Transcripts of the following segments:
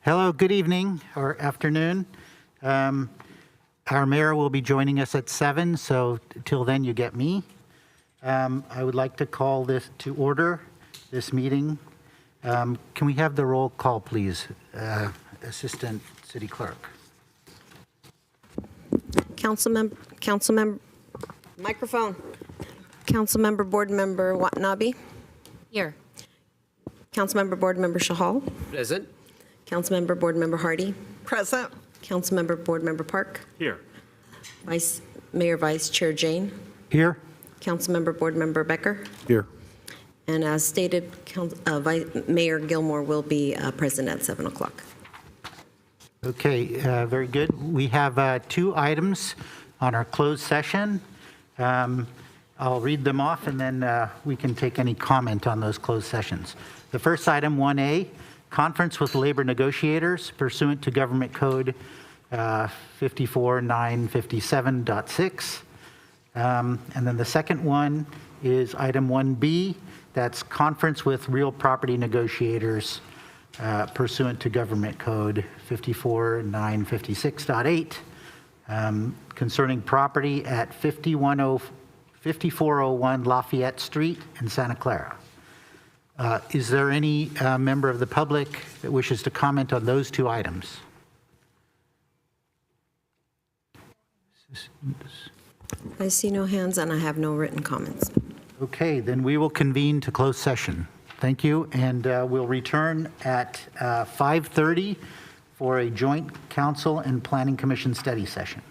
Hello, good evening or afternoon. Our mayor will be joining us at 7, so till then you get me. I would like to call this to order, this meeting. Can we have the roll call, please? Assistant City Clerk. Councilmember, microphone. Councilmember Board Member Watanabe. Here. Councilmember Board Member Shahal. Present. Councilmember Board Member Hardy. Present. Councilmember Board Member Park. Here. Vice Chair Jane. Here. Councilmember Board Member Becker. Here. And as stated, Mayor Gilmore will be present at 7 o'clock. Okay, very good. We have 2 items on our closed session. I'll read them off and then we can take any comment on those closed sessions. The first item, 1A, conference with labor negotiators pursuant to Government Code 54957.6. And then the second one is item 1B, that's conference with real property negotiators pursuant to Government Code 54956.8 concerning property at 5401 Lafayette Street in Santa Clara. Is there any member of the public that wishes to comment on those 2 items? I see no hands and I have no written comments. Okay, then we will convene to close session. Thank you, and we'll return at 5:30 for a joint council and planning commission study session.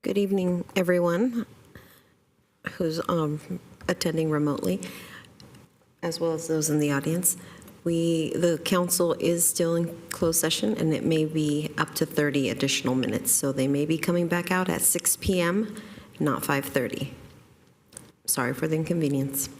Good evening, everyone who's attending remotely, as well as those in the audience. The council is still in closed session, and it may be up to 30 additional minutes. So they may be coming back out at 6 p.m., not 5:30. Sorry for the inconvenience.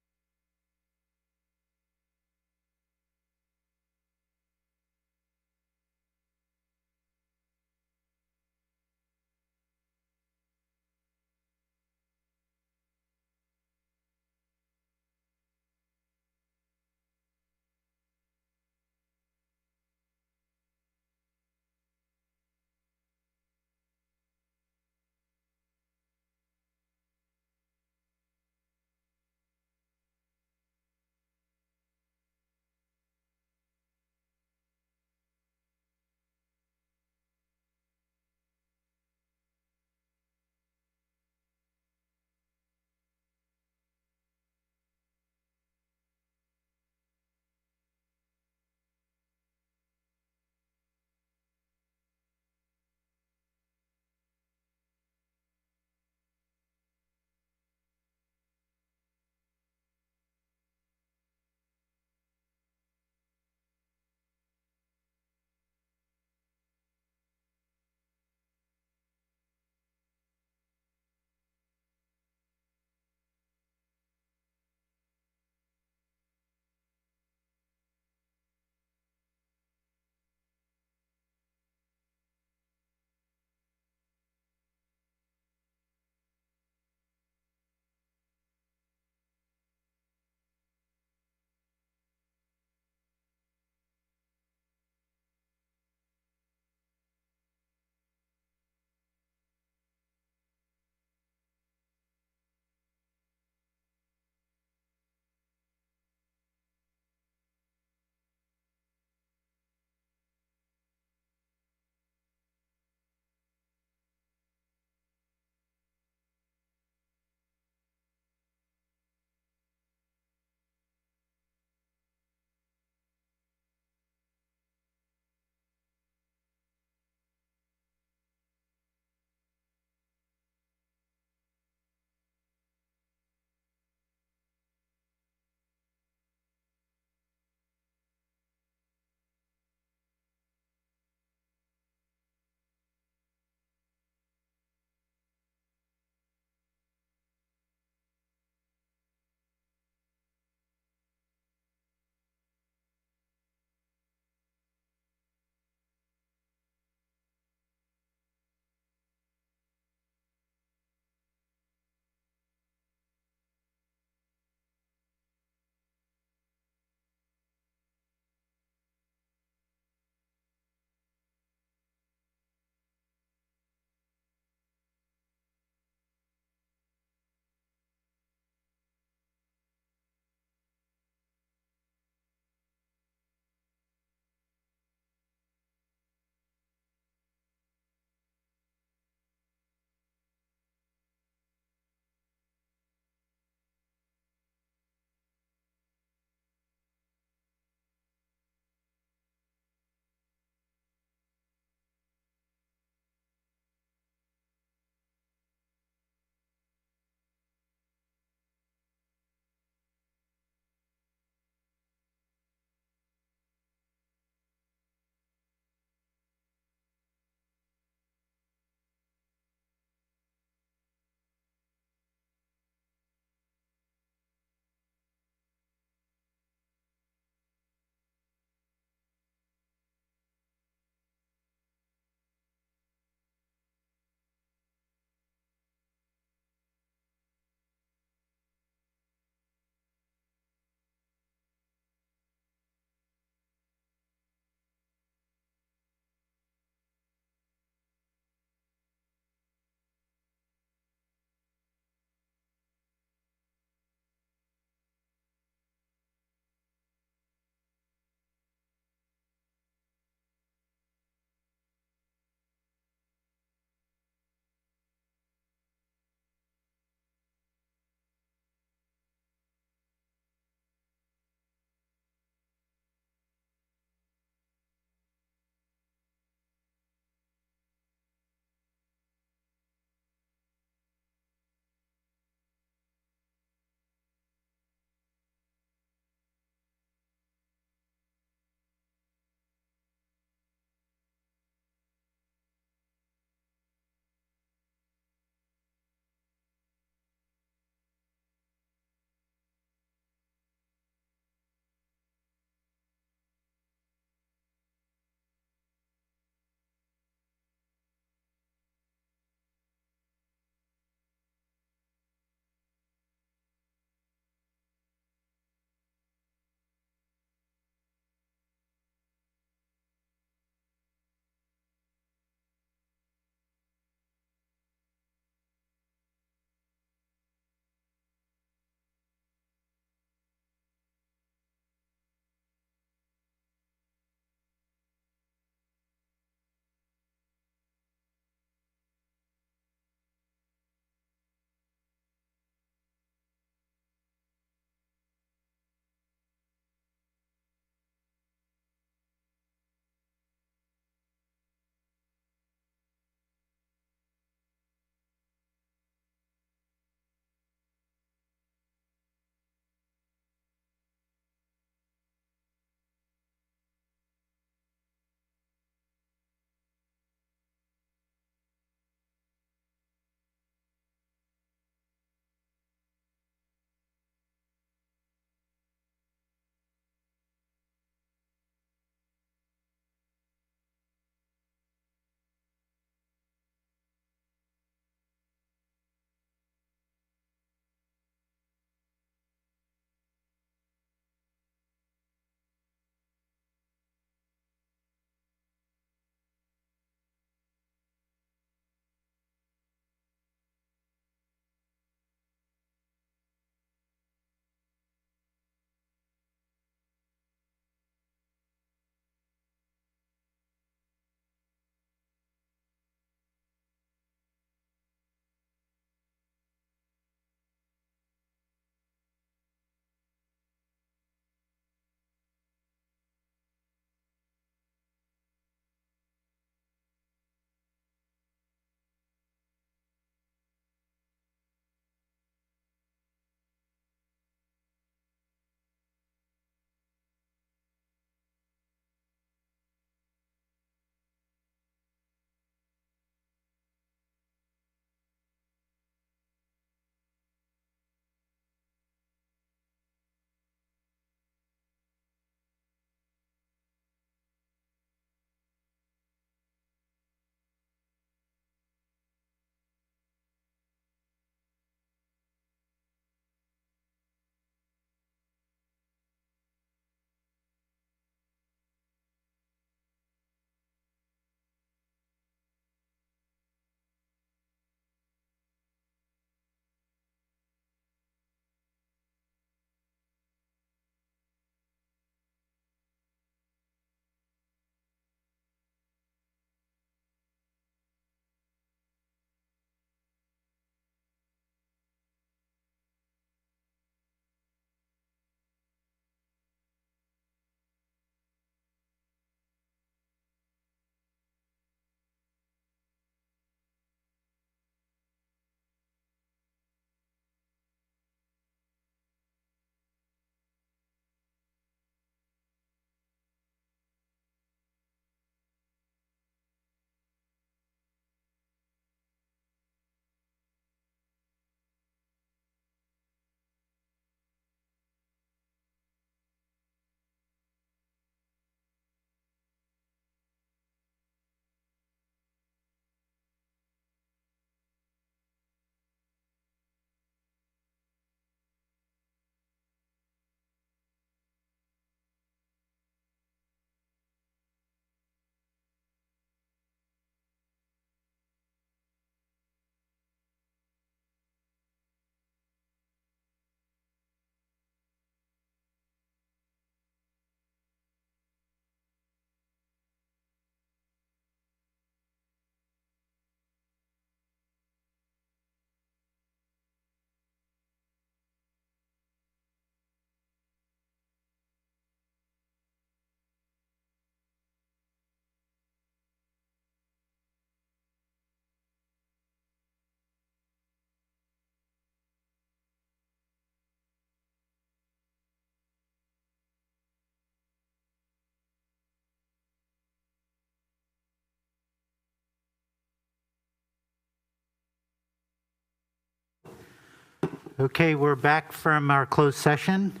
Okay, we're back from our closed session.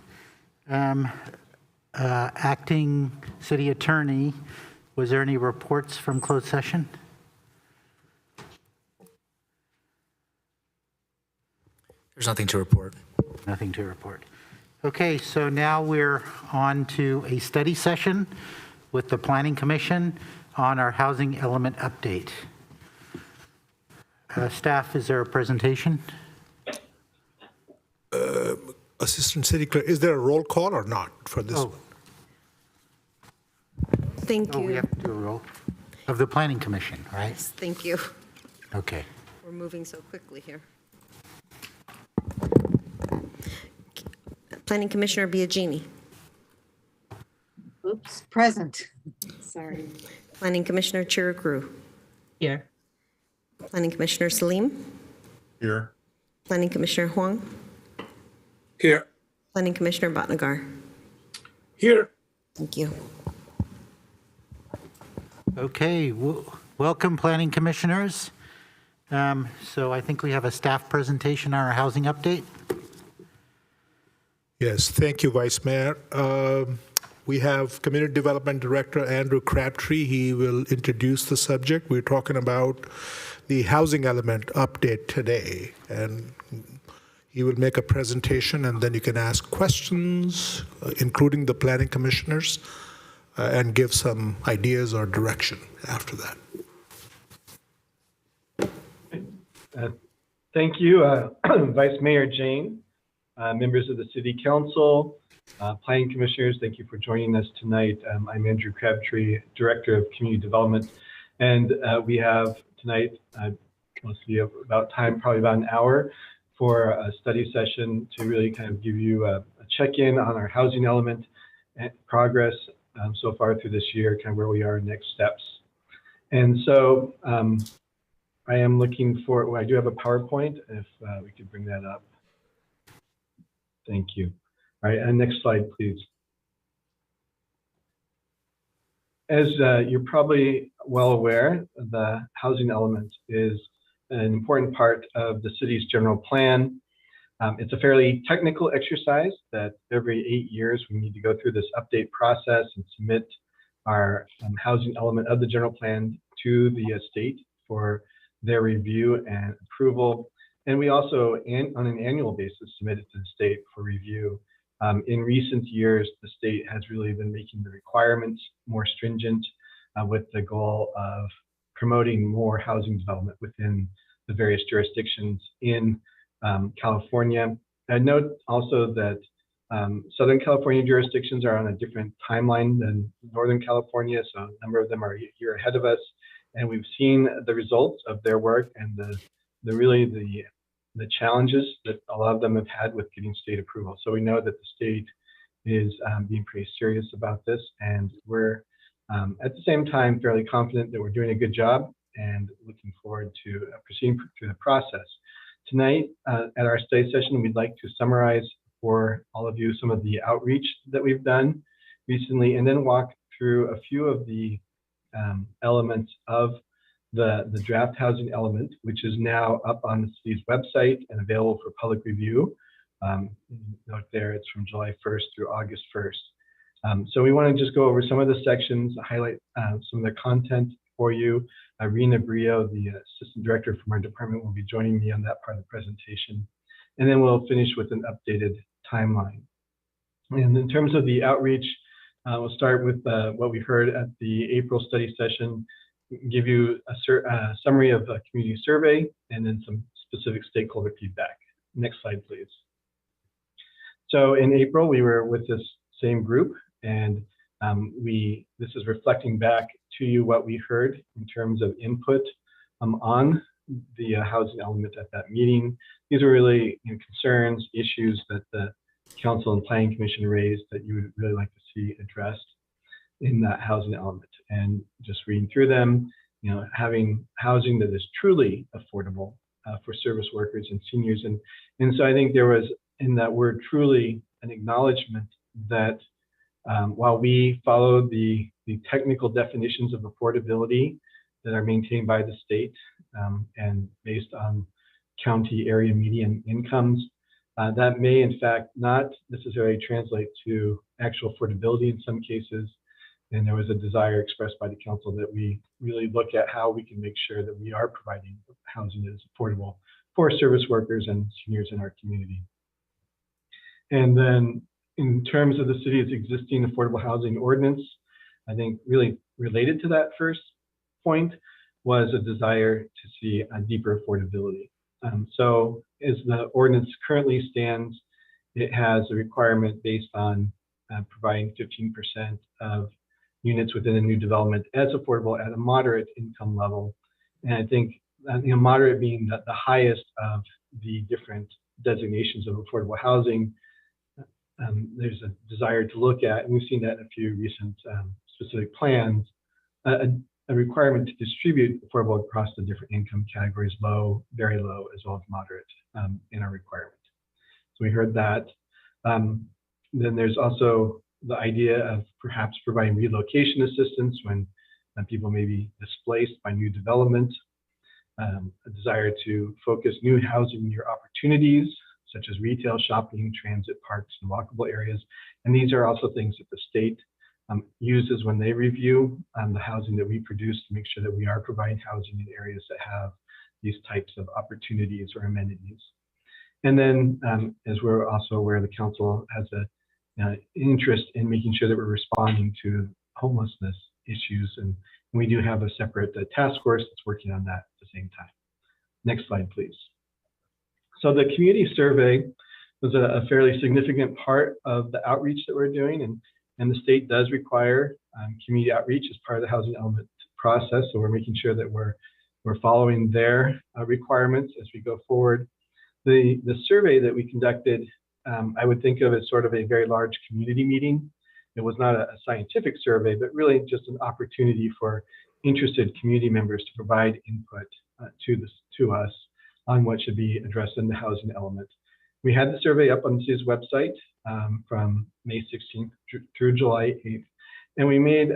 Acting City Attorney, was there any reports from closed session? There's nothing to report. Nothing to report. Okay, so now we're on to a study session with the Planning Commission on our housing element update. Staff, is there a presentation? Assistant City Clerk, is there a roll call or not for this one? Thank Oh, we you. have to do a roll of the Planning Commission, right? Yes, thank you. Okay. We're moving so quickly here. Planning Commissioner Biagini. Oops, present. Sorry. Planning Commissioner Chiragru. Here. Planning Commissioner Salim. Here. Planning Commissioner Huang. Here. Planning Commissioner Bhatnagar. Here. Thank you. Okay, welcome, Planning Commissioners. So I think we have a staff presentation on our housing update. Yes, thank you, Vice Mayor. We have Community Development Director Andrew Crabtree. He will introduce the subject. We're talking about the housing element update today, and he will make a presentation, and then you can ask questions, including the planning commissioners, and give some ideas or direction after that. Thank you, Vice Mayor Jane, members of the City Council, Planning Commissioners, thank you for joining us tonight. I'm Andrew Crabtree, Director of Community Development, and we have tonight, we'll see about time, probably about an hour, for a study session to really kind of give you a check-in on our housing element and progress so far through this year, kind of where we are, next steps. And so I am looking for, well, I do have a PowerPoint, if we could bring that up. Thank you. All right, and next slide, please. As you're probably well aware, the housing element is an important part of the city's general plan. It's a fairly technical exercise that every 8 years we need to go through this update process and submit our housing element of the general plan to the state for their review and approval. And we also, on an annual basis, submit it to the state for review. In recent years, the state has really been making the requirements more stringent with the goal of promoting more housing development within the various jurisdictions in California. I note also that Southern California jurisdictions are on a different timeline than Northern California, so a number of them are a year ahead of us. And we've seen the results of their work and the challenges that a lot of them have had with getting state approval. So we know that the state is being pretty serious about this, and we're at the same time fairly confident that we're doing a good job and looking forward to proceeding through the process. Tonight at our study session, we'd like to summarize for all of you some of the outreach that we've done recently, and then walk through a few of the elements of the draft housing element, which is now up on the city's website and available for public review. Note there, it's from July 1st through August 1st. So we want to just go over some of the sections, highlight some of the content for you. Rena Brio, the Assistant Director from our department, will be joining me on that part of the presentation. And then we'll finish with an updated timeline. And in terms of the outreach, we'll start with what we heard at the April study session, give you a summary of a community survey, and then some specific stakeholder feedback. Next slide, please. So in April, we were with this same group, and this is reflecting back to you what we heard in terms of input on the housing element at that meeting. These are really concerns, issues that the Council and Planning Commission raised that you would really like to see addressed in that housing element. And just reading through them, having housing that is truly affordable for service workers and seniors. And so I think there was, in that word truly, an acknowledgement that while we follow the technical definitions of affordability that are maintained by the state and based on county area median incomes, That may, in fact, not necessarily translate to actual affordability in some cases. And there was a desire expressed by the council that we really look at how we can make sure that we are providing housing that is affordable for service workers and seniors in our community. And then in terms of the city's existing affordable housing ordinance, I think really related to that first point was a desire to see a deeper affordability. So as the ordinance currently stands, it has a requirement based on providing 15% of units within a new development as affordable at a moderate income level. And I think moderate being the highest of the different designations of affordable housing. There's a desire to look at, and we've seen that in a few recent specific plans, a requirement to distribute affordable across the different income categories, low, very low, as well as moderate in our requirement. So we heard that. Then there's also the idea of perhaps providing relocation assistance when people may be displaced by new development, a desire to focus new housing near opportunities, such as retail, shopping, transit, parks, and walkable areas. And these are also things that the state uses when they review the housing that we produce to make sure that we are providing housing in areas that have these types of opportunities or amenities. And then, as we're also aware, the council has an interest in making sure that we're responding to homelessness issues. And we do have a separate task force that's working on that at the same time. Next slide, please. So the community survey was a fairly significant part of the outreach that we're doing, and the state does require community outreach as part of the housing element process. So we're making sure that we're following their requirements as we go forward. The survey that we conducted, I would think of as sort of a very large community meeting. It was not a scientific survey, but really just an opportunity for interested community members to provide input to us on what should be addressed in the housing element. We had the survey up on the city's website from May 16th through July 8th, and we made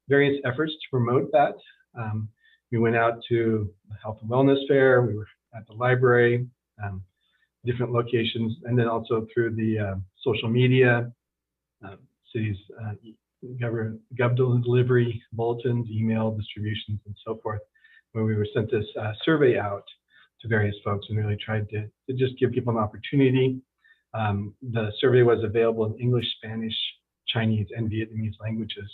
various efforts to promote that. We went out to the Health and Wellness Fair, we were at the library, different locations, and then also through the social media, city's gov delivery, bulletins, email distributions, and so forth, where we were sent this survey out to various folks and really tried to just give people an opportunity. The survey was available in English, Spanish, Chinese, and Vietnamese languages.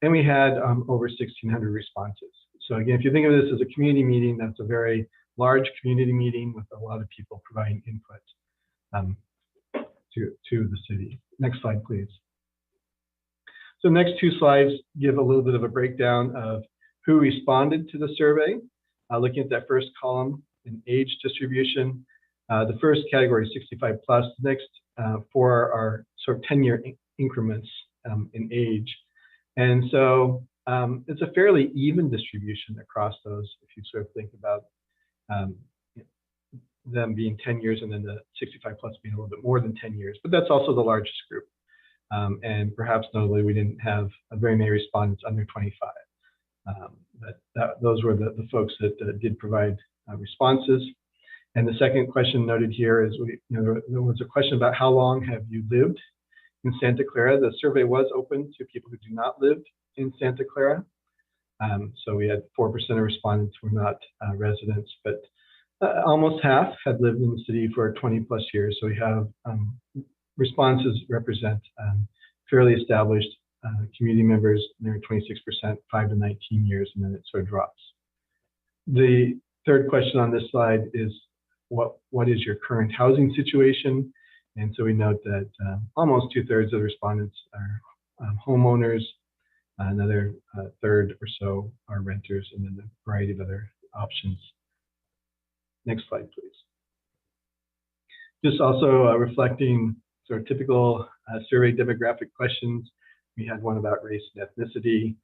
And we had over 1,600 responses. So again, if you think of this as a community meeting, that's a very large community meeting with a lot of people providing input to the city. Next slide, please. So the next two slides give a little bit of a breakdown of who responded to the survey. Looking at that first column in age distribution, the first category is 65 plus. The next four are sort of 10-year increments in age. And so it's a fairly even distribution across those, if you sort of think about them being 10 years and then the 65 plus being a little bit more than 10 years. But that's also the largest group. And perhaps notably, we didn't have very many respondents under 25. But those were the folks that did provide responses. And the second question noted here is, there was a question about how long have you lived in Santa Clara. The survey was open to people who do not live in Santa Clara. So we had 4% of respondents who were not residents, but almost half had lived in the city for 20 plus years. So we have responses represent fairly established community members. They're 26%, 5 to 19 years, and then it sort of drops. The third question on this slide is, what is your current housing situation? And so we note that almost 2/3 of the respondents are homeowners, another third or so are renters, and then a variety of other options. Next slide, please. Just also reflecting sort of typical survey demographic questions. We had one about race and ethnicity.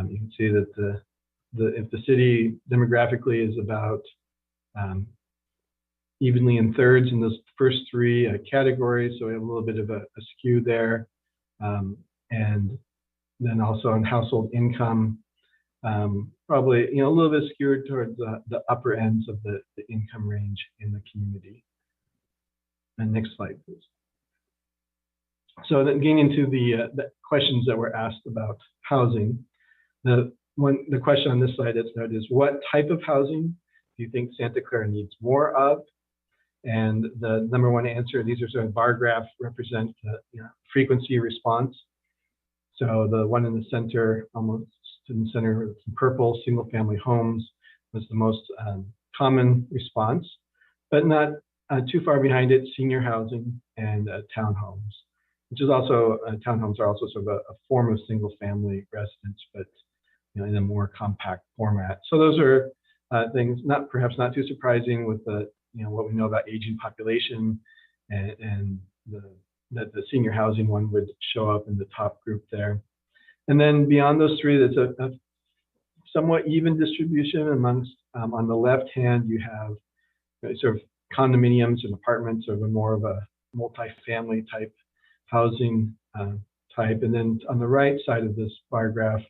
You can see that if the city demographically is about evenly in thirds in those first three categories, so we have a little bit of a skew there. And then also on household income, probably a little bit skewed towards the upper ends of the income range in the community. And next slide, please. So then getting into the questions that were asked about housing, the question on this slide that's noted is, what type of housing do you think Santa Clara needs more of? And the number one answer, these are sort of bar graphs, represent the frequency response. So the one in the center, almost in the center, with some purple, single family homes was the most common response, but not too far behind it, senior housing and townhomes, which is also, townhomes are also sort of a form of single family residence, but in a more compact format. So those are things perhaps not too surprising with the what we know about aging population, and that the senior housing one would show up in the top group there. And then beyond those three, there's a somewhat even distribution amongst, on the left hand, you have sort of condominiums and apartments, or more of a multi-family type housing type. And then on the right side of this bar graph,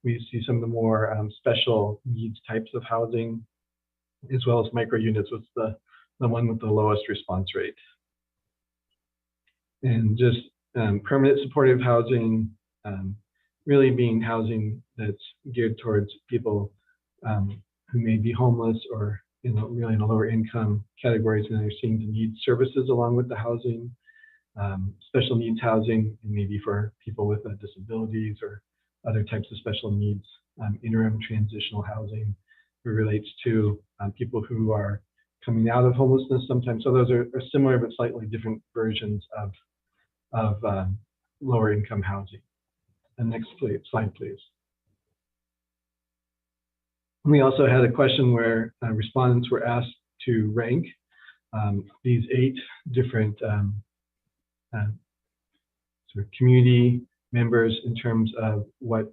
we see some of the more special needs types of housing, as well as micro units, was the one with the lowest response rate. And just permanent supportive housing, really being housing that's geared towards people who may be homeless, or really in a lower income categories, and they're seeing to need services along with the housing. Special needs housing, and maybe for people with disabilities or other types of special needs. Interim transitional housing, who relates to people who are coming out of homelessness sometimes. So those are similar but slightly different versions of lower income housing. And next slide, please. We also had a question where respondents were asked to rank these 8 different sort of community members in terms of what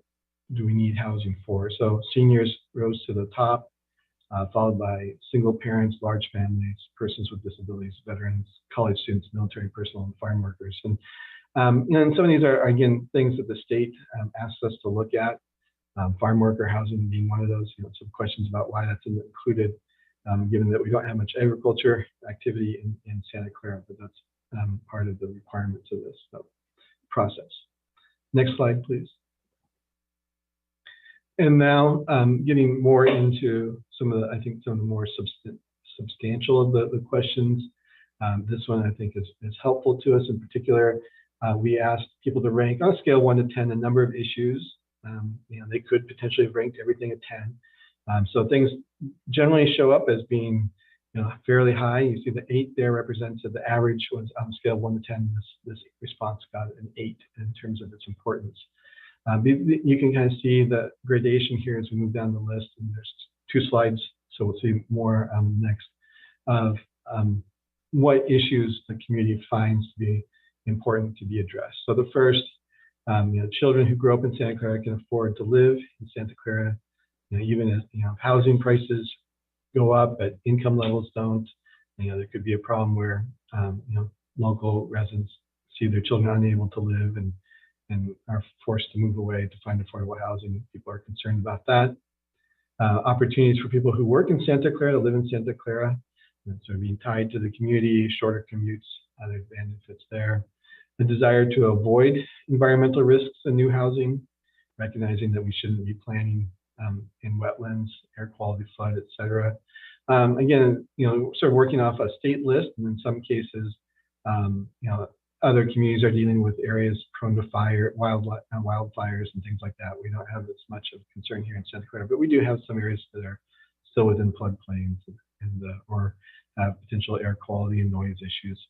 do we need housing for. So seniors rose to the top, followed by single parents, large families, persons with disabilities, veterans, college students, military personnel, and farm workers. And and some of these are, again, things that the state asks us to look at. Farm worker housing being one of those. Some questions about why that's included, given that we don't have much agriculture activity in Santa Clara, but that's part of the requirements of this process. Next slide, please. And now getting more into some of the more substantial of the questions. This one I think is helpful to us in particular. We asked people to rank on a scale of 1 to 10 a number of issues. They could potentially have ranked everything at 10. So things generally show up as being fairly high. You see the 8 there represents that the average was on a scale of 1 to 10. This response got an 8 in terms of its importance. You can kind of see the gradation here as we move down the list, and there's 2 slides, so we'll see more next, of what issues the community finds to be important to be addressed. So the first, children who grow up in Santa Clara can afford to live in Santa Clara, even as housing prices go up, but income levels don't. There could be a problem where local residents see their children unable to live and are forced to move away to find affordable housing. People are concerned about that. Opportunities for people who work in Santa Clara to live in Santa Clara, and so being tied to the community, shorter commutes, other benefits there. The desire to avoid environmental risks in new housing, recognizing that we shouldn't be planning in wetlands, air quality, flood, et cetera. Again, sort of working off a state list, and in some cases, other communities are dealing with areas prone to fire, wildfires and things like that. We don't have as much of a concern here in Santa Clara, but we do have some areas that are still within floodplains or have potential air quality and noise issues.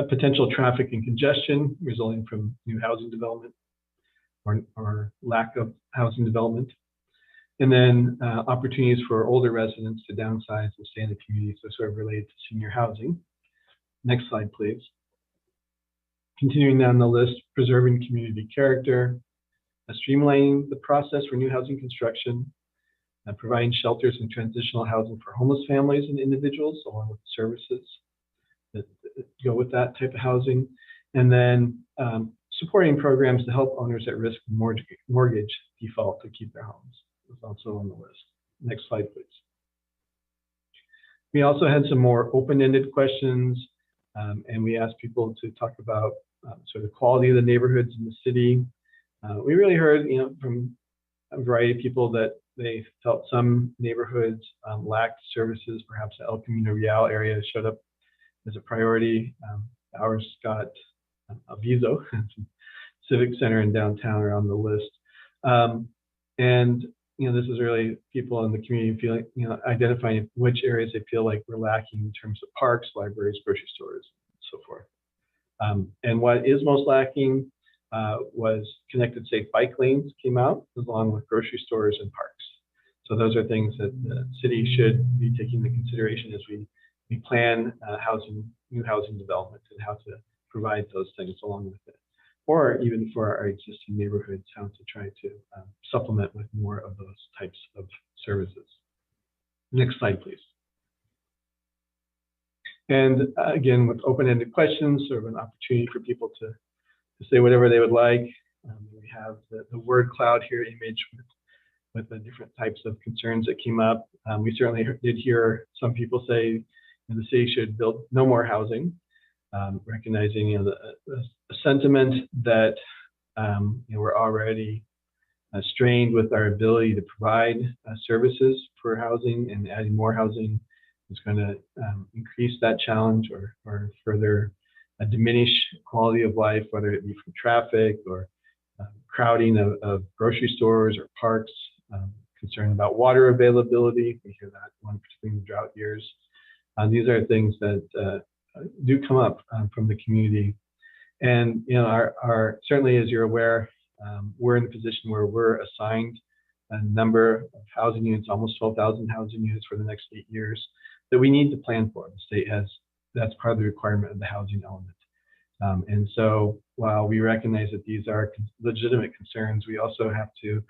Potential traffic and congestion resulting from new housing development or lack of housing development. And then opportunities for older residents to downsize and stay in the community, so sort of related to senior housing. Next slide, please. Continuing down the list, preserving community character, streamlining the process for new housing construction, providing shelters and transitional housing for homeless families and individuals, along with services that go with that type of housing, and then supporting programs to help owners at risk of mortgage default to keep their homes is also on the list. Next slide, please. We also had some more open-ended questions And we asked people to talk about sort of the quality of the neighborhoods in the city. We really heard, from a variety of people that they felt some neighborhoods lacked services. Perhaps the El Camino Real area showed up as a priority. Ours got Aviso, Civic Center in downtown are on the list. And this is really people in the community feeling, identifying which areas they feel like we're lacking in terms of parks, libraries, grocery stores, and so forth. And what is most lacking was connected safe bike lanes came out, along with grocery stores and parks. So those are things that the city should be taking into consideration as we plan new housing development, and how to provide those things along with it. Or even for our existing neighborhoods, how to try to supplement with more of those types of services. Next slide, please. And again, with open-ended questions, sort of an opportunity for people to say whatever they would like. We have the word cloud here image with the different types of concerns that came up. We certainly did hear some people say the city should build no more housing, recognizing the sentiment that we're already strained with our ability to provide services for housing, and adding more housing is going to increase that challenge or further diminish quality of life, whether it be from traffic or crowding of grocery stores or parks, concern about water availability. We hear that one, particularly in the drought years. These are things that do come up from the community. And certainly, as you're aware, we're in a position where we're assigned a number of housing units, almost 12,000 housing units for the next 8 years, that we need to plan for. The state that's part of the requirement of the housing element. And so while we recognize that these are legitimate concerns, we also have to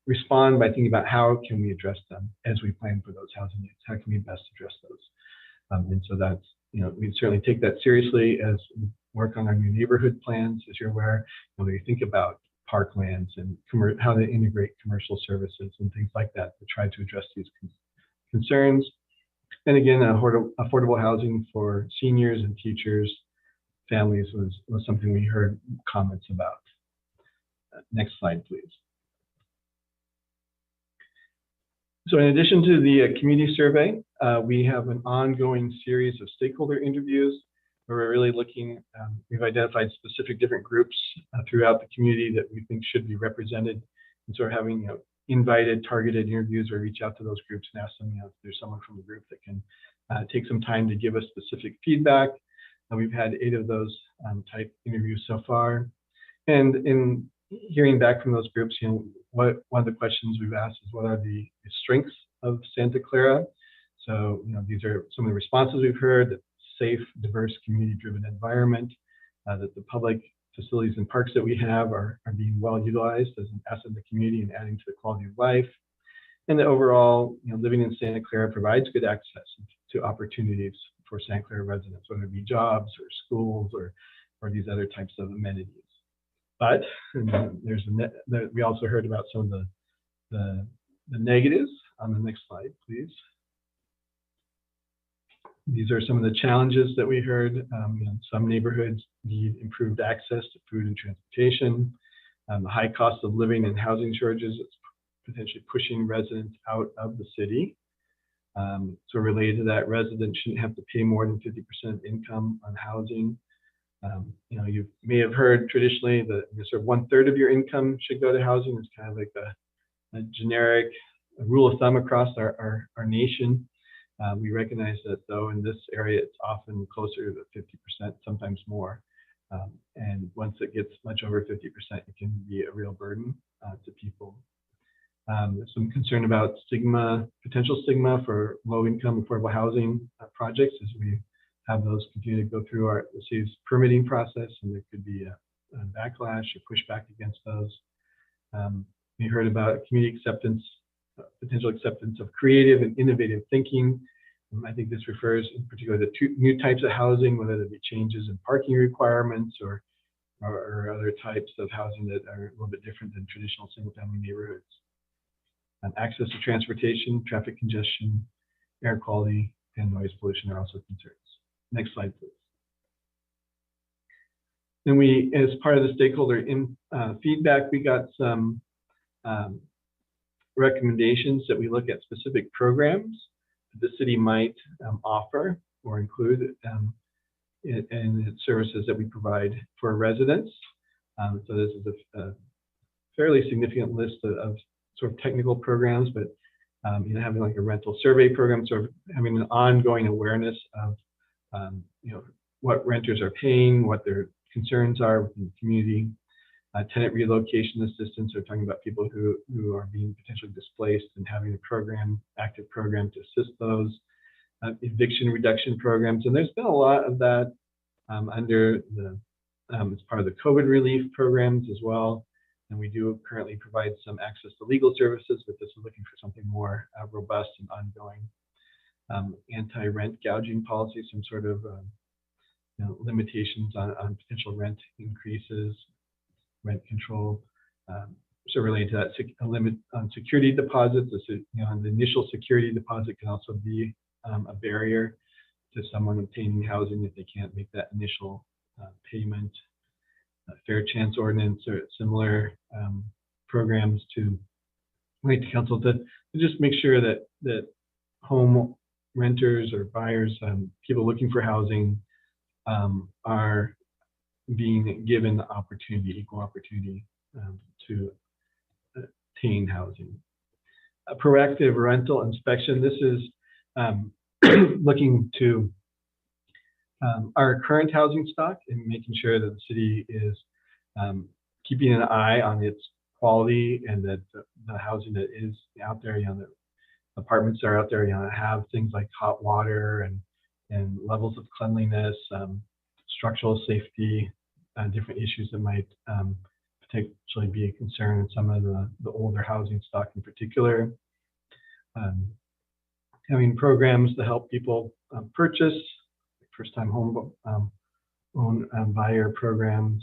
respond by thinking about how can we address them as we plan for those housing units. How can we best address those? And so that's, we certainly take that seriously as we work on our new neighborhood plans. As you're aware, we think about parklands and how to integrate commercial services and things like that to try to address these concerns. And again, affordable housing for seniors and teachers, families was something we heard comments about. Next slide, please. So in addition to the community survey, we have an ongoing series of stakeholder interviews where we're really looking, we've identified specific different groups throughout the community that we think should be represented. And so we're having invited, targeted interviews where we reach out to those groups and ask them, if there's someone from the group that can take some time to give us specific feedback. We've had 8 of those type interviews so far. And in hearing back from those groups, one of the questions we've asked is, what are the strengths of Santa Clara? So, these are some of the responses we've heard: that safe, diverse, community-driven environment, that the public facilities and parks that we have are being well utilized as an asset of the community and adding to the quality of life, and that overall, living in Santa Clara provides good access to opportunities for Santa Clara residents, whether it be jobs or schools or these other types of amenities. But we also heard about some of the negatives. On the next slide, please. These are some of the challenges that we heard. Some neighborhoods need improved access to food and transportation. The high cost of living and housing shortages is potentially pushing residents out of the city. So related to that, residents shouldn't have to pay more than 50% of income on housing. You may have heard traditionally that sort of 1/3 of your income should go to housing. It's kind of like a generic rule of thumb across our nation. We recognize that, though, in this area, it's often closer to 50%, sometimes more. And once it gets much over 50%, it can be a real burden to people. There's some concern about potential stigma for low-income affordable housing projects as we have those continue to go through the city's permitting process, and there could be a backlash or pushback against those. We heard about community acceptance, potential acceptance of creative and innovative thinking. I think this refers in particular to 2 new types of housing, whether it be changes in parking requirements or other types of housing that are a little bit different than traditional single-family neighborhoods. Access to transportation, traffic congestion, air quality, and noise pollution are also concerns. Next slide, please. Then we, as part of the stakeholder feedback, we got some recommendations that we look at specific programs that the city might offer or include in the services that we provide for residents. So this is a fairly significant list of sort of technical programs, but you know, having like a rental survey program, sort of having an ongoing awareness of you know, what renters are paying, what their concerns are within the community. Tenant relocation assistance, are talking about people who are being potentially displaced and having a program, active program to assist those. Eviction reduction programs, and there's been a lot of that under the as part of the COVID relief programs as well. And we do currently provide some access to legal services, but this is looking for something more robust and ongoing. Anti-rent gouging policy, some sort of you know, limitations on potential rent increases, rent control. So related to that, a limit on security deposits. You know, the initial security deposit can also be a barrier to someone obtaining housing if they can't make that initial payment. Fair chance ordinance or similar programs to relate to council to just make sure that home renters or buyers, people looking for housing, are being given the opportunity, equal opportunity to obtain housing. A proactive rental inspection. This is looking to our current housing stock and making sure that the city is keeping an eye on its quality and that the housing that is out there, you know, the apartments that are out there, you know, have things like hot water and levels of cleanliness, structural safety, different issues that might potentially be a concern in some of the older housing stock in particular. Having programs to help people purchase, first-time home buyer programs,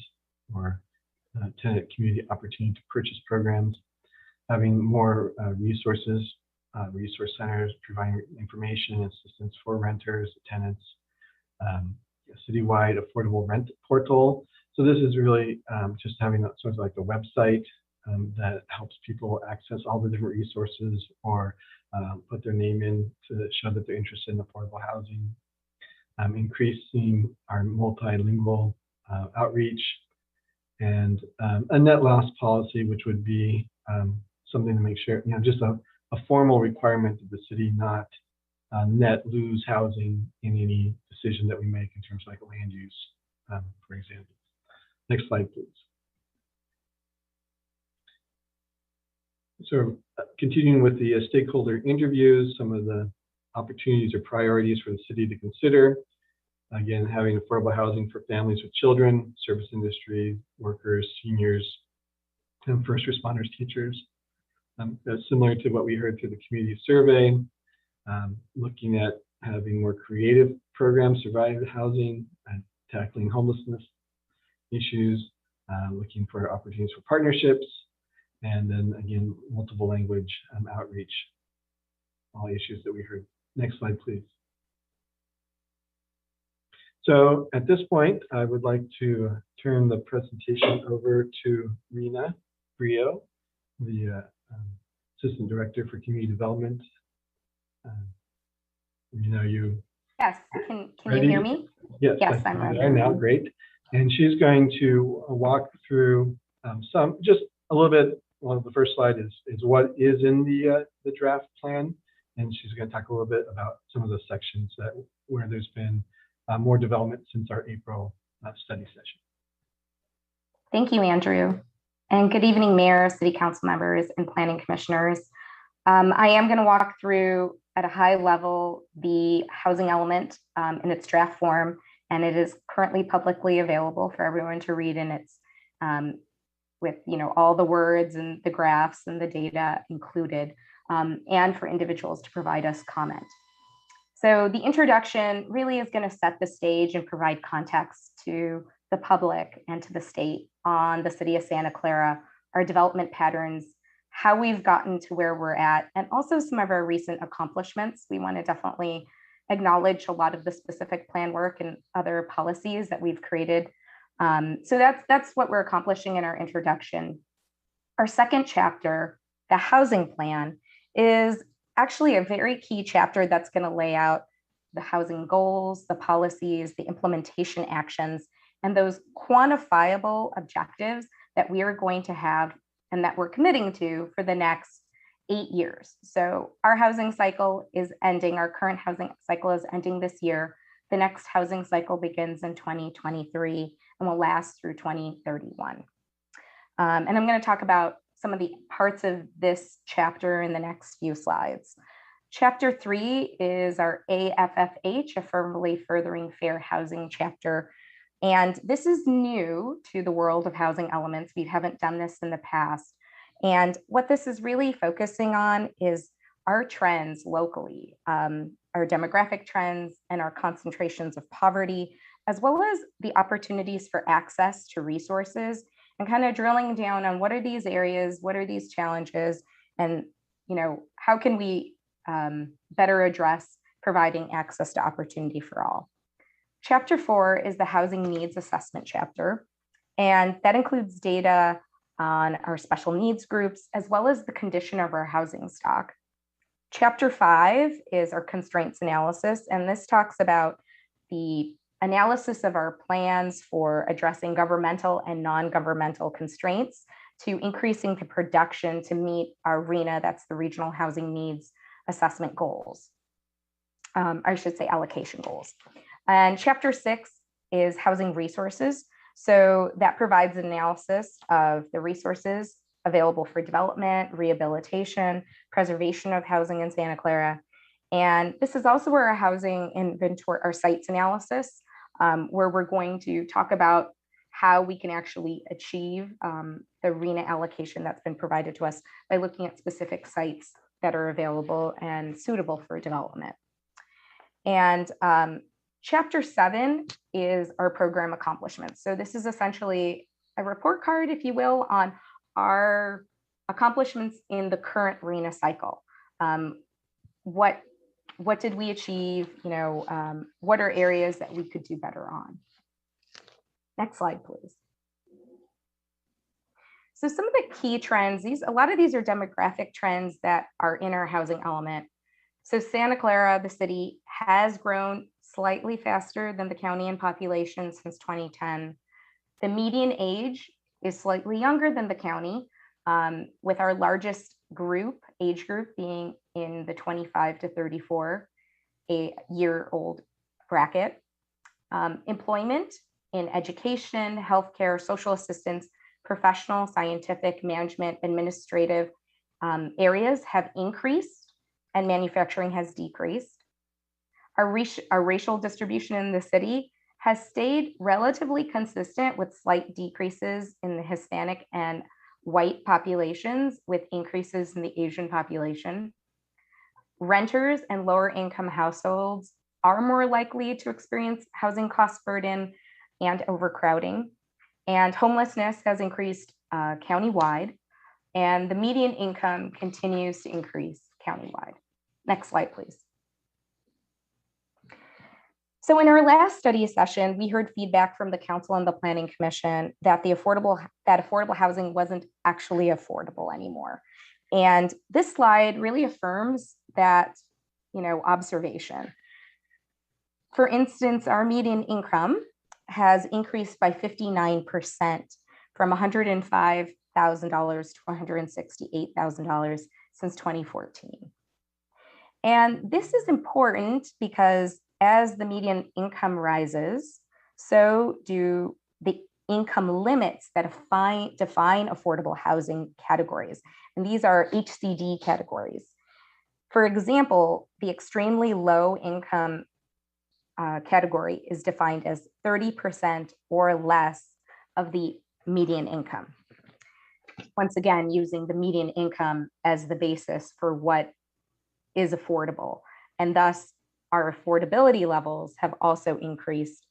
or tenant community opportunity to purchase programs. Having more resources, resource centers providing information and assistance for renters, tenants. Citywide affordable rent portal. So this is really just having a, sort of like a website that helps people access all the different resources or put their name in to show that they're interested in affordable housing. Increasing our multilingual outreach, and a net loss policy, which would be something to make sure, you know, just a formal requirement of the city not net lose housing in any decision that we make in terms of like land use, for example. Next slide, please. So continuing with the stakeholder interviews, some of the opportunities or priorities for the city to consider. Again, having affordable housing for families with children, service industry, workers, seniors, and first responders, teachers. Similar to what we heard through the community survey, looking at having more creative programs, survival housing, and tackling homelessness issues, looking for opportunities for partnerships, and then again, multiple language outreach, all issues that we heard. Next slide, please. So at this point, I would like to turn the presentation over to Rena Brio, the Assistant Director for Community Development. You Yes, can ready? you hear me? Yes, Yes, I'm ready. Now, great. And she's going to walk through just a little bit. One of the first slide is what is in the draft plan, and she's going to talk a little bit about some of the sections where there's been more development since our April study session. Thank you, Andrew. And good evening, Mayor, City Council members, and Planning Commissioners. I am going to walk through at a high level the housing element in its draft form, and it is currently publicly available for everyone to read, and it's with all the words and the graphs and the data included, and for individuals to provide us comment. So the introduction really is going to set the stage and provide context to the public and to the state on the city of Santa Clara, our development patterns, how we've gotten to where we're at, and also some of our recent accomplishments. We want to definitely acknowledge a lot of the specific plan work and other policies that we've created. So that's what we're accomplishing in our introduction. Our second chapter, the housing plan, is actually a very key chapter that's going to lay out the housing goals, the policies, the implementation actions, and those quantifiable objectives that we are going to have and that we're committing to for the next 8 years. So our housing cycle is ending, our current housing cycle is ending this year. The next housing cycle begins in 2023 and will last through 2031. And I'm going to talk about some of the parts of this chapter in the next few slides. Chapter 3 is our AFFH, Affirmatively Furthering Fair Housing chapter. And this is new to the world of housing elements. We haven't done this in the past. And what this is really focusing on is our trends locally, our demographic trends and our concentrations of poverty, as well as the opportunities for access to resources, and kind of drilling down on what are these areas, what are these challenges, and how can we better address providing access to opportunity for all. Chapter 4 is the Housing Needs Assessment chapter, and that includes data on our special needs groups, as well as the condition of our housing stock. Chapter 5 is our constraints analysis, and this talks about the analysis of our plans for addressing governmental and non-governmental constraints to increasing the production to meet our RHNA, that's the Regional Housing Needs Assessment goals. I should say allocation goals. And chapter 6 is housing resources. So that provides an analysis of the resources available for development, rehabilitation, preservation of housing in Santa Clara. And this is also where our housing inventory, our sites analysis, where we're going to talk about how we can actually achieve the RHNA allocation that's been provided to us by looking at specific sites that are available and suitable for development. And chapter 7 is our program accomplishments. So this is essentially a report card, if you will, on our accomplishments in the current RHNA cycle. What did we achieve? What are areas that we could do better on? Next slide, please. So some of the key trends, a lot of these are demographic trends that are in our housing element. So Santa Clara, the city, has grown slightly faster than the county in population since 2010. The median age is slightly younger than the county, with our largest age group being in the 25 to 34 year old bracket. Employment in education, healthcare, social assistance, professional, scientific, management, administrative areas have increased, and manufacturing has decreased. Our racial distribution in the city has stayed relatively consistent, with slight decreases in the Hispanic and white populations, with increases in the Asian population. Renters and lower income households are more likely to experience housing cost burden and overcrowding. And homelessness has increased countywide, and the median income continues to increase countywide. Next slide, please. So in our last study session, we heard feedback from the council and the planning commission that affordable housing wasn't actually affordable anymore. And this slide really affirms that, observation. For instance, our median income has increased by 59% from $105,000 to $168,000 since 2014. And this is important because as the median income rises, so do the income limits that define affordable housing categories. And these are HCD categories. For example, the extremely low income category is defined as 30% or less of the median income. Once again, using the median income as the basis for what is affordable. And thus, our affordability levels have also increased.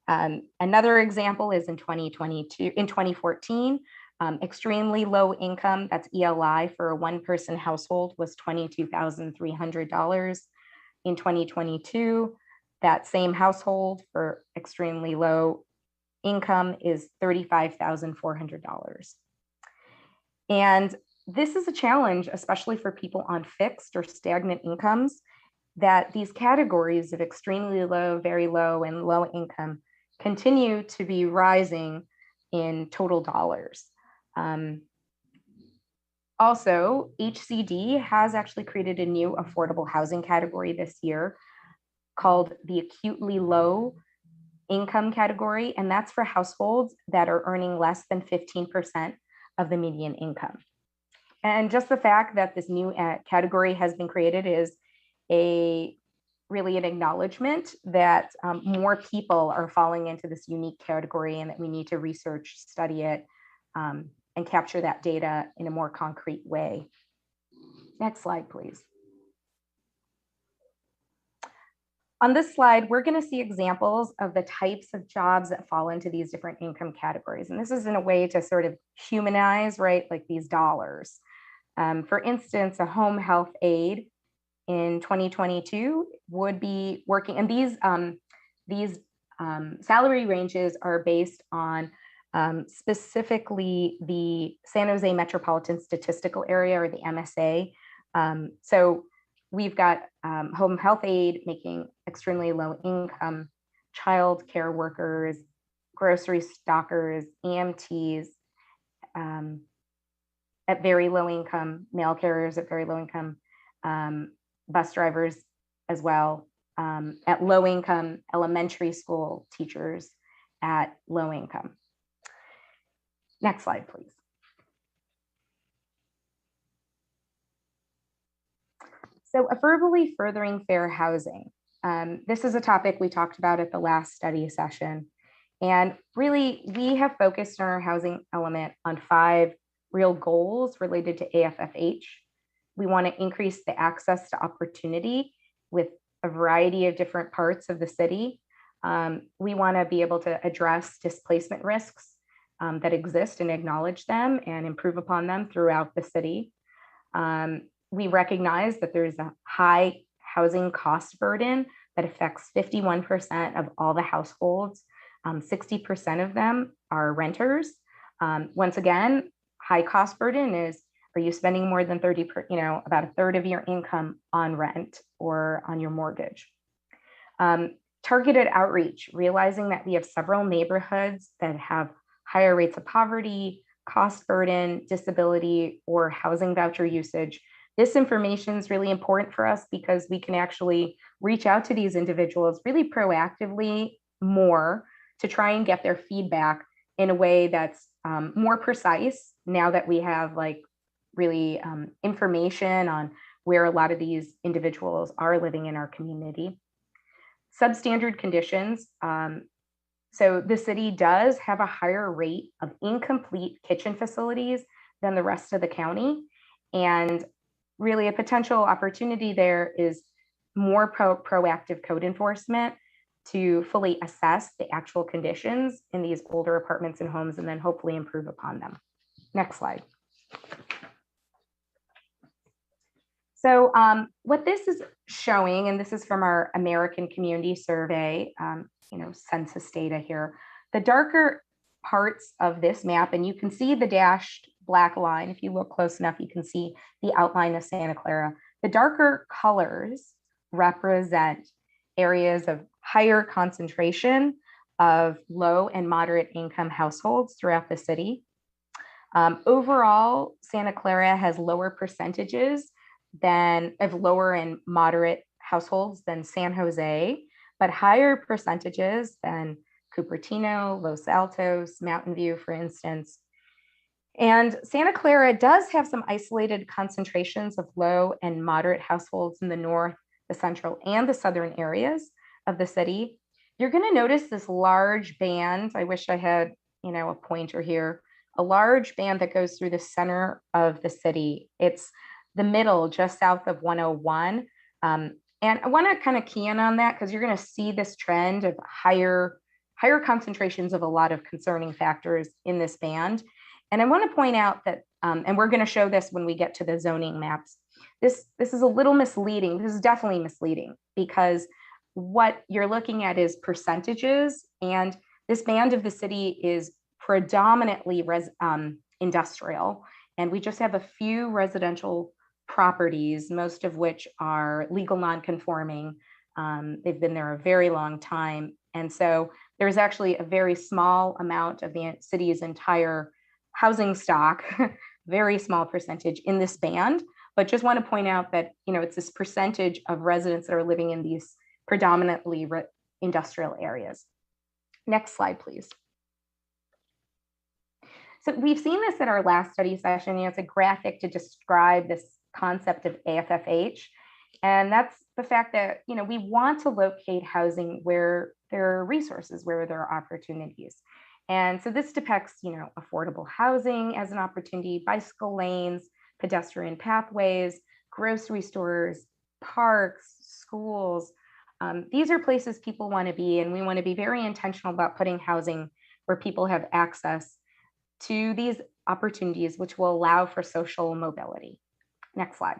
Another example is in 2014, extremely low income, that's ELI, for a one-person household was $22,300. In 2022, that same household for extremely low income is $35,400. And this is a challenge, especially for people on fixed or stagnant incomes, that these categories of extremely low, very low, and low income continue to be rising in total dollars. Also, HCD has actually created a new affordable housing category this year called the acutely low income category, and that's for households that are earning less than 15% of the median income. And just the fact that this new category has been created is really an acknowledgement that more people are falling into this unique category and that we need to research, study it, and capture that data in a more concrete way. Next slide, please. On this slide, we're going to see examples of the types of jobs that fall into these different income categories. And this is in a way to sort of humanize, right, like these dollars. For instance, a home health aide in 2022 would be working, and these salary ranges are based on specifically the San Jose Metropolitan Statistical Area, or the MSA. So we've got home health aide making extremely low income, child care workers, grocery stockers, EMTs at very low income, mail carriers at very low income, bus drivers as well, at low income, elementary school teachers at low income. Next slide, please. So affirmably furthering fair housing. This is a topic we talked about at the last study session. And really, we have focused on our housing element on 5 real goals related to AFFH. We want to increase the access to opportunity with a variety of different parts of the city. We want to be able to address displacement risks that exist and acknowledge them and improve upon them throughout the city. We recognize that there's a high housing cost burden that affects 51% of all the households. 60% of them are renters. Once again, high cost burden is, are you spending more than about a third of your income on rent or on your mortgage? Targeted outreach, realizing that we have several neighborhoods that have higher rates of poverty, cost burden, disability, or housing voucher usage. This information is really important for us because we can actually reach out to these individuals really proactively more to try and get their feedback in a way that's more precise now that we have really information on where a lot of these individuals are living in our community. Substandard conditions. So the city does have a higher rate of incomplete kitchen facilities than the rest of the county. And really a potential opportunity there is more proactive code enforcement to fully assess the actual conditions in these older apartments and homes, and then hopefully improve upon them. Next slide. So what this is showing, and this is from our American Community Survey, census data here, the darker parts of this map, and you can see the dashed black line. If you look close enough, you can see the outline of Santa Clara. The darker colors represent areas of higher concentration of low and moderate income households throughout the city. Overall, Santa Clara has lower percentages of lower and moderate households than San Jose, but higher percentages than Cupertino, Los Altos, Mountain View, for instance. And Santa Clara does have some isolated concentrations of low and moderate households in the north, the central, and the southern areas of the city. You're going to notice this large band. I wish I had, a pointer here, a large band that goes through the center of the city. It's the middle, just south of 101. And I want to kind of key in on that because you're going to see this trend of higher concentrations of a lot of concerning factors in this band. And I want to point out that, and we're going to show this when we get to the zoning maps, this is a little misleading. This is definitely misleading because what you're looking at is percentages, and this band of the city is predominantly industrial, and we just have a few residential properties, most of which are legal non-conforming. They've been there a very long time, and so there's actually a very small amount of the city's entire housing stock, very small percentage in this band. But just want to point out that, you know, it's this percentage of residents that are living in these predominantly industrial areas. Next slide, please. So we've seen this at our last study session. You know, it's a graphic to describe this concept of AFFH. And that's the fact that, you know, we want to locate housing where there are resources, where there are opportunities. And so this depicts, you know, affordable housing as an opportunity, bicycle lanes, pedestrian pathways, grocery stores, parks, schools. These are places people want to be, and we want to be very intentional about putting housing where people have access to these opportunities, which will allow for social mobility. Next slide.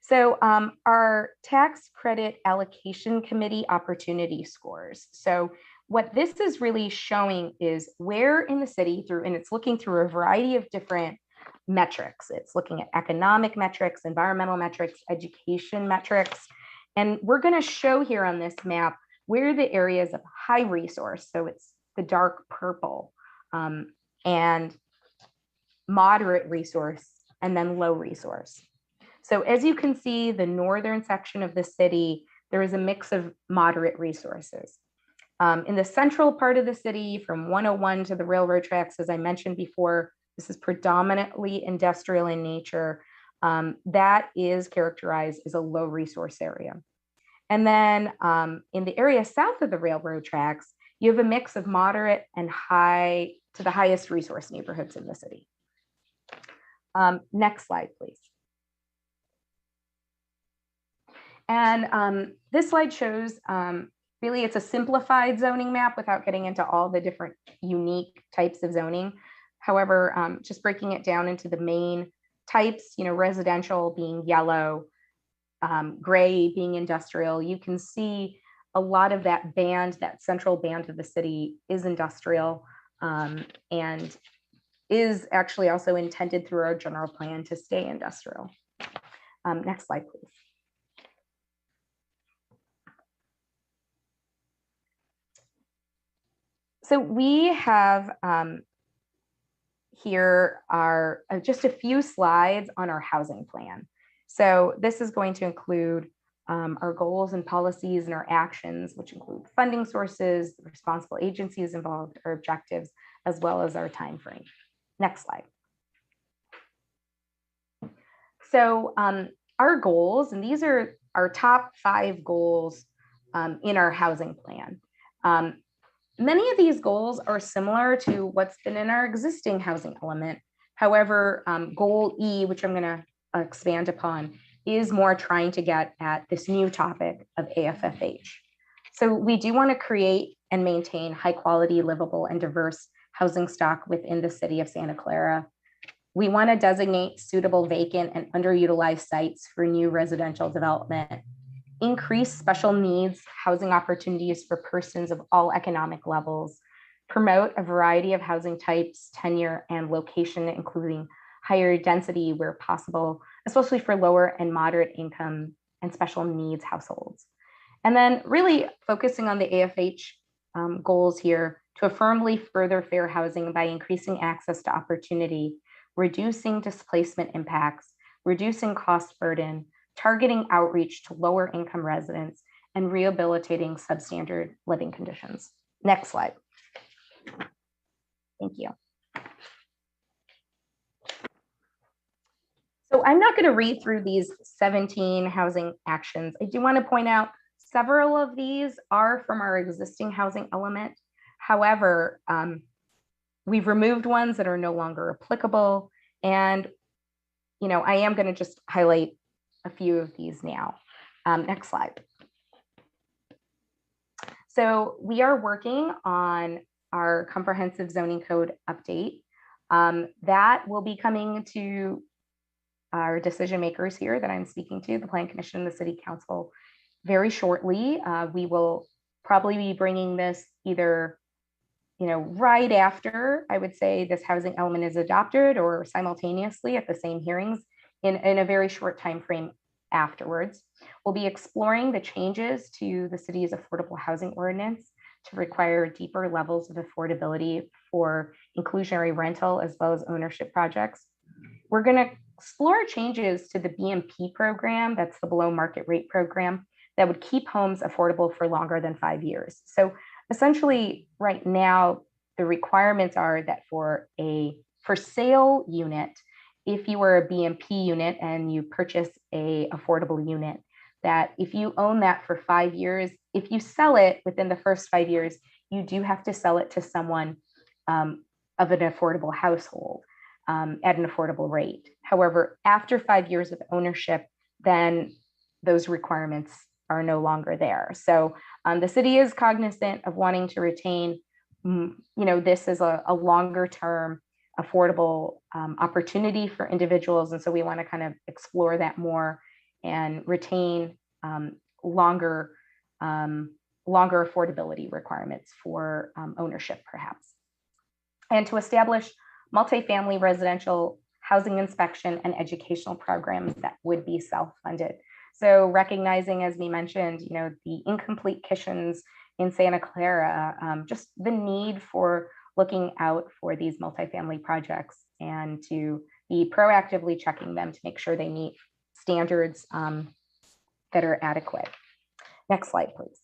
So our tax credit allocation committee opportunity scores. So what this is really showing is where in the city and it's looking through a variety of different metrics. It's looking at economic metrics, environmental metrics, education metrics. And we're going to show here on this map where the areas of high resource, so it's the dark purple, and moderate resource, and then low resource. So as you can see, the northern section of the city, there is a mix of moderate resources. In the central part of the city, from 101 to the railroad tracks, as I mentioned before, this is predominantly industrial in nature. That is characterized as a low resource area. And then in the area south of the railroad tracks, you have a mix of moderate and high to the highest resource neighborhoods in the city. Next slide, please. And this slide shows, really it's a simplified zoning map without getting into all the different unique types of zoning. However, just breaking it down into the main types, you know, residential being yellow, gray being industrial, you can see a lot of that band, that central band of the city is industrial, and is actually also intended through our general plan to stay industrial. Next slide, please. So we have here are just a few slides on our housing plan. So this is going to include our goals and policies and our actions, which include funding sources, the responsible agencies involved, our objectives, as well as our time frame. Next slide. So our goals, and these are our top 5 goals in our housing plan. Many of these goals are similar to what's been in our existing housing element. However, goal E, which I'm going to expand upon, is more trying to get at this new topic of AFFH. So we do want to create and maintain high quality, livable, and diverse housing stock within the city of Santa Clara. We want to designate suitable vacant and underutilized sites for new residential development, increase special needs housing opportunities for persons of all economic levels, promote a variety of housing types, tenure, and location, including higher density where possible, especially for lower and moderate income and special needs households. And then really focusing on the AFH goals here to firmly further fair housing by increasing access to opportunity, reducing displacement impacts, reducing cost burden, targeting outreach to lower income residents, and rehabilitating substandard living conditions. Next slide. Thank you. So I'm not going to read through these 17 housing actions. I do want to point out several of these are from our existing housing element. However, we've removed ones that are no longer applicable. And, you know, I am going to just highlight a few of these now. Next slide. So we are working on our comprehensive zoning code update. That will be coming to our decision makers here that I'm speaking to, the Plan Commission and the City Council, very shortly. We will probably be bringing this either, right after, I would say, this housing element is adopted, or simultaneously at the same hearings in a very short time frame afterwards. We'll be exploring the changes to the city's affordable housing ordinance to require deeper levels of affordability for inclusionary rental as well as ownership projects. We're going to explore changes to the BMP program, that's the below market rate program, that would keep homes affordable for longer than 5 years. So essentially, right now, the requirements are that for a for sale unit, if you were a BMP unit and you purchase a affordable unit, that if you own that for 5 years, if you sell it within the first 5 years, you do have to sell it to someone of an affordable household at an affordable rate. However, after 5 years of ownership, then those requirements are no longer there. So the city is cognizant of wanting to retain, this is a longer term affordable opportunity for individuals. And so we want to kind of explore that more and retain longer affordability requirements for ownership, perhaps. And to establish multifamily residential housing inspection and educational programs that would be self-funded. So recognizing, as we mentioned, the incomplete kitchens in Santa Clara, just the need for looking out for these multifamily projects and to be proactively checking them to make sure they meet standards that are adequate. Next slide, please.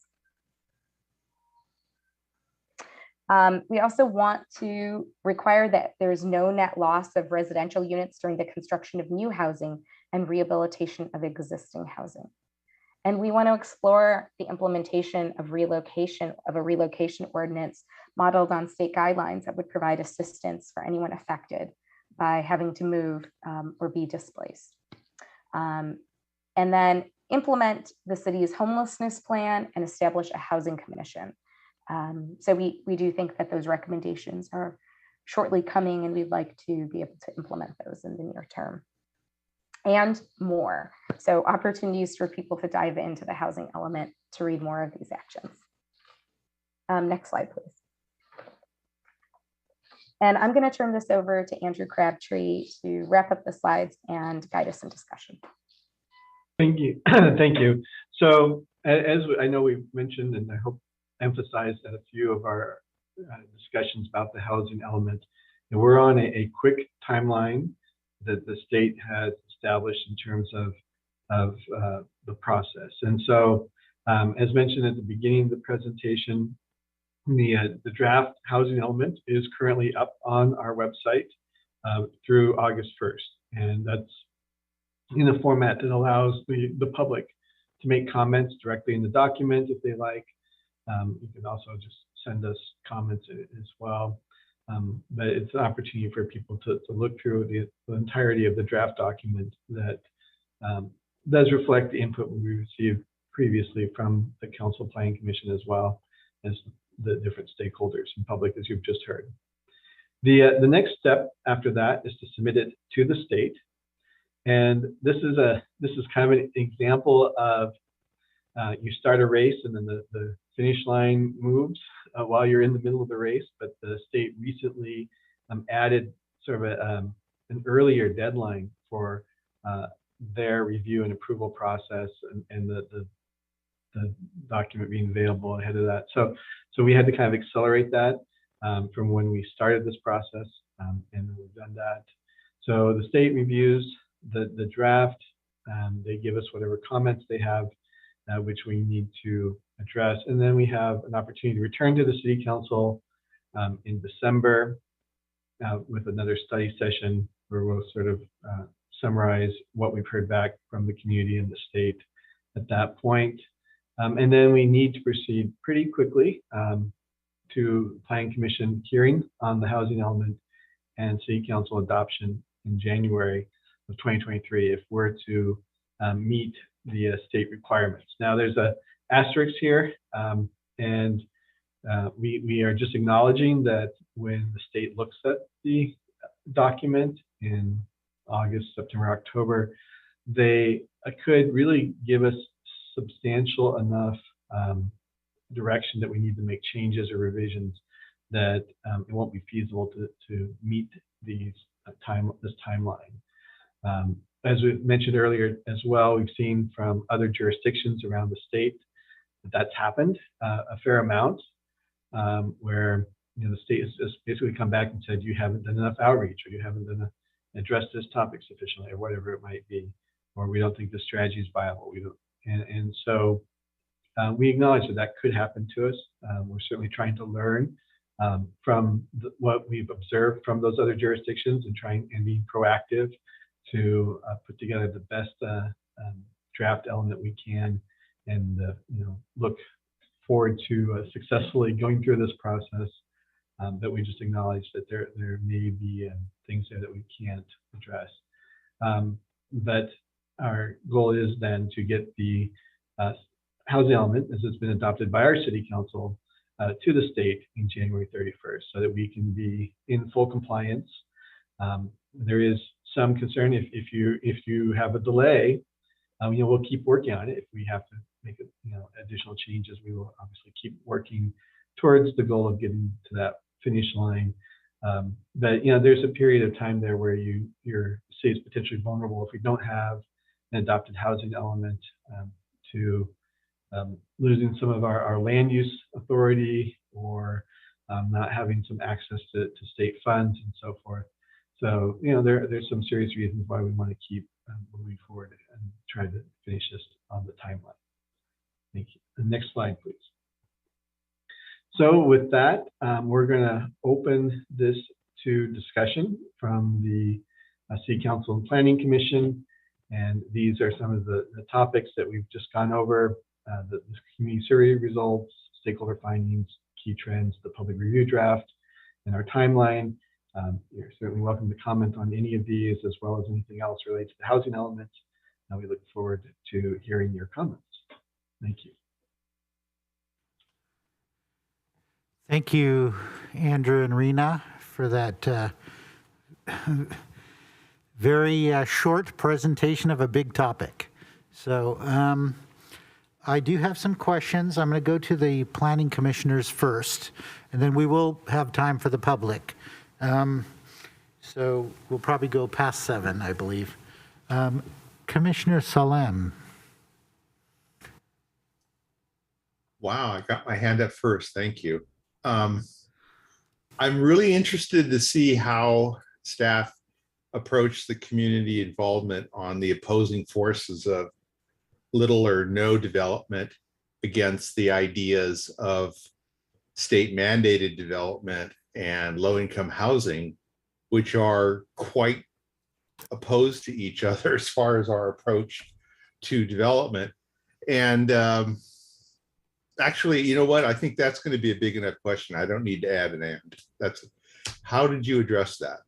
We also want to require that there's no net loss of residential units during the construction of new housing and rehabilitation of existing housing. And we want to explore the implementation of a relocation ordinance modeled on state guidelines that would provide assistance for anyone affected by having to move or be displaced. And then implement the city's homelessness plan and establish a housing commission. So we do think that those recommendations are shortly coming, and we'd like to be able to implement those in the near term. And more. So opportunities for people to dive into the housing element to read more of these actions. Next slide, please. And I'm going to turn this over to Andrew Crabtree to wrap up the slides and guide us in discussion. Thank you. Thank you. So as I know we've mentioned, and I hope emphasized at a few of our discussions about the housing element, and we're on a quick timeline that the state has established in terms of the process. And so, as mentioned at the beginning of the presentation, the draft housing element is currently up on our website through August 1st. And that's in a format that allows the public to make comments directly in the document if they like. You can also just send us comments as well. But it's an opportunity for people to look through the entirety of the draft document that does reflect the input we received previously from the Council Planning Commission, as well as the different stakeholders and public, as you've just heard. The next step after that is to submit it to the state. And this is kind of an example of you start a race and then the finish line moves while you're in the middle of the race, but the state recently added sort of an earlier deadline for their review and approval process and the document being available ahead of that. So we had to kind of accelerate that from when we started this process, and we've done that. So the state reviews the draft, they give us whatever comments they have, which we need to address. And then we have an opportunity to return to the City Council in December with another study session where we'll sort of summarize what we've heard back from the community and the state at that point. And then we need to proceed pretty quickly to Planning Commission hearing on the housing element and City Council adoption in January of 2023 if we're to meet the state requirements. Now there's a asterisk here, and we are just acknowledging that when the state looks at the document in August, September, October, they could really give us substantial enough direction that we need to make changes or revisions that it won't be feasible to meet this timeline. As we mentioned earlier as well, we've seen from other jurisdictions around the state that that's happened a fair amount, where the state has just basically come back and said you haven't done enough outreach, or you haven't addressed this topic sufficiently, or whatever it might be, or we don't think the strategy is viable. We don't, and so we acknowledge that could happen to us. We're certainly trying to learn from what we've observed from those other jurisdictions and trying and being proactive to put together the best draft element we can, and look forward to successfully going through this process. That we just acknowledge that there may be things there that we can't address. But our goal is then to get the housing element, as it's been adopted by our city council, to the state in January 31st, so that we can be in full compliance. There is some concern if you have a delay. We'll keep working on it. If we have to make additional changes, we will obviously keep working towards the goal of getting to that finish line. But there's a period of time there where your city is potentially vulnerable if we don't have an adopted housing element to losing some of our land use authority, or not having some access to state funds and so forth. So there's some serious reasons why we want to keep moving forward and try to finish this on the timeline. Thank you. The next slide, please. So with that, we're going to open this to discussion from the City Council and Planning Commission. And these are some of the topics that we've just gone over: the community survey results, stakeholder findings, key trends, the public review draft, and our timeline. You're certainly welcome to comment on any of these, as well as anything else related to the housing element. And we look forward to hearing your comments. Thank you. Thank you, Andrew and Rena, for that very short presentation of a big topic. So I do have some questions. I'm going to go to the planning commissioners first, and then we will have time for the public. So we'll probably go past 7, I believe. Commissioner Salem. Wow, I got my hand up first. Thank you. I'm really interested to see how staff approach the community involvement on the opposing forces of little or no development against the ideas of state mandated development and low-income housing, which are quite opposed to each other as far as our approach to development. And actually, you know what? I think that's going to be a big enough question. I don't need to add an and. That's how did you address that?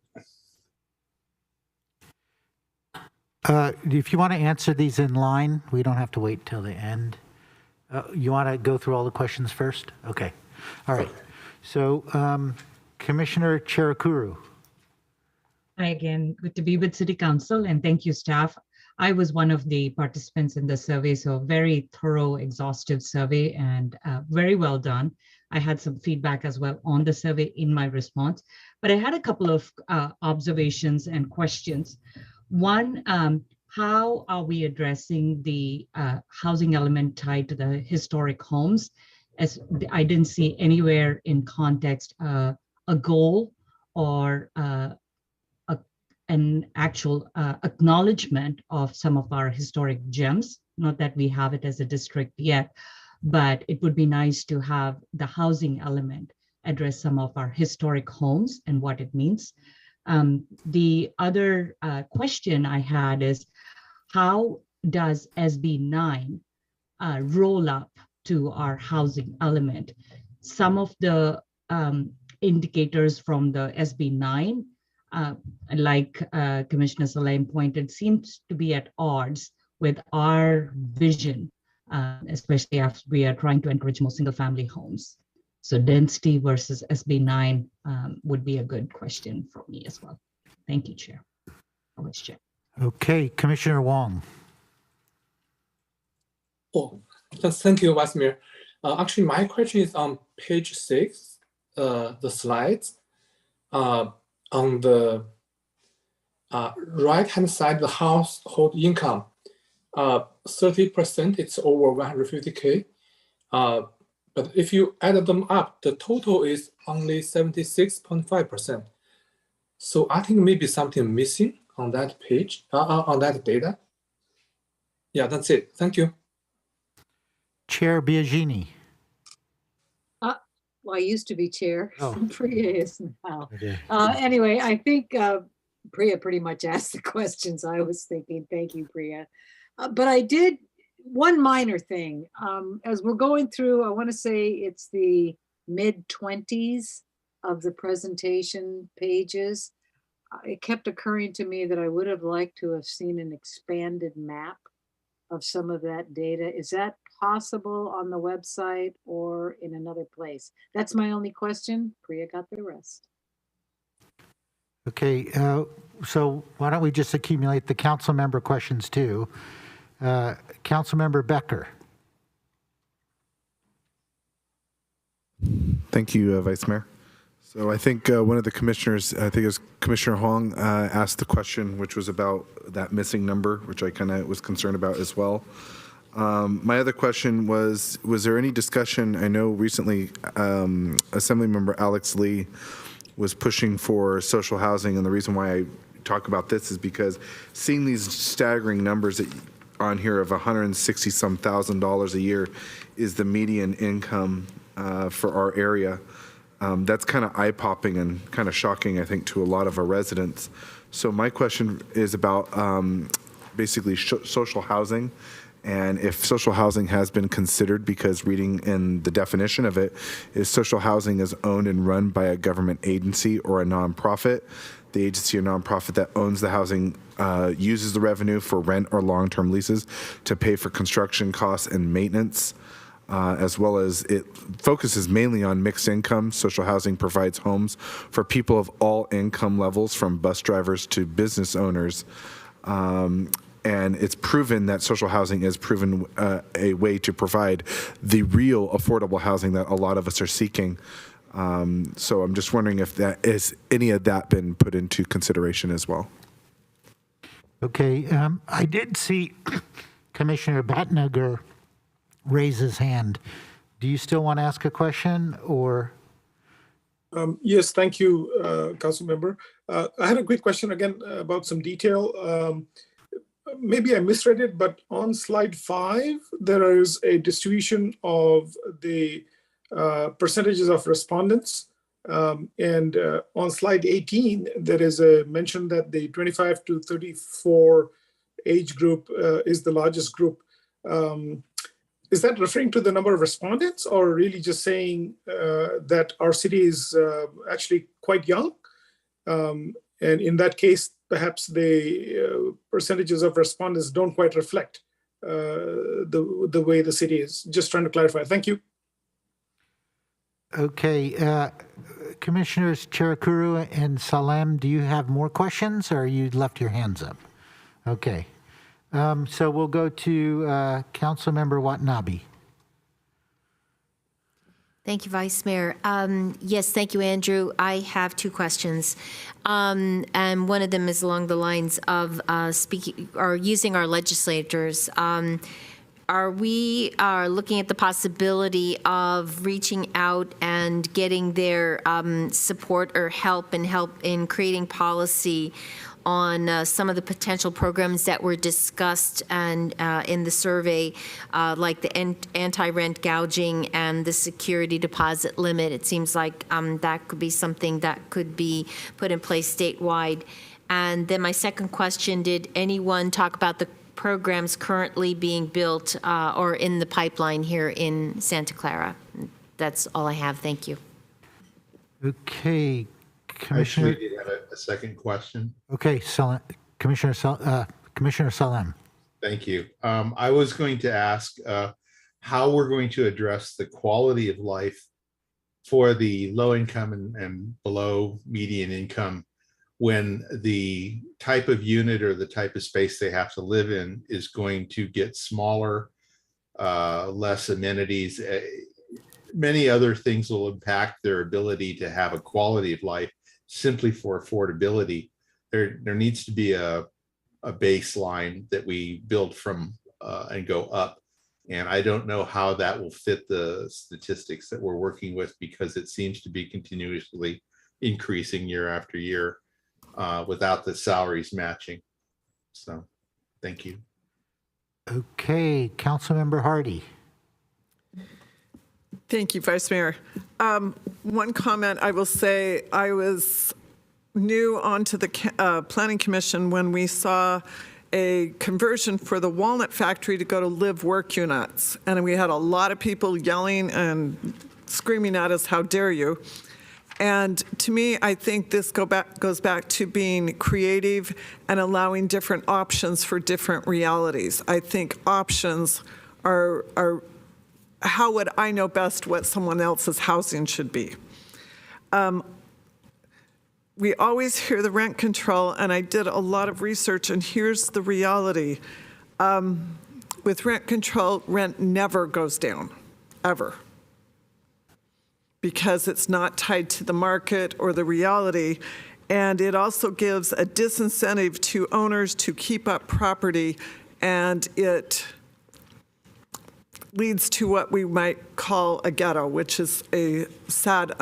If you want to answer these in line, we don't have to wait till the end. You want to go through all the questions first? Okay. All right. So Commissioner Cherakuru. Hi again, good to be with City Council, and thank you, staff. I was one of the participants in the survey, so very thorough, exhaustive survey, and very well done. I had some feedback as well on the survey in my response, but I had a couple of observations and questions. One, how are we addressing the housing element tied to the historic homes? As I didn't see anywhere in context a goal or an actual acknowledgement of some of our historic gems. Not that we have it as a district yet, but it would be nice to have the housing element address some of our historic homes and what it means. The other question I had is, how does SB 9 roll up to our housing element? Some of the indicators from the SB 9, like Commissioner Salem pointed, seems to be at odds with our vision, especially as we are trying to encourage more single-family homes. So density versus SB 9 would be a good question for me as well. Thank you, Chair. question. Okay, Commissioner Wong. Oh, thank you, Vice Mayor. Actually, my question is on page 6, the slides. On the right-hand side, the household income, 30%, it's over 150K. But if you add them up, the total is only 76.5%. So I think maybe something missing on that page, on that data. Yeah, that's it. Thank you. Chair Biagini. Well, I used to be chair. Oh. Priya is now. Okay. Anyway, I think Priya pretty much asked the questions I was thinking. Thank you, Priya. But I did one minor thing. As we're going through, I want to say it's the mid-20s of the presentation pages. It kept occurring to me that I would have liked to have seen an expanded map of some of that data. Is that possible on the website or in another place? That's my only question. Priya got the rest. Okay, so why don't we just accumulate the council member questions too? Council member Becker. Thank you, Vice Mayor. So I think one of the commissioners, I think it was Commissioner Hong, asked the question, which was about that missing number, which I kind of was concerned about as well. My other question was there any discussion? I know recently Assemblymember Alex Lee was pushing for social housing, and the reason why I talk about this is because seeing these staggering numbers on here of $160-some thousand a year is the median income for our area. That's kind of eye-popping and kind of shocking, I think, to a lot of our residents. So my question is about basically social housing, and if social housing has been considered, because reading in the definition of it is social housing is owned and run by a government agency or a nonprofit. The agency or nonprofit that owns the housing uses the revenue for rent or long-term leases to pay for construction costs and maintenance. As well as it focuses mainly on mixed income. Social housing provides homes for people of all income levels, from bus drivers to business owners. And it's proven that social housing is proven a way to provide the real affordable housing that a lot of us are seeking. So I'm just wondering if that is any of that been put into consideration as well. Okay, I did see Commissioner Batnager raise his hand. Do you still want to ask a question, or? Yes, thank you, Council Member. I had a quick question again about some detail. Maybe I misread it, but on slide 5, there is a distribution of the percentages of respondents. And on slide 18, there is a mention that the 25 to 34 age group is the largest group. Is that referring to the number of respondents, or really just saying that our city is actually quite young? And in that case, perhaps the percentages of respondents don't quite reflect the way the city is. Just trying to clarify. Thank you. Okay, Commissioners Chirakuru and Salem, do you have more questions, or you left your hands up? Okay. So we'll go to Councilmember Watanabe. Thank you, Vice Mayor. Yes, thank you, Andrew. I have 2 questions. And one of them is along the lines of speaking or using our legislators. Are we looking at the possibility of reaching out and getting their support or help in creating policy on some of the potential programs that were discussed and in the survey, like the anti-rent gouging and the security deposit limit? It seems like that could be something that could be put in place statewide. And then my second question, did anyone talk about the programs currently being built or in the pipeline here in Santa Clara? That's all I have. Thank you. Okay. I actually did have a second question. Okay, Commissioner Salem. Thank you. I was going to ask how we're going to address the quality of life for the low income and below median income when the type of unit or the type of space they have to live in is going to get smaller, less amenities, many other things will impact their ability to have a quality of life simply for affordability. There needs to be a baseline that we build from and go up. And I don't know how that will fit the statistics that we're working with, because it seems to be continuously increasing year after year without the salaries matching. So, thank you. Okay, Councilmember Hardy. Thank you, Vice Mayor. One comment I will say, I was new onto the Planning Commission when we saw a conversion for the Walnut Factory to go to live work units. And we had a lot of people yelling and screaming at us, how dare you? And to me, I think this goes back to being creative and allowing different options for different realities. I think options are how would I know best what someone else's housing should be? We always hear the rent control, and I did a lot of research, and here's the reality. With rent control, rent never goes down, ever, because it's not tied to the market or the reality, and it also gives a disincentive to owners to keep up property, and it leads to what we might call a ghetto, which is a sad,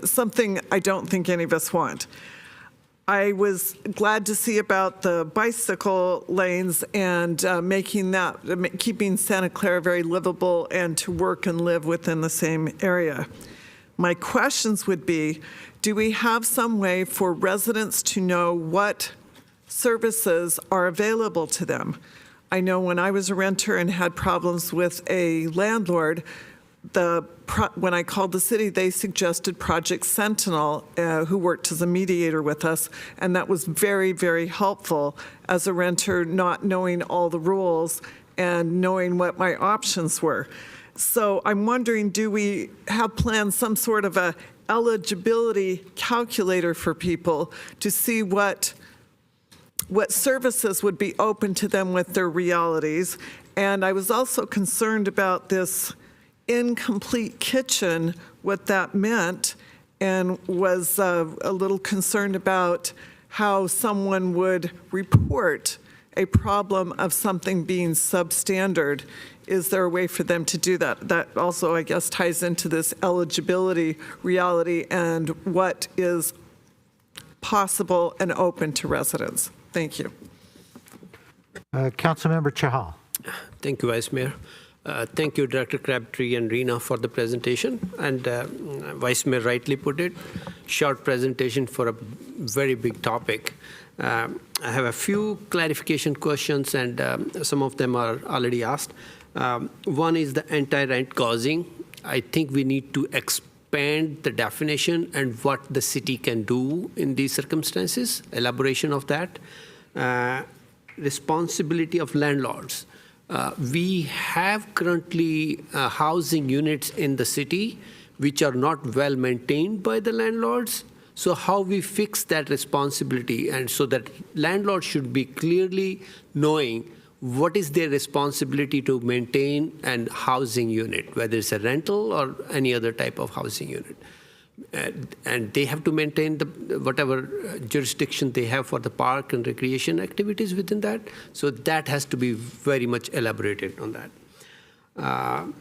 something I don't think any of us want. I was glad to see about the bicycle lanes and keeping Santa Clara very livable and to work and live within the same area. My questions would be, do we have some way for residents to know what services are available to them? I know when I was a renter and had problems with a landlord, when I called the city, they suggested Project Sentinel, who worked as a mediator with us, and that was very, very helpful as a renter, not knowing all the rules and knowing what my options were. So I'm wondering, do we have planned some sort of a eligibility calculator for people to see what services would be open to them with their realities? And I was also concerned about this incomplete kitchen, what that meant, and was a little concerned about how someone would report a problem of something being substandard. Is there a way for them to do that? That also, I guess, ties into this eligibility reality and what is possible and open to residents. Thank you. Councilmember Chahal. Thank you, Vice Mayor. Thank you, Director Crabtree and Rena, for the presentation. And Vice Mayor rightly put it, short presentation for a very big topic. I have a few clarification questions, and some of them are already asked. One is the anti-rent gouging. I think we need to expand the definition and what the city can do in these circumstances, elaboration of that. Responsibility of landlords. We have currently housing units in the city which are not well maintained by the landlords. So how we fix that responsibility, and so that landlords should be clearly knowing what is their responsibility to maintain an housing unit, whether it's a rental or any other type of housing unit. And they have to maintain whatever jurisdiction they have for the park and recreation activities within that. So that has to be very much elaborated on that.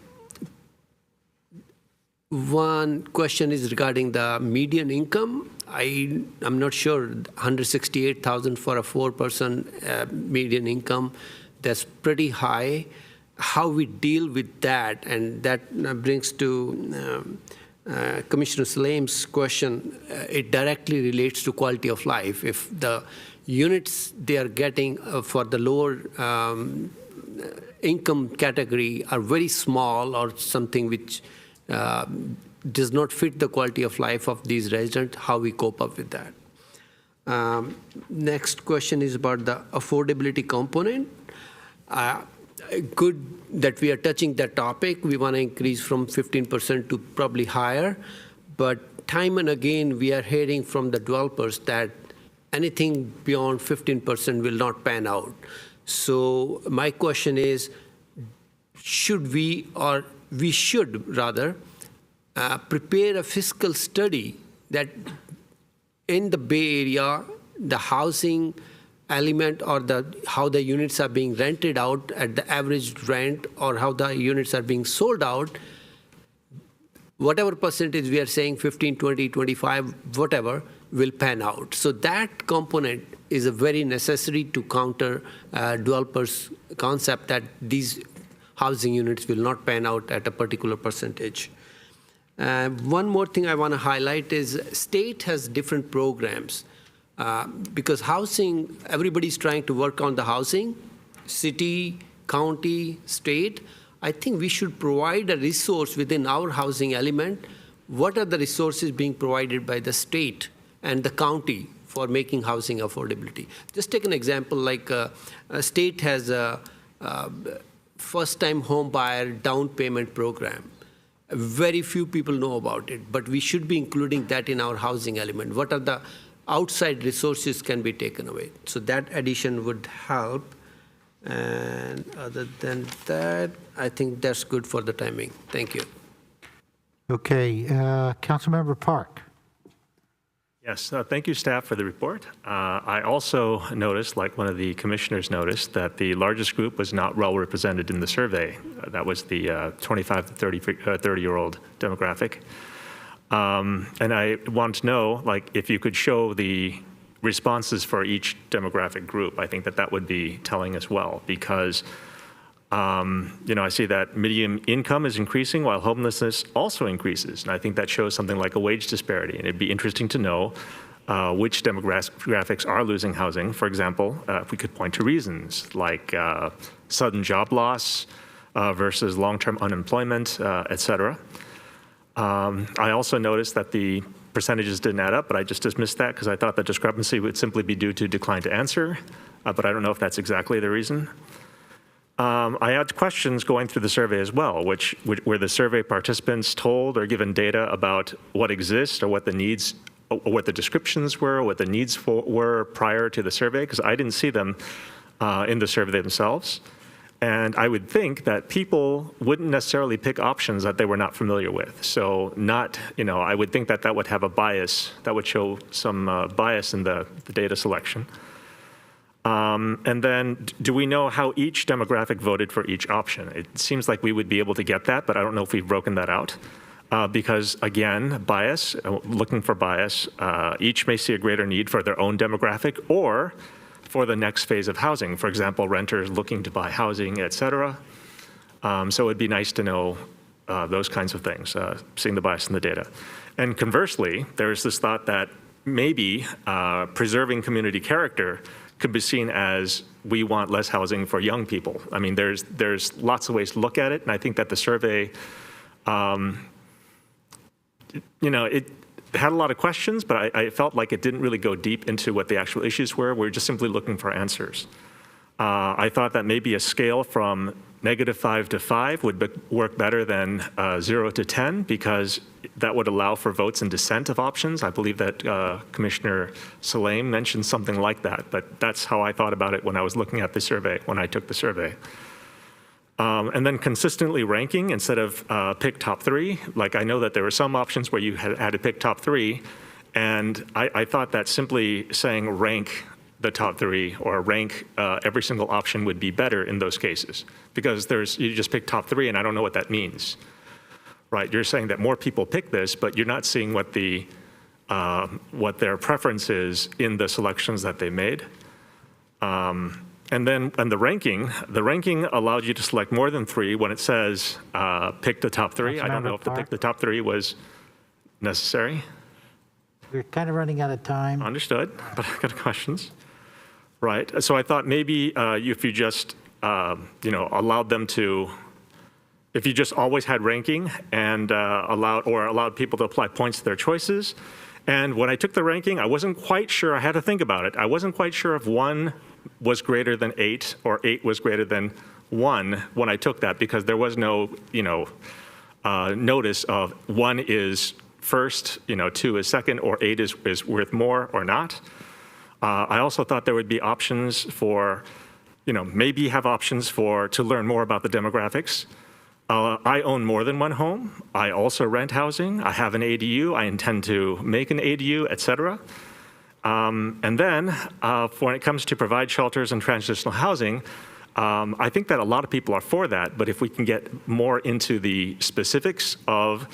One question is regarding the median income. I'm not sure, 168,000 for a 4-person median income, that's pretty high. How we deal with that, and that brings to Commissioner Salem's question, it directly relates to quality of life. If the units they are getting for the lower income category are very small or something which does not fit the quality of life of these residents, how we cope up with that. Next question is about the affordability component. Good that we are touching that topic. We want to increase from 15% to probably higher. But time and again, we are hearing from the developers that anything beyond 15% will not pan out. So my question is, should we, or we should rather, prepare a fiscal study that in the Bay Area, the housing element or how the units are being rented out at the average rent or how the units are being sold out, whatever percentage we are saying, 15, 20, 25, whatever, will pan out. So that component is a very necessary to counter developers' concept that these housing units will not pan out at a particular percentage. One more thing I want to highlight is state has different programs. Because housing, everybody's trying to work on the housing, city, county, state. I think we should provide a resource within our housing element. What are the resources being provided by the state and the county for making housing affordability? Just take an example like a state has a first-time home buyer down payment program. Very few people know about it, but we should be including that in our housing element. What are the outside resources can be taken away? So that addition would help. And other than that, I think that's good for the timing. Thank you. Okay, Councilmember Park. Yes, thank you, staff, for the report. I also noticed, like one of the commissioners noticed, that the largest group was not well represented in the survey. That was the 25 to 30-year-old demographic. And I want to know, like, if you could show the responses for each demographic group. I think that that would be telling as well, because I see that median income is increasing while homelessness also increases. And I think that shows something like a wage disparity. And it'd be interesting to know which demographics are losing housing. For example, if we could point to reasons like sudden job loss versus long-term unemployment, et cetera. I also noticed that the percentages didn't add up, but I just dismissed that because I thought the discrepancy would simply be due to decline to answer, but I don't know if that's exactly the reason. I had questions going through the survey as well, where the survey participants told or given data about what exists or what the needs, or what the descriptions were, or what the needs were prior to the survey, because I didn't see them in the survey themselves. And I would think that people wouldn't necessarily pick options that they were not familiar with. So I would think that that would have a bias, that would show some bias in the data selection. And then do we know how each demographic voted for each option? It seems like we would be able to get that, but I don't know if we've broken that out. Because again, bias, looking for bias, each may see a greater need for their own demographic or for the next phase of housing. For example, renters looking to buy housing, et cetera. So it'd be nice to know those kinds of things, seeing the bias in the data. And conversely, there's this thought that maybe preserving community character could be seen as we want less housing for young people. I mean, there's lots of ways to look at it, and I think that the survey, it had a lot of questions, but I felt like it didn't really go deep into what the actual issues were. We're just simply looking for answers. I thought that maybe a scale from -5 to 5 would work better than 0 to 10, because that would allow for votes in dissent of options. I believe that Commissioner Salame mentioned something like that, but that's how I thought about it when I was looking at the survey, when I took the survey. And then consistently ranking instead of pick top 3. Like, I know that there were some options where you had to pick top 3, and I thought that simply saying rank the top 3 or rank every single option would be better in those cases, because you just pick top 3 and I don't know what that means, right? You're saying that more people pick this, but you're not seeing what their preference is in the selections that they made. And the ranking allowed you to select more than 3 when it says pick the top 3. I don't know if the pick the top 3 was necessary. We're kind of running out of time. Understood, but I've got questions. Right, so I thought maybe if you just, allowed them to, if you just always had ranking and allowed people to apply points to their choices. And when I took the ranking, I wasn't quite sure, I had to think about it. I wasn't quite sure if 1 was greater than 8 or 8 was greater than 1 when I took that, because there was no, notice of 1 is first, 2 is second, or 8 is worth more or not. I also thought there would be options for, maybe have options to learn more about the demographics. I own more than one home. I also rent housing. I have an ADU. I intend to make an ADU, et cetera. And then when it comes to provide shelters and transitional housing, I think that a lot of people are for that, but if we can get more into the specifics of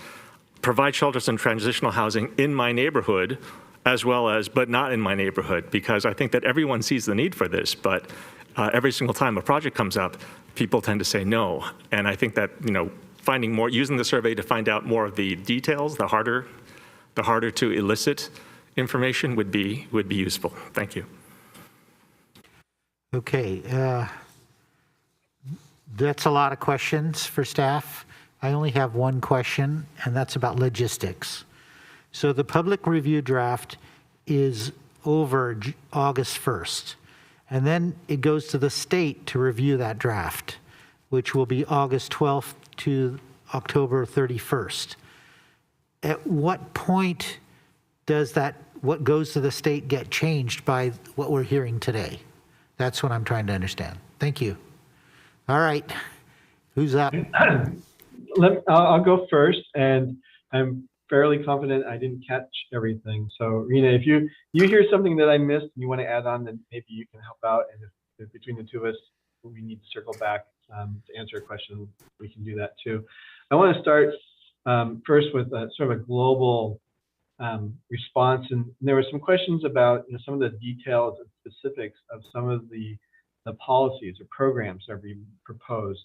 provide shelters and transitional housing in my neighborhood, as well as, but not in my neighborhood, because I think that everyone sees the need for this, but every single time a project comes up, people tend to say no. And I think that, finding more, using the survey to find out more of the details, the harder to elicit information would be useful. Thank you. Okay. That's a lot of questions for staff. I only have one question, and that's about logistics. So the public review draft is over August 1st, and then it goes to the state to review that draft, which will be August 12th to October 31st. At what point does what goes to the state get changed by what we're hearing today? That's what I'm trying to understand. Thank you. All right, who's up? I'll go first, and I'm fairly confident I didn't catch everything. So, Rena, if you hear something that I missed and you want to add on, then maybe you can help out. And if between the two of us we need to circle back to answer a question, we can do that too. I want to start first with sort of a global response, and there were some questions about some of the details and specifics of some of the policies or programs that are being proposed.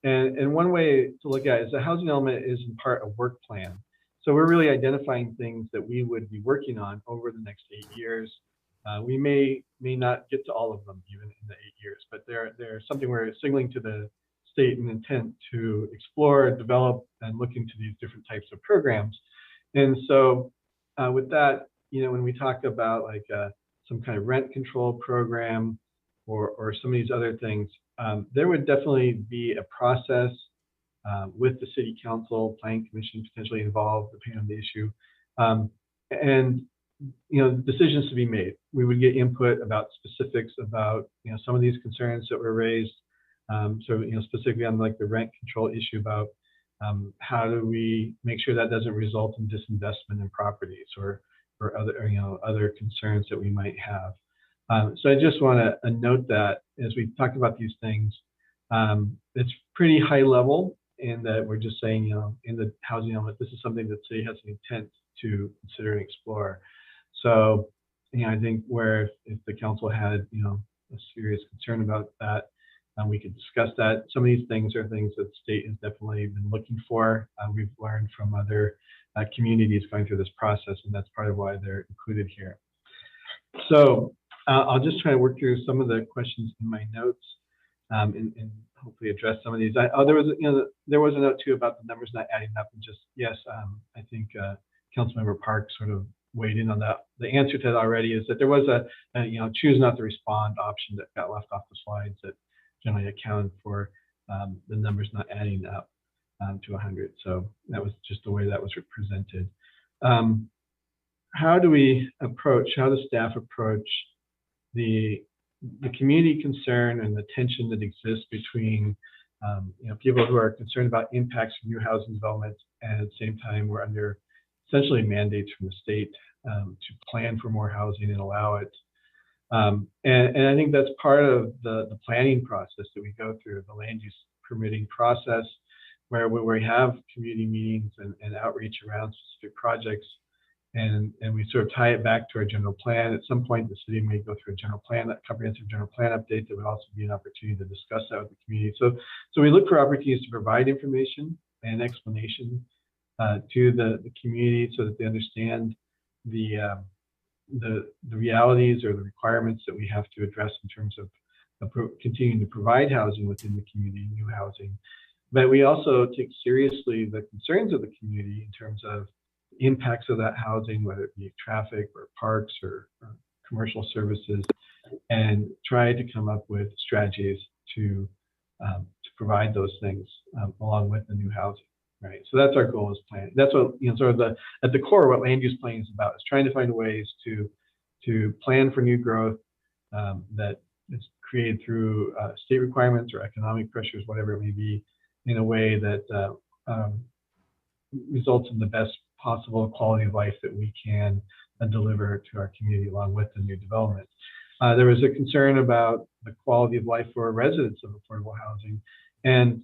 And one way to look at it is the housing element is in part a work plan. So we're really identifying things that we would be working on over the next 8 years. We may not get to all of them even in the 8 years, but they're something we're signaling to the state an intent to explore, develop, and look into these different types of programs. And so with that, when we talk about like some kind of rent control program or some of these other things, there would definitely be a process with the city council, planning commission potentially involved, depending on the issue, and decisions to be made. We would get input about specifics about some of these concerns that were raised. So specifically on like the rent control issue about how do we make sure that doesn't result in disinvestment in properties or other concerns that we might have. So I just want to note that as we talk about these things, it's pretty high level in that we're just saying, in the housing element, this is something that the city has an intent to consider and explore. So, I think where if the council had, a serious concern about that, we could discuss that. Some of these things are things that the state has definitely been looking for. We've learned from other communities going through this process, and that's part of why they're included here. So I'll just try to work through some of the questions in my notes and hopefully address some of these. There was a note too about the numbers not adding up, and just yes, I think Councilmember Park sort of weighed in on that. The answer to that already is that there was a choose not to respond option that got left off the slides that generally accounted for the numbers not adding up to 100. So that was just the way that was presented. How does staff approach the community concern and the tension that exists between people who are concerned about impacts of new housing development, and at the same time we're under essentially mandates from the state to plan for more housing and allow it. And I think that's part of the planning process that we go through, the land use permitting process, where we have community meetings and outreach around specific projects, and we sort of tie it back to our general plan. At some point, the city may go through a general plan, that comprehensive general plan update. There would also be an opportunity to discuss that with the community. So we look for opportunities to provide information and explanation to the community so that they understand the realities or the requirements that we have to address in terms of continuing to provide housing within the community, new housing. But we also take seriously the concerns of the community in terms of impacts of that housing, whether it be traffic or parks or commercial services, and try to come up with strategies to provide those things along with the new housing. right? So that's our goal is plan. That's what, sort of at the core, what land use planning is about, is trying to find ways to plan for new growth that is created through state requirements or economic pressures, whatever it may be, in a way that results in the best possible quality of life that we can deliver to our community along with the new development. There was a concern about the quality of life for residents of affordable housing, and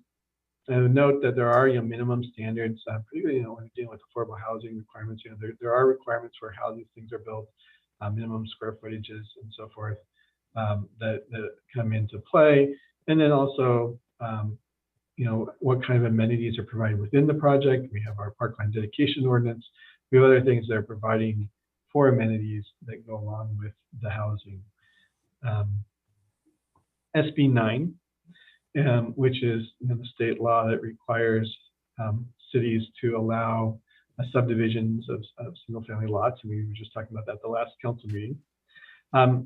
note that there are minimum standards, particularly when we're dealing with affordable housing requirements. There are requirements for how these things are built, minimum square footages and so forth that come into play, and then also what kind of amenities are provided within the project. We have our parkland dedication ordinance. We have other things that are providing for amenities that go along with the housing. SB 9, which is the state law that requires cities to allow subdivisions of single-family lots, and we were just talking about that at the last council meeting.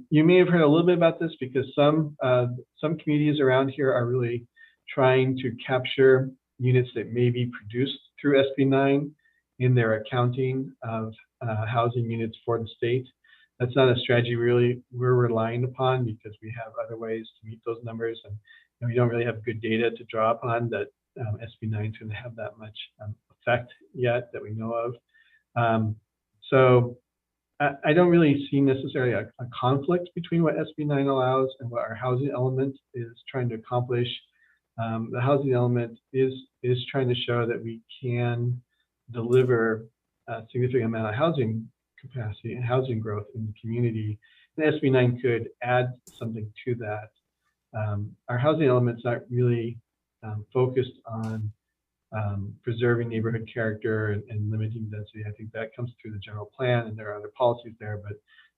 You may have heard a little bit about this because some communities around here are really trying to capture units that may be produced through SB 9 in their accounting of housing units for the state. That's not a strategy really we're relying upon because we have other ways to meet those numbers, and we don't really have good data to draw upon that SB 9 is going to have that much effect yet that we know of. So I don't really see necessarily a conflict between what SB 9 allows and what our housing element is trying to accomplish. The housing element is trying to show that we can deliver a significant amount of housing capacity and housing growth in the community. And SB 9 could add something to that. Our housing element's not really focused on preserving neighborhood character and limiting density. I think that comes through the general plan, and there are other policies there,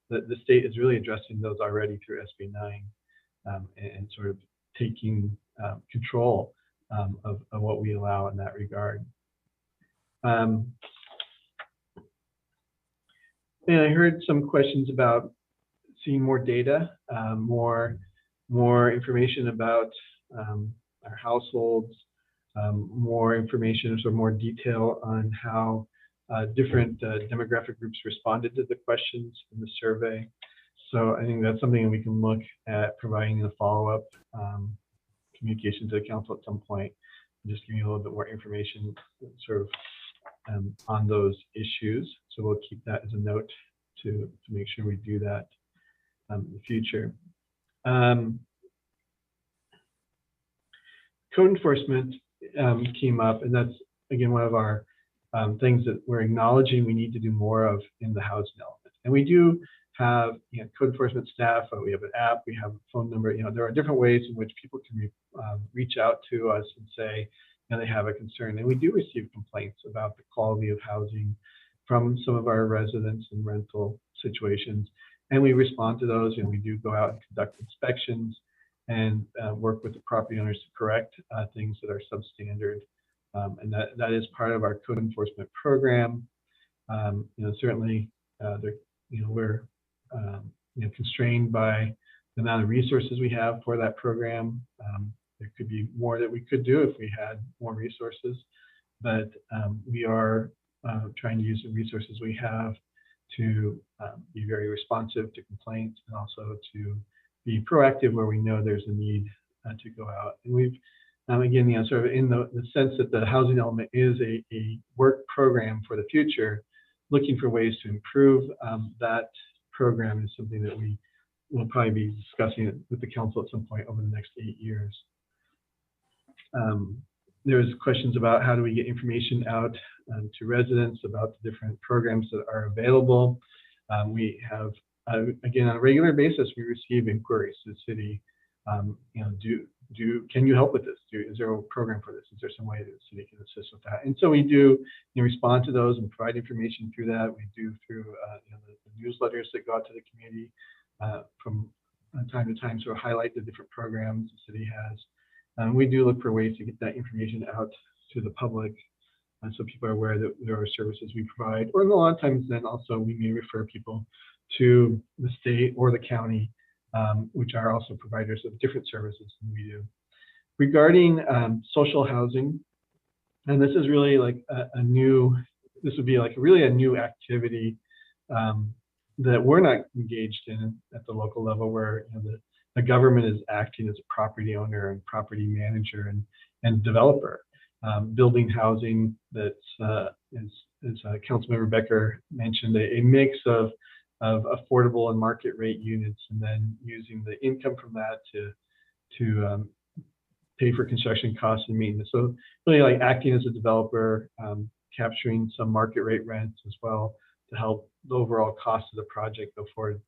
but the state is really addressing those already through SB 9 and sort of taking control of what we allow in that regard. And I heard some questions about seeing more data, more information about our households, more information, so more detail on how different demographic groups responded to the questions in the survey. So I think that's something that we can look at providing in a follow-up communication to the council at some point, and just give you a little bit more information sort of on those issues. So we'll keep that as a note to make sure we do that in the future. Code enforcement came up, and that's again one of our things that we're acknowledging we need to do more of in the housing element. And we do have code enforcement staff. We have an app. We have a phone number. There are different ways in which people can reach out to us and say they have a concern. And we do receive complaints about the quality of housing from some of our residents in rental situations, and we respond to those. And we do go out and conduct inspections and work with the property owners to correct things that are substandard. And that is part of our code enforcement program. Certainly, we're constrained by the amount of resources we have for that program. There could be more that we could do if we had more resources, but we are trying to use the resources we have to be very responsive to complaints and also to be proactive where we know there's a need to go out. And we've, again, sort of in the sense that the housing element is a work program for the future, looking for ways to improve that program is something that we will probably be discussing with the council at some point over the next 8 years. There's questions about how do we get information out to residents about the different programs that are available. We have, again, on a regular basis, we receive inquiries to the city. Can you help with this? Is there a program for this? Is there some way that the city can assist with that? And so we do respond to those and provide information through that. We do through the newsletters that go out to the community from time to time, sort of highlight the different programs the city has. We do look for ways to get that information out to the public so people are aware that there are services we provide. Or a lot of times then also we may refer people to the state or the county, which are also providers of different services than we do. Regarding social housing, And this is really like a new, this would be like really a new activity that we're not engaged in at the local level, where the government is acting as a property owner and property manager and developer, building housing that's, as Councilmember Becker mentioned, a mix of affordable and market rate units, and then using the income from that to pay for construction costs and maintenance. So really like acting as a developer, capturing some market rate rents as well to help the overall cost of the project go forward.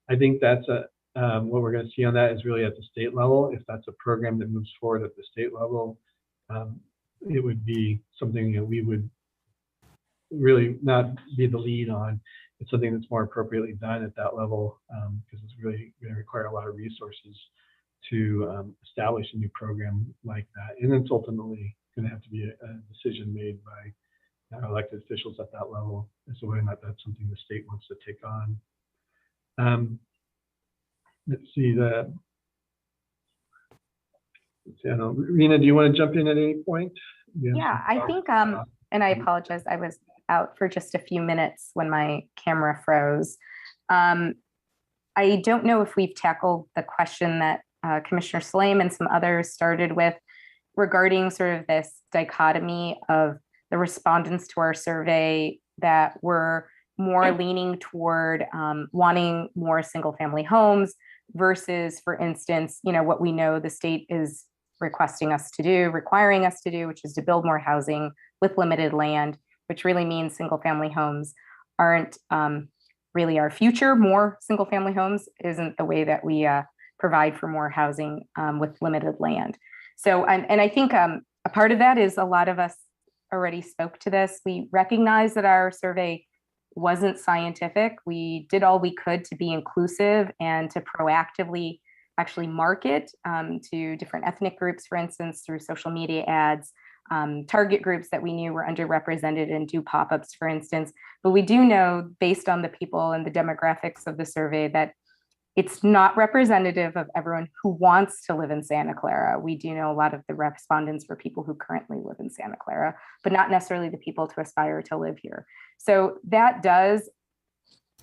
I think that's what we're going to see on that is really at the state level. If that's a program that moves forward at the state level, it would be something that we would really not be the lead on. It's something that's more appropriately done at that level, because it's really going to require a lot of resources to establish a new program like that. And it's ultimately going to have to be a decision made by elected officials at that level as to whether or not that's something the state wants to take on. Let's see, I don't know. Rena, do you want to jump in at any point? Yeah, I think, and I apologize, I was out for just a few minutes when my camera froze. I don't know if we've tackled the question that Commissioner Slame and some others started with regarding sort of this dichotomy of the respondents to our survey that were more leaning toward wanting more single family homes versus, for instance, what we know the state is requiring us to do, which is to build more housing with limited land, which really means single family homes aren't really our future. More single family homes isn't the way that we provide for more housing with limited land. So, and I think a part of that is a lot of us already spoke to this. We recognize that our survey wasn't scientific. We did all we could to be inclusive and to proactively actually market to different ethnic groups, for instance, through social media ads, target groups that we knew were underrepresented and do pop-ups, for instance. But we do know, based on the people and the demographics of the survey, that it's not representative of everyone who wants to live in Santa Clara. We do know a lot of the respondents were people who currently live in Santa Clara, but not necessarily the people to aspire to live here. So that does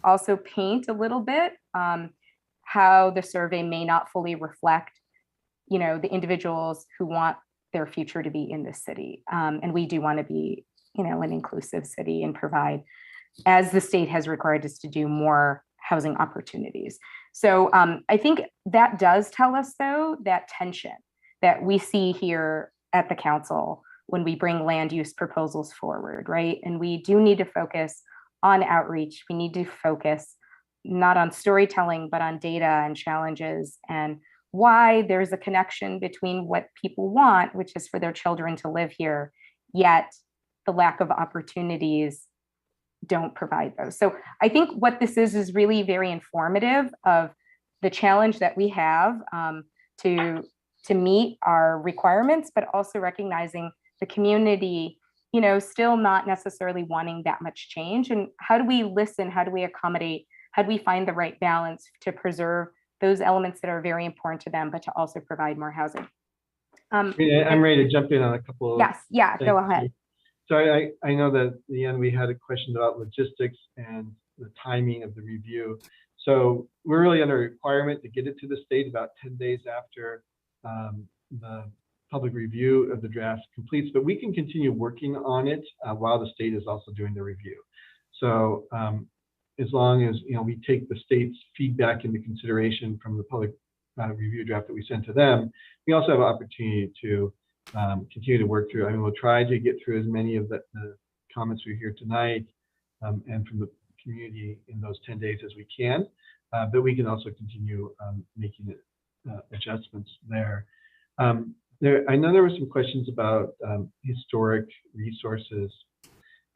also paint a little bit how the survey may not fully reflect, the individuals who want their future to be in this city. And we do want to be, an inclusive city and provide, as the state has required us to do, more housing opportunities. So I think that does tell us, though, that tension that we see here at the council when we bring land use proposals forward, right? And we do need to focus on outreach. We need to focus not on storytelling, but on data and challenges and why there's a connection between what people want, which is for their children to live here, yet the lack of opportunities don't provide those. So I think what this is really very informative of the challenge that we have to meet our requirements, but also recognizing the community, still not necessarily wanting that much change. And how do we listen? How do we accommodate? How do we find the right balance to preserve those elements that are very important to them, but to also provide more housing? I'm ready to jump in on a couple of Yes, yeah, go ahead. So I know that at the end we had a question about logistics and the timing of the review. So we're really under a requirement to get it to the state about 10 days after the public review of the draft completes, but we can continue working on it while the state is also doing the review. So as long as we take the state's feedback into consideration from the public review draft that we sent to them, we also have an opportunity to continue to work through. I mean, we'll try to get through as many of the comments we hear tonight and from the community in those 10 days as we can, but we can also continue making adjustments there. I know there were some questions about historic resources.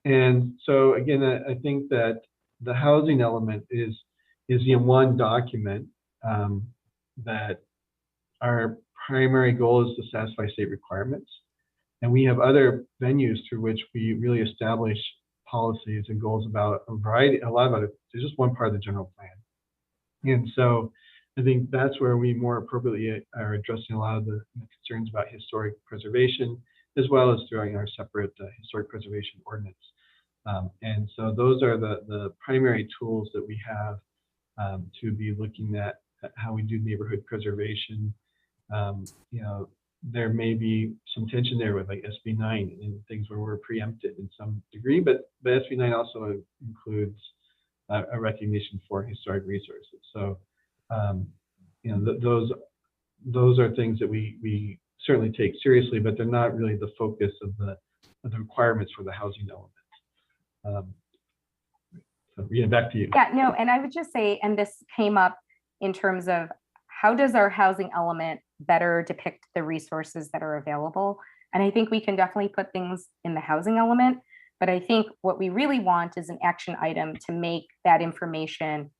And so again, I think that the housing element is in one document that our primary goal is to satisfy state requirements. And we have other venues through which we really establish policies and goals about a lot about it. There's just one part of the general plan. And so I think that's where we more appropriately are addressing a lot of the concerns about historic preservation. as well as through our separate historic preservation ordinance. And so those are the primary tools that we have to be looking at how we do neighborhood preservation. You know, there may be some tension there with like SB 9 and things where we're preempted in some degree, but SB 9 also includes a recognition for historic resources. So, you know, those are things that we certainly take seriously, but they're not really the focus of the requirements for the housing element. So, Rita, back to you. Yeah, no, and I would just say, and this came up in terms of how does our housing element better depict the resources that are available? And I think we can definitely put things in the housing element, but I think what we really want is an action item to make that information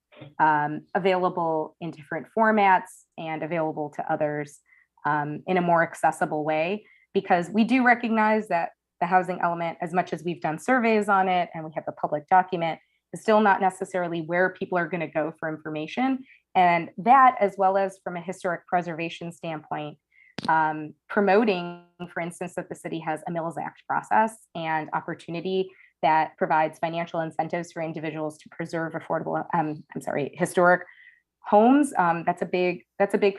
available in different formats and available to others in a more accessible way, because we do recognize that the housing element, as much as we've done surveys on it and we have a public document, is still not necessarily where people are going to go for information. And that, as well as from a historic preservation standpoint, promoting, for instance, that the city has a Mills Act process and opportunity that provides financial incentives for individuals to preserve affordable, historic homes. That's a big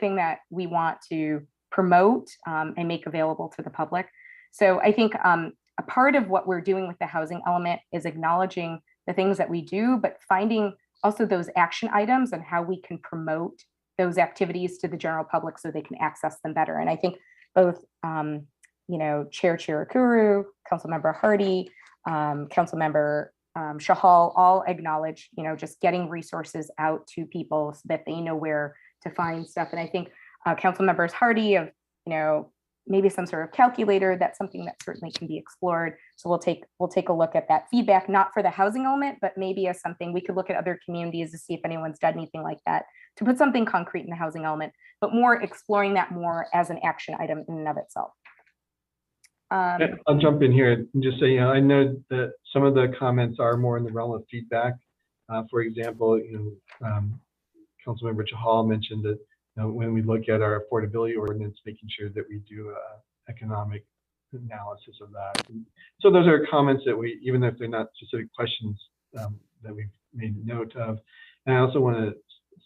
thing that we want to promote and make available to the public. So I think a part of what we're doing with the housing element is acknowledging the things that we do, but finding also those action items and how we can promote those activities to the general public so they can access them better. And I think both, you know, Chair Chirukuru, Councilmember Hardy, Councilmember Shahal all acknowledge, you know, just getting resources out to people so that they know where to find stuff. And I think Council Members Hardy of, you know, maybe some sort of calculator, that's something that certainly can be explored. So we'll take a look at that feedback, not for the housing element, but maybe as something we could look at other communities to see if anyone's done anything like that, to put something concrete in the housing element, but more exploring that more as an action item in and of itself. I'll jump in here and just say, you know, I know that some of the comments are more in the realm of feedback. For example, you know, Councilmember Chahal mentioned that, you know, when we look at our affordability ordinance, making sure that we do an economic analysis of that. And so those are comments that we, even if they're not specific questions that we've made note of. And I also want to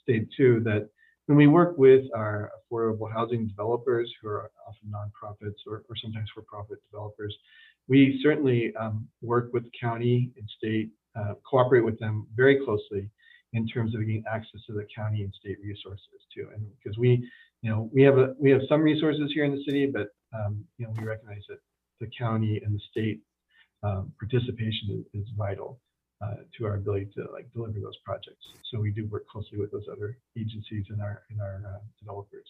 state too that when we work with our affordable housing developers, who are often nonprofits or sometimes for-profit developers, we certainly work with the county and state, cooperate with them very closely in terms of getting access to the county and state resources too. And because we have some resources here in the city, but you know, we recognize that the county and the state participation is vital to our ability to like deliver those projects. So we do work closely with those other agencies and our developers.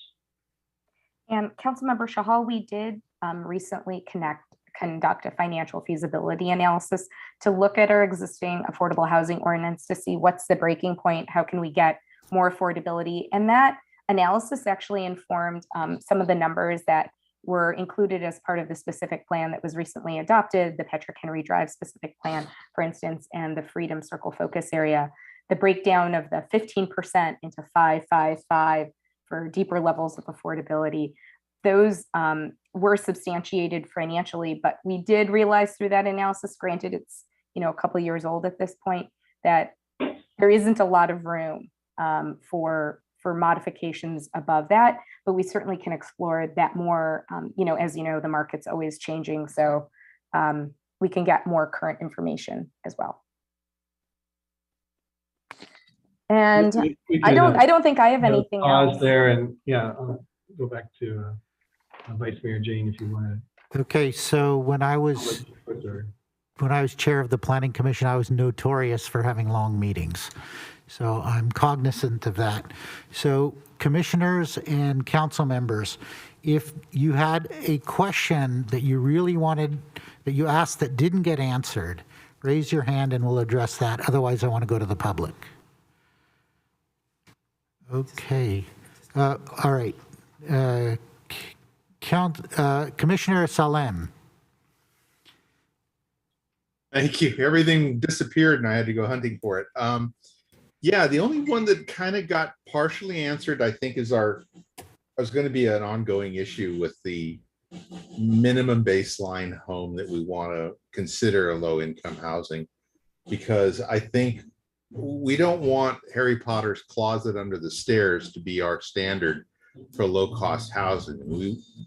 And Councilmember Shahal, we did recently conduct a financial feasibility analysis to look at our existing affordable housing ordinance to see what's the breaking point, how can we get more affordability. And that analysis actually informed some of the numbers that were included as part of the specific plan that was recently adopted, the Patrick Henry Drive specific plan, for instance, and the Freedom Circle focus area. The breakdown of the 15% into 5-5-5 for deeper levels of affordability. Those were substantiated financially, but we did realize through that analysis, granted it's, you know, a couple of years old at this point, that there isn't a lot of room for modifications above that, but we certainly can explore that more. You know, as you know, the market's always changing, so we can get more current information as well. And I don't think I have anything else. There and yeah, I'll go back to Vice Mayor Jane if you want to. Okay, so when I was chair of the Planning Commission, I was notorious for having long meetings. So I'm cognizant of that. So commissioners and council members, if you had a question that you really wanted, that you asked that didn't get answered, raise your hand and we'll address that. Otherwise, I want to go to the public. Okay. All right. Commissioner Salem. Thank you. Everything disappeared and I had to go hunting for it. Yeah, the only one that kind of got partially answered, I think, is going to be an ongoing issue with the minimum baseline home that we want to consider a low income housing, because I think we don't want Harry Potter's closet under the stairs to be our standard for low cost housing.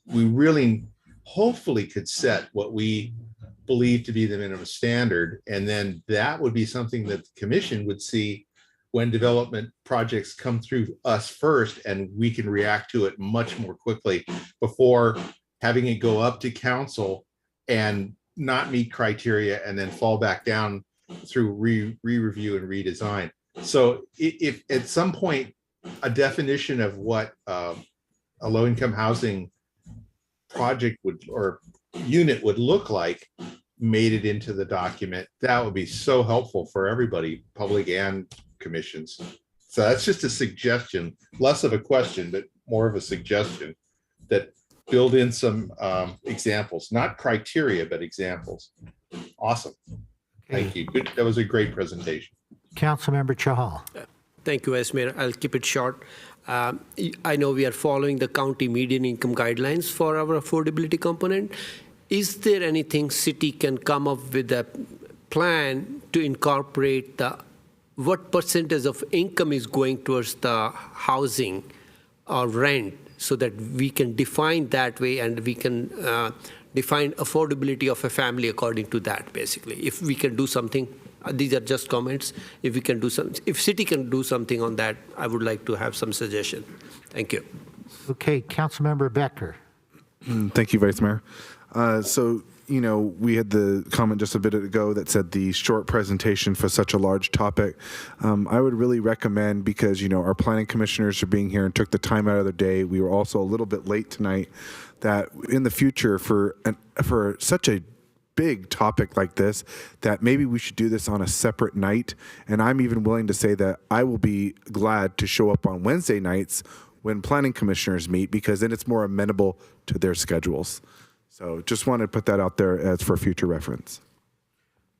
We really hopefully could set what we believe to be the minimum standard, and then that would be something that the commission would see when development projects come through us first, and we can react to it much more quickly before having it go up to council and not meet criteria and then fall back down through re-review and redesign. So if at some point a definition of what a low-income housing project would or unit would look like made it into the document, that would be so helpful for everybody, public and commissions. So that's just a suggestion, less of a question, but more of a suggestion, that build in some examples, not criteria, but examples. Awesome. Thank you. Good. That was a great presentation. Councilmember Chahal. Thank you, Vice Mayor. I'll keep it short. I know we are following the county median income guidelines for our affordability component. Is there anything city can come up with a plan to incorporate what percentage of income is going towards the housing or rent, so that we can define that way and we can define affordability of a family according to that, basically. If we can do something, these are just comments. If we can do something, if city can do something on that, I would like to have some suggestion. Thank you. Okay, Councilmember Becker. Thank you, Vice Mayor. So, you know, we had the comment just a bit ago that said the short presentation for such a large topic. I would really recommend, because, you know, our planning commissioners are being here and took the time out of their day. We were also a little bit late tonight, that in the future for such a big topic like this, that maybe we should do this on a separate night. And I'm even willing to say that I will be glad to show up on Wednesday nights when planning commissioners meet, because then it's more amenable to their schedules. So just wanted to put that out there as for future reference.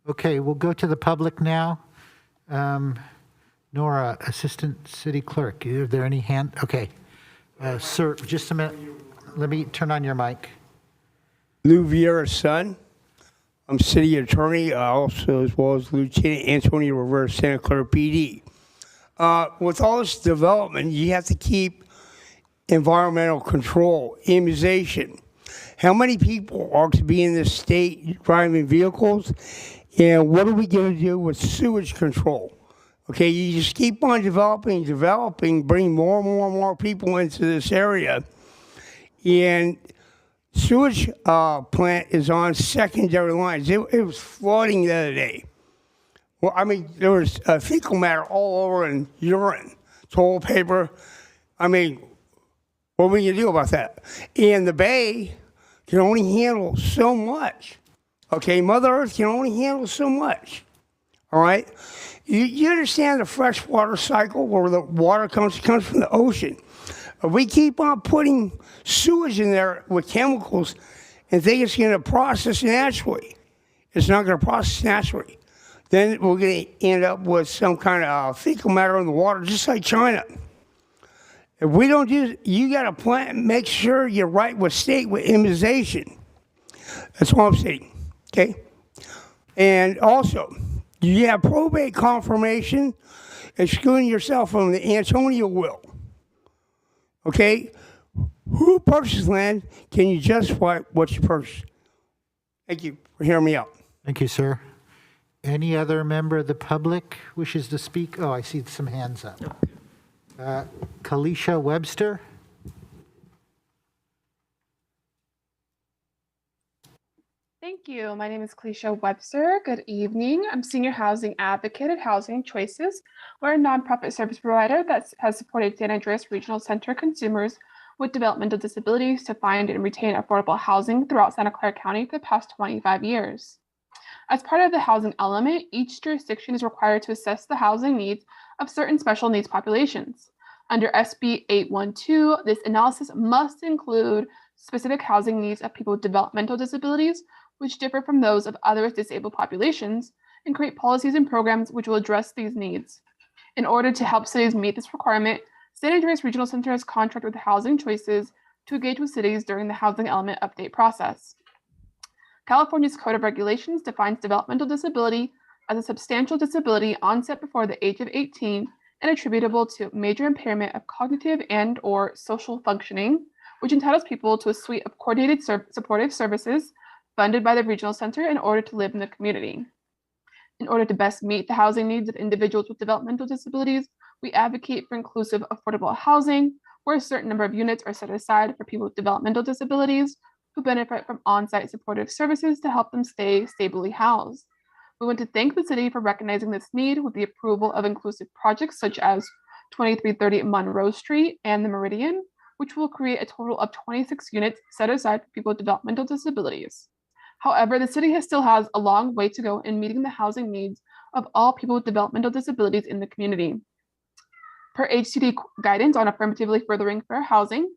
Okay, we'll go to the public now. Nora, Assistant City Clerk, are there any hand? Okay. Sir, just a minute. Let me turn on your mic. Lou Vieira's son. I'm city attorney, also as well as Lieutenant Antonio Rivera, Santa Clara PD. With all this development, you have to keep environmental control, immunization. How many people are to be in this state driving vehicles? And what are we going to do with sewage control? Okay, you just keep on developing, bring more and more people into this area. And sewage plant is on secondary lines. It was flooding the other day. Well, I mean, there was fecal matter all over and urine, toilet paper. I mean, what are we going to do about that? And the bay can only handle so much. Okay, Mother Earth can only handle so much. All right? You understand the freshwater cycle where the water comes from the ocean. If we keep on putting sewage in there with chemicals and think it's going to process naturally, it's not going to process naturally. Then we're going to end up with some kind of fecal matter in the water, just like China. If we don't do, you got to make sure you're right with state with immunization. That's all I'm saying, okay? And also, you have probate confirmation, excluding yourself from the Antonio will, okay? Who purchased land? Can you justify what you purchased? Thank you for hearing me out. Thank you, sir. Any other member of the public wishes to speak? Oh, I see some hands up. Kalisha Webster. Thank you. My name is Calisha Webster. Good evening. I'm Senior Housing Advocate at Housing Choices. We're a nonprofit service provider that has supported San Andreas Regional Center consumers with developmental disabilities to find and retain affordable housing throughout Santa Clara County for the past 25 years. As part of the housing element, each jurisdiction is required to assess the housing needs of certain special needs populations. Under SB 812, this analysis must include specific housing needs of people with developmental disabilities, which differ from those of other disabled populations, and create policies and programs which will address these needs. In order to help cities meet this requirement, San Andreas Regional Center has contracted with Housing Choices to engage with cities during the housing element update process. California's Code of Regulations defines developmental disability as a substantial disability onset before the age of 18 and attributable to major impairment of cognitive and/or social functioning, which entitles people to a suite of coordinated supportive services funded by the regional center in order to live in the community. In order to best meet the housing needs of individuals with developmental disabilities, we advocate for inclusive, affordable housing, where a certain number of units are set aside for people with developmental disabilities who benefit from on-site supportive services to help them stay stably housed. We want to thank the city for recognizing this need with the approval of inclusive projects such as 2330 Monroe Street and the Meridian, which will create a total of 26 units set aside for people with developmental disabilities. However, the city still has a long way to go in meeting the housing needs of all people with developmental disabilities in the community. Per HCD guidance on affirmatively furthering fair housing,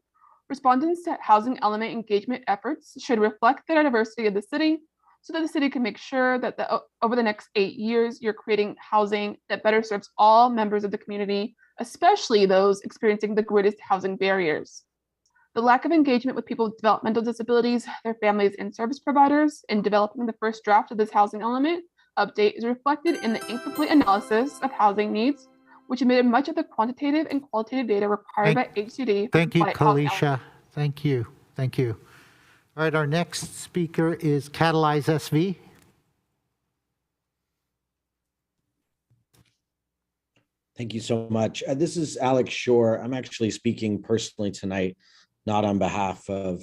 respondents to housing element engagement efforts should reflect the diversity of the city so that the city can make sure that over the next 8 years, you're creating housing that better serves all members of the community, especially those experiencing the greatest housing barriers. The lack of engagement with people with developmental disabilities, their families, and service providers in developing the first draft of this housing element update is reflected in the incomplete analysis of housing needs, which omitted much of the quantitative and qualitative data required by HCD. Thank you, Kalisha. Thank you. Thank you. All right, our next speaker is Catalyze SV. Thank you so much. This is Alex Shore. I'm actually speaking personally tonight, not on behalf of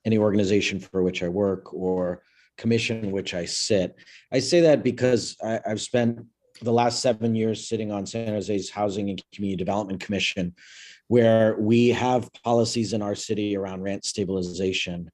any organization for which I work or commission in which I sit. I say that because I've spent the last 7 years sitting on San Jose's Housing and Community Development Commission, where we have policies in our city around rent stabilization.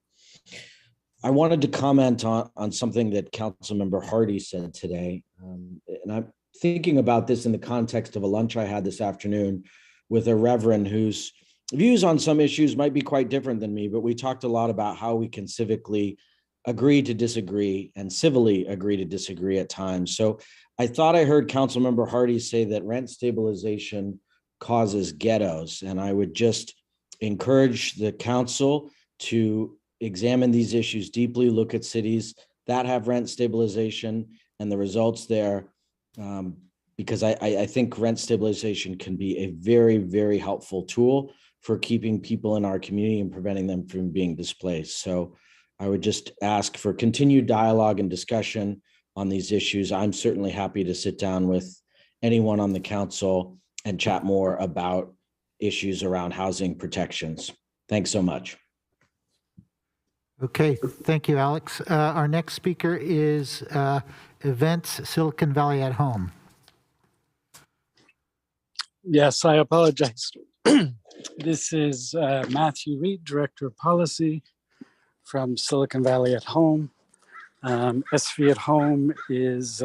I wanted to comment on something that Councilmember Hardy said today. And I'm thinking about this in the context of a lunch I had this afternoon with a reverend whose views on some issues might be quite different than me, but we talked a lot about how we can civically agree to disagree and civilly agree to disagree at times. So I thought I heard Councilmember Hardy say that rent stabilization causes ghettos, and I would just encourage the council to examine these issues deeply, look at cities that have rent stabilization and the results there, because I think rent stabilization can be a very, very helpful tool for keeping people in our community and preventing them from being displaced. So I would just ask for continued dialogue and discussion on these issues. I'm certainly happy to sit down with anyone on the council and chat more about issues around housing protections. Thanks so much. Okay, thank you, Alex. Our next speaker is Events Silicon Valley at Home. Yes, I apologize. This is Matthew Reed, Director of Policy from Silicon Valley at Home. SV at Home is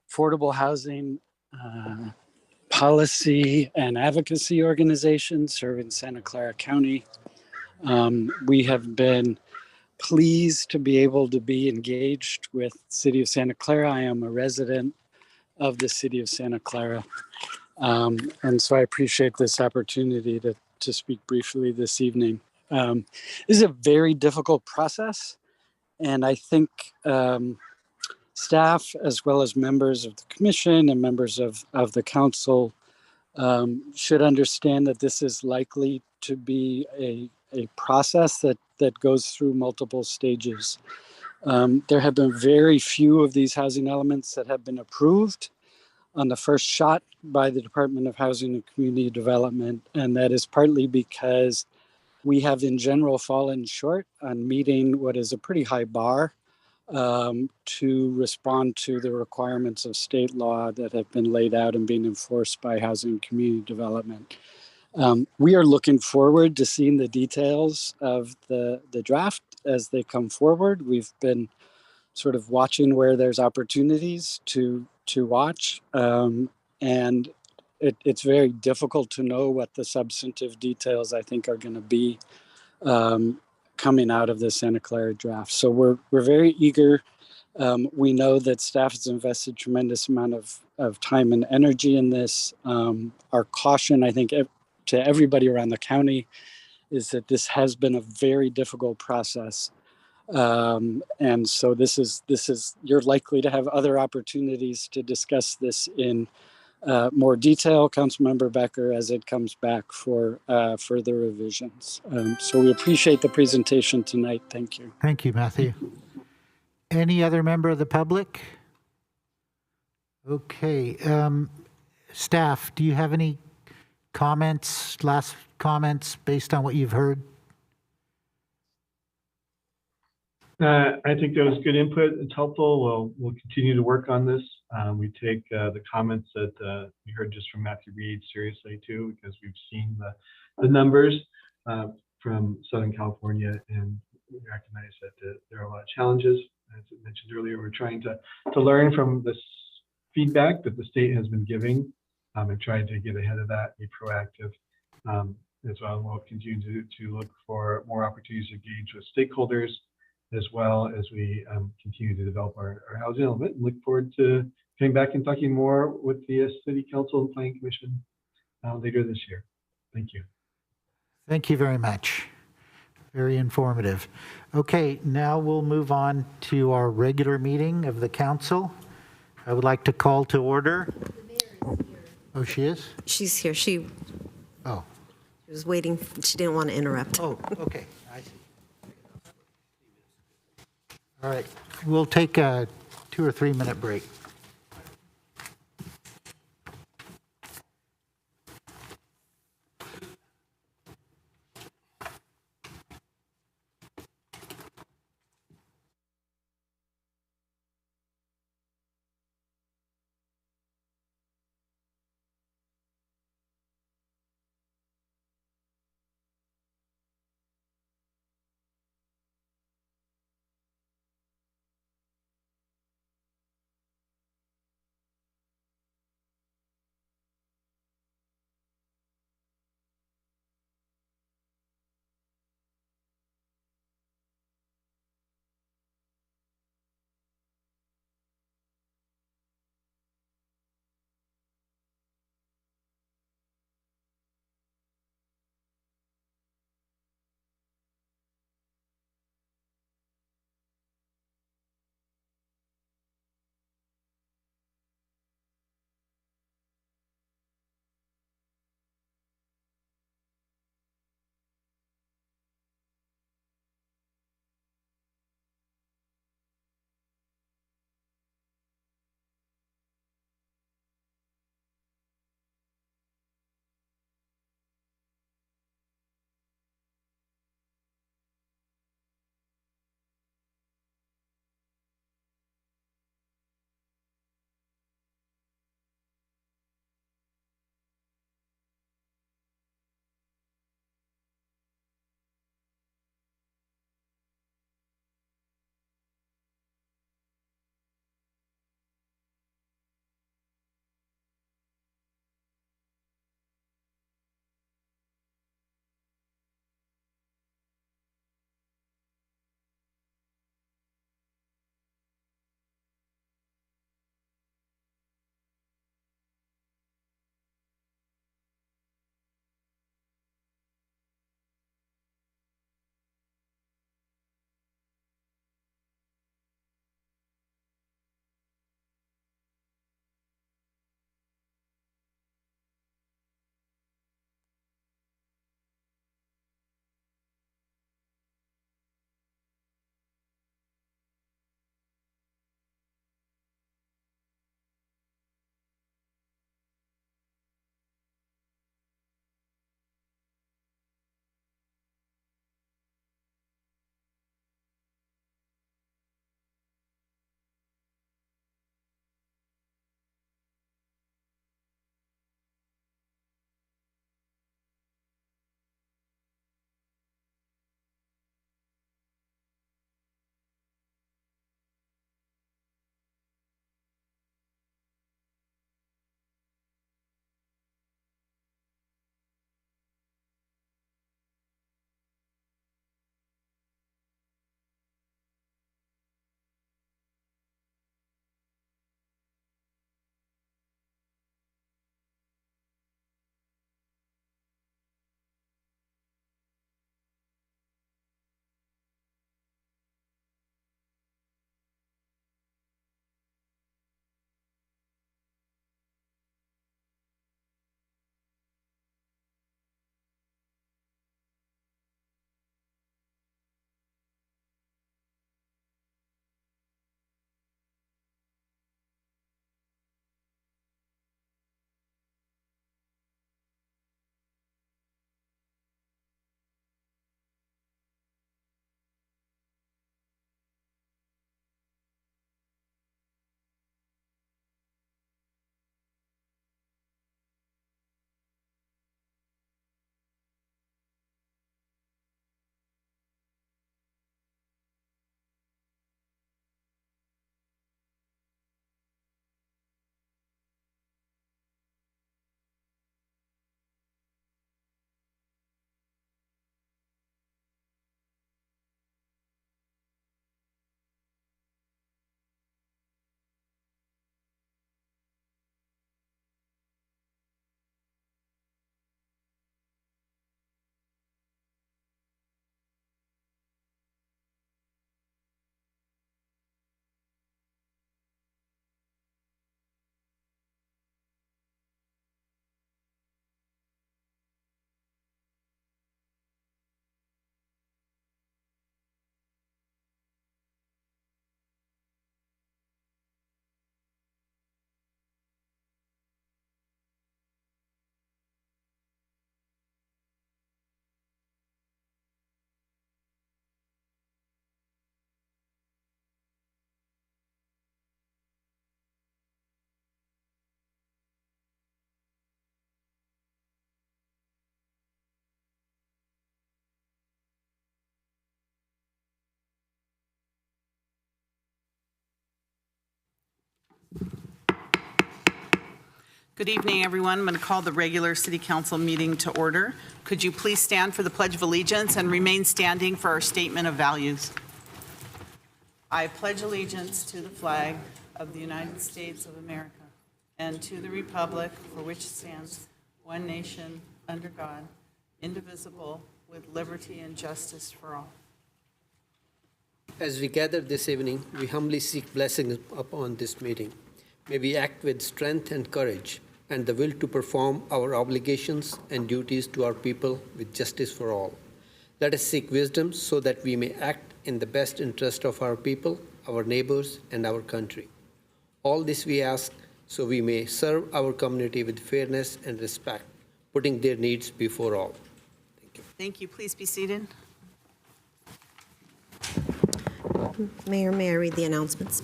affordable housing policy and advocacy organization serving Santa Clara County. We have been pleased to be able to be engaged with the City of Santa Clara. I am a resident of the City of Santa Clara. And so I appreciate this opportunity to speak briefly this evening. This is a very difficult process, and I think staff, as well as members of the commission and members of the council, should understand that this is likely to be a process that goes through multiple stages. There have been very few of these housing elements that have been approved on the first shot by the Department of Housing and Community Development, and that is partly because we have in general fallen short on meeting what is a pretty high bar to respond to the requirements of state law that have been laid out and being enforced by Housing and Community Development. We are looking forward to seeing the details of the draft as they come forward. We've been sort of watching where there's opportunities to watch, and it's very difficult to know what the substantive details I think are going to be coming out of the Santa Clara draft. So we're very eager. We know that staff has invested tremendous amount of time and energy in this. Our caution, I think, to everybody around the county is that this has been a very difficult process. And so this is, you're likely to have other opportunities to discuss this in more detail, Councilmember Becker, as it comes back for further revisions. So we appreciate the presentation tonight. Thank you. Thank you, Matthew. Any other member of the public? Okay. Staff, do you have any comments, last comments based on what you've heard? I think that was good input. It's helpful. We'll continue to work on this. We take the comments that we heard just from Matthew Reed seriously too, because we've seen the numbers from Southern California, and we recognize that there are a lot of challenges. As I mentioned earlier, we're trying to learn from this feedback that the state has been giving and trying to get ahead of that, be proactive as well. We'll continue to look for more opportunities to engage with stakeholders, as well as we continue to develop our housing element, and look forward to coming back and talking more with the City Council and Planning Commission later this year. Thank you. Thank you very much. Very informative. Okay, now we'll move on to our regular meeting of the council. I would like to call to order. Oh, she is? She's here. She was waiting. She didn't want to interrupt. Oh, okay. I see. All right, we'll take a 2 or 3 minute break. Good evening, everyone. I'm going to call the regular City Council meeting to order. Could you please stand for the Pledge of Allegiance and remain standing for our statement of values? I pledge allegiance to the flag of the United States of America and to the republic for which it stands, one nation, under God, indivisible, with liberty and justice for all. As we gather this evening, we humbly seek blessings upon this meeting. May we act with strength and courage and the will to perform our obligations and duties to our people with justice for all. Let us seek wisdom so that we may act in the best interest of our people, our neighbors, and our country. All this we ask so we may serve our community with fairness and respect, putting their needs before all. Thank you. Thank you. Please be seated. Mayor, may I read the announcements?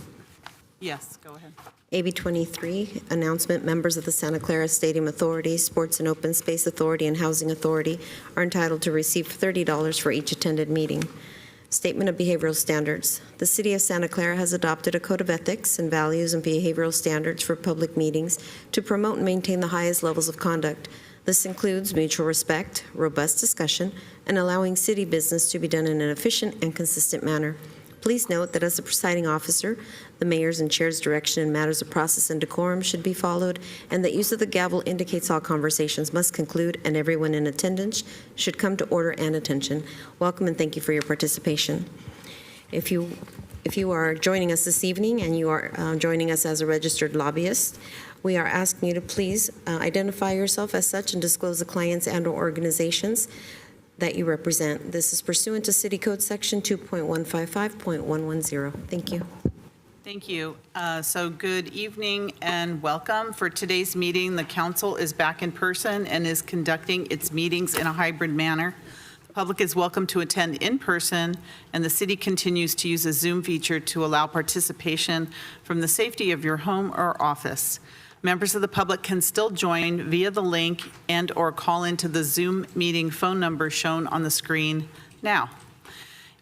Yes, go ahead. AB 23, announcement, members of the Santa Clara Stadium Authority, Sports and Open Space Authority, and Housing Authority are entitled to receive $30 for each attended meeting. Statement of behavioral standards. The City of Santa Clara has adopted a code of ethics and values and behavioral standards for public meetings to promote and maintain the highest levels of conduct. This includes mutual respect, robust discussion, and allowing city business to be done in an efficient and consistent manner. Please note that as the presiding officer, the mayor's and chair's direction in matters of process and decorum should be followed, and that use of the gavel indicates all conversations must conclude and everyone in attendance should come to order and attention. Welcome and thank you for your participation. If you are joining us this evening and you are joining us as a registered lobbyist, we are asking you to please identify yourself as such and disclose the clients and/or organizations that you represent. This is pursuant to City Code Section 2.155.110. Thank you. Thank you. So good evening and welcome. For today's meeting, the council is back in person and is conducting its meetings in a hybrid manner. The public is welcome to attend in person, and the city continues to use a Zoom feature to allow participation from the safety of your home or office. Members of the public can still join via the link and/or call into the Zoom meeting phone number shown on the screen now.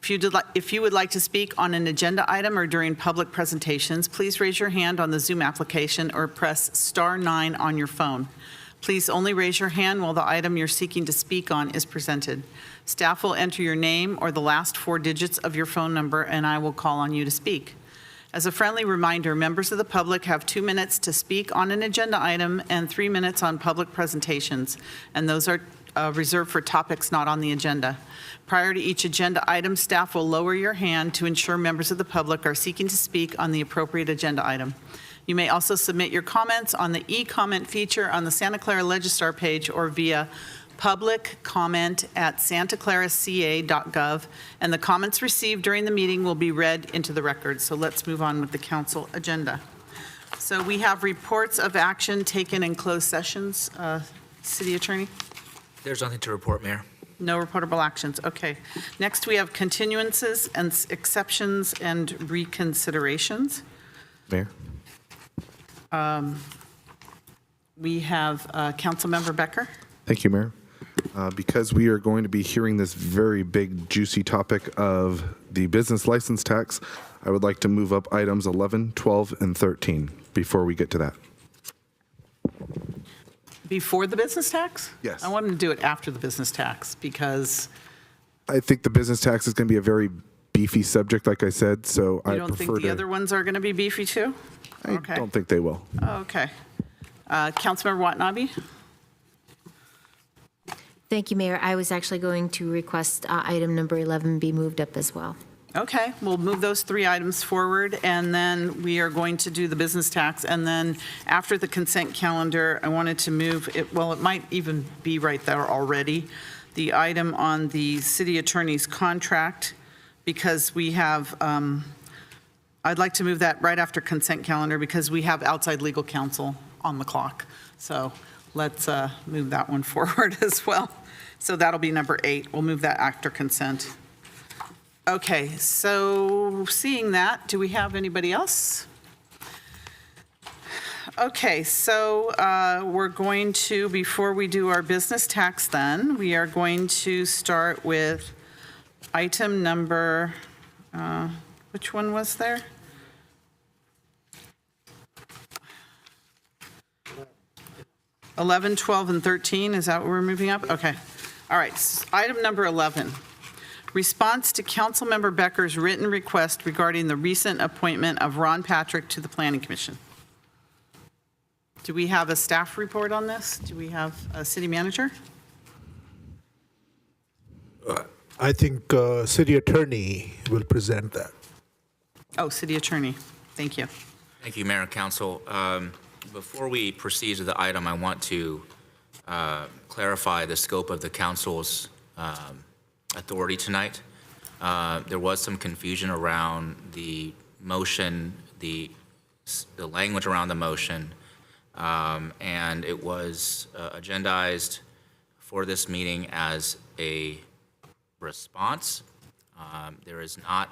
If you would like to speak on an agenda item or during public presentations, please raise your hand on the Zoom application or press *9 on your phone. Please only raise your hand while the item you're seeking to speak on is presented. Staff will enter your name or the last 4 digits of your phone number, and I will call on you to speak. As a friendly reminder, members of the public have 2 minutes to speak on an agenda item and 3 minutes on public presentations, and those are reserved for topics not on the agenda. Prior to each agenda item, staff will lower your hand to ensure members of the public are seeking to speak on the appropriate agenda item. You may also submit your comments on the e-comment feature on the Santa Clara Legistar page or via public.comment@santaclaraca.gov, and the comments received during the meeting will be read into the record. So let's move on with the council agenda. So we have reports of action taken in closed sessions. City Attorney? There's nothing to report, Mayor. No reportable actions. Okay. Next, we have continuances and exceptions and reconsiderations. Mayor? We have Councilmember Becker. Thank you, Mayor. Because we are going to be hearing this very big, juicy topic of the business license tax, I would like to move up items 11, 12, and 13 before we get to that. Before the business tax? Yes. I wanted to do it after the business tax because I think the business tax is going to be a very beefy subject, like I said, so I you don't think the other ones are going to be beefy too? I don't think they will. Okay. Councilmember Watanabe? Thank you, Mayor. I was actually going to request item number 11 be moved up as well. Okay, we'll move those 3 items forward, and then we are going to do the business tax. And then after the consent calendar, I wanted to move it, well, it might even be right there already, the item on the city attorney's contract, because we have, I'd like to move that right after consent calendar because we have outside legal counsel on the clock. So let's move that one forward as well. So that'll be number 8. We'll move that after consent. Okay, so seeing that, do we have anybody else? Okay, so we're going to, before we do our business tax then, we are going to start with item number, which one was there? 11, 12, and 13, is that what we're moving up? Okay. All right, item number 11. Response to Councilmember Becker's written request regarding the recent appointment of Ron Patrick to the Planning Commission. Do we have a staff report on this? Do we have a city manager? I think city attorney will present that. Oh, city attorney. Thank you. Thank you, Mayor and Council. Before we proceed to the item, I want to clarify the scope of the council's authority tonight. There was some confusion around the motion, the language around the motion, and it was agendized for this meeting as a response. There is not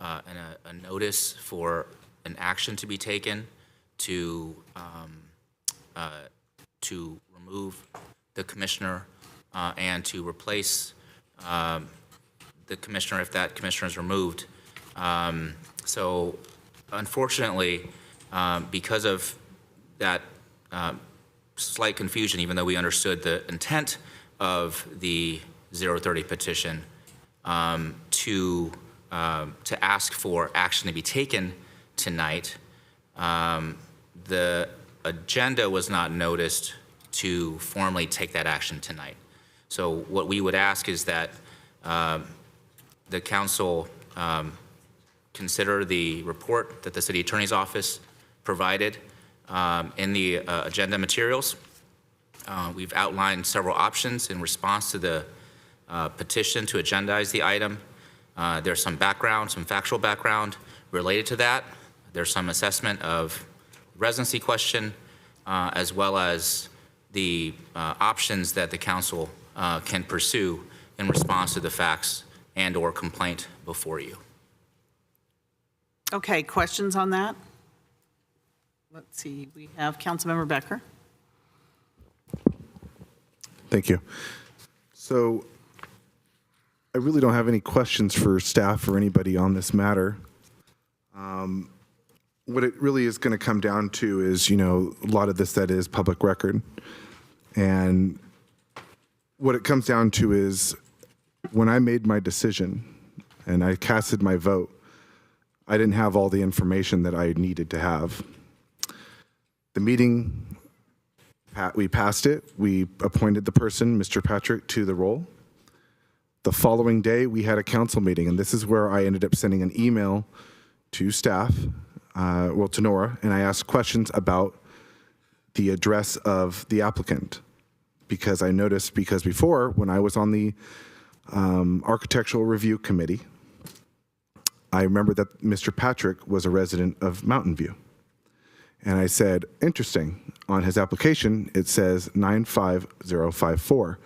a notice for an action to be taken to remove the commissioner and to replace the commissioner if that commissioner is removed. So unfortunately, because of that slight confusion, even though we understood the intent of the 030 petition to ask for action to be taken tonight, the agenda was not noticed to formally take that action tonight. So what we would ask is that the council consider the report that the city attorney's office provided in the agenda materials. We've outlined several options in response to the petition to agendize the item. There's some background, some factual background related to that. There's some assessment of residency question, as well as the options that the council can pursue in response to the facts and or complaint before you. Okay, questions on that? Let's see, we have Councilmember Becker. Thank you. So I really don't have any questions for staff or anybody on this matter. What it really is going to come down to is, a lot of this that is public record. And what it comes down to is when I made my decision and I casted my vote, I didn't have all the information that I needed to have. The meeting, we passed it. We appointed the person, Mr. Patrick, to the role. The following day, we had a council meeting, and this is where I ended up sending an email to staff, to Nora, and I asked questions about the address of the applicant. Because I noticed, before, when I was on the Architectural Review Committee, I remember that Mr. Patrick was a resident of Mountain View. And I said, interesting, on his application, it says 95054.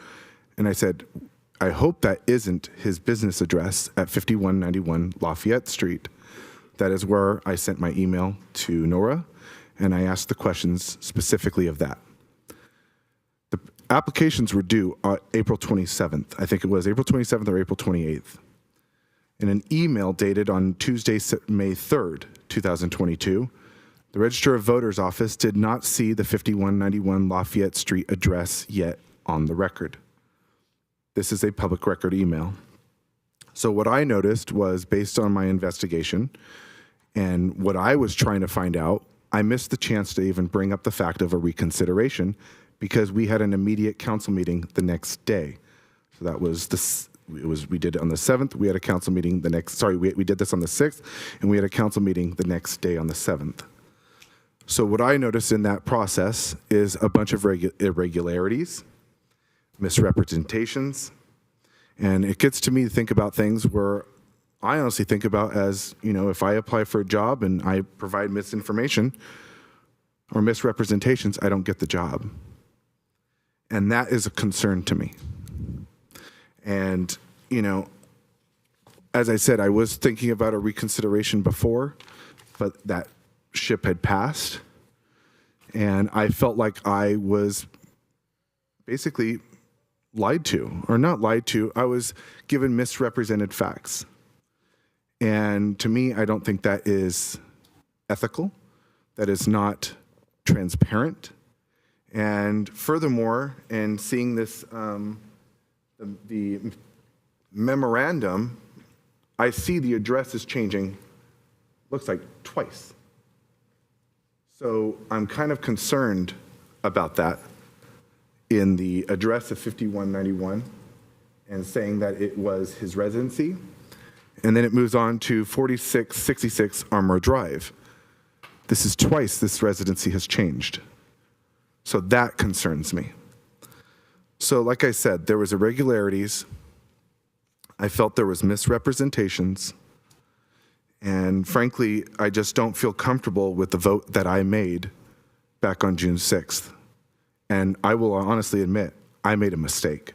And I said, I hope that isn't his business address at 5191 Lafayette Street. That is where I sent my email to Nora, and I asked the questions specifically of that. The applications were due on April 27th. I think it was April 27th or April 28th. In an email dated on Tuesday, May 3rd, 2022, the Register of Voters office did not see the 5191 Lafayette Street address yet on the record. This is a public record email. So what I noticed was, based on my investigation and what I was trying to find out, I missed the chance to even bring up the fact of a reconsideration because we had an immediate council meeting the next day. So that was we did it on the 7th, we had a council meeting the next, we did this on the 6th, and we had a council meeting the next day on the 7th. So what I noticed in that process is a bunch of irregularities, misrepresentations, and it gets to me to think about things where I honestly think about as, if I apply for a job and I provide misinformation or misrepresentations, I don't get the job. And that is a concern to me. And, as I said, I was thinking about a reconsideration before, but that ship had passed. And I felt like I was basically lied to, or not lied to, I was given misrepresented facts. And to me, I don't think that is ethical. That is not transparent. And furthermore, in seeing this, the memorandum, I see the address is changing, looks like twice. So I'm kind of concerned about that in the address of 5191 and saying that it was his residency. And then it moves on to 4666 Armour Drive. This is twice this residency has changed. So that concerns me. So like I said, there was irregularities. I felt there was misrepresentations. And frankly, I just don't feel comfortable with the vote that I made back on June 6th. And I will honestly admit, I made a mistake.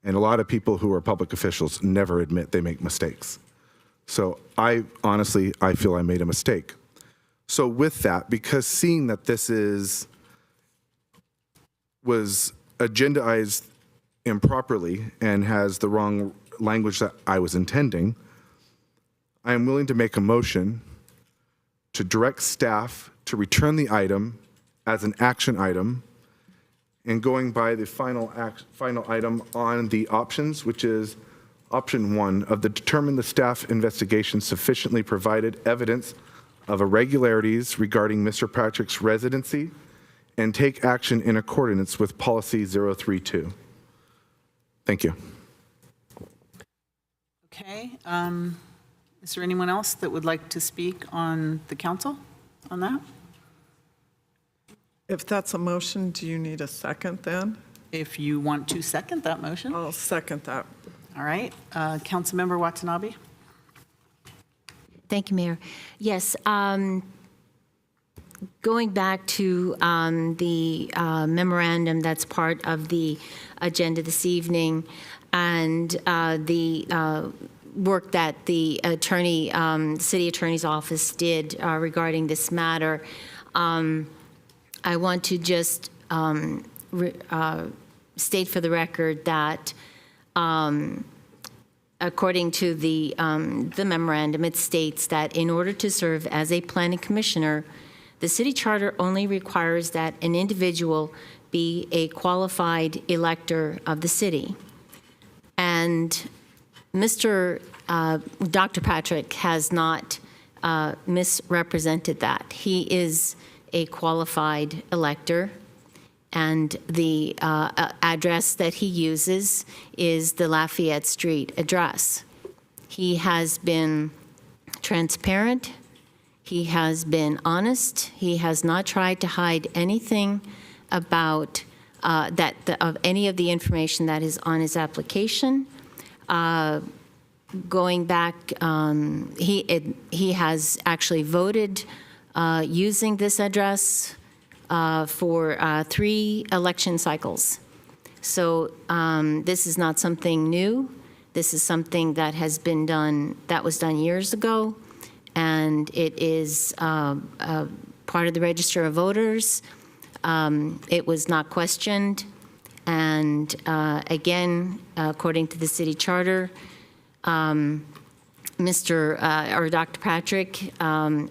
And a lot of people who are public officials never admit they make mistakes. So I feel I made a mistake. So with that, because seeing that this was agendized improperly and has the wrong language that I was intending, I am willing to make a motion to direct staff to return the item as an action item, and going by the final item on the options, which is option 1 of the determine the staff investigation sufficiently provided evidence of irregularities regarding Mr. Patrick's residency and take action in accordance with policy 032. Thank you. Okay. Is there anyone else that would like to speak on the council on that? If that's a motion, do you need a second then? If you want to second that motion. I'll second that. All right. Councilmember Watanabe. Thank you, Mayor. Yes, going back to the memorandum that's part of the agenda this evening and the work that the attorney, city attorney's office did regarding this matter, I want to just state for the record that according to the memorandum, it states that in order to serve as a planning commissioner, the city charter only requires that an individual be a qualified elector of the city. And Dr. Patrick has not misrepresented that. He is a qualified elector, and the address that he uses is the Lafayette Street address. He has been transparent. He has been honest. He has not tried to hide anything about of any of the information that is on his application. Going back, he has actually voted using this address for 3 election cycles. So this is not something new. This is something that has been done, that was done years ago, and it is part of the Register of Voters. It was not questioned, and again, according to the city charter, Dr. Patrick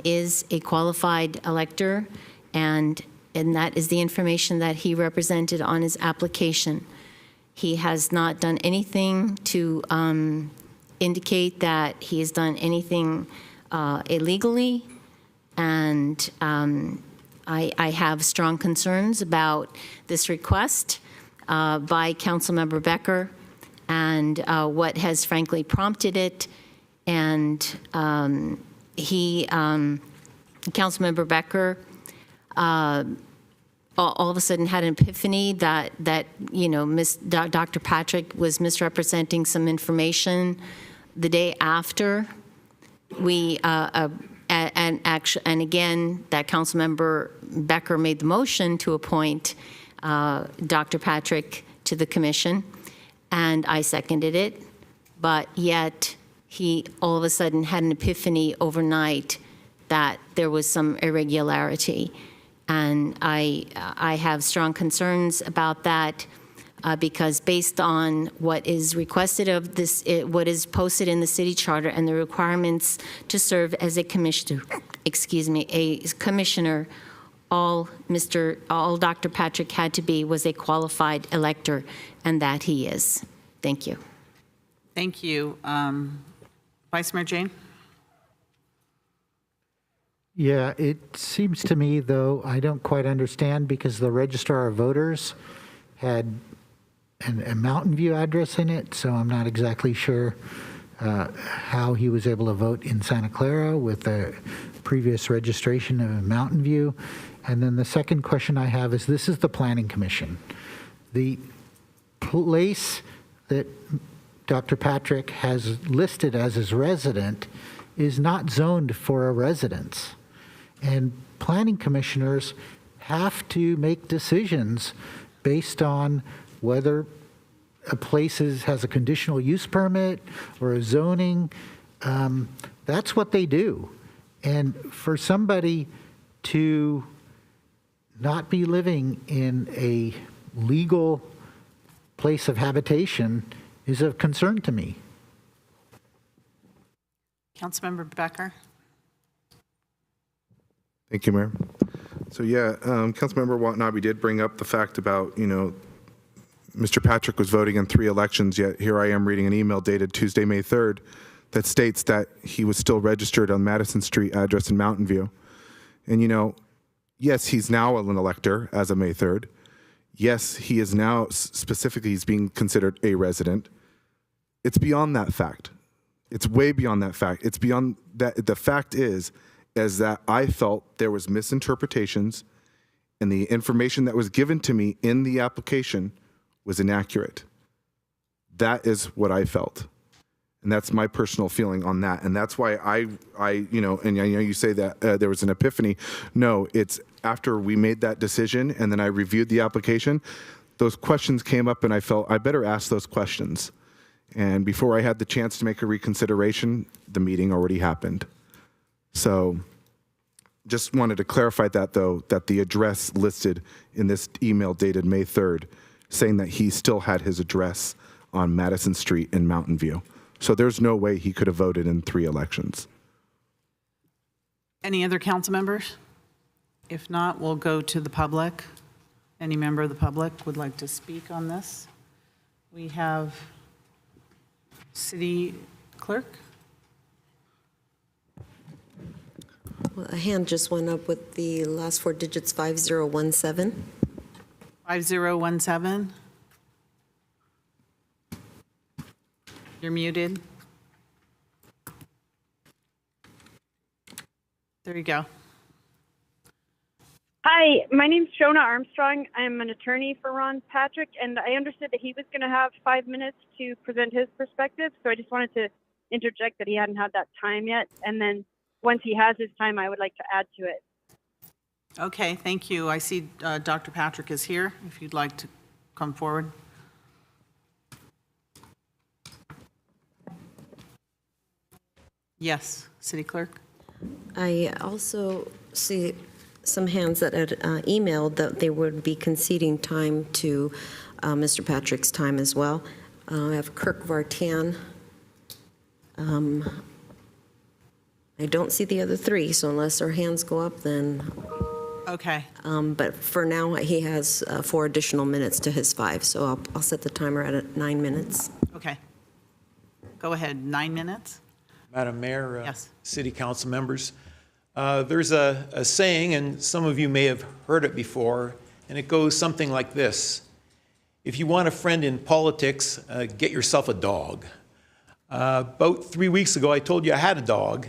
is a qualified elector, and that is the information that he represented on his application. He has not done anything to indicate that he has done anything illegally, and I have strong concerns about this request by Councilmember Becker and what has frankly prompted it. And Councilmember Becker all of a sudden had an epiphany that Dr. Patrick was misrepresenting some information the day after we and again that Councilmember Becker made the motion to appoint Dr. Patrick to the commission, and I seconded it, but yet he all of a sudden had an epiphany overnight that there was some irregularity. And I have strong concerns about that because based on what is requested of this, what is posted in the city charter and the requirements to serve as a commissioner, all Dr. Patrick had to be was a qualified elector, and that he is. Thank you. Thank you. Vice Mayor Jane? Yeah, it seems to me, though, I don't quite understand because the Registrar of Voters had a Mountain View address in it, so I'm not exactly sure how he was able to vote in Santa Clara with a previous registration of Mountain View. And then the second question I have is, this is the Planning Commission. The place that Dr. Patrick has listed as his resident is not zoned for a residence. And planning commissioners have to make decisions based on whether a place has a conditional use permit or a zoning. That's what they do. And for somebody to not be living in a legal place of habitation is of concern to me. Councilmember Becker? Thank you, Mayor. So yeah, Councilmember Watanabe did bring up the fact about, Mr. Patrick was voting in 3 elections, yet here I am reading an email dated Tuesday, May 3rd, that states that he was still registered on Madison Street address in Mountain View. And yes, he's now an elector as of May 3rd. Yes, he is now specifically, he's being considered a resident. It's beyond that fact. It's way beyond that fact. It's beyond that. The fact is that I felt there was misinterpretations and the information that was given to me in the application was inaccurate. That is what I felt. And that's my personal feeling on that. And that's why and I know you say that there was an epiphany. No, it's after we made that decision and then I reviewed the application, those questions came up and I felt I better ask those questions. And before I had the chance to make a reconsideration, the meeting already happened. So just wanted to clarify that, though, that the address listed in this email dated May 3rd, saying that he still had his address on Madison Street in Mountain View. So there's no way he could have voted in 3 elections. Any other council members? If not, we'll go to the public. Any member of the public would like to speak on this? We have City Clerk. Well, a hand just went up with the last 4 digits, 5017. 5017. You're muted. There you go. Hi, my name's Shona Armstrong. I'm an attorney for Ron Patrick, and I understood that he was going to have 5 minutes to present his perspective. So I just wanted to interject that he hadn't had that time yet. And then once he has his time, I would like to add to it. Okay, thank you. I see Dr. Patrick is here, if you'd like to come forward. Yes, City Clerk. I also see some hands that had emailed that they would be conceding time to Mr. Patrick's time as well. I have Kirk Vartan. I don't see the other 3, so unless our hands go up, then. Okay. But for now, he has 4 additional minutes to his 5, so I'll set the timer at 9 minutes. Okay. Go ahead, 9 minutes. Madam Mayor, Yes. City Council members, there's a saying, and some of you may have heard it before, and it goes something like this. If you want a friend in politics, get yourself a dog. About 3 weeks ago, I told you I had a dog,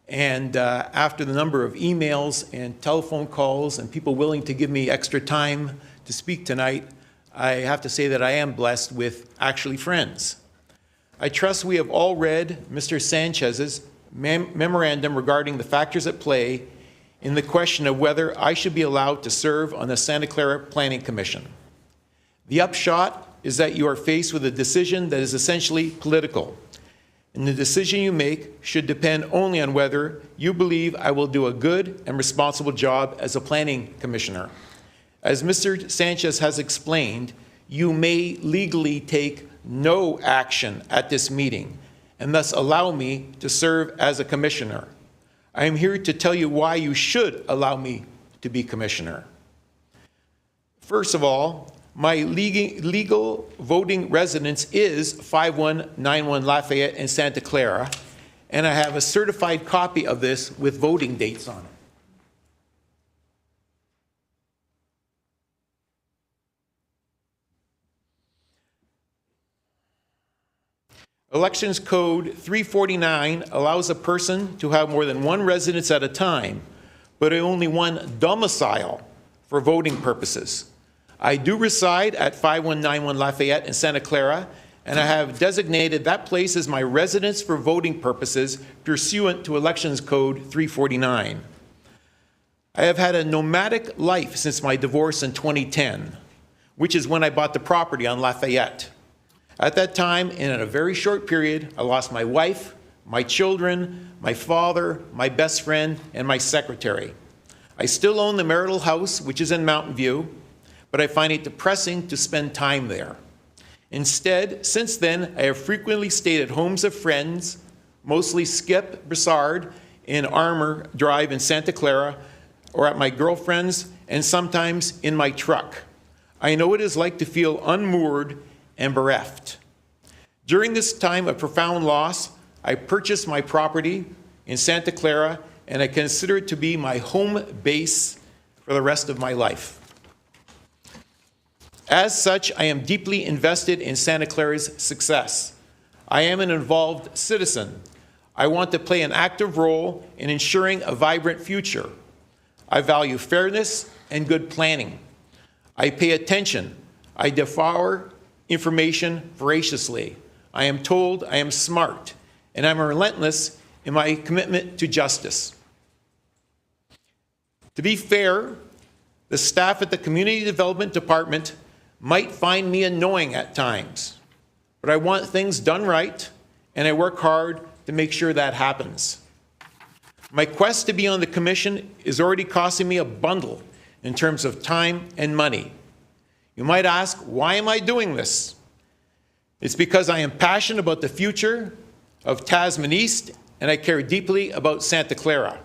and after the number of emails and telephone calls and people willing to give me extra time to speak tonight, I have to say that I am blessed with actually friends. I trust we have all read Mr. Sanchez's memorandum regarding the factors at play in the question of whether I should be allowed to serve on the Santa Clara Planning Commission. The upshot is that you are faced with a decision that is essentially political, and the decision you make should depend only on whether you believe I will do a good and responsible job as a planning commissioner. As Mr. Sanchez has explained, you may legally take no action at this meeting and thus allow me to serve as a commissioner. I am here to tell you why you should allow me to be commissioner. First of all, my legal voting residence is 5191 Lafayette in Santa Clara, and I have a certified copy of this with voting dates on it. Elections Code 349 allows a person to have more than one residence at a time, but only one domicile for voting purposes. I do reside at 5191 Lafayette in Santa Clara, and I have designated that place as my residence for voting purposes pursuant to Elections Code 349. I have had a nomadic life since my divorce in 2010, which is when I bought the property on Lafayette. At that time, and in a very short period, I lost my wife, my children, my father, my best friend, and my secretary. I still own the marital house, which is in Mountain View, but I find it depressing to spend time there. Instead, since then, I have frequently stayed at homes of friends, mostly Skip Broussard in Armour Drive in Santa Clara, or at my girlfriend's, and sometimes in my truck. I know what it is like to feel unmoored and bereft. During this time of profound loss, I purchased my property in Santa Clara, and I consider it to be my home base for the rest of my life. As such, I am deeply invested in Santa Clara's success. I am an involved citizen. I want to play an active role in ensuring a vibrant future. I value fairness and good planning. I pay attention. I devour information voraciously. I am told I am smart, and I'm relentless in my commitment to justice. To be fair, the staff at the Community Development Department might find me annoying at times, but I want things done right, and I work hard to make sure that happens. My quest to be on the commission is already costing me a bundle in terms of time and money. You might ask, why am I doing this? It's because I am passionate about the future of Tasman East, and I care deeply about Santa Clara.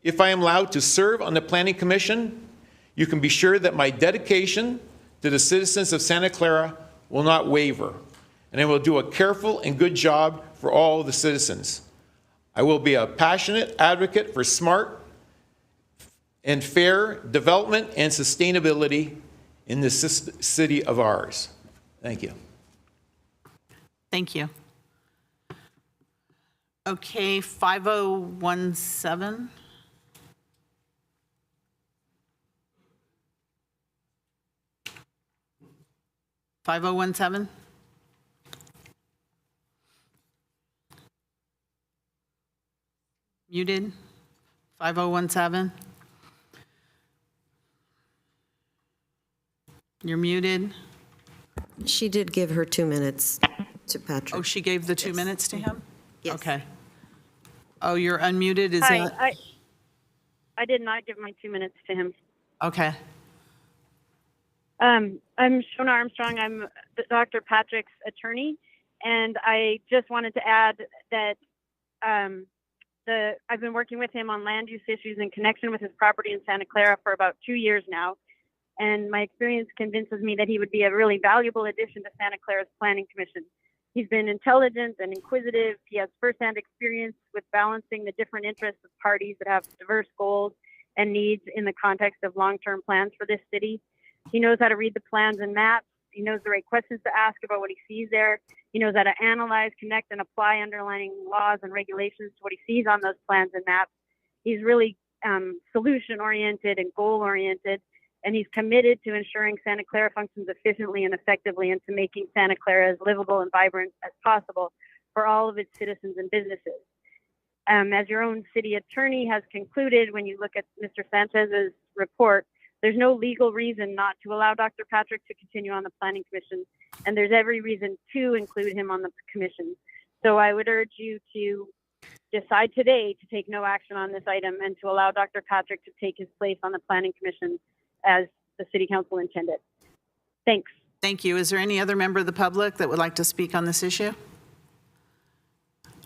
If I am allowed to serve on the Planning Commission, you can be sure that my dedication to the citizens of Santa Clara will not waver, and I will do a careful and good job for all the citizens. I will be a passionate advocate for smart and fair development and sustainability in this city of ours. Thank you. Thank you. Okay, 5017. Muted. 5017. You're muted. She did give her 2 minutes to Patrick. Oh, she gave the 2 minutes to him? Yes. Okay. Oh, you're unmuted, is Hi, that? I did not give my 2 minutes to him. Okay. I'm Shona Armstrong. I'm Dr. Patrick's attorney, and I just wanted to add that I've been working with him on land use issues in connection with his property in Santa Clara for about 2 years now, and my experience convinces me that he would be a really valuable addition to Santa Clara's Planning Commission. He's been intelligent and inquisitive. He has firsthand experience with balancing the different interests of parties that have diverse goals and needs in the context of long-term plans for this city. He knows how to read the plans and maps. He knows the right questions to ask about what he sees there. He knows how to analyze, connect, and apply underlying laws and regulations to what he sees on those plans and maps. He's really solution-oriented and goal-oriented, and he's committed to ensuring Santa Clara functions efficiently and effectively and to making Santa Clara as livable and vibrant as possible for all of its citizens and businesses. As your own city attorney has concluded, when you look at Mr. Sanchez's report, there's no legal reason not to allow Dr. Patrick to continue on the Planning Commission, and there's every reason to include him on the commission. So I would urge you to decide today to take no action on this item and to allow Dr. Patrick to take his place on the Planning Commission as the City Council intended. Thanks. Thank you. Is there any other member of the public that would like to speak on this issue?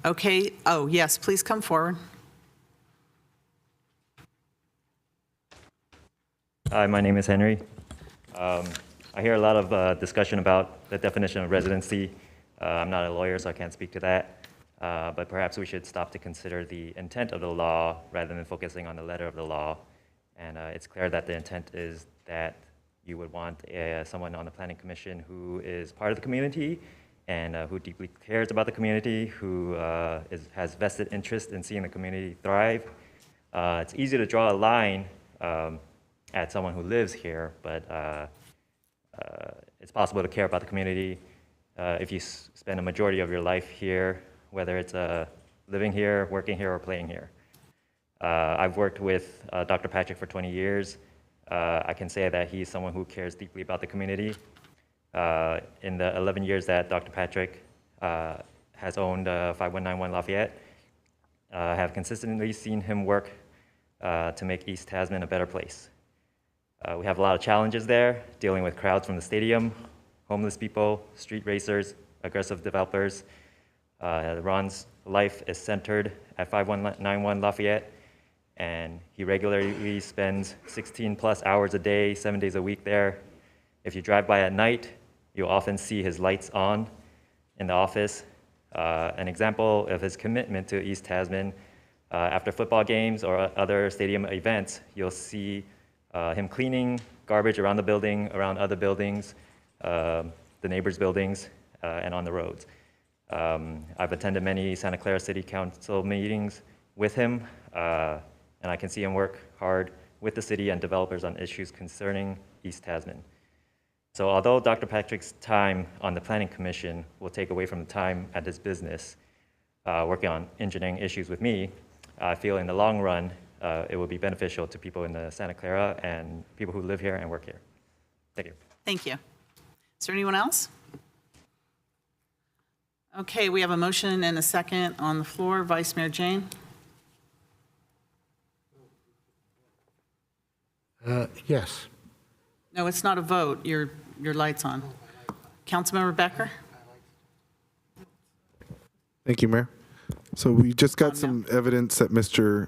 Okay. Oh, yes, please come forward. Hi, my name is Henry. I hear a lot of discussion about the definition of residency. I'm not a lawyer, so I can't speak to that. But perhaps we should stop to consider the intent of the law rather than focusing on the letter of the law. And it's clear that the intent is that you would want someone on the Planning Commission who is part of the community and who deeply cares about the community, who has vested interest in seeing the community thrive. It's easy to draw a line at someone who lives here, but it's possible to care about the community if you spend a majority of your life here, whether it's living here, working here, or playing here. I've worked with Dr. Patrick for 20 years. I can say that he's someone who cares deeply about the community. In the 11 years that Dr. Patrick has owned 5191 Lafayette, I have consistently seen him work to make East Tasman a better place. We have a lot of challenges there, dealing with crowds from the stadium, homeless people, street racers, aggressive developers. Ron's life is centered at 5191 Lafayette, and he regularly spends 16 plus hours a day, 7 days a week there. If you drive by at night, you'll often see his lights on in the office. An example of his commitment to East Tasman, after football games or other stadium events, you'll see him cleaning garbage around the building, around other buildings, the neighbors' buildings, and on the roads. I've attended many Santa Clara City Council meetings with him, and I can see him work hard with the city and developers on issues concerning East Tasman. So although Dr. Patrick's time on the Planning Commission will take away from the time at his business, working on engineering issues with me, I feel in the long run, it will be beneficial to people in the Santa Clara and people who live here and work here. Thank you. Thank you. Is there anyone else? Okay, we have a motion and a second on the floor. Vice Mayor Jane? Yes. No, it's not a vote. Your light's on. Councilmember Becker? Thank you, Mayor. So we just got some evidence that Mr.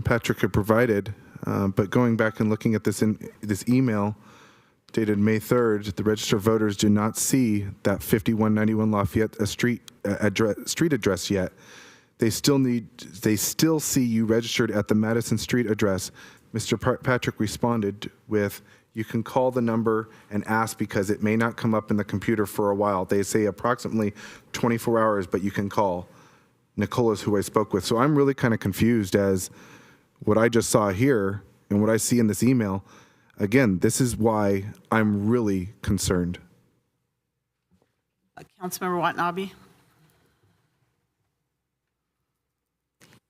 Patrick had provided, but going back and looking at this email dated May 3rd, the registered voters do not see that 5191 Lafayette street address yet. They still see you registered at the Madison Street address. Mr. Patrick responded with, you can call the number and ask because it may not come up in the computer for a while. They say approximately 24 hours, but you can call. Nicole is who I spoke with. So I'm really kind of confused as what I just saw here and what I see in this email. Again, this is why I'm really concerned. Councilmember Watanabe?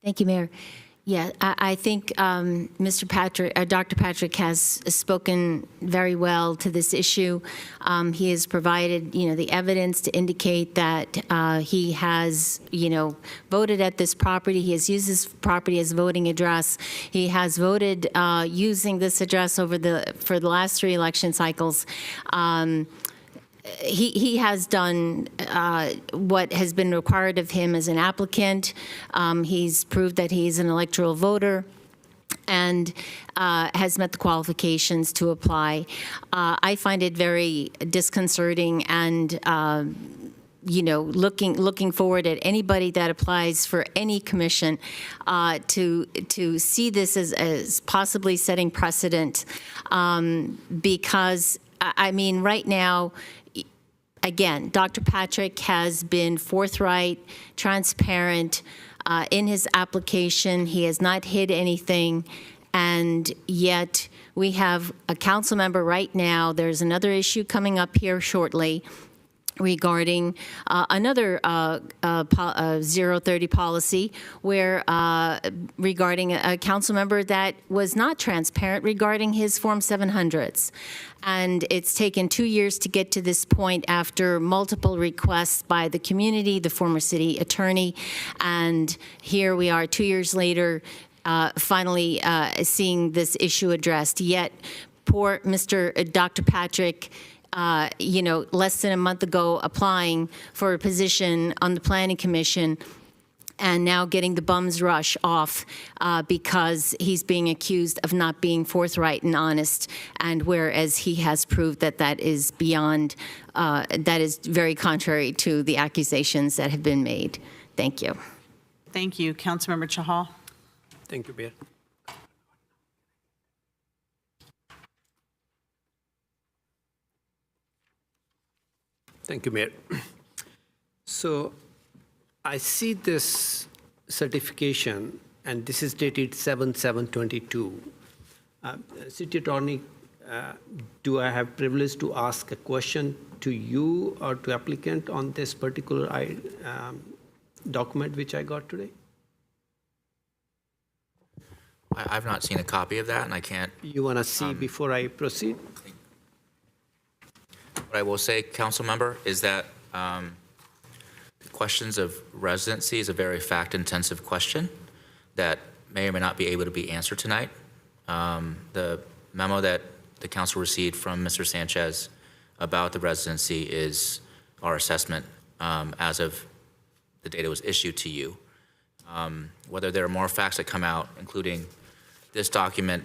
Thank you, Mayor. Yeah, I think Mr. Patrick, Dr. Patrick has spoken very well to this issue. He has provided, the evidence to indicate that he has, voted at this property. He has used this property as voting address. He has voted using this address for the last 3 election cycles. He has done what has been required of him as an applicant. He's proved that he's an electoral voter and has met the qualifications to apply. I find it very disconcerting and looking forward at anybody that applies for any commission to see this as possibly setting precedent because, right now, again, Dr. Patrick has been forthright, transparent in his application. He has not hid anything, and yet we have a council member right now. There's another issue coming up here shortly regarding another 030 policy where regarding a council member that was not transparent regarding his Form 700s. And it's taken 2 years to get to this point after multiple requests by the community, the former city attorney, and here we are 2 years later finally seeing this issue addressed. Yet poor Dr. Patrick less than a month ago applying for a position on the Planning Commission and now getting the bum's rush off because he's being accused of not being forthright and honest, and whereas he has proved that that is beyond, that is very contrary to the accusations that have been made. Thank you. Thank you. Councilmember Chahal. Thank you, Mayor. Thank you, Mayor. So I see this certification, and this is dated 7/7/22. City Attorney, do I have privilege to ask a question to you or to applicant on this particular document which I got today? I've not seen a copy of that, and I can't. You want to see before I proceed? What I will say, council member, is that questions of residency is a very fact-intensive question that may or may not be able to be answered tonight. The memo that the council received from Mr. Sanchez about the residency is our assessment as of the date it was issued to you. Whether there are more facts that come out, including this document,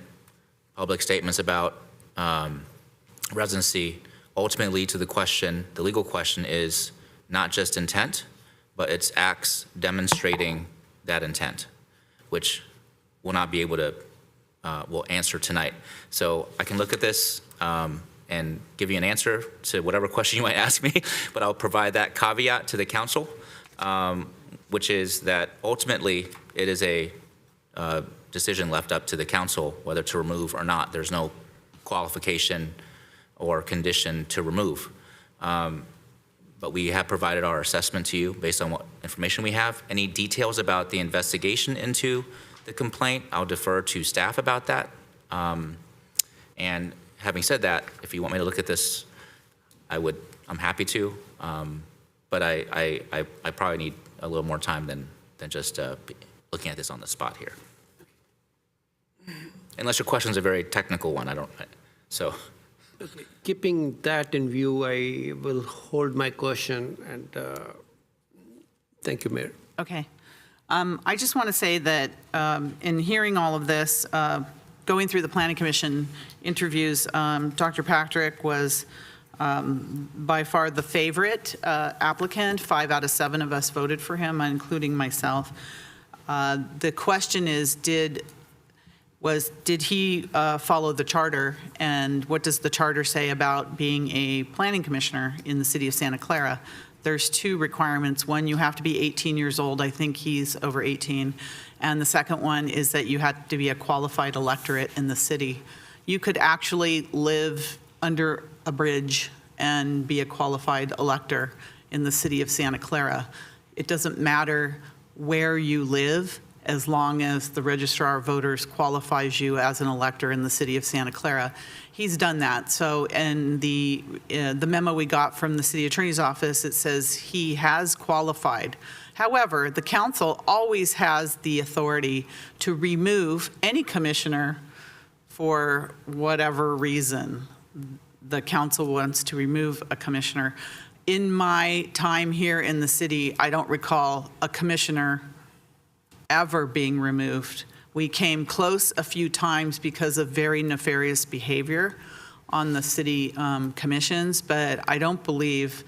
public statements about residency, ultimately lead to the question, the legal question is not just intent, but it's acts demonstrating that intent, which we'll not be able to, will answer tonight. So I can look at this and give you an answer to whatever question you might ask me, but I'll provide that caveat to the council, which is that ultimately it is a decision left up to the council whether to remove or not. There's no qualification or condition to remove. But we have provided our assessment to you based on what information we have. Any details about the investigation into the complaint, I'll defer to staff about that. And having said that, if you want me to look at this, I'm happy to. But I probably need a little more time than just looking at this on the spot here. Unless your question's a very technical one, so. Okay. Keeping that in view, I will hold my question, and thank you, Mayor. Okay. I just want to say that in hearing all of this, going through the Planning Commission interviews, Dr. Patrick was by far the favorite applicant. 5 out of 7 of us voted for him, including myself. The question is, did he follow the charter, and what does the charter say about being a planning commissioner in the city of Santa Clara? There's 2 requirements. One, you have to be 18 years old. I think he's over 18. And the second one is that you have to be a qualified electorate in the city. You could actually live under a bridge and be a qualified elector in the city of Santa Clara. It doesn't matter where you live, as long as the registrar of voters qualifies you as an elector in the city of Santa Clara. He's done that. So in the memo we got from the city attorney's office, it says he has qualified. However, the council always has the authority to remove any commissioner for whatever reason. The council wants to remove a commissioner. In my time here in the city, I don't recall a commissioner ever being removed. We came close a few times because of very nefarious behavior on the city commissions, but I don't believe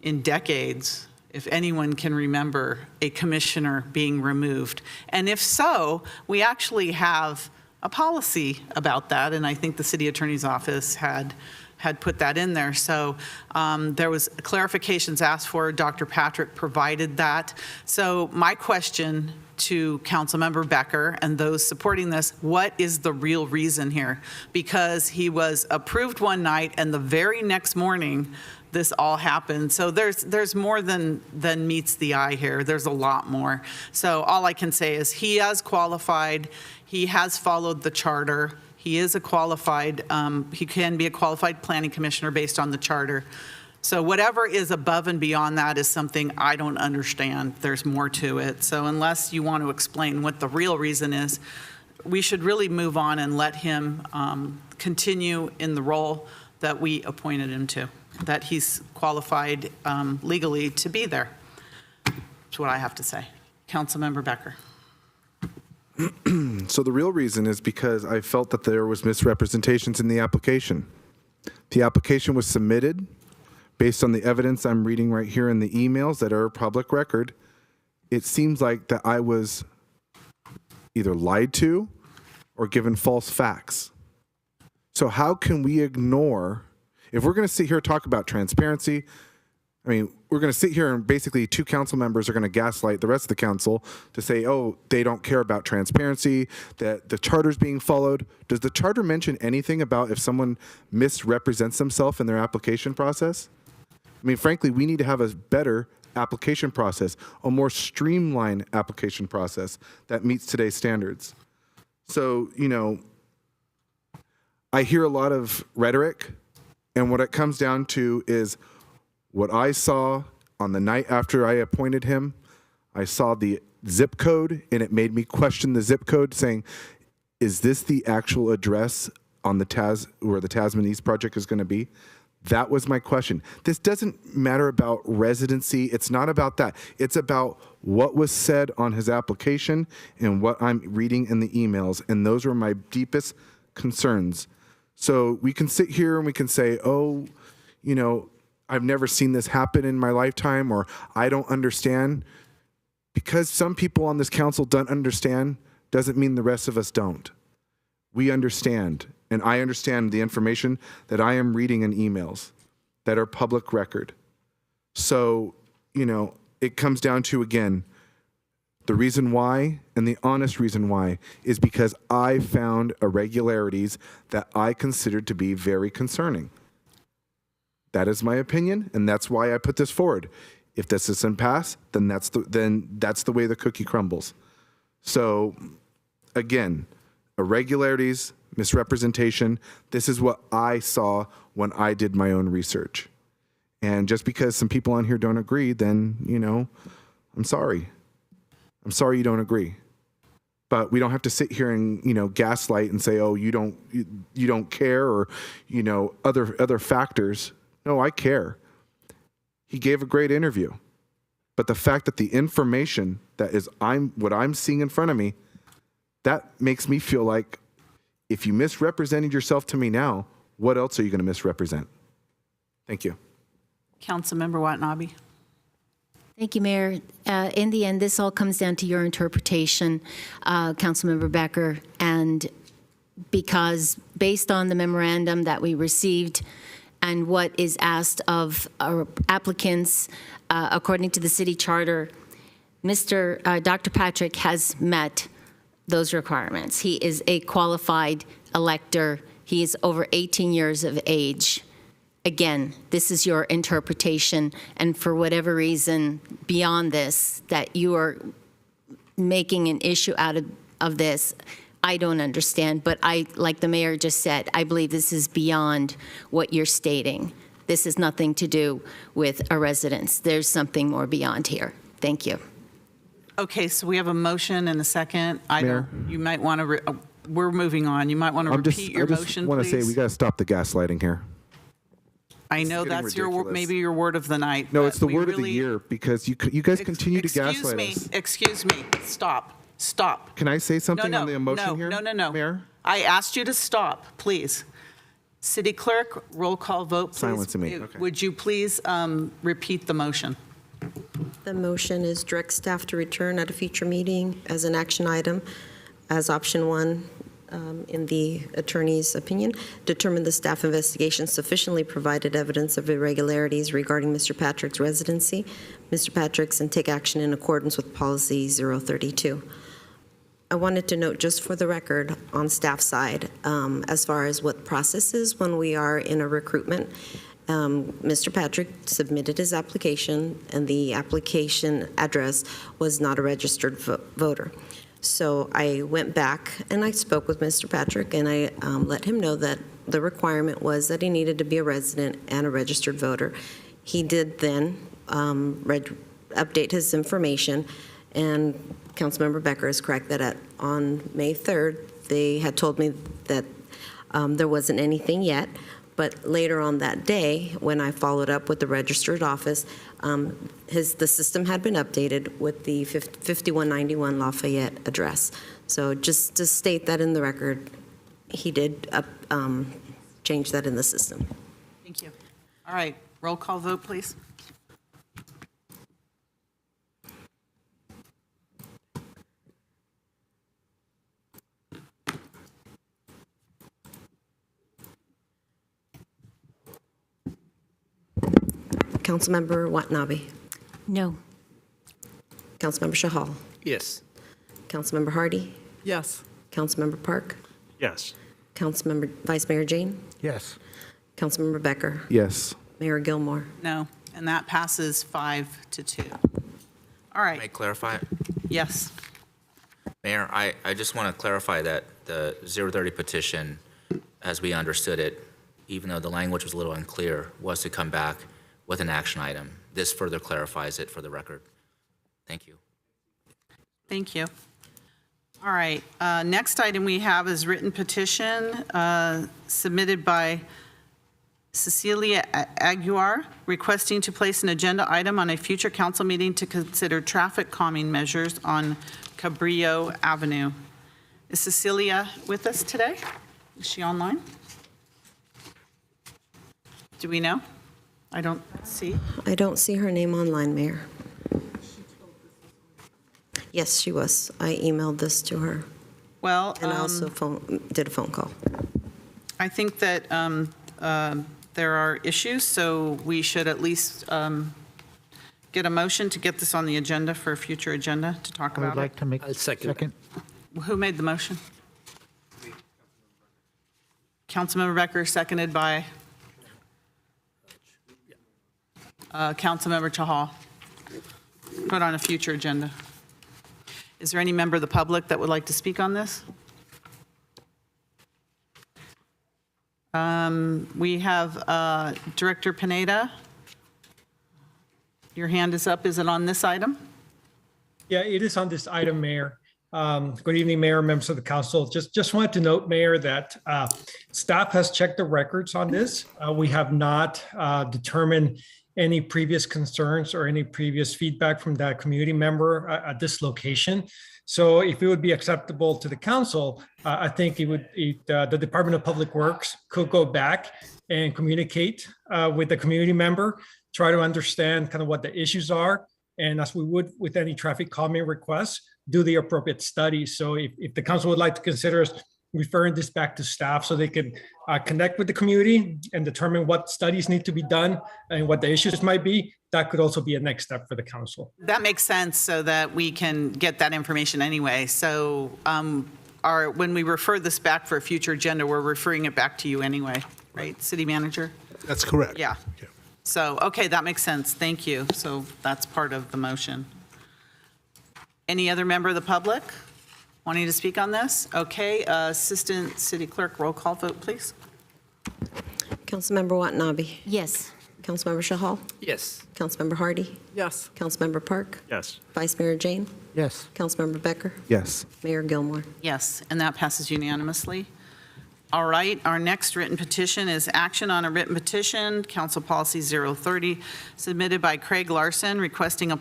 in decades, if anyone can remember, a commissioner being removed. And if so, we actually have a policy about that, and I think the city attorney's office had put that in there. So there was clarifications asked for. Dr. Patrick provided that. So my question to Councilmember Becker and those supporting this, what is the real reason here? Because he was approved one night and the very next morning this all happened. So there's more than meets the eye here. There's a lot more. So all I can say is he has qualified. He has followed the charter. He is a qualified, he can be a qualified planning commissioner based on the charter. So whatever is above and beyond that is something I don't understand. There's more to it. So unless you want to explain what the real reason is, we should really move on and let him continue in the role that we appointed him to, that he's qualified legally to be there. That's what I have to say. Councilmember Becker. So the real reason is because I felt that there was misrepresentations in the application. The application was submitted based on the evidence I'm reading right here in the emails that are public record. It seems like that I was either lied to or given false facts. So how can we ignore, if we're going to sit here and talk about transparency, I mean, we're going to sit here and basically two council members are going to gaslight the rest of the council to say, oh, they don't care about transparency, that the charter's being followed. Does the charter mention anything about if someone misrepresents themselves in their application process? I mean, frankly, we need to have a better application process, a more streamlined application process that meets today's standards. So, you know, I hear a lot of rhetoric, and what it comes down to is what I saw on the night after I appointed him. I saw the zip code, and it made me question the zip code, saying, is this the actual address on the where the Tasman East project is going to be? That was my question. This doesn't matter about residency. It's not about that. It's about what was said on his application and what I'm reading in the emails, and those are my deepest concerns. So we can sit here and we can say, oh, you know, I've never seen this happen in my lifetime, or I don't understand. Because some people on this council don't understand doesn't mean the rest of us don't. We understand, and I understand the information that I am reading in emails that are public record. So, you know, it comes down to, again, the reason why, and the honest reason why, is because I found irregularities that I considered to be very concerning. That is my opinion, and that's why I put this forward. If this doesn't pass, then that's the way the cookie crumbles. So, again, irregularities, misrepresentation, this is what I saw when I did my own research. And just because some people on here don't agree, then, you know, I'm sorry. I'm sorry you don't agree. But we don't have to sit here and, you know, gaslight and say, oh, you don't care, or, you know, other factors. No, I care. He gave a great interview. But the fact that the information that is what I'm seeing in front of me, that makes me feel like if you misrepresented yourself to me now, what else are you going to misrepresent? Thank you. Councilmember Watanabe. Thank you, Mayor. In the end, this all comes down to your interpretation, Councilmember Becker, and because based on the memorandum that we received and what is asked of our applicants, according to the city charter, Dr. Patrick has met those requirements. He is a qualified elector. He is over 18 years of age. Again, this is your interpretation, and for whatever reason beyond this that you are making an issue out of this, I don't understand. But like the mayor just said, I believe this is beyond what you're stating. This has nothing to do with a residence. There's something more beyond here. Thank you. Okay, so we have a motion and a second. Mayor? You might want to, we're moving on. You might want to repeat your motion, I just want to please. say we got to stop the gaslighting here. I know that's maybe your word of the night. No, but it's the we word of the really- year, because you guys continue to gaslight us. Excuse me, stop. Can I say something on the emotion here? No. Mayor? I asked you to stop, please. City Clerk, roll call vote, please. Silencing me, okay. Would you please repeat the motion? The motion is direct staff to return at a future meeting as an action item, as option one, in the attorney's opinion, determine the staff investigation sufficiently provided evidence of irregularities regarding Mr. Patrick's residency, Mr. Patrick's, and take action in accordance with policy 032. I wanted to note, just for the record, on staff side, as far as what process is when we are in a recruitment, Mr. Patrick submitted his application, and the application address was not a registered voter. So I went back and I spoke with Mr. Patrick, and I let him know that the requirement was that he needed to be a resident and a registered voter. He did then update his information, and Councilmember Becker is correct that on May 3rd, they had told me that there wasn't anything yet, But later on that day, when I followed up with the registered office, the system had been updated with the 5191 Lafayette address. So just to state that in the record, he did change that in the system. Thank you. All right, roll call vote, please. Councilmember Watanabe. No. Councilmember Shahal. Yes. Councilmember Hardy. Yes. Councilmember Park. Yes. Councilmember Vice Mayor Jane. Yes. Councilmember Becker. Yes. Mayor Gilmore. No, and that passes 5-2. All right. May I clarify? Yes. Mayor, I just want to clarify that the 030 petition, as we understood it, even though the language was a little unclear, was to come back with an action item. This further clarifies it for the record. Thank you. Thank you. All right, next item we have is written petition submitted by Cecilia Aguiar, requesting to place an agenda item on a future council meeting to consider traffic calming measures on Cabrillo Avenue. Is Cecilia with us today? Is she online? Do we know? I don't see. I don't see her name online, Mayor. Yes, she was. I emailed this to her. Well, and I also did a phone call. I think that there are issues, so we should at least get a motion to get this on the agenda for a future agenda to talk I would about like it. to make a second. Who made the motion? Councilmember Becker, seconded by Councilmember Chahal. Put on a future agenda. Is there any member of the public that would like to speak on this? We have Director Pineda. Your hand is up. Is it on this item? Yeah, it is on this item, Mayor. Good evening, Mayor, members of the council. Just wanted to note, Mayor, that staff has checked the records on this. We have not determined any previous concerns or any previous feedback from that community member at this location. So if it would be acceptable to the council, I think the Department of Public Works could go back and communicate with the community member, try to understand kind of what the issues are. And as we would with any traffic calming requests, do the appropriate studies. So if the council would like to consider referring this back to staff so they can connect with the community and determine what studies need to be done and what the issues might be, that could also be a next step for the council. That makes sense so that we can get that information anyway. So when we refer this back for a future agenda, we're referring it back to you anyway, right, City Manager? That's correct. Yeah. So, okay, that makes sense. Thank you. So that's part of the motion. Any other member of the public wanting to speak on this? Okay, Assistant City Clerk, roll call vote, please. Councilmember Watanabe. Yes. Councilmember Shahal. Yes. Councilmember Hardy. Yes. Councilmember Park. Yes. Vice Mayor Jane. Yes. Councilmember Becker. Yes. Mayor Gilmore. Yes, and that passes unanimously. All right, our next written petition is action on a written petition, Council Policy 030, submitted by Craig Larson, requesting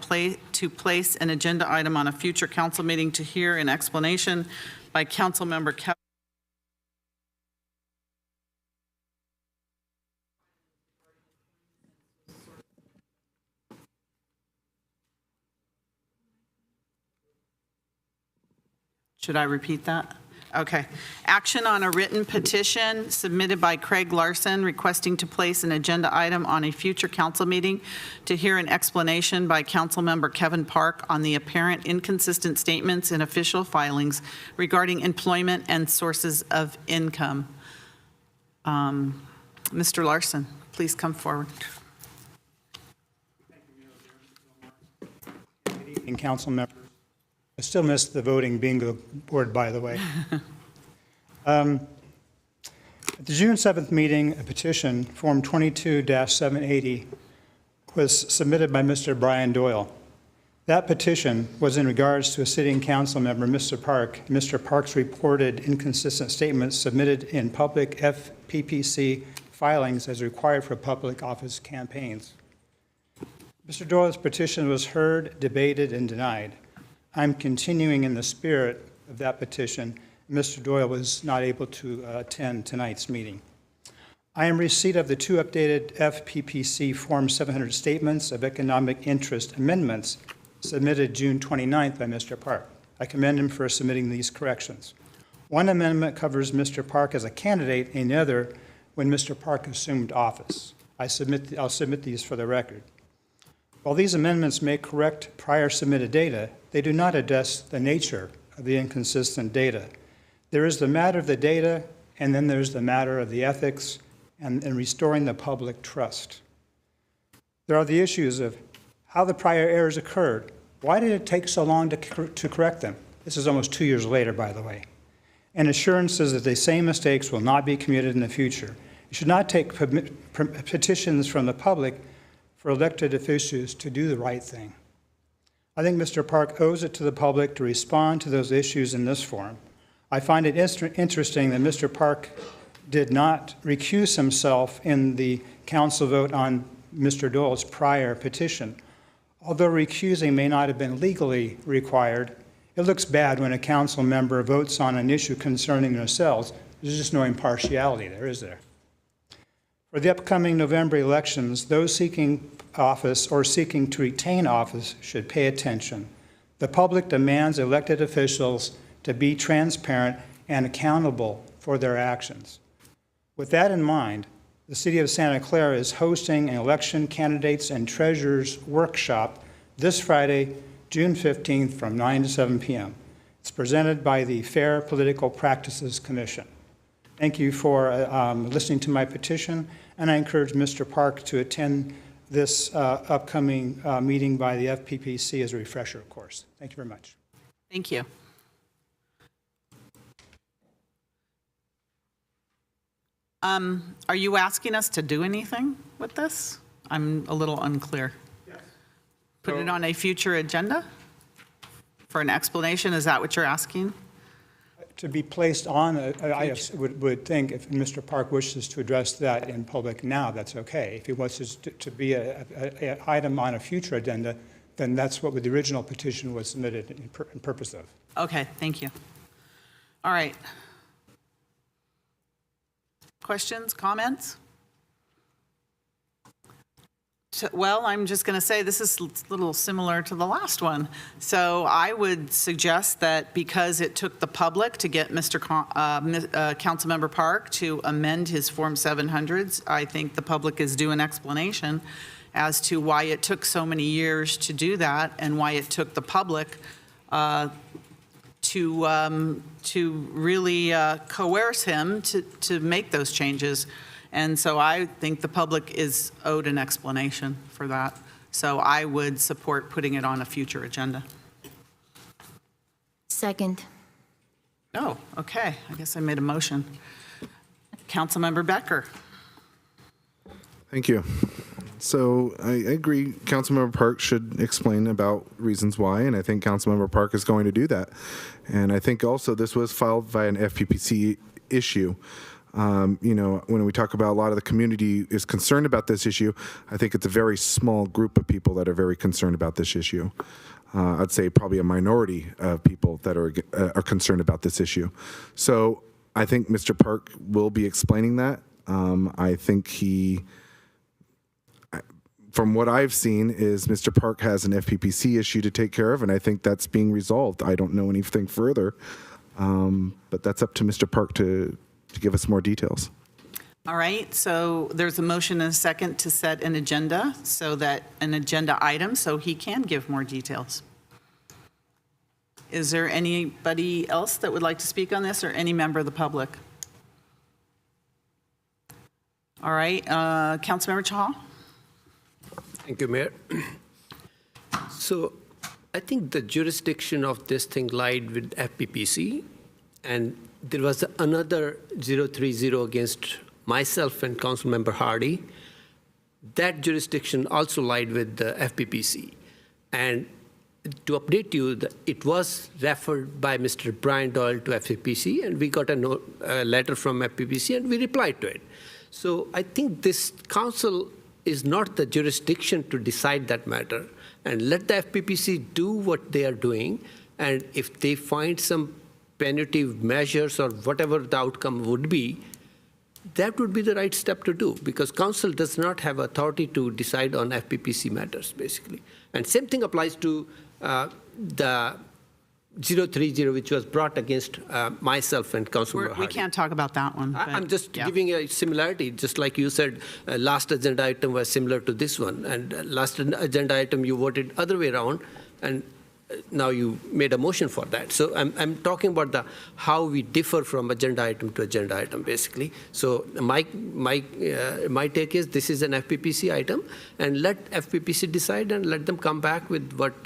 to place an agenda item on a future council meeting to hear an explanation by Councilmember Kevin. Should I repeat that? Okay. Action on a written petition submitted by Craig Larson requesting to place an agenda item on a future council meeting to hear an explanation by Councilmember Kevin Park on the apparent inconsistent statements in official filings regarding employment and sources of income. Mr. Larson, please come forward. Good evening, council members. I still missed the voting bingo board, by the way. At the June 7th meeting, a petition, Form 22-780, was submitted by Mr. Brian Doyle. That petition was in regards to a sitting council member, Mr. Park. Mr. Park's reported inconsistent statements submitted in public FPPC filings as required for public office campaigns. Mr. Doyle's petition was heard, debated, and denied. I'm continuing in the spirit of that petition. Mr. Doyle was not able to attend tonight's meeting. I am in receipt of the 2 updated FPPC Form 700 Statements of Economic Interest Amendments submitted June 29th by Mr. Park. I commend him for submitting these corrections. One amendment covers Mr. Park as a candidate, and the other when Mr. Park assumed office. I'll submit these for the record. While these amendments may correct prior submitted data, they do not address the nature of the inconsistent data. There is the matter of the data, and then there's the matter of the ethics and restoring the public trust. There are the issues of how the prior errors occurred. Why did it take so long to correct them? This is almost 2 years later, by the way. And assurances that the same mistakes will not be committed in the future. You should not take petitions from the public for elected officials to do the right thing. I think Mr. Park owes it to the public to respond to those issues in this forum. I find it interesting that Mr. Park did not recuse himself in the council vote on Mr. Doyle's prior petition. Although recusing may not have been legally required, it looks bad when a council member votes on an issue concerning themselves. There's just no impartiality there, is there? For the upcoming November elections, those seeking office or seeking to retain office should pay attention. The public demands elected officials to be transparent and accountable for their actions. With that in mind, the City of Santa Clara is hosting an election candidates and treasurers workshop this Friday, June 15th from 9 to 7 p.m. It's presented by the Fair Political Practices Commission. Thank you for listening to my petition, and I encourage Mr. Park to attend this upcoming meeting by the FPPC as a refresher course. Thank you very much. Thank you. Are you asking us to do anything with this? I'm a little unclear. Yes. Put it on a future agenda for an explanation? Is that what you're asking? To be placed on, I would think if Mr. Park wishes to address that in public now, that's okay. If he wants to be an item on a future agenda, then that's what the original petition was submitted in purpose of. Okay, thank you. All right. Questions, comments? Well, I'm just going to say this is a little similar to the last one. So I would suggest that because it took the public to get Councilmember Park to amend his Form 700s, I think the public is due an explanation as to why it took so many years to do that and why it took the public to really coerce him to make those changes. And so I think the public is owed an explanation for that. So I would support putting it on a future agenda. Second. Oh, okay. I guess I made a motion. Councilmember Becker. Thank you. So I agree, Councilmember Park should explain about reasons why, and I think Councilmember Park is going to do that. And I think also this was filed via an FPPC issue. You know, when we talk about a lot of the community is concerned about this issue, I think it's a very small group of people that are very concerned about this issue. I'd say probably a minority of people that are concerned about this issue. So I think Mr. Park will be explaining that. I think from what I've seen is Mr. Park has an FPPC issue to take care of, and I think that's being resolved. I don't know anything further, but that's up to Mr. Park to give us more details. All right, so there's a motion and a second to set an agenda, so that an agenda item, so he can give more details. Is there anybody else that would like to speak on this, or any member of the public? All right, Councilmember Chahal. Thank you, Mayor. So I think the jurisdiction of this thing lied with FPPC, and there was another 030 against myself and Councilmember Hardy. That jurisdiction also lied with the FPPC. And to update you, it was referred by Mr. Brian Doyle to FPPC, and we got a letter from FPPC, and we replied to it. So I think this council is not the jurisdiction to decide that matter, and let the FPPC do what they are doing. And if they find some punitive measures or whatever the outcome would be, that would be the right step to do, because council does not have authority to decide on FPPC matters, basically. And same thing applies to the 030, which was brought against myself and Councilmember We can't talk about that one. I'm just giving a similarity, just like you said, last agenda item was similar to this one, and last agenda item you voted other way around, and now you made a motion for that. So I'm talking about how we differ from agenda item to agenda item, basically. So my take is this is an FPPC item, and let FPPC decide and let them come back with what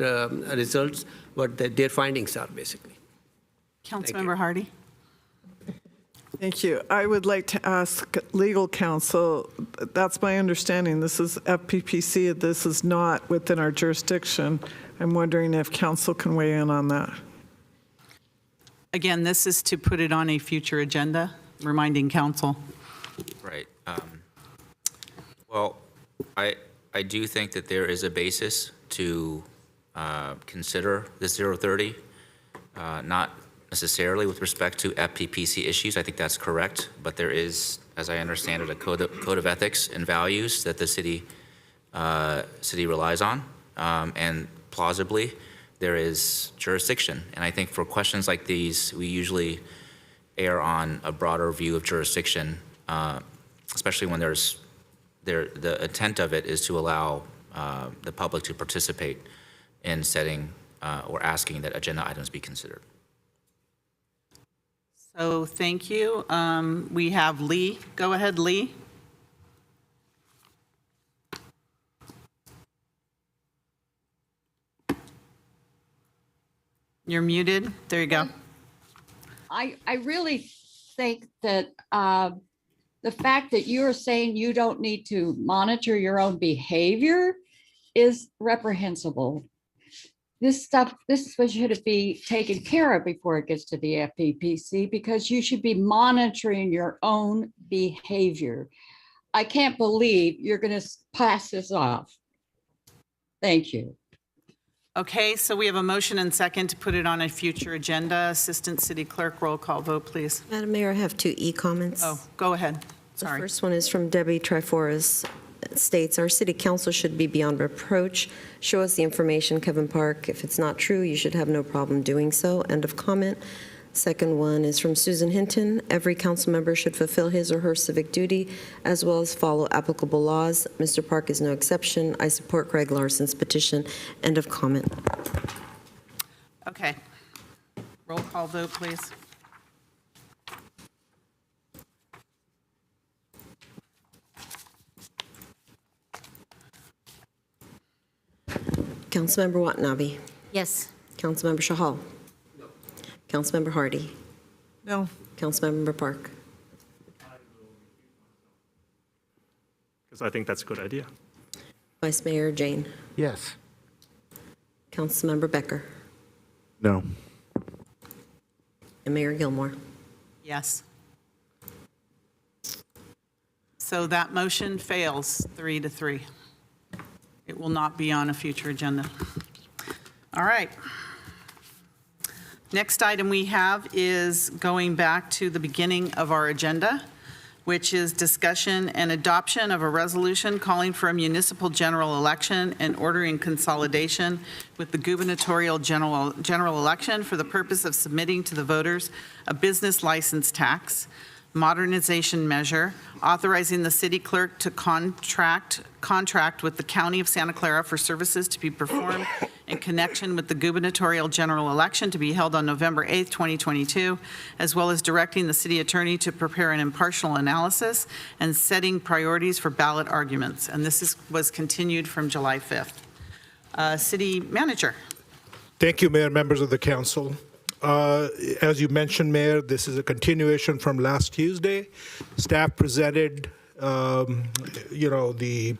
results, what their findings are, basically. Councilmember Hardy. Thank you. I would like to ask legal counsel, that's my understanding, this is FPPC, this is not within our jurisdiction. I'm wondering if council can weigh in on that. Again, this is to put it on a future agenda, reminding council. Right. Well, I do think that there is a basis to consider the 030, not necessarily with respect to FPPC issues. I think that's correct, but there is, as I understand it, a code of ethics and values that the city relies on, and plausibly there is jurisdiction. And I think for questions like these, we usually err on a broader view of jurisdiction, especially when the intent of it is to allow the public to participate in setting or asking that agenda items be considered. So thank you. We have Lee. Go ahead, Lee. You're muted. There you go. I really think that the fact that you're saying you don't need to monitor your own behavior is reprehensible. This should be taken care of before it gets to the FPPC, because you should be monitoring your own behavior. I can't believe you're going to pass this off. Thank you. Okay, so we have a motion and second to put it on a future agenda. Assistant City Clerk, roll call vote, please. Madam Mayor, I have two e-comments. Oh, go ahead. Sorry. The first one is from Debbie Triforas. States, our city council should be beyond reproach. Show us the information, Kevin Park. If it's not true, you should have no problem doing so. End of comment. Second one is from Susan Hinton. Every council member should fulfill his or her civic duty as well as follow applicable laws. Mr. Park is no exception. I support Greg Larson's petition. End of comment. Okay. Roll call vote, please. Councilmember Watanabe. Yes. Councilmember Shahal. No. Councilmember Hardy. No. Councilmember Park. Because I think that's a good idea. Vice Mayor Jane. Yes. Councilmember Becker. No. And Mayor Gilmore. Yes. So that motion fails 3-3. It will not be on a future agenda. All right. Next item we have is going back to the beginning of our agenda, which is discussion and adoption of a resolution calling for a municipal general election and ordering consolidation with the gubernatorial general election for the purpose of submitting to the voters a business license tax, modernization measure, authorizing the city clerk to contract with the County of Santa Clara for services to be performed in connection with the gubernatorial general election to be held on November 8th, 2022, as well as directing the city attorney to prepare an impartial analysis and setting priorities for ballot arguments. And this was continued from July 5th. City Manager. Thank you, Mayor, members of the council. As you mentioned, Mayor, this is a continuation from last Tuesday. Staff presented, the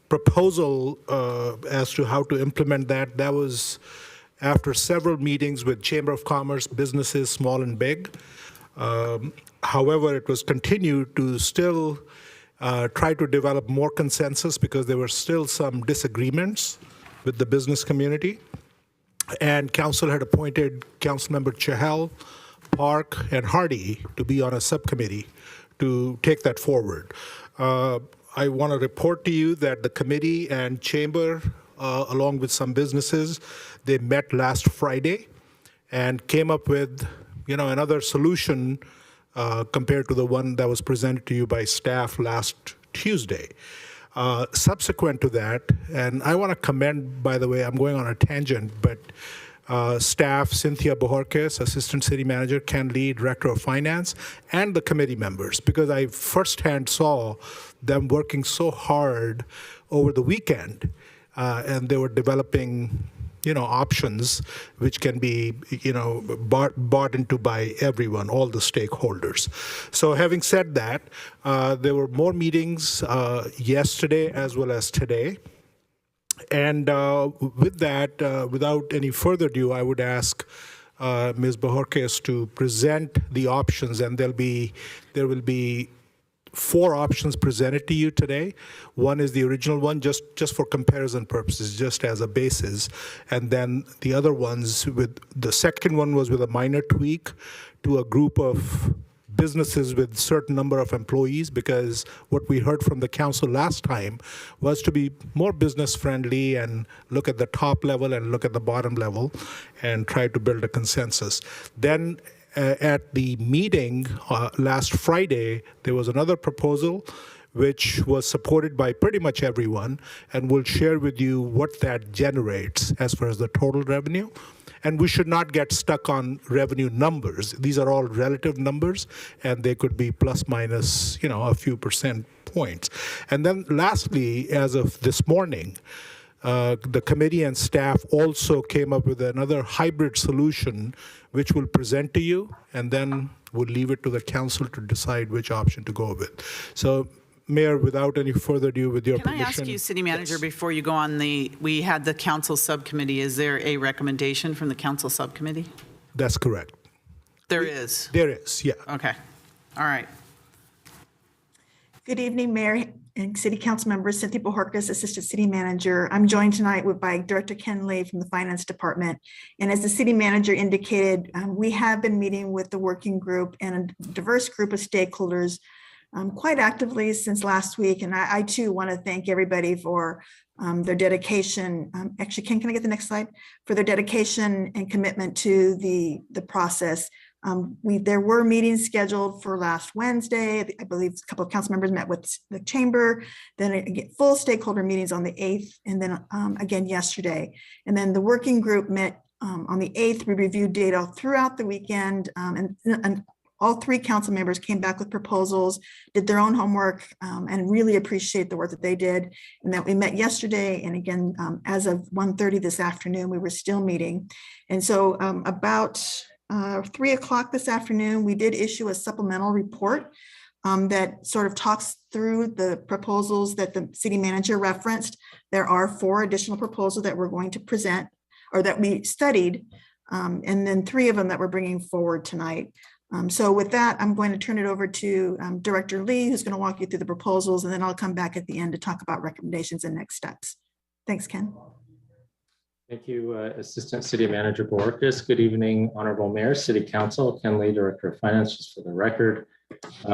proposal as to how to implement that. That was after several meetings with Chamber of Commerce, businesses, small and big. However, it was continued to still try to develop more consensus because there were still some disagreements with the business community. And council had appointed Councilmember Chahal, Park, and Hardy to be on a subcommittee to take that forward. I want to report to you that the committee and chamber, along with some businesses, they met last Friday and came up with, another solution compared to the one that was presented to you by staff last Tuesday. Subsequent to that, and I want to commend, by the way, I'm going on a tangent, but staff, Cynthia Bojorquez, Assistant City Manager, Ken Lee, Director of Finance, and the committee members, because I firsthand saw them working so hard over the weekend, and they were developing options which can be, bought into by everyone, all the stakeholders. So having said that, there were more meetings yesterday as well as today. And with that, without any further ado, I would ask Ms. Bojorquez to present the options, and there will be 4 options presented to you today. One is the original one, just for comparison purposes, just as a basis. And then the other ones, the second one was with a minor tweak to a group of businesses with certain number of employees, because what we heard from the council last time was to be more business friendly and look at the top level and look at the bottom level and try to build a consensus. Then at the meeting last Friday, there was another proposal which was supported by pretty much everyone, and we'll share with you what that generates as far as the total revenue. And we should not get stuck on revenue numbers. These are all relative numbers, and they could be plus minus, a few percent points. And then lastly, as of this morning, the committee and staff also came up with another hybrid solution, which we'll present to you, and then we'll leave it to the council to decide which option to go with. So, Mayor, without any further ado, with your permission. Can I ask you, City Manager, before you go on, we had the council subcommittee. Is there a recommendation from the council subcommittee? That's correct. There is? There is, yeah. Okay. All right. Good evening, Mayor and City Council members. Cynthia Bojorquez, Assistant City Manager. I'm joined tonight by Director Ken Lee from the Finance Department. And as the City Manager indicated, we have been meeting with the working group and a diverse group of stakeholders quite actively since last week. And I too want to thank everybody for their dedication. Actually, Ken, can I get the next slide? For their dedication and commitment to the process. There were meetings scheduled for last Wednesday. I believe a couple of council members met with the chamber, then again, full stakeholder meetings on the 8th, and then again yesterday. And then the working group met on the 8th. We reviewed data throughout the weekend, and all 3 council members came back with proposals, did their own homework, and really appreciate the work that they did. And that we met yesterday, and again, as of 1:30 this afternoon, we were still meeting. And so about 3 o'clock this afternoon, we did issue a supplemental report that sort of talks through the proposals that the city manager referenced. There are 4 additional proposals that we're going to present, or that we studied, and then 3 of them that we're bringing forward tonight. So with that, I'm going to turn it over to Director Lee, who's going to walk you through the proposals, and then I'll come back at the end to talk about recommendations and next steps. Thanks, Ken. Thank you, Assistant City Manager Bojorquez. Good evening, Honorable Mayor, City Council. Ken Lee, Director of Finance, just for the record.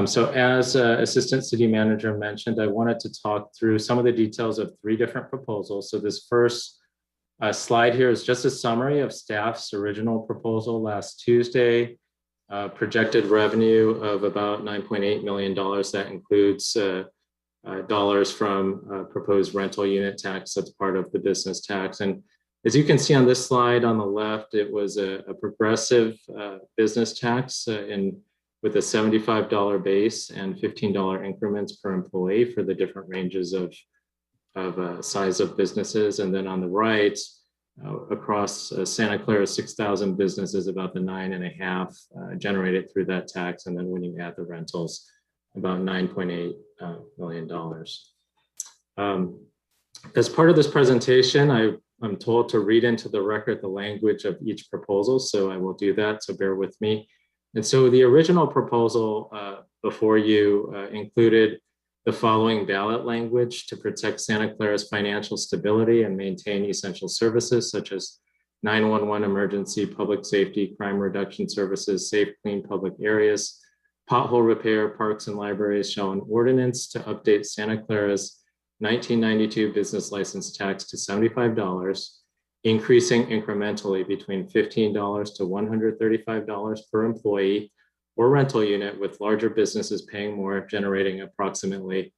So as Assistant City Manager mentioned, I wanted to talk through some of the details of 3 different proposals. So this first slide here is just a summary of staff's original proposal last Tuesday. Projected revenue of about $9.8 million. That includes dollars from proposed rental unit tax that's part of the business tax. And as you can see on this slide on the left, it was a progressive business tax with a $75 base and $15 increments per employee for the different ranges of size of businesses. And then on the right, across Santa Clara, 6,000 businesses, about the 9.5 generated through that tax. And then when you add the rentals, about $9.8 million. As part of this presentation, I'm told to read into the record the language of each proposal, so I will do that, so bear with me. And so the original proposal before you included the following ballot language to protect Santa Clara's financial stability and maintain essential services such as 911 emergency, public safety, crime reduction services, safe, clean public areas, pothole repair, parks and libraries shall an ordinance to update Santa Clara's 1992 business license tax to $75, increasing incrementally between $15 to $135 per employee or rental unit, with larger businesses paying more, generating approximately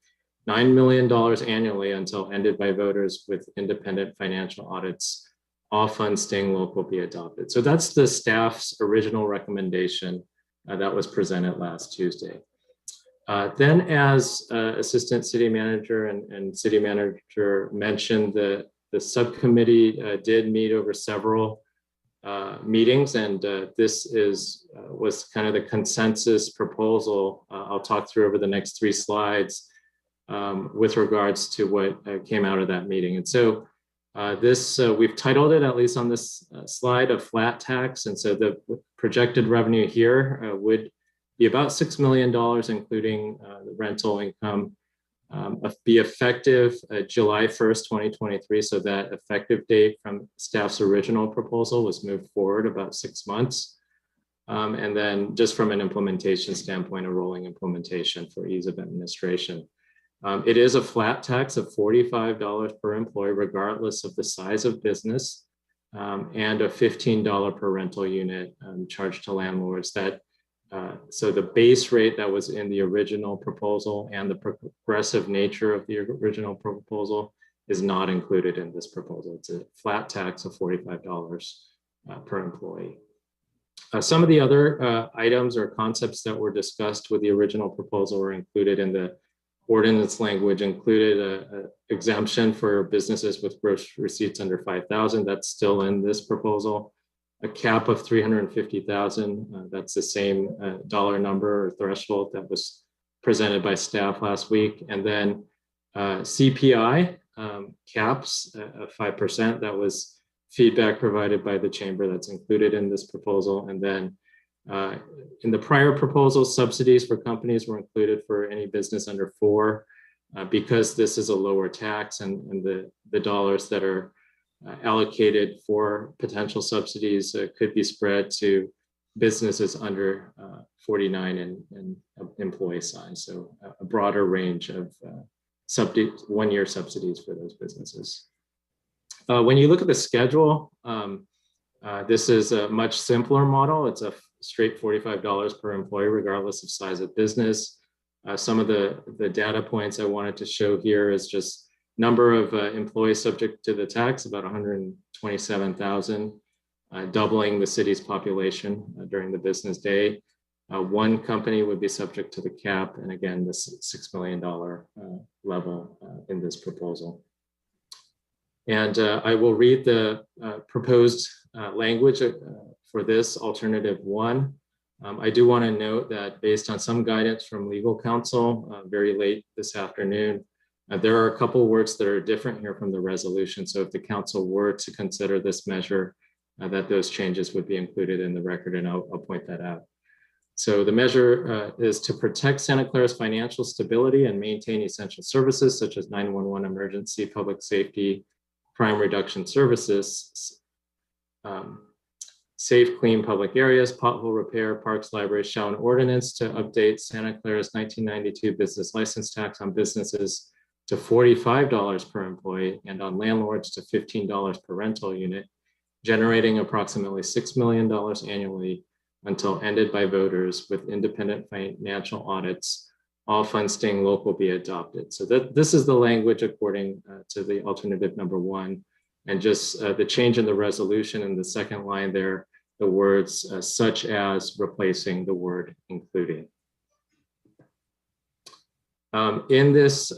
$9 million annually until ended by voters with independent financial audits. All funds staying local be adopted. So that's the staff's original recommendation that was presented last Tuesday. Then, as Assistant City Manager and City Manager mentioned, the subcommittee did meet over several meetings, and this was kind of the consensus proposal. I'll talk through over the next 3 slides with regards to what came out of that meeting. And so we've titled it, at least on this slide, a flat tax. And so the projected revenue here would be about $6 million, including the rental income, be effective July 1st, 2023. So that effective date from staff's original proposal was moved forward about 6 months. And then just from an implementation standpoint, a rolling implementation for ease of administration. It is a flat tax of $45 per employee, regardless of the size of business, and a $15 per rental unit charged to landlords. So the base rate that was in the original proposal and the progressive nature of the original proposal is not included in this proposal. It's a flat tax of $45 per employee. Some of the other items or concepts that were discussed with the original proposal were included in the ordinance language. Included an exemption for businesses with gross receipts under $5,000. That's still in this proposal. A cap of $350,000. That's the same dollar number or threshold that was presented by staff last week. And then CPI caps of 5%. That was feedback provided by the chamber that's included in this proposal. And then in the prior proposal, subsidies for companies were included for any business under 4. Because this is a lower tax, and the dollars that are allocated for potential subsidies could be spread to businesses under 49 in employee size. So a broader range of 1-year subsidies for those businesses. When you look at the schedule, this is a much simpler model. It's a straight $45 per employee, regardless of size of business. Some of the data points I wanted to show here is just number of employees subject to the tax, about 127,000, doubling the city's population during the business day. 1 company would be subject to the cap, and again, this $6 million level in this proposal. And I will read the proposed language for this alternative 1. I do want to note that based on some guidance from legal counsel very late this afternoon, there are a couple words that are different here from the resolution. So if the council were to consider this measure, that those changes would be included in the record, and I'll point that out. So the measure is to protect Santa Clara's financial stability and maintain essential services such as 911 emergency, public safety, crime reduction services, safe, clean public areas, pothole repair, parks, libraries, shall an ordinance to update Santa Clara's 1992 business license tax on businesses to $45 per employee and on landlords to $15 per rental unit, generating approximately $6 million annually until ended by voters with independent financial audits, all funds staying local be adopted. So this is the language according to the alternative number 1. And just the change in the resolution in the second line there, the words such as replacing the word including. In this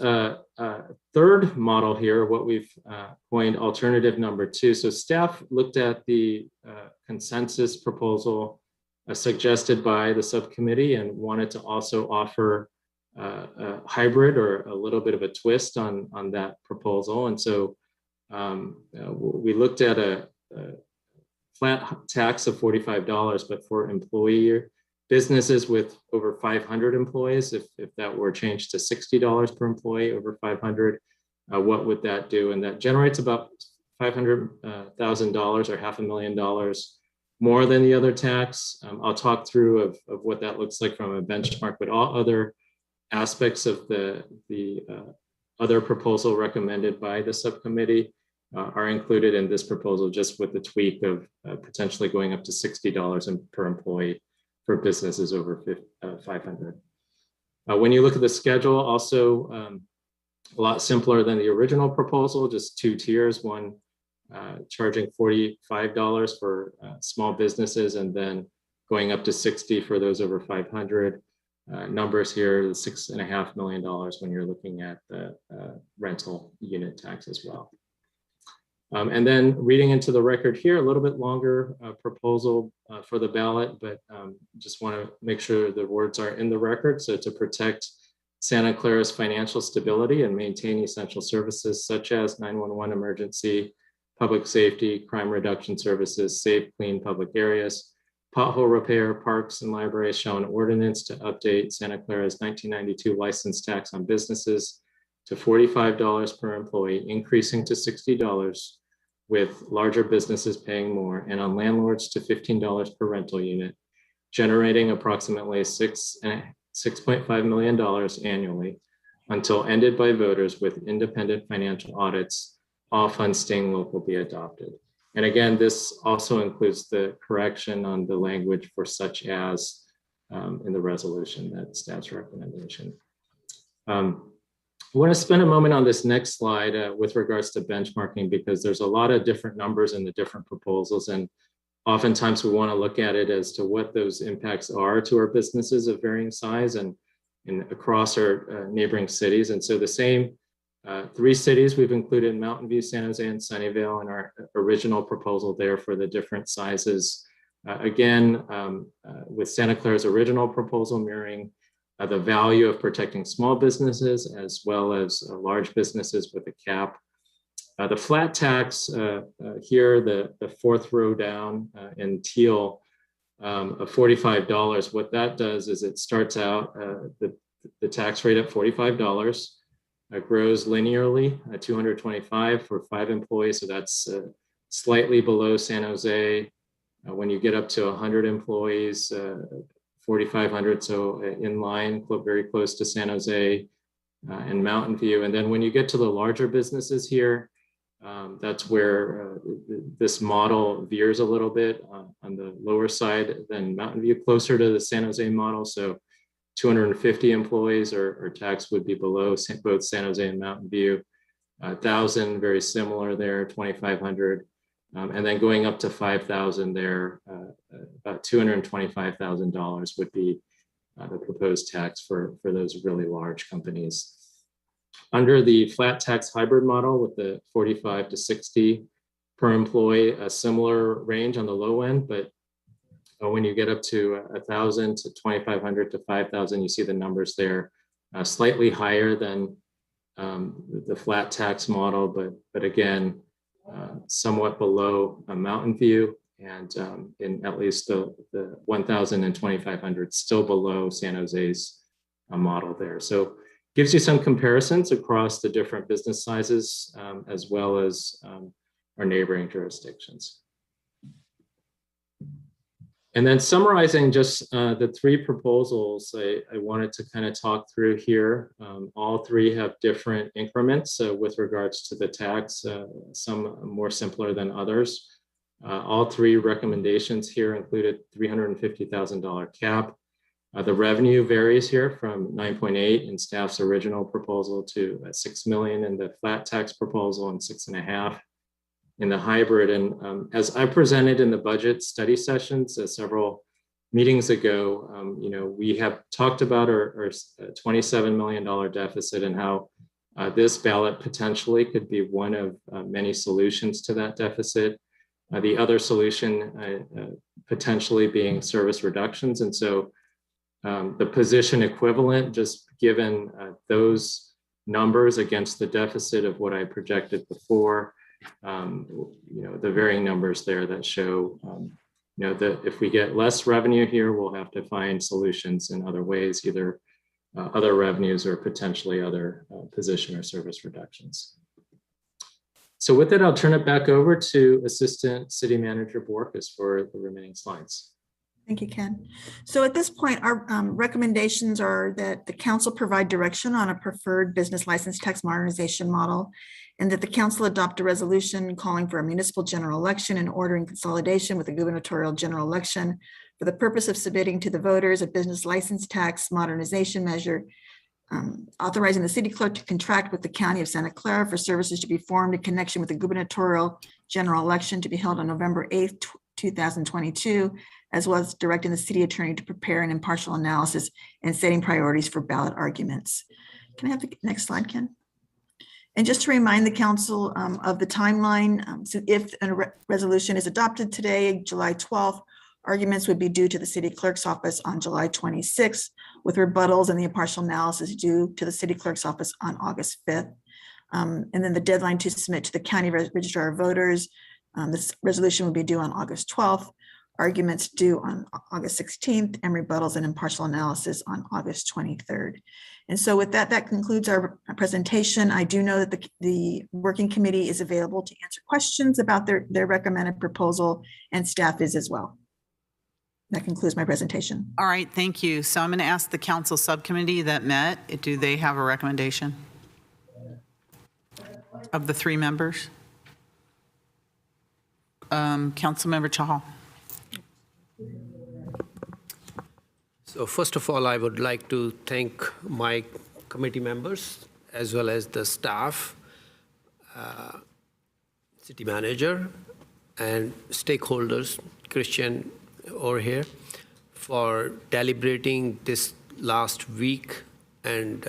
third model here, what we've coined alternative number 2. So staff looked at the consensus proposal suggested by the subcommittee and wanted to also offer a hybrid or a little bit of a twist on that proposal. And so we looked at a flat tax of $45, but for employee Businesses with over 500 employees, if that were changed to $60 per employee over 500, what would that do? And that generates about $500,000 or $500,000 more than the other tax. I'll talk through of what that looks like from a benchmark, but all other aspects of the other proposal recommended by the subcommittee are included in this proposal, just with the tweak of potentially going up to $60 per employee for businesses over 500. When you look at the schedule, also a lot simpler than the original proposal, just 2 tiers, one charging $45 for small businesses and then going up to $60 for those over 500. Numbers here, $6.5 million when you're looking at the rental unit tax as well. And then reading into the record here, a little bit longer proposal for the ballot, but just want to make sure the words are in the record. So to protect Santa Clara's financial stability and maintain essential services such as 911 emergency, public safety, crime reduction services, safe, clean public areas, pothole repair, parks and libraries shall an ordinance to update Santa Clara's 1992 license tax on businesses to $45 per employee, increasing to $60, with larger businesses paying more, and on landlords to $15 per rental unit, generating approximately $6.5 million annually until ended by voters with independent financial audits. All funds staying local be adopted. And again, this also includes the correction on the language for such as in the resolution, that staff's recommendation. I want to spend a moment on this next slide with regards to benchmarking, because there's a lot of different numbers in the different proposals. And oftentimes we want to look at it as to what those impacts are to our businesses of varying size and across our neighboring cities. And so the same 3 cities we've included Mountain View, San Jose, and Sunnyvale in our original proposal there for the different sizes. Again, with Santa Clara's original proposal mirroring the value of protecting small businesses as well as large businesses with a cap. The flat tax here, the 4th row down in teal of $45, what that does is it starts out the tax rate at $45. It grows linearly at $225 for 5 employees. So that's slightly below San Jose. When you get up to 100 employees, $4,500, so in line, very close to San Jose and Mountain View. And then when you get to the larger businesses here, that's where this model veers a little bit on the lower side than Mountain View, closer to the San Jose model. So 250 employees or tax would be below both San Jose and Mountain View. 1,000, very similar there, 2,500. And then going up to 5,000 there, about $225,000 would be the proposed tax for those really large companies. Under the flat tax hybrid model with the 45 to 60 per employee, a similar range on the low end, but when you get up to 1,000 to 2,500 to 5,000, you see the numbers there, slightly higher than the flat tax model, but again, somewhat below a Mountain View, and in at least the 1,000 and 2,500, still below San Jose's model there. So gives you some comparisons across the different business sizes as well as our neighboring jurisdictions. And then summarizing just the 3 proposals I wanted to kind of talk through here. All 3 have different increments with regards to the tax, some more simpler than others. All 3 recommendations here included $350,000 cap. The revenue varies here from 9.8 in staff's original proposal to 6 million in the flat tax proposal and 6.5 in the hybrid. And as I presented in the budget study sessions several meetings ago, we have talked about our $27 million deficit and how this ballot potentially could be one of many solutions to that deficit. The other solution potentially being service reductions. And so the position equivalent, just given those numbers against the deficit of what I projected before, the varying numbers there that show that if we get less revenue here, we'll have to find solutions in other ways, either other revenues or potentially other position or service reductions. So with that, I'll turn it back over to Assistant City Manager Borges for the remaining slides. Thank you, Ken. So at this point, our recommendations are that the council provide direction on a preferred business license tax modernization model, and that the council adopt a resolution calling for a municipal general election and ordering consolidation with the gubernatorial general election for the purpose of submitting to the voters a business license tax modernization measure, authorizing the city clerk to contract with the county of Santa Clara for services to be formed in connection with the gubernatorial general election to be held on November 8th, 2022, as well as directing the city attorney to prepare an impartial analysis and setting priorities for ballot arguments. Can I have the next slide, Ken? And just to remind the council of the timeline, so if a resolution is adopted today, July 12th, arguments would be due to the city clerk's office on July 26th, with rebuttals and the impartial analysis due to the city clerk's office on August 5th. And then the deadline to submit to the county registrar of voters, this resolution would be due on August 12th. Arguments due on August 16th, and rebuttals and impartial analysis on August 23rd. And so with that, that concludes our presentation. I do know that the working committee is available to answer questions about their recommended proposal, and staff is as well. That concludes my presentation. All right, thank you. So I'm going to ask the council subcommittee that met, do they have a recommendation of the 3 members? Councilmember Chahal. So first of all, I would like to thank my committee members as well as the staff, city manager, and stakeholders, Christian over here, for deliberating this last week and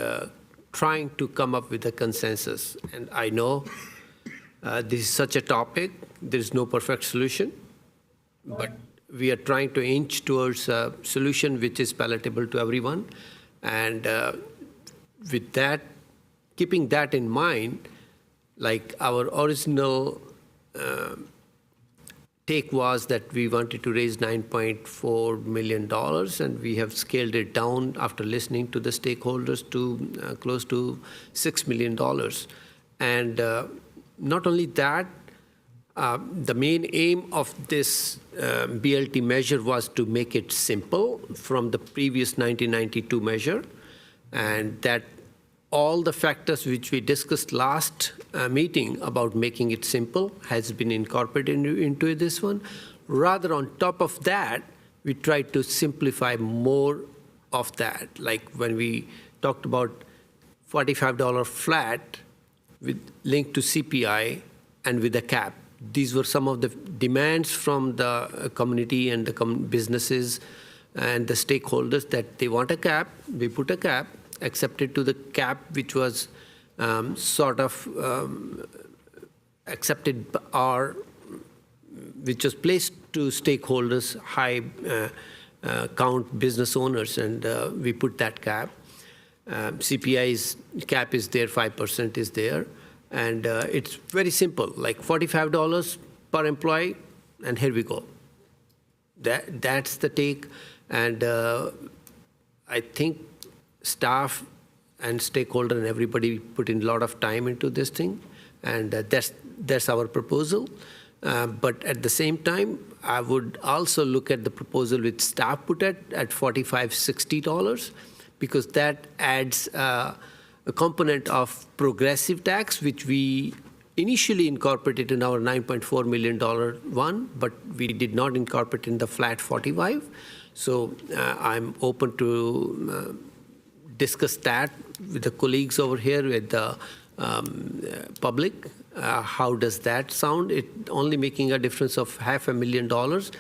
trying to come up with a consensus. And I know this is such a topic, there is no perfect solution, but we are trying to inch towards a solution which is palatable to everyone. And with that, keeping that in mind, like our original take was that we wanted to raise $9.4 million, and we have scaled it down after listening to the stakeholders to close to $6 million. And not only that, the main aim of this BLT measure was to make it simple from the previous 1992 measure, and that all the factors which we discussed last meeting about making it simple has been incorporated into this one. Rather, on top of that, we tried to simplify more of that. Like when we talked about $45 flat with linked to CPI and with a cap. These were some of the demands from the community and the businesses and the stakeholders that they want a cap. We put a cap, accepted to the cap, which was accepted which was placed to stakeholders, high count business owners, and we put that cap. CPI's cap is there, 5% is there. And it's very simple, like $45 per employee, and here we go. That's the take. And I think staff and stakeholder and everybody put in a lot of time into this thing. And that's our proposal. But at the same time, I would also look at the proposal which staff put at $45, $60, because that adds a component of progressive tax, which we initially incorporated in our $9.4 million one, but we did not incorporate in the flat 45. So I'm open to discuss that with the colleagues over here, with the public. How does that sound? It only making a difference of $500,000,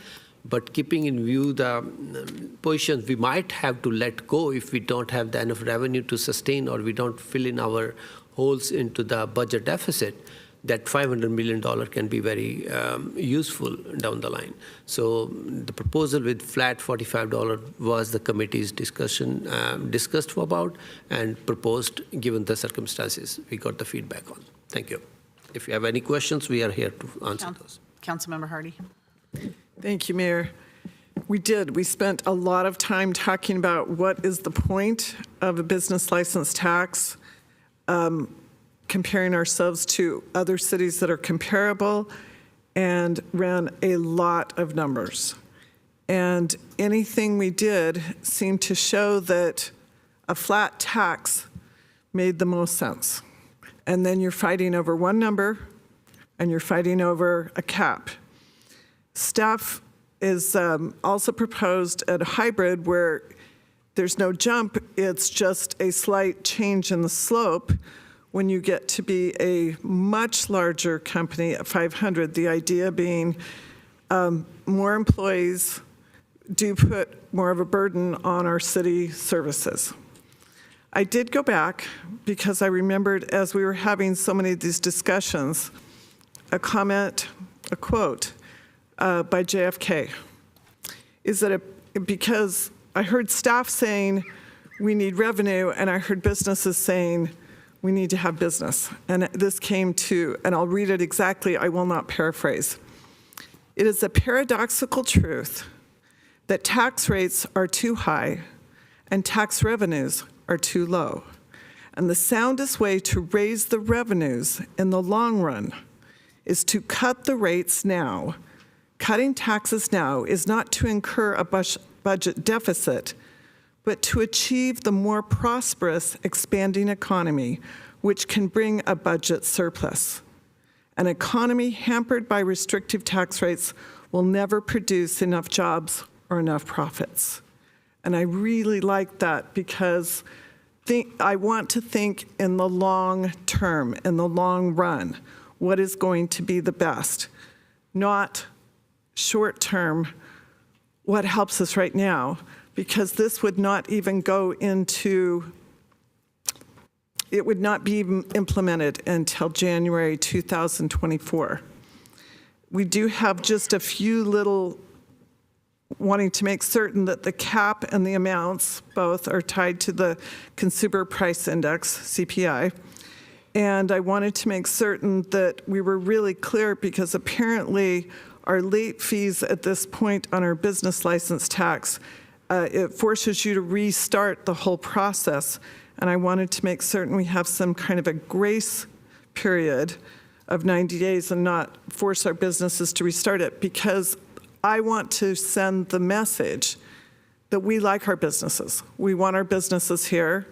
but keeping in view the positions we might have to let go if we don't have the enough revenue to sustain, or we don't fill in our holes into the budget deficit, that $500 million can be very useful down the line. So the proposal with flat $45 was the committee's discussed about and proposed given the circumstances we got the feedback on. Thank you. If you have any questions, we are here to answer those. Councilmember Hardy. Thank you, Mayor. We did. We spent a lot of time talking about what is the point of a business license tax, comparing ourselves to other cities that are comparable, and ran a lot of numbers. And anything we did seemed to show that a flat tax made the most sense. And then you're fighting over one number, and you're fighting over a cap. Staff is also proposed a hybrid where there's no jump, it's just a slight change in the slope when you get to be a much larger company at 500, the idea being more employees do put more of a burden on our city services. I did go back because I remembered as we were having so many of these discussions, a quote by JFK. Is that because I heard staff saying we need revenue, and I heard businesses saying we need to have business. And this came to, and I'll read it exactly, I will not paraphrase. It is a paradoxical truth that tax rates are too high and tax revenues are too low. And the soundest way to raise the revenues in the long run is to cut the rates now. Cutting taxes now is not to incur a budget deficit, but to achieve the more prosperous expanding economy, which can bring a budget surplus. An economy hampered by restrictive tax rates will never produce enough jobs or enough profits. And I really like that because I want to think in the long term, in the long run, what is going to be the best, not short term, what helps us right now, because this would not even go into, it would not be implemented until January 2024. We do have just a few little wanting to make certain that the cap and the amounts both are tied to the Consumer Price Index, CPI. And I wanted to make certain that we were really clear because apparently our late fees at this point on our business license tax, it forces you to restart the whole process. And I wanted to make certain we have some kind of a grace period of 90 days and not force our businesses to restart it, because I want to send the message that we like our businesses. We want our businesses here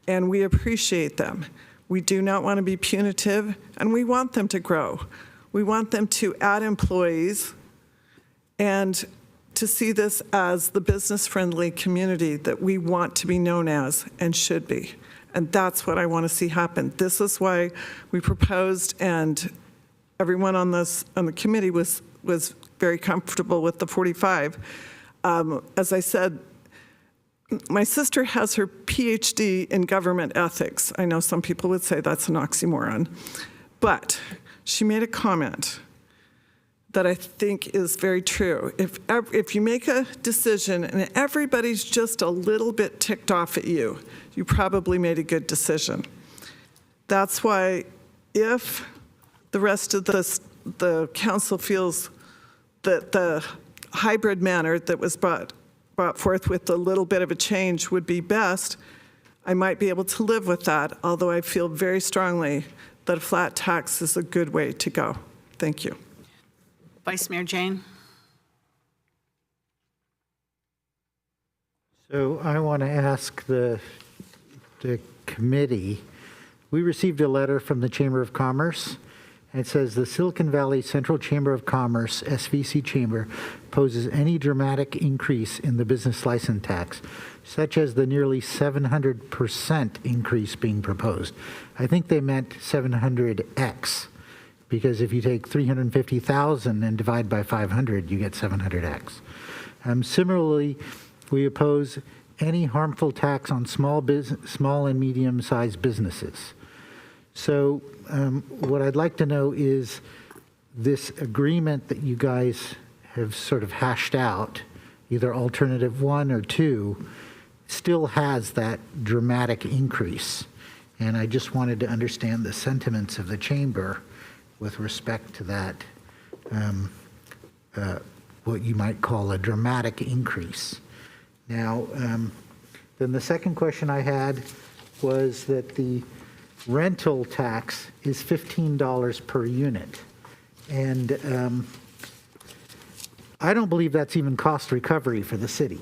and we appreciate them. We do not want to be punitive, and we want them to grow. We want them to add employees and to see this as the business-friendly community that we want to be known as and should be. And that's what I want to see happen. This is why we proposed, and everyone on the committee was very comfortable with the 45. As I said, my sister has her PhD in government ethics. I know some people would say that's an oxymoron, but she made a comment that I think is very true. If you make a decision and everybody's just a little bit ticked off at you, you probably made a good decision. That's why if the rest of the council feels that the hybrid manner that was brought forth with a little bit of a change would be best, I might be able to live with that, although I feel very strongly that a flat tax is a good way to go. Thank you. Vice Mayor Jane. So I want to ask the committee, we received a letter from the Chamber of Commerce. It says the Silicon Valley Central Chamber of Commerce, SVC Chamber, poses any dramatic increase in the business license tax, such as the nearly 700% increase being proposed. I think they meant 700x, because if you take 350,000 and divide by 500, you get 700x. Similarly, we oppose any harmful tax on small and medium-sized businesses. So what I'd like to know is this agreement that you guys have sort of hashed out, either alternative 1 or 2, still has that dramatic increase. And I just wanted to understand the sentiments of the chamber with respect to that what you might call a dramatic increase. Now, then the second question I had was that the rental tax is $15 per unit. And I don't believe that's even cost recovery for the city.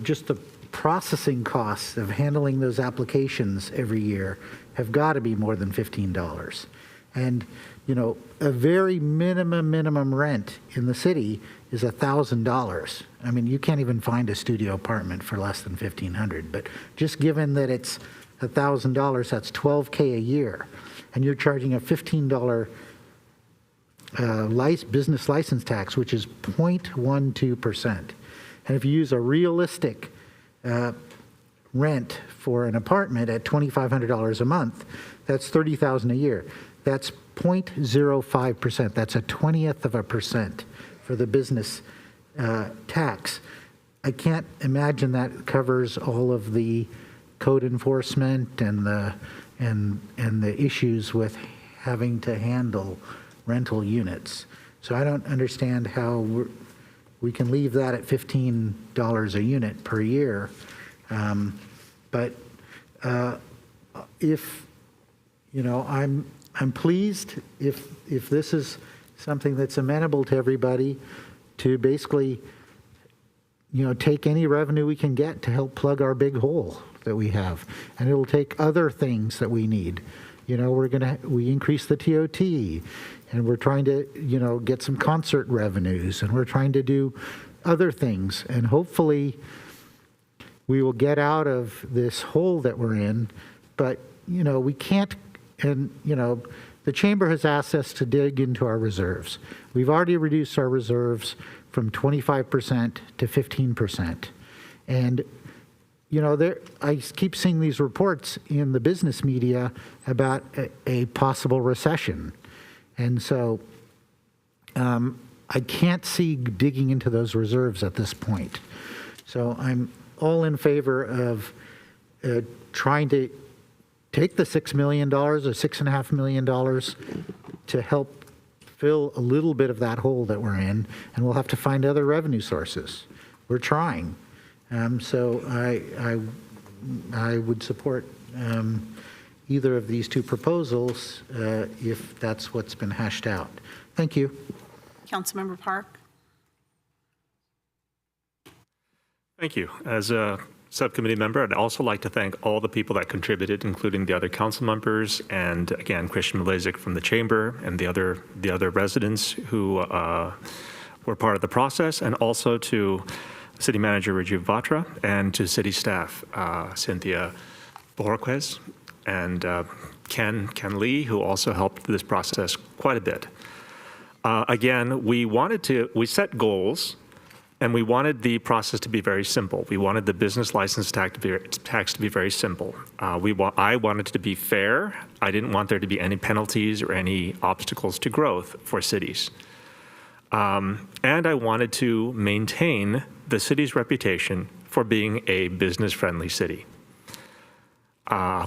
Just the processing costs of handling those applications every year have got to be more than $15. And, you know, a very minimum rent in the city is $1,000. I mean, you can't even find a studio apartment for less than $1,500. But just given that it's $1,000, that's $12K a year, and you're charging a $15 business license tax, which is 0.12%. And if you use a realistic rent for an apartment at $2,500 a month, that's $30,000 a year. That's 0.05%. That's a 20th% for the business tax. I can't imagine that covers all of the code enforcement and the issues with having to handle rental units. So I don't understand how we can leave that at $15 a unit per year. But if, you know, I'm pleased if this is something that's amenable to everybody to basically, you know, take any revenue we can get to help plug our big hole that we have. And it'll take other things that we need. You know, we increase the TOT, and we're trying to, you know, get some concert revenues, and we're trying to do other things. And hopefully we will get out of this hole that we're in. But, you know, we can't, and, you know, the chamber has asked us to dig into our reserves. We've already reduced our reserves from 25% to 15%. And, you know, I keep seeing these reports in the business media about a possible recession. And so I can't see digging into those reserves at this point. So I'm all in favor of trying to take the $6 million or $6.5 million to help fill a little bit of that hole that we're in, and we'll have to find other revenue sources. We're trying. So I would support either of these two proposals if that's what's been hashed out. Thank you. Councilmember Park. Thank you. As a subcommittee member, I'd also like to thank all the people that contributed, including the other council members, and again, Christian Malezic from the chamber, and the other residents who were part of the process, and also to City Manager Rajiv Vatra and to city staff, Cynthia Bojorquez and Ken Lee, who also helped this process quite a bit. Again, we set goals, and we wanted the process to be very simple. We wanted the business license tax to be very simple. I wanted it to be fair. I didn't want there to be any penalties or any obstacles to growth for cities. And I wanted to maintain the city's reputation for being a business-friendly city.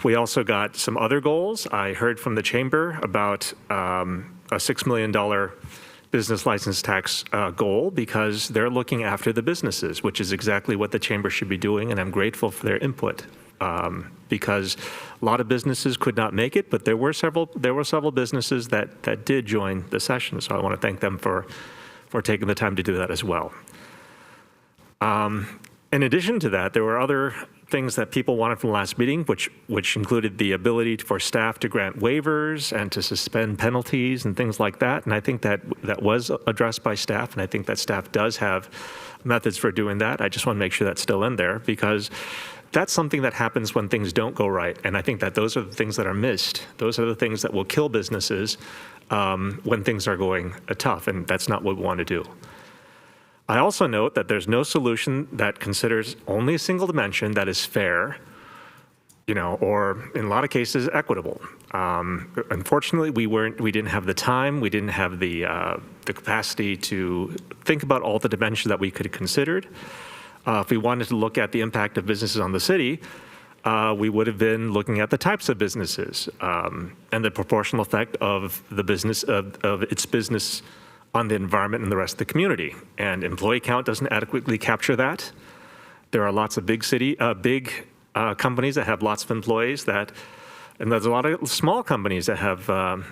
We also got some other goals. I heard from the chamber about a $6 million business license tax goal because they're looking after the businesses, which is exactly what the chamber should be doing, and I'm grateful for their input because a lot of businesses could not make it, but there were several businesses that did join the session, so I want to thank them for taking the time to do that as well. In addition to that, there were other things that people wanted from the last meeting, which included the ability for staff to grant waivers and to suspend penalties and things like that. And I think that was addressed by staff, and I think that staff does have methods for doing that. I just want to make sure that's still in there because that's something that happens when things don't go right. And I think that those are the things that are missed. Those are the things that will kill businesses when things are going tough, and that's not what we want to do. I also note that there's no solution that considers only a single dimension that is fair, you know, or in a lot of cases equitable. Unfortunately, we didn't have the time, we didn't have the capacity to think about all the dimensions that we could have considered. If we wanted to look at the impact of businesses on the city, we would have been looking at the types of businesses and the proportional effect of the business of its business on the environment and the rest of the community. And employee count doesn't adequately capture that. There are lots of big companies that have lots of employees and there's a lot of small companies that have, a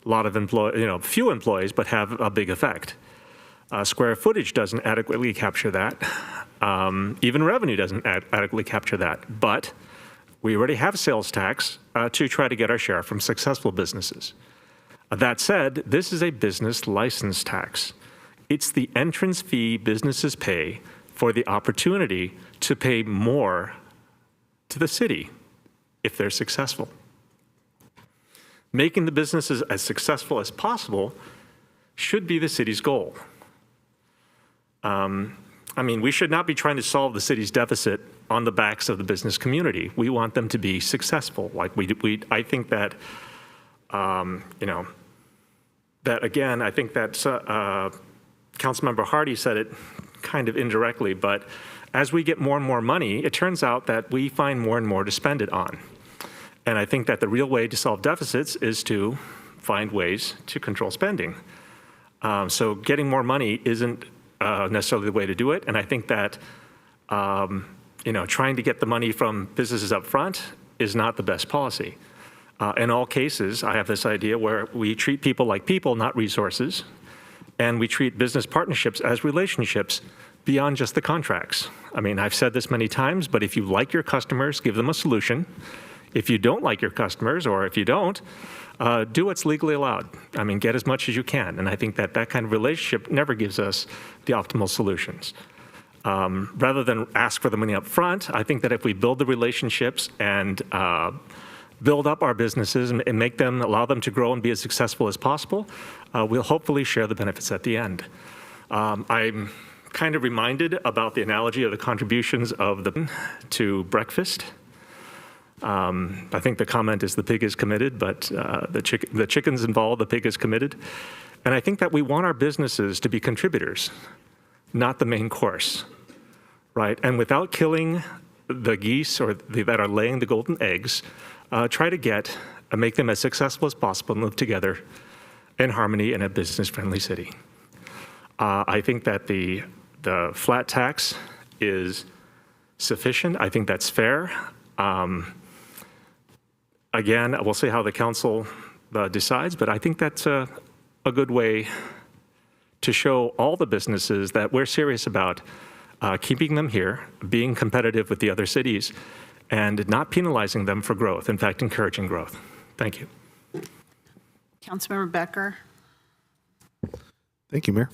lot of few employees, but have a big effect. Square footage doesn't adequately capture that. Even revenue doesn't adequately capture that. But we already have sales tax to try to get our share from successful businesses. That said, this is a business license tax. It's the entrance fee businesses pay for the opportunity to pay more to the city if they're successful. Making the businesses as successful as possible should be the city's goal. We should not be trying to solve the city's deficit on the backs of the business community. We want them to be successful. I think that, I think that Councilmember Hardy said it kind of indirectly, but as we get more and more money, it turns out that we find more and more to spend it on. And I think that the real way to solve deficits is to find ways to control spending. So getting more money isn't necessarily the way to do it. And I think that, trying to get the money from businesses up front is not the best policy. In all cases, I have this idea where we treat people like people, not resources, and we treat business partnerships as relationships beyond just the contracts. I've said this many times, but if you like your customers, give them a solution. If you don't like your customers, or if you don't, do what's legally allowed. Get as much as you can. And I think that kind of relationship never gives us the optimal solutions. Rather than ask for the money up front, I think that if we build the relationships and build up our businesses and allow them to grow and be as successful as possible, we'll hopefully share the benefits at the end. I'm kind of reminded about the analogy of the contributions to breakfast. I think the comment is the pig is committed, but the chicken's involved, the pig is committed. And I think that we want our businesses to be contributors, not the main course, right? And without killing the geese that are laying the golden eggs, try to make them as successful as possible and live together in harmony in a business-friendly city. I think that the flat tax is sufficient. I think that's fair. Again, we'll see how the council decides, but I think that's a good way to show all the businesses that we're serious about keeping them here, being competitive with the other cities, and not penalizing them for growth, in fact, encouraging growth. Thank you. Councilmember Becker. Thank you, Mayor.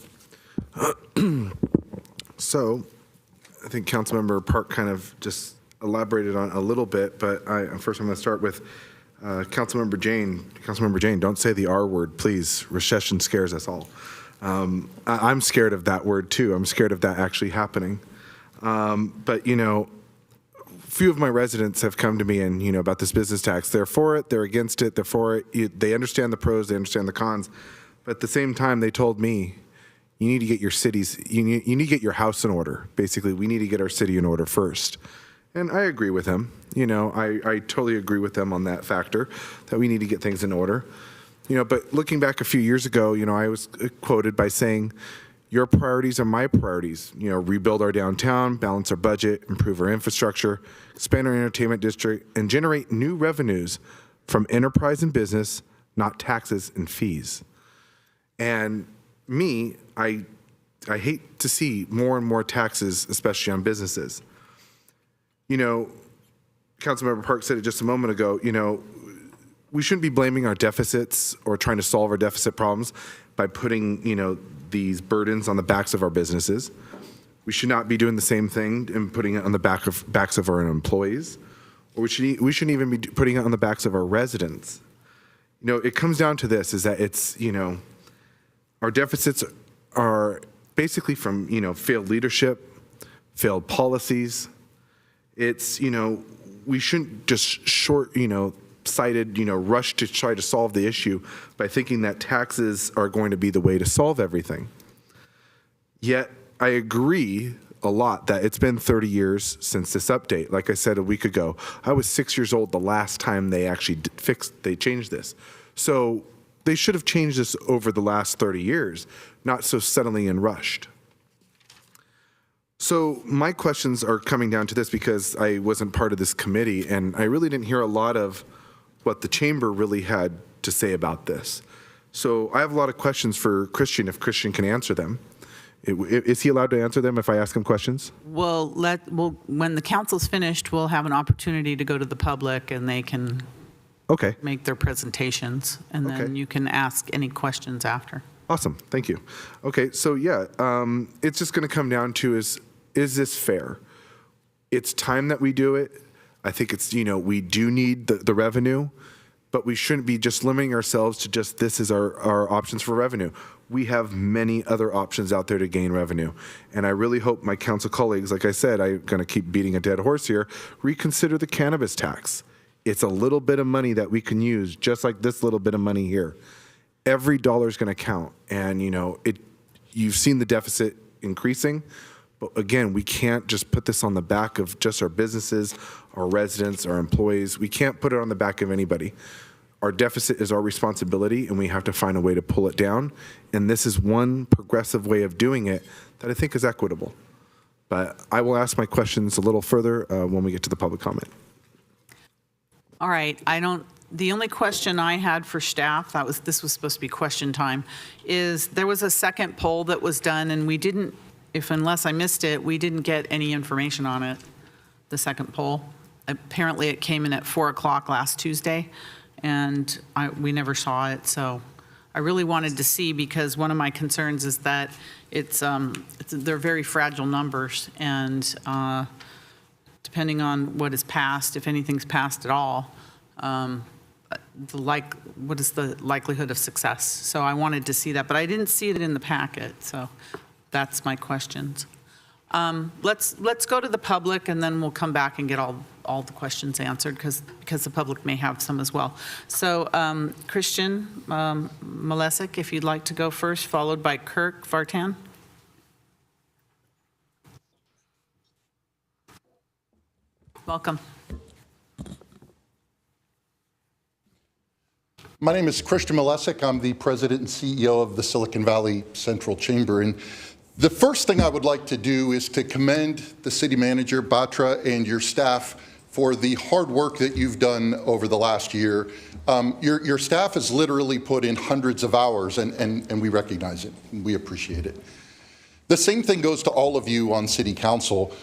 So I think Councilmember Park kind of just elaborated on a little bit, but first I'm going to start with Councilmember Jane. Councilmember Jane, don't say the R word, please. Recession scares us all. I'm scared of that word too. I'm scared of that actually happening. But few of my residents have come to me and about this business tax. They're for it, they're against it, they're for it. They understand the pros, they understand the cons. But at the same time, they told me, you need to get your cities, you need to get your house in order. Basically, we need to get our city in order first. And I agree with him. I totally agree with them on that factor, that we need to get things in order. But looking back a few years ago, I was quoted by saying, your priorities are my priorities. Rebuild our downtown, balance our budget, improve our infrastructure, expand our entertainment district, and generate new revenues from enterprise and business, not taxes and fees. And me, I hate to see more and more taxes, especially on businesses. Councilmember Park said it just a moment ago, we shouldn't be blaming our deficits or trying to solve our deficit problems by putting, these burdens on the backs of our businesses. We should not be doing the same thing and putting it on the backs of our employees, or we shouldn't even be putting it on the backs of our residents. It comes down to this, is that it's, our deficits are basically from, failed leadership, failed policies. It's, we shouldn't just cited, rush to try to solve the issue by thinking that taxes are going to be the way to solve everything. Yet, I agree a lot that it's been 30 years since this update. Like I said a week ago, I was 6 years old the last time they actually they changed this. So they should have changed this over the last 30 years, not so suddenly and rushed. So my questions are coming down to this because I wasn't part of this committee, and I really didn't hear a lot of what the chamber really had to say about this. So I have a lot of questions for Christian, if Christian can answer them. Is he allowed to answer them if I ask him questions? We'll when the council's finished, we'll have an opportunity to go to the public and they can make their presentations, and then you can ask any questions after. Awesome, thank you. Okay, so yeah, it's just gonna come down to is this fair? It's time that we do it. I think it's, we do need the revenue, but we shouldn't be just limiting ourselves to just this is our options for revenue. We have many other options out there to gain revenue. And I really hope my council colleagues, like I said, I'm gonna keep beating a dead horse here, reconsider the cannabis tax. It's a little bit of money that we can use, just like this little bit of money here. Every dollar is gonna count. And you've seen the deficit increasing, but again, we can't just put this on the back of just our businesses, our residents, our employees. We can't put it on the back of anybody. Our deficit is our responsibility, and we have to find a way to pull it down. And this is one progressive way of doing it that I think is equitable. But I will ask my questions a little further when we get to the public comment. All right, the only question I had for staff, this was supposed to be question time, is there was a second poll that was done, and we didn't, unless I missed it, we didn't get any information on it, the second poll. Apparently it came in at 4 o'clock last Tuesday, and we never saw it, so I really wanted to see, because one of my concerns is that they're very fragile numbers, and depending on what is passed, if anything's passed at all, what is the likelihood of success? So I wanted to see that, but I didn't see it in the packet, so that's my questions. Let's go to the public, and then we'll come back and get all the questions answered, because the public may have some as well. So Christian Malesic, if you'd like to go first, followed by Kirk Vartan. Welcome. My name is Christian Malesic. I'm the president and CEO of the Silicon Valley Central Chamber. And the first thing I would like to do is to commend the city manager, Batra, and your staff for the hard work that you've done over the last year. Your staff has literally put in hundreds of hours, and we recognize it. We appreciate it. The same thing goes to all of you on City Council.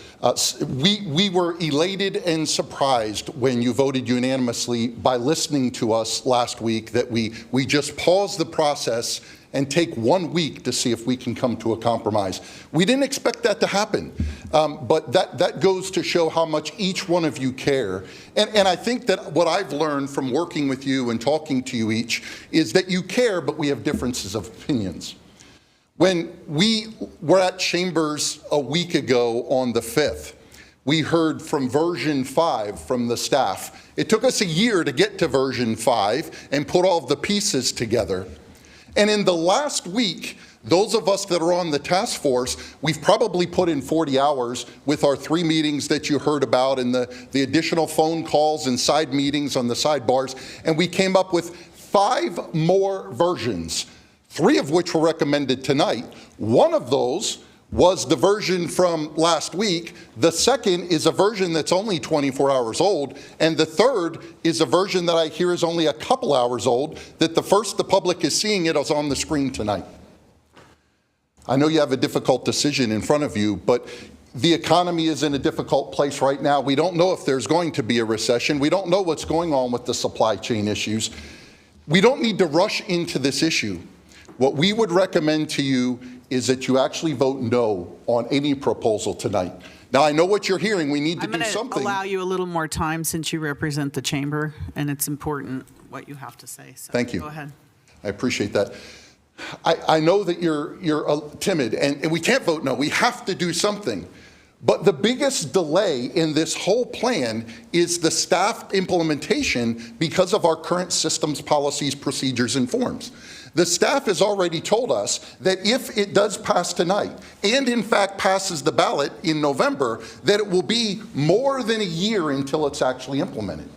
We were elated and surprised when you voted unanimously by listening to us last week that we just pause the process and take 1 week to see if we can come to a compromise. We didn't expect that to happen, but that goes to show how much each one of you care. And I think that what I've learned from working with you and talking to you each is that you care, but we have differences of opinions. When we were at Chambers a week ago on the 5th, we heard from version 5 from the staff. It took us a year to get to version 5 and put all of the pieces together. And in the last week, those of us that are on the task force, we've probably put in 40 hours with our 3 meetings that you heard about and the additional phone calls and side meetings on the sidebars. And we came up with 5 more versions, 3 of which were recommended tonight. One of those was the version from last week. The second is a version that's only 24 hours old. And the third is a version that I hear is only a couple hours old, that the public is seeing it as on the screen tonight. I know you have a difficult decision in front of you, but the economy is in a difficult place right now. We don't know if there's going to be a recession. We don't know what's going on with the supply chain issues. We don't need to rush into this issue. What we would recommend to you is that you actually vote no on any proposal tonight. Now, I know what you're hearing. We need to do something. I'm going to allow you a little more time since you represent the chamber, and it's important what you have to say. So thank you. Go ahead. I appreciate that. I know that you're timid, and we can't vote no. We have to do something. But the biggest delay in this whole plan is the staff implementation because of our current systems, policies, procedures, and forms. The staff has already told us that if it does pass tonight, and in fact passes the ballot in November, that it will be more than a year until it's actually implemented.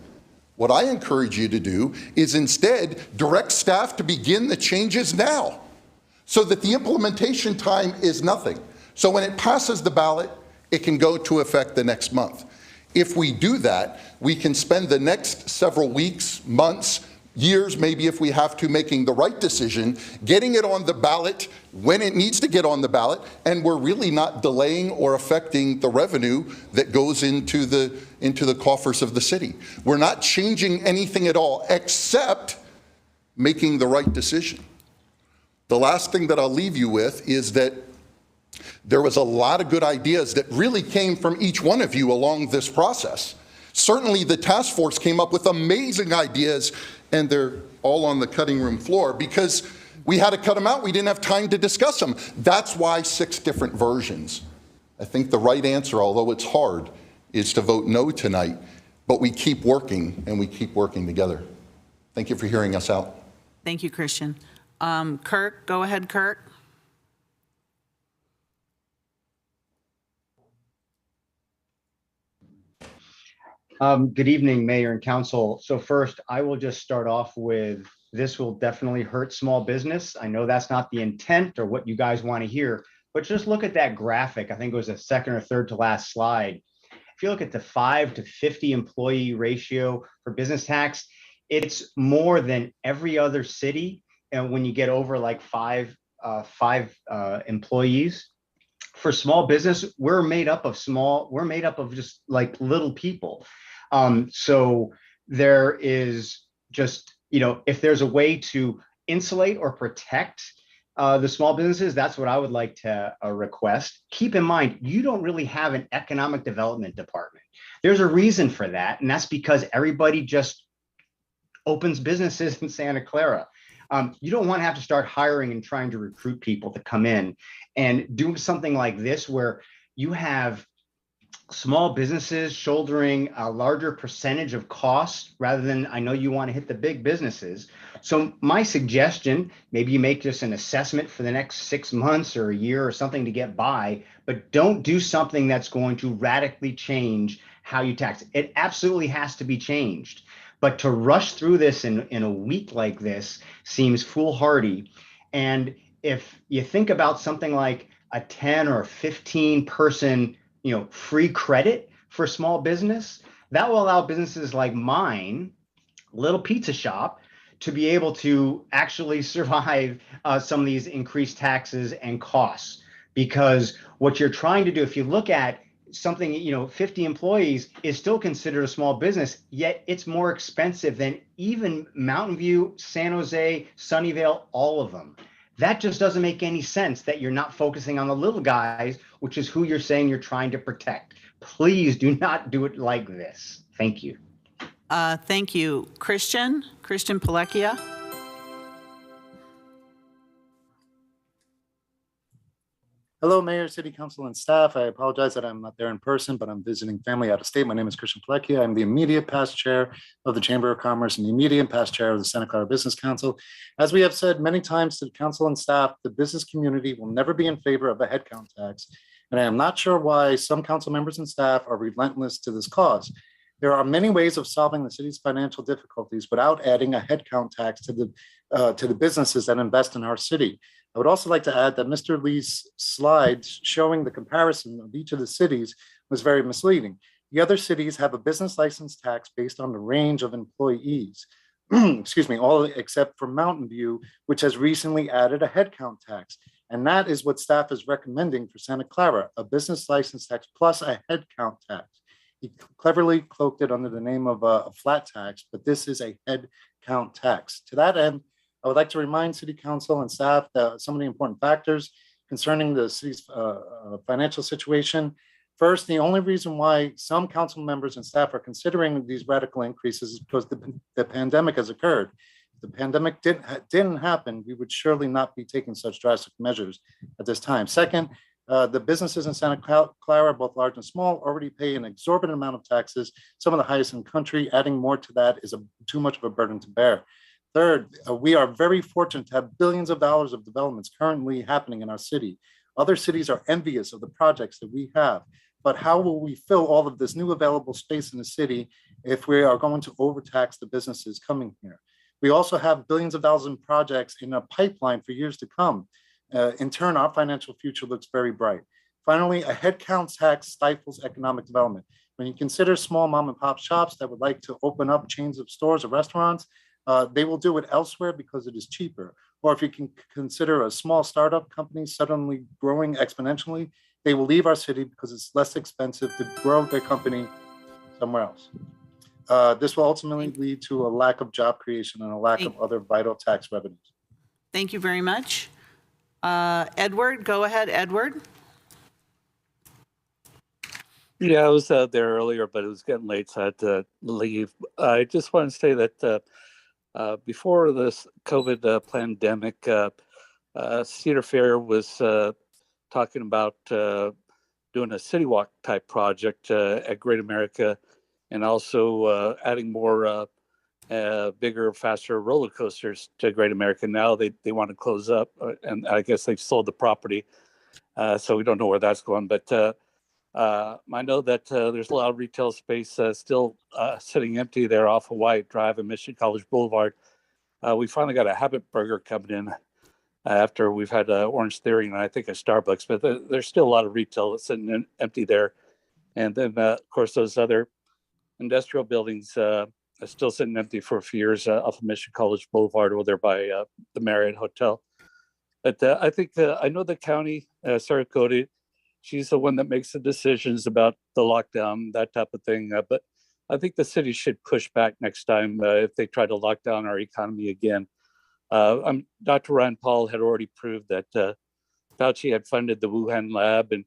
What I encourage you to do is instead direct staff to begin the changes now so that the implementation time is nothing. So when it passes the ballot, it can go to effect the next month. If we do that, we can spend the next several weeks, months, years, maybe if we have to, making the right decision, getting it on the ballot when it needs to get on the ballot, and we're really not delaying or affecting the revenue that goes into the coffers of the city. We're not changing anything at all except making the right decision. The last thing that I'll leave you with is that there was a lot of good ideas that really came from each one of you along this process. Certainly the task force came up with amazing ideas, and they're all on the cutting room floor because we had to cut them out. We didn't have time to discuss them. That's why 6 different versions. I think the right answer, although it's hard, is to vote no tonight, but we keep working and we keep working together. Thank you for hearing us out. Thank you, Christian. Kirk, go ahead, Kirk. Good evening, Mayor and Council. So first, I will just start off with, this will definitely hurt small business. I know that's not the intent or what you guys want to hear, but just look at that graphic. I think it was the second or third to last slide. If you look at the 5 to 50 employee ratio for business tax, it's more than every other city. And when you get over like five employees, for small business, we're made up of just like little people. So there is just, if there's a way to insulate or protect the small businesses, that's what I would like to request. Keep in mind, you don't really have an economic development department. There's a reason for that, and that's because everybody just opens businesses in Santa Clara. You don't want to have to start hiring and trying to recruit people to come in and do something like this where you have small businesses shouldering a larger percentage of costs rather than, I know you want to hit the big businesses. So my suggestion, maybe you make just an assessment for the next 6 months or a year or something to get by, but don't do something that's going to radically change how you tax. It absolutely has to be changed. But to rush through this in a week like this seems foolhardy. And if you think about something like a 10 or 15 person, free credit for small business, that will allow businesses like mine, little pizza shop, to be able to actually survive some of these increased taxes and costs. Because what you're trying to do, if you look at something, 50 employees is still considered a small business, yet it's more expensive than even Mountain View, San Jose, Sunnyvale, all of them. That just doesn't make any sense that you're not focusing on the little guys, which is who you're saying you're trying to protect. Please do not do it like this. Thank you. Thank you. Christian Pilecchia. Hello, Mayor, City Council, and staff. I apologize that I'm not there in person, but I'm visiting family out of state. My name is Christian Pilecchia. I'm the immediate past chair of the Chamber of Commerce and the immediate past chair of the Santa Clara Business Council. As we have said many times to the council and staff, the business community will never be in favor of a headcount tax. And I am not sure why some council members and staff are relentless to this cause. There are many ways of solving the city's financial difficulties without adding a headcount tax to the businesses that invest in our city. I would also like to add that Mr. Lee's slides showing the comparison of each of the cities was very misleading. The other cities have a business license tax based on the range of employees. Excuse me, all except for Mountain View, which has recently added a headcount tax. And that is what staff is recommending for Santa Clara, a business license tax plus a headcount tax. He cleverly cloaked it under the name of a flat tax, but this is a headcount tax. To that end, I would like to remind City Council and staff that some of the important factors concerning the city's financial situation. First, the only reason why some council members and staff are considering these radical increases is because the pandemic has occurred. If the pandemic didn't happen, we would surely not be taking such drastic measures at this time. Second, the businesses in Santa Clara, both large and small, already pay an exorbitant amount of taxes, some of the highest in the country. Adding more to that is too much of a burden to bear. Third, we are very fortunate to have billions of dollars of developments currently happening in our city. Other cities are envious of the projects that we have, but how will we fill all of this new available space in the city if we are going to overtax the businesses coming here. We also have billions of dollars in projects in a pipeline for years to come. In turn, our financial future looks very bright. Finally, a headcount tax stifles economic development. When you consider small mom and pop shops that would like to open up chains of stores or restaurants, they will do it elsewhere because it is cheaper. Or if you can consider a small startup company suddenly growing exponentially, they will leave our city because it's less expensive to grow their company somewhere else. This will ultimately lead to a lack of job creation and a lack of other vital tax revenues. Thank you very much. Edward, go ahead, Edward. Yeah, I was there earlier, but it was getting late, so I had to leave. I just want to say that before this COVID pandemic, Cedar Fair was talking about doing a city walk type project at Great America, and also adding more bigger, faster roller coasters to Great America. Now they want to close up, and I guess they've sold the property, so we don't know where that's going. But I know that there's a lot of retail space still sitting empty there off of Wyatt Drive and Michigan College Boulevard. We finally got a Habit Burger coming in after we've had Orange Theory and I think a Starbucks, but there's still a lot of retail that's sitting empty there. And then, of course, those other industrial buildings are still sitting empty for a few years off of Michigan College Boulevard over there by the Marriott Hotel. But I think I know the county, Sarah Cody, she's the one that makes the decisions about the lockdown, that type of thing. But I think the city should push back next time if they try to lock down our economy again. Dr. Ryan Paul had already proved that Fauci had funded the Wuhan lab, and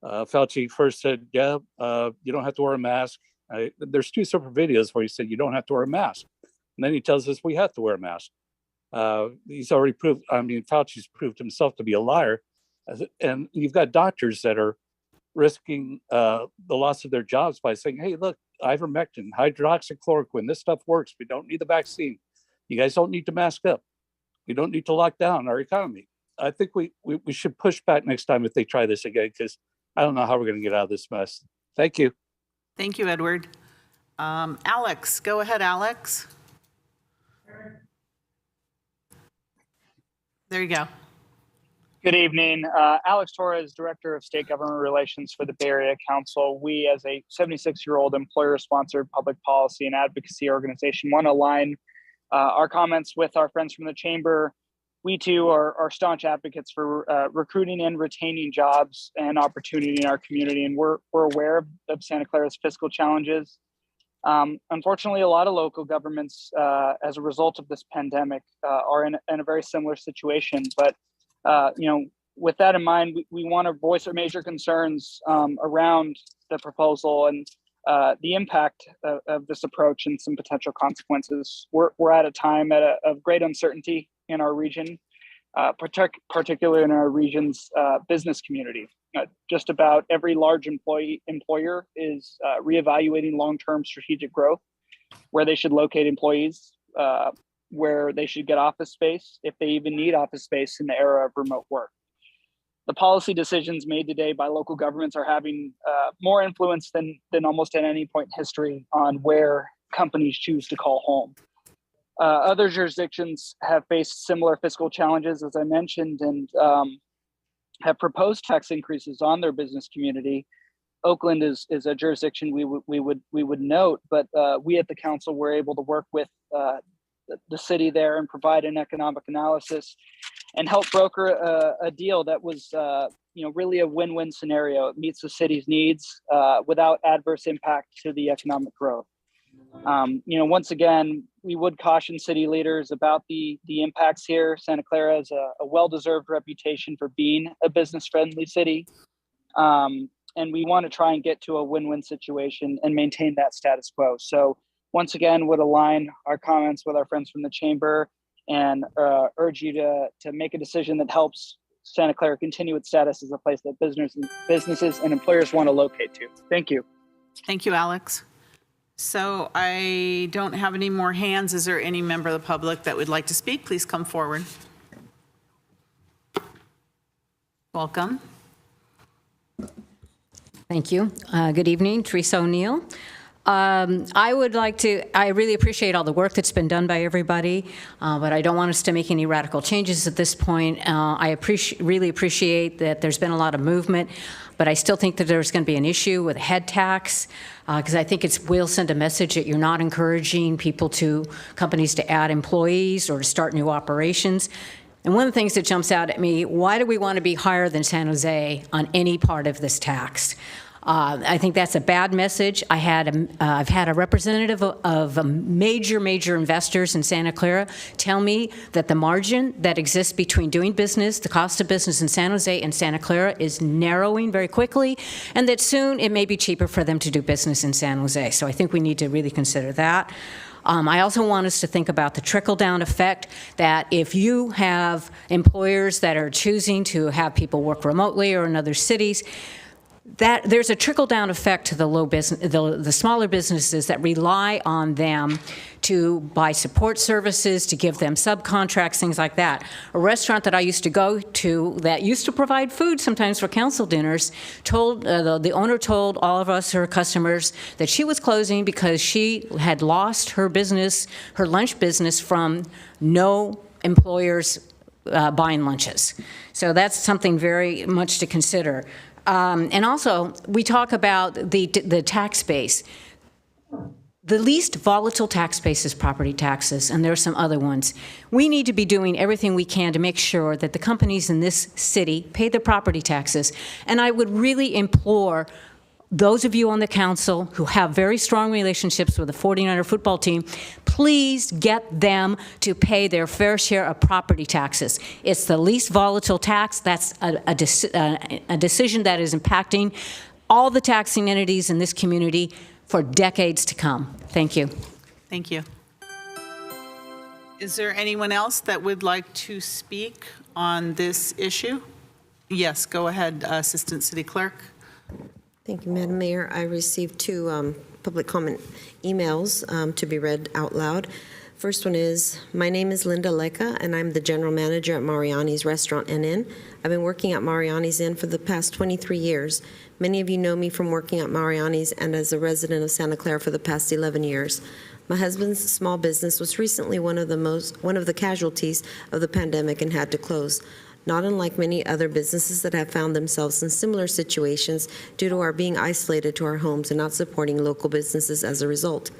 Fauci first said, yeah, you don't have to wear a mask. There's two separate videos where he said you don't have to wear a mask. And then he tells us we have to wear a mask. He's already proved, Fauci's proved himself to be a liar. And you've got doctors that are risking the loss of their jobs by saying, hey, look, ivermectin, hydroxychloroquine, this stuff works. We don't need the vaccine. You guys don't need to mask up. We don't need to lock down our economy. I think we should push back next time if they try this again, because I don't know how we're going to get out of this mess. Thank you. Thank you, Edward. Alex, go ahead, Alex. There you go. Good evening. Alex Torres, Director of State Government Relations for the Bay Area Council. We, as a 76-year-old employer-sponsored public policy and advocacy organization, want to align our comments with our friends from the Chamber. We, too, are staunch advocates for recruiting and retaining jobs and opportunity in our community, and we're aware of Santa Clara's fiscal challenges. Unfortunately, a lot of local governments, as a result of this pandemic, are in a very similar situation. But with that in mind, we want to voice our major concerns around the proposal and the impact of this approach and some potential consequences. We're at a time of great uncertainty in our region, particularly in our region's business community. Just about every large employer is reevaluating long-term strategic growth, where they should locate employees, where they should get office space, if they even need office space in the era of remote work. The policy decisions made today by local governments are having more influence than almost at any point in history on where companies choose to call home. Other jurisdictions have faced similar fiscal challenges, as I mentioned, and have proposed tax increases on their business community. Oakland is a jurisdiction we would note, but we at the council were able to work with the city there and provide an economic analysis and help broker a deal that was really a win-win scenario. It meets the city's needs without adverse impact to the economic growth. Once again, we would caution city leaders about the impacts here. Santa Clara has a well-deserved reputation for being a business-friendly city. And we want to try and get to a win-win situation and maintain that status quo. So once again, would align our comments with our friends from the Chamber and urge you to make a decision that helps Santa Clara continue its status as a place that businesses and employers want to locate to. Thank you. Thank you, Alex. So I don't have any more hands. Is there any member of the public that would like to speak? Please come forward. Welcome. Thank you. Good evening, Teresa O'Neill. I would like to, I really appreciate all the work that's been done by everybody, but I don't want us to make any radical changes at this point. I really appreciate that there's been a lot of movement, but I still think that there's going to be an issue with head tax, because I think it will send a message that you're not encouraging companies to add employees or to start new operations. And one of the things that jumps out at me, why do we want to be higher than San Jose on any part of this tax? I think that's a bad message. I've had a representative of major investors in Santa Clara tell me that the margin that exists between doing business, the cost of business in San Jose and Santa Clara is narrowing very quickly, and that soon it may be cheaper for them to do business in San Jose. So I think we need to really consider that. I also want us to think about the trickle-down effect, that if you have employers that are choosing to have people work remotely or in other cities, that there's a trickle-down effect to the smaller businesses that rely on them to buy support services, to give them subcontracts, things like that. A restaurant that I used to go to that used to provide food sometimes for council dinners the owner told all of us, her customers, that she was closing because she had lost her business, her lunch business, from no employers buying lunches. So that's something very much to consider. And also, we talk about the tax base. The least volatile tax base is property taxes, and there are some other ones. We need to be doing everything we can to make sure that the companies in this city pay their property taxes. And I would really implore those of you on the council who have very strong relationships with the 49er football team, please get them to pay their fair share of property taxes. It's the least volatile tax. That's a decision that is impacting all the taxing entities in this community for decades to come. Thank you. Thank you. Is there anyone else that would like to speak on this issue? Yes, go ahead, Assistant City Clerk. Thank you, Madam Mayor. I received two public comment emails to be read out loud. First one is, my name is Linda Leka, and I'm the general manager at Mariani's Restaurant and Inn. I've been working at Mariani's Inn for the past 23 years. Many of you know me from working at Mariani's and as a resident of Santa Clara for the past 11 years. My husband's small business was recently one of the casualties of the pandemic and had to close. Not unlike many other businesses that have found themselves in similar situations due to our being isolated to our homes and not supporting local businesses as a result.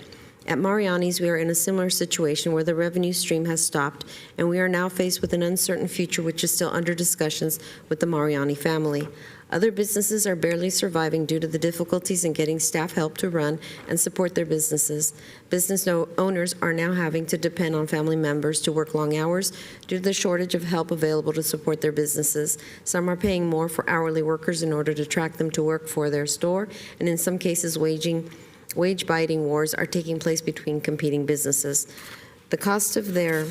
At Mariani's, we are in a similar situation where the revenue stream has stopped, and we are now faced with an uncertain future which is still under discussions with the Mariani family. Other businesses are barely surviving due to the difficulties in getting staff help to run and support their businesses. Business owners are now having to depend on family members to work long hours due to the shortage of help available to support their businesses. Some are paying more for hourly workers in order to attract them to work for their store, and in some cases, wage-biting wars are taking place between competing businesses. The cost of their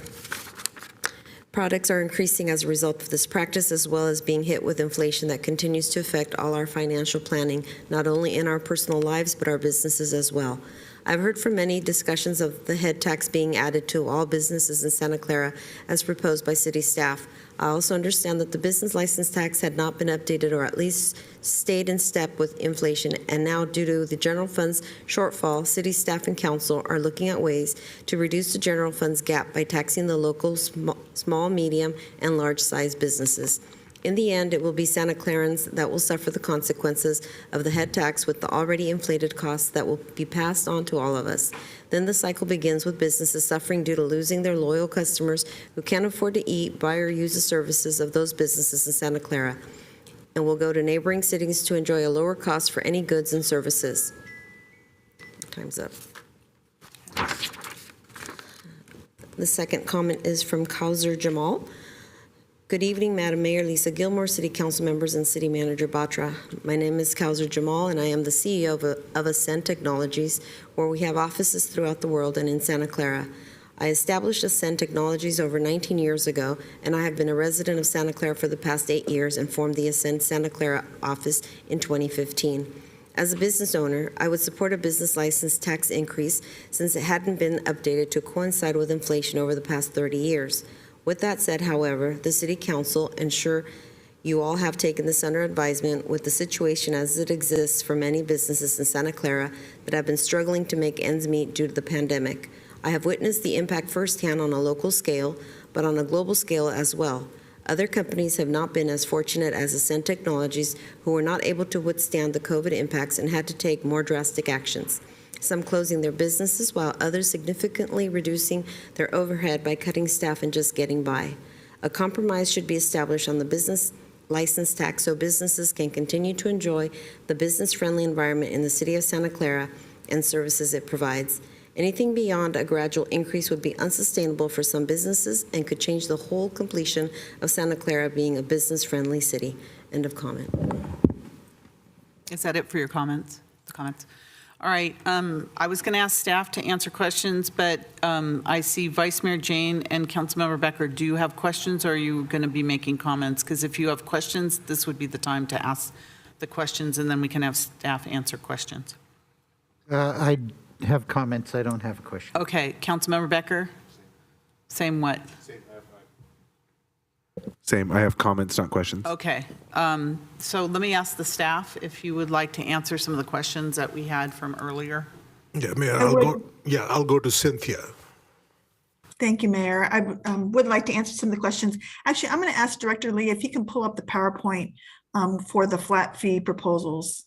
products are increasing as a result of this practice, as well as being hit with inflation that continues to affect all our financial planning, not only in our personal lives, but our businesses as well. I've heard from many discussions of the head tax being added to all businesses in Santa Clara as proposed by city staff. I also understand that the business license tax had not been updated or at least stayed in step with inflation, and now due to the general fund's shortfall, city staff and council are looking at ways to reduce the general fund's gap by taxing the local small, medium, and large-sized businesses. In the end, it will be Santa Clarans that will suffer the consequences of the head tax with the already inflated costs that will be passed on to all of us. Then the cycle begins with businesses suffering due to losing their loyal customers who can't afford to eat, buy, or use the services of those businesses in Santa Clara, and will go to neighboring cities to enjoy a lower cost for any goods and services. Time's up. The second comment is from Kauser Jamal. Good evening, Madam Mayor, Lisa Gilmore, City Council members, and City Manager Batra. My name is Kauser Jamal, and I am the CEO of Ascend Technologies, where we have offices throughout the world and in Santa Clara. I established Ascend Technologies over 19 years ago, and I have been a resident of Santa Clara for the past 8 years and formed the Ascend Santa Clara office in 2015. As a business owner, I would support a business license tax increase since it hadn't been updated to coincide with inflation over the past 30 years. With that said, however, the City Council You all have taken this under advisement with the situation as it exists for many businesses in Santa Clara that have been struggling to make ends meet due to the pandemic. I have witnessed the impact firsthand on a local scale, but on a global scale as well. Other companies have not been as fortunate as Ascend Technologies, who were not able to withstand the COVID impacts and had to take more drastic actions. Some closing their businesses, while others significantly reducing their overhead by cutting staff and just getting by. A compromise should be established on the business license tax so businesses can continue to enjoy the business-friendly environment in the city of Santa Clara and services it provides. Anything beyond a gradual increase would be unsustainable for some businesses and could change the whole completion of Santa Clara being a business-friendly city. End of comment. Is that it for your comments? The comments? All right. I was going to ask staff to answer questions, but I see Vice Mayor Jane and Councilmember Becker. Do you have questions, or are you going to be making comments? Because if you have questions, this would be the time to ask the questions, and then we can have staff answer questions. I have comments. I don't have a question. Okay. Councilmember Becker? Same what? Same. I have comments, not questions. Okay. So let me ask the staff if you would like to answer some of the questions that we had from earlier. Yeah, Mayor, I'll go to Cynthia. Thank you, Mayor. I would like to answer some of the questions. Actually, I'm going to ask Director Lee if he can pull up the PowerPoint for the flat fee proposals.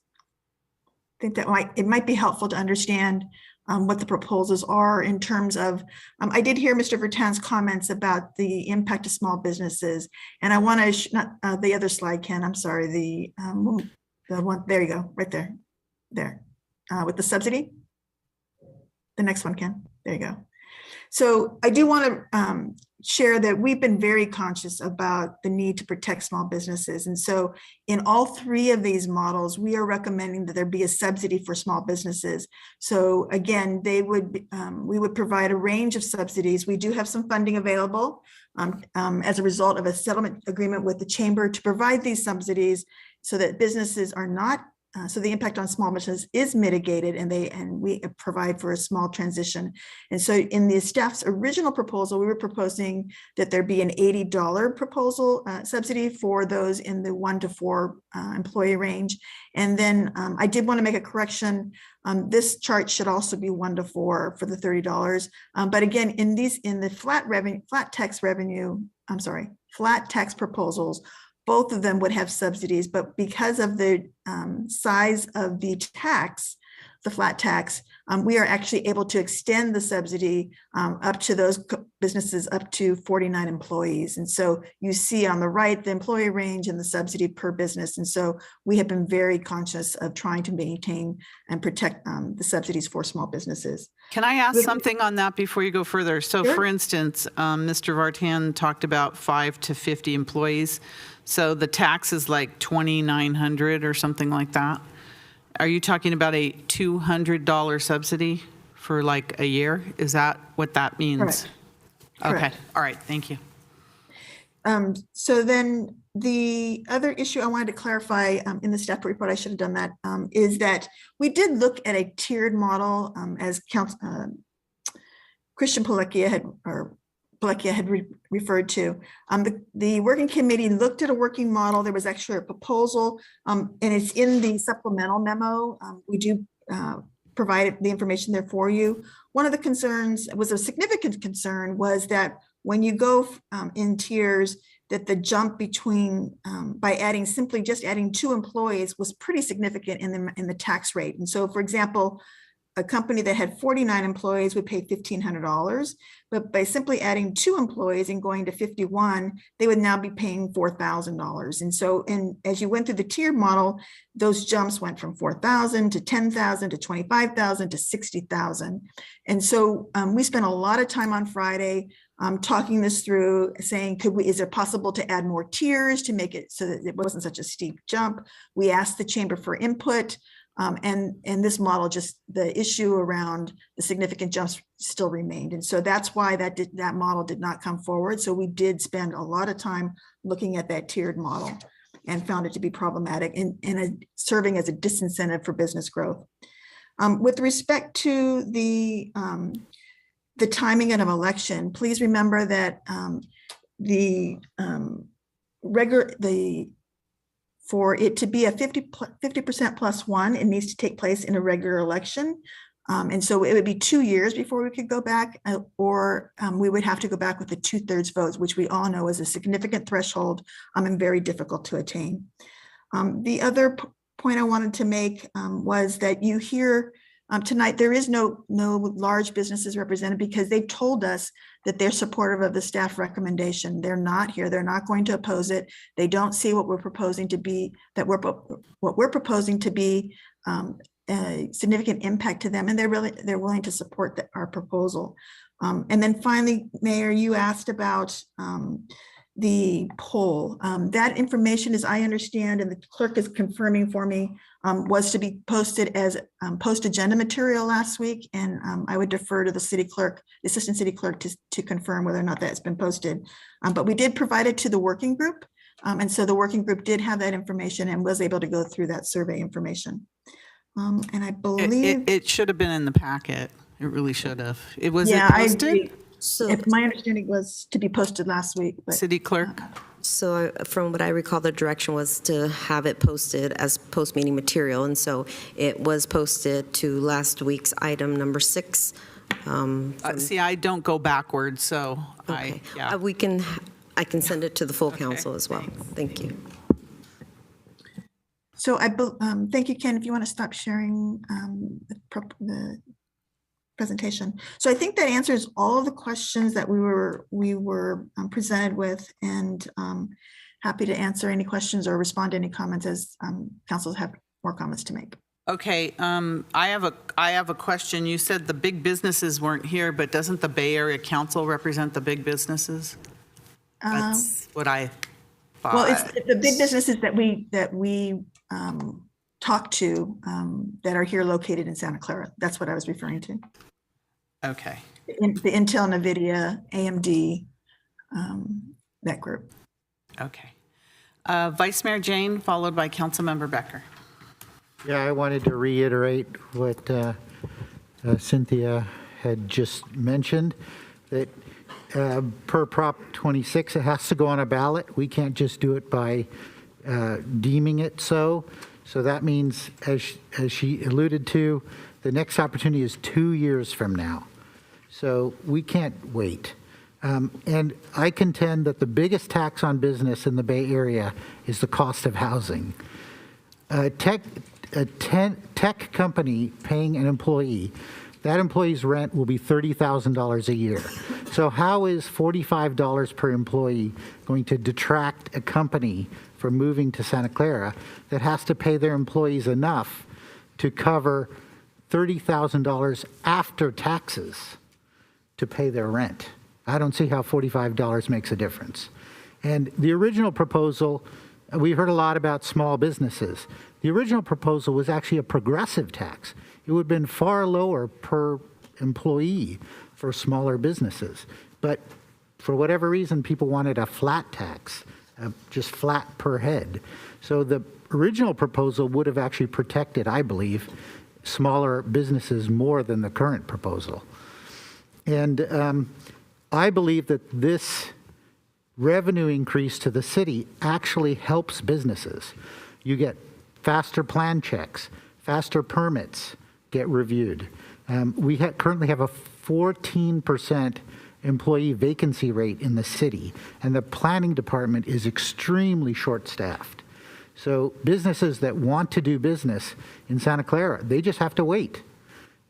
I think that it might be helpful to understand what the proposals are in terms of, I did hear Mr. Vertan's comments about the impact of small businesses. And I want to, not the other slide, Ken, I'm sorry, the one, there you go, right there, with the subsidy. The next one, Ken, there you go. So I do want to share that we've been very conscious about the need to protect small businesses. And so in all three of these models, we are recommending that there be a subsidy for small businesses. So again, we would provide a range of subsidies. We do have some funding available as a result of a settlement agreement with the chamber to provide these subsidies so that businesses are not so the impact on small businesses is mitigated, and we provide for a small transition. And so in the staff's original proposal, we were proposing that there be an $80 proposal subsidy for those in the 1 to 4 employee range. And then I did want to make a correction. This chart should also be 1 to 4 for the $30. But again, in the flat tax proposals, both of them would have subsidies, but because of the size of the tax, the flat tax, we are actually able to extend the subsidy up to those businesses up to 49 employees. And so you see on the right, the employee range and the subsidy per business. And so we have been very conscious of trying to maintain and protect the subsidies for small businesses. Can I ask something on that before you go further? So Sure. for instance, Mr. Vartan talked about 5 to 50 employees. So the tax is like $2,900 or something like that. Are you talking about a $200 subsidy for like a year? Is that what that means? Correct. Okay. Correct. All right. Thank you. So then the other issue I wanted to clarify in the staff report, I should have done that, is that we did look at a tiered model as Christian Palekia had referred to. The working committee looked at a working model. There was actually a proposal, and it's in the supplemental memo. We do provide the information there for you. One of the concerns, was a significant concern, was that when you go in tiers, that the jump between by simply just adding 2 employees was pretty significant in the tax rate. And so, for example, a company that had 49 employees would pay $1,500, but by simply adding 2 employees and going to 51, they would now be paying $4,000. And so, as you went through the tiered model, those jumps went from $4,000 to $10,000 to $25,000 to $60,000. And so we spent a lot of time on Friday talking this through, saying, is it possible to add more tiers to make it so that it wasn't such a steep jump? We asked the chamber for input. And this model, just the issue around the significant jumps still remained. And so that's why that model did not come forward. So we did spend a lot of time looking at that tiered model and found it to be problematic and serving as a disincentive for business growth. With respect to the timing of an election, please remember that the For it to be a 50% plus one, it needs to take place in a regular election. And so it would be 2 years before we could go back, or we would have to go back with the 2/3 votes, which we all know is a significant threshold and very difficult to attain. The other point I wanted to make was that you hear tonight, there is no large businesses represented because they've told us that they're supportive of the staff recommendation. They're not here. They're not going to oppose it. They don't see what we're proposing to be, what we're proposing to be a significant impact to them, and they're willing to support our proposal. And then finally, Mayor, you asked about the poll. That information, as I understand, and the clerk is confirming for me, was to be posted as post-agenda material last week, and I would defer to the city clerk, the assistant city clerk, to confirm whether or not that's been posted. But we did provide it to the working group, and so the working group did have that information and was able to go through that survey information. And I believe it should have been in the packet. It really should have. It was yeah, it posted? I agree. So my understanding was to be posted last week. But, City clerk? So from what I recall, the direction was to have it posted as post-meeting material. And so it was posted to last week's item number 6. See, I don't go backwards, so okay. yeah. I can send it to the full council as well. Thank you. So thank you, Ken. If you want to stop sharing the presentation. So I think that answers all of the questions that we were presented with, and happy to answer any questions or respond to any comments as councils have more comments to make. Okay, I have a question. You said the big businesses weren't here, but doesn't the Bay Area Council represent the big businesses? That's what I thought. Well, it's the big businesses that we talk to that are here located in Santa Clara. That's what I was referring to. Okay. The Intel, NVIDIA, AMD, that group. Okay. Vice Mayor Jane, followed by Councilmember Becker. Yeah, I wanted to reiterate what Cynthia had just mentioned, that per Prop 26, it has to go on a ballot. We can't just do it by deeming it so. So that means, as she alluded to, the next opportunity is 2 years from now. So we can't wait. And I contend that the biggest tax on business in the Bay Area is the cost of housing. A tech company paying an employee, that employee's rent will be $30,000 a year. So how is $45 per employee going to detract a company from moving to Santa Clara that has to pay their employees enough to cover $30,000 after taxes to pay their rent? I don't see how $45 makes a difference. And the original proposal, we heard a lot about small businesses. The original proposal was actually a progressive tax. It would have been far lower per employee for smaller businesses. But for whatever reason, people wanted a flat tax, just flat per head. So the original proposal would have actually protected, I believe, smaller businesses more than the current proposal. And I believe that this revenue increase to the city actually helps businesses. You get faster plan checks, faster permits get reviewed. We currently have a 14% employee vacancy rate in the city, and the planning department is extremely short-staffed. So businesses that want to do business in Santa Clara, they just have to wait.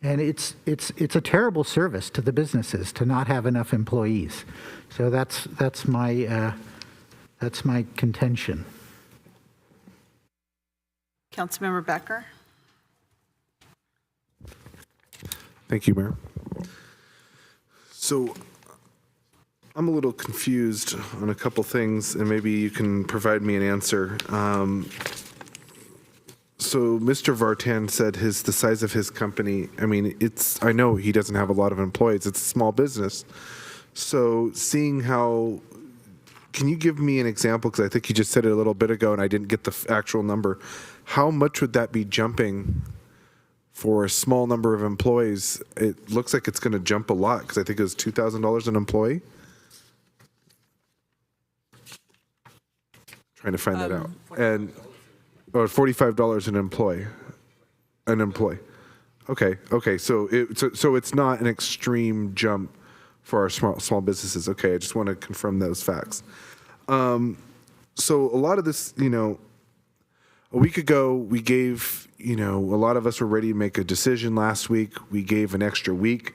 And it's a terrible service to the businesses to not have enough employees. So that's my contention. Councilmember Becker. Thank you, Mayor. So I'm a little confused on a couple things, and maybe you can provide me an answer. So Mr. Vartan said the size of his company, I mean, I know he doesn't have a lot of employees. It's a small business. So seeing how, can you give me an example? Because I think you just said it a little bit ago and I didn't get the actual number. How much would that be jumping for a small number of employees? It looks like it's going to jump a lot because I think it was $2,000 an employee. Trying to find that out. And Or $45 an employee. Okay. So it's not an extreme jump for our small businesses. Okay, I just want to confirm those facts. So a lot of this, a week ago we gave, a lot of us were ready to make a decision last week. We gave an extra week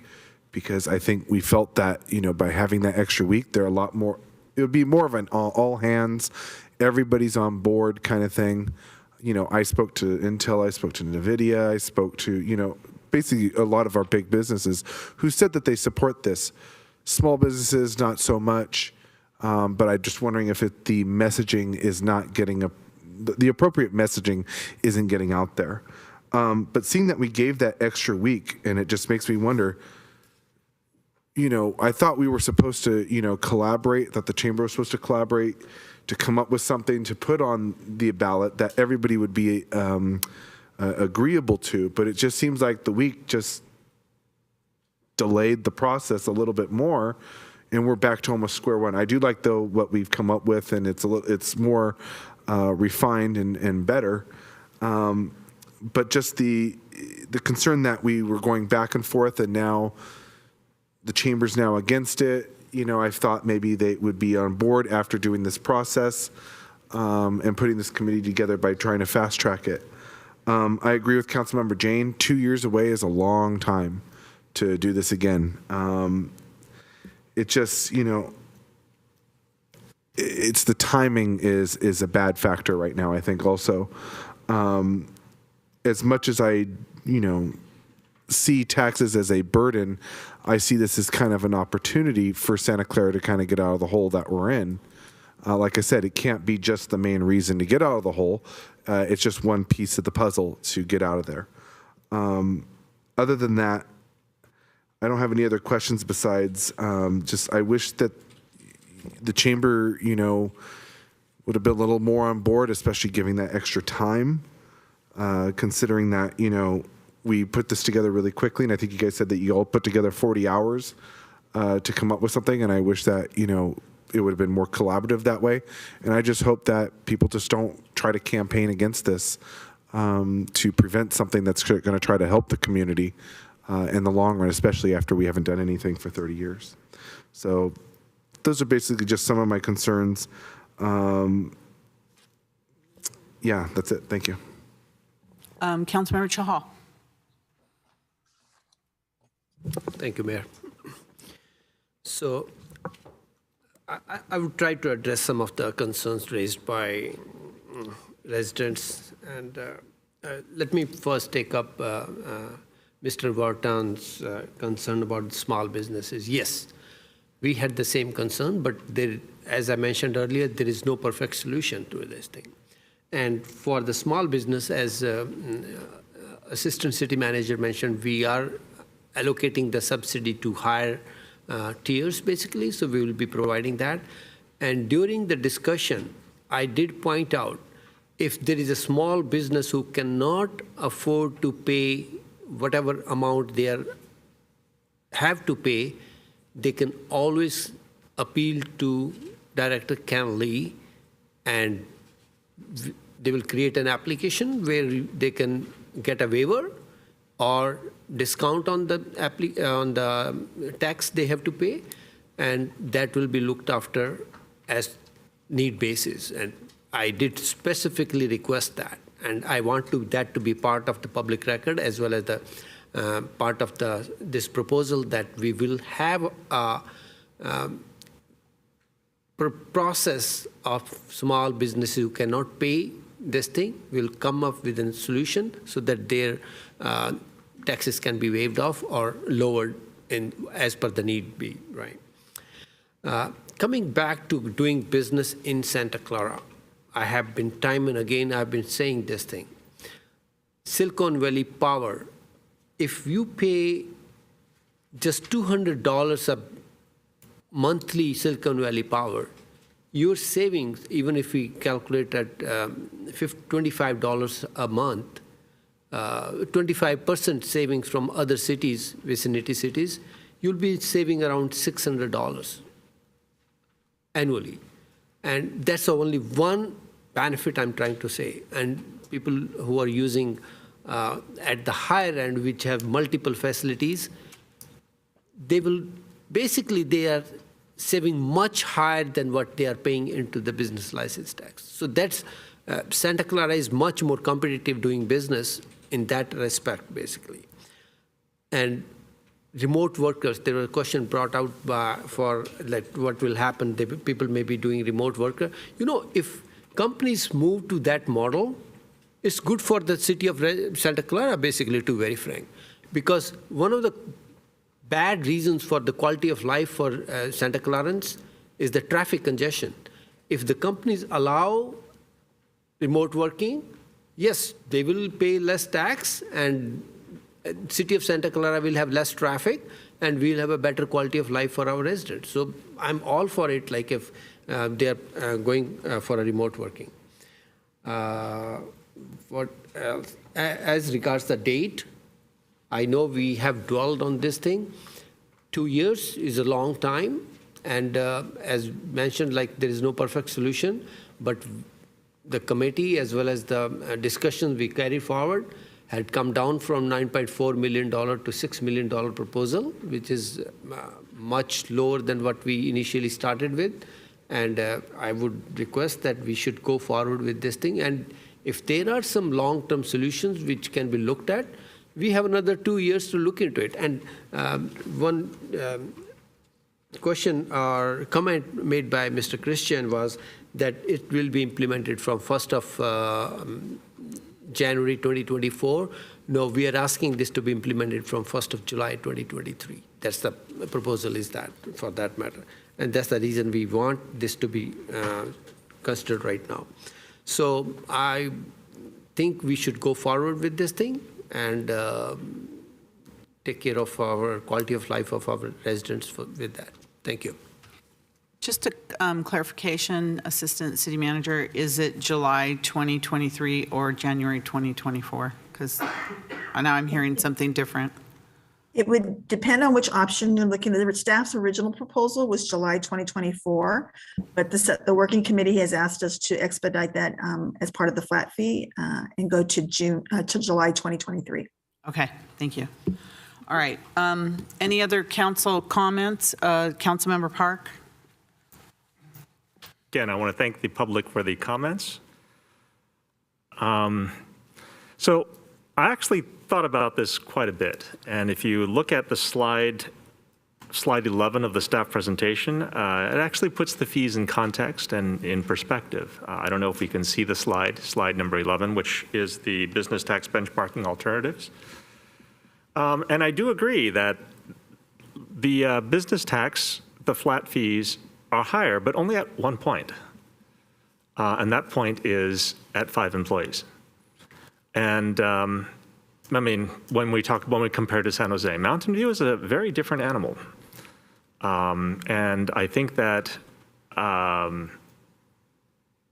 because I think we felt that, by having that extra week, there are a lot more. It would be more of an all hands, everybody's on board kind of thing. I spoke to Intel, I spoke to NVIDIA, I spoke to, basically a lot of our big businesses who said that they support this. Small businesses, not so much, but I'm just wondering if the messaging is not getting the appropriate messaging isn't getting out there. But seeing that we gave that extra week, and it just makes me wonder, I thought we were supposed to, collaborate, that the chamber was supposed to collaborate to come up with something to put on the ballot that everybody would be agreeable to, but it just seems like the week just delayed the process a little bit more, and we're back to almost square one. I do like, though, what we've come up with, and it's more refined and better. But just the concern that we were going back and forth, and now the chamber's now against it. I thought maybe they would be on board after doing this process and putting this committee together by trying to fast track it. I agree with Councilmember Jane. 2 years away is a long time to do this again. It just, it's the timing is a bad factor right now, I think also. As much as I, see taxes as a burden, I see this as kind of an opportunity for Santa Clara to kind of get out of the hole that we're in. Like I said, it can't be just the main reason to get out of the hole. It's just one piece of the puzzle to get out of there. Other than that, I don't have any other questions besides just I wish that the chamber, would have been a little more on board, especially giving that extra time, considering that, we put this together really quickly, and I think you guys said that you all put together 40 hours to come up with something, and I wish that, it would have been more collaborative that way. And I just hope that people just don't try to campaign against this to prevent something that's going to try to help the community in the long run, especially after we haven't done anything for 30 years. So those are basically just some of my concerns. Yeah, that's it. Thank you. Councilmember Chahal. Thank you, Mayor. So I would try to address some of the concerns raised by residents. And let me first take up Mr. Vartan's concern about small businesses. Yes, we had the same concern, but as I mentioned earlier, there is no perfect solution to this thing. And for the small business, as Assistant City Manager mentioned, we are allocating the subsidy to higher tiers, basically, so we will be providing that. And during the discussion, I did point out, if there is a small business who cannot afford to pay whatever amount they have to pay, they can always appeal to Director Ken Lee, and they will create an application where they can get a waiver or discount on the tax they have to pay, and that will be looked after as need basis. And I did specifically request that, and I want that to be part of the public record as well as the part of this proposal, that we will have a process of small businesses who cannot pay this thing. Will come up with a solution so that their taxes can be waived off or lowered as per the need be, right? Coming back to doing business in Santa Clara, I have been time and again, I've been saying this thing. Silicon Valley Power, if you pay just $200 a monthly Silicon Valley Power, your savings, even if we calculate at $25 a month, 25% savings from other cities, vicinity cities, you'll be saving around $600 annually. And that's only one benefit I'm trying to say. And people who are using at the higher end, which have multiple facilities, they will, basically they are saving much higher than what they are paying into the business license tax. So that's, Santa Clara is much more competitive doing business in that respect, basically. And remote workers, there was a question brought out for like what will happen, people may be doing remote worker. You know, if companies move to that model, it's good for the city of Santa Clara, basically, to be very frank. Because one of the bad reasons for the quality of life for Santa Clarans is the traffic congestion. If the companies allow remote working, yes, they will pay less tax, and city of Santa Clara will have less traffic, and we'll have a better quality of life for our residents. So I'm all for it, like if they're going for a remote working. What else? As regards the date, I know we have dwelled on this thing. 2 years is a long time, and as mentioned, like there is no perfect solution, but the committee as well as the discussions we carry forward had come down from $9.4 million to $6 million proposal, which is much lower than what we initially started with. And I would request that we should go forward with this thing. And if there are some long-term solutions which can be looked at, we have another 2 years to look into it. And one question or comment made by Mr. Christian was that it will be implemented from 1st of January 2024. No, we are asking this to be implemented from 1st of July 2023. That's the proposal, is that, for that matter. And that's the reason we want this to be considered right now. So I think we should go forward with this thing and take care of our quality of life of our residents with that. Thank you. Just a clarification, Assistant City Manager, is it July 2023 or January 2024? Because now I'm hearing something different. It would depend on which option you're looking at. The staff's original proposal was July 2024, but the working committee has asked us to expedite that as part of the flat fee and go to July 2023. Okay, thank you. All right. Any other council comments? Councilmember Park? Again, I want to thank the public for the comments. So I actually thought about this quite a bit. And if you look at the slide 11 of the staff presentation, it actually puts the fees in context and in perspective. I don't know if we can see the slide number 11, which is the business tax benchmarking alternatives. And I do agree that the business tax, the flat fees, are higher, but only at one point. And that point is at 5 employees. And I mean, when we compare to San Jose, Mountain View is a very different animal. And I think that,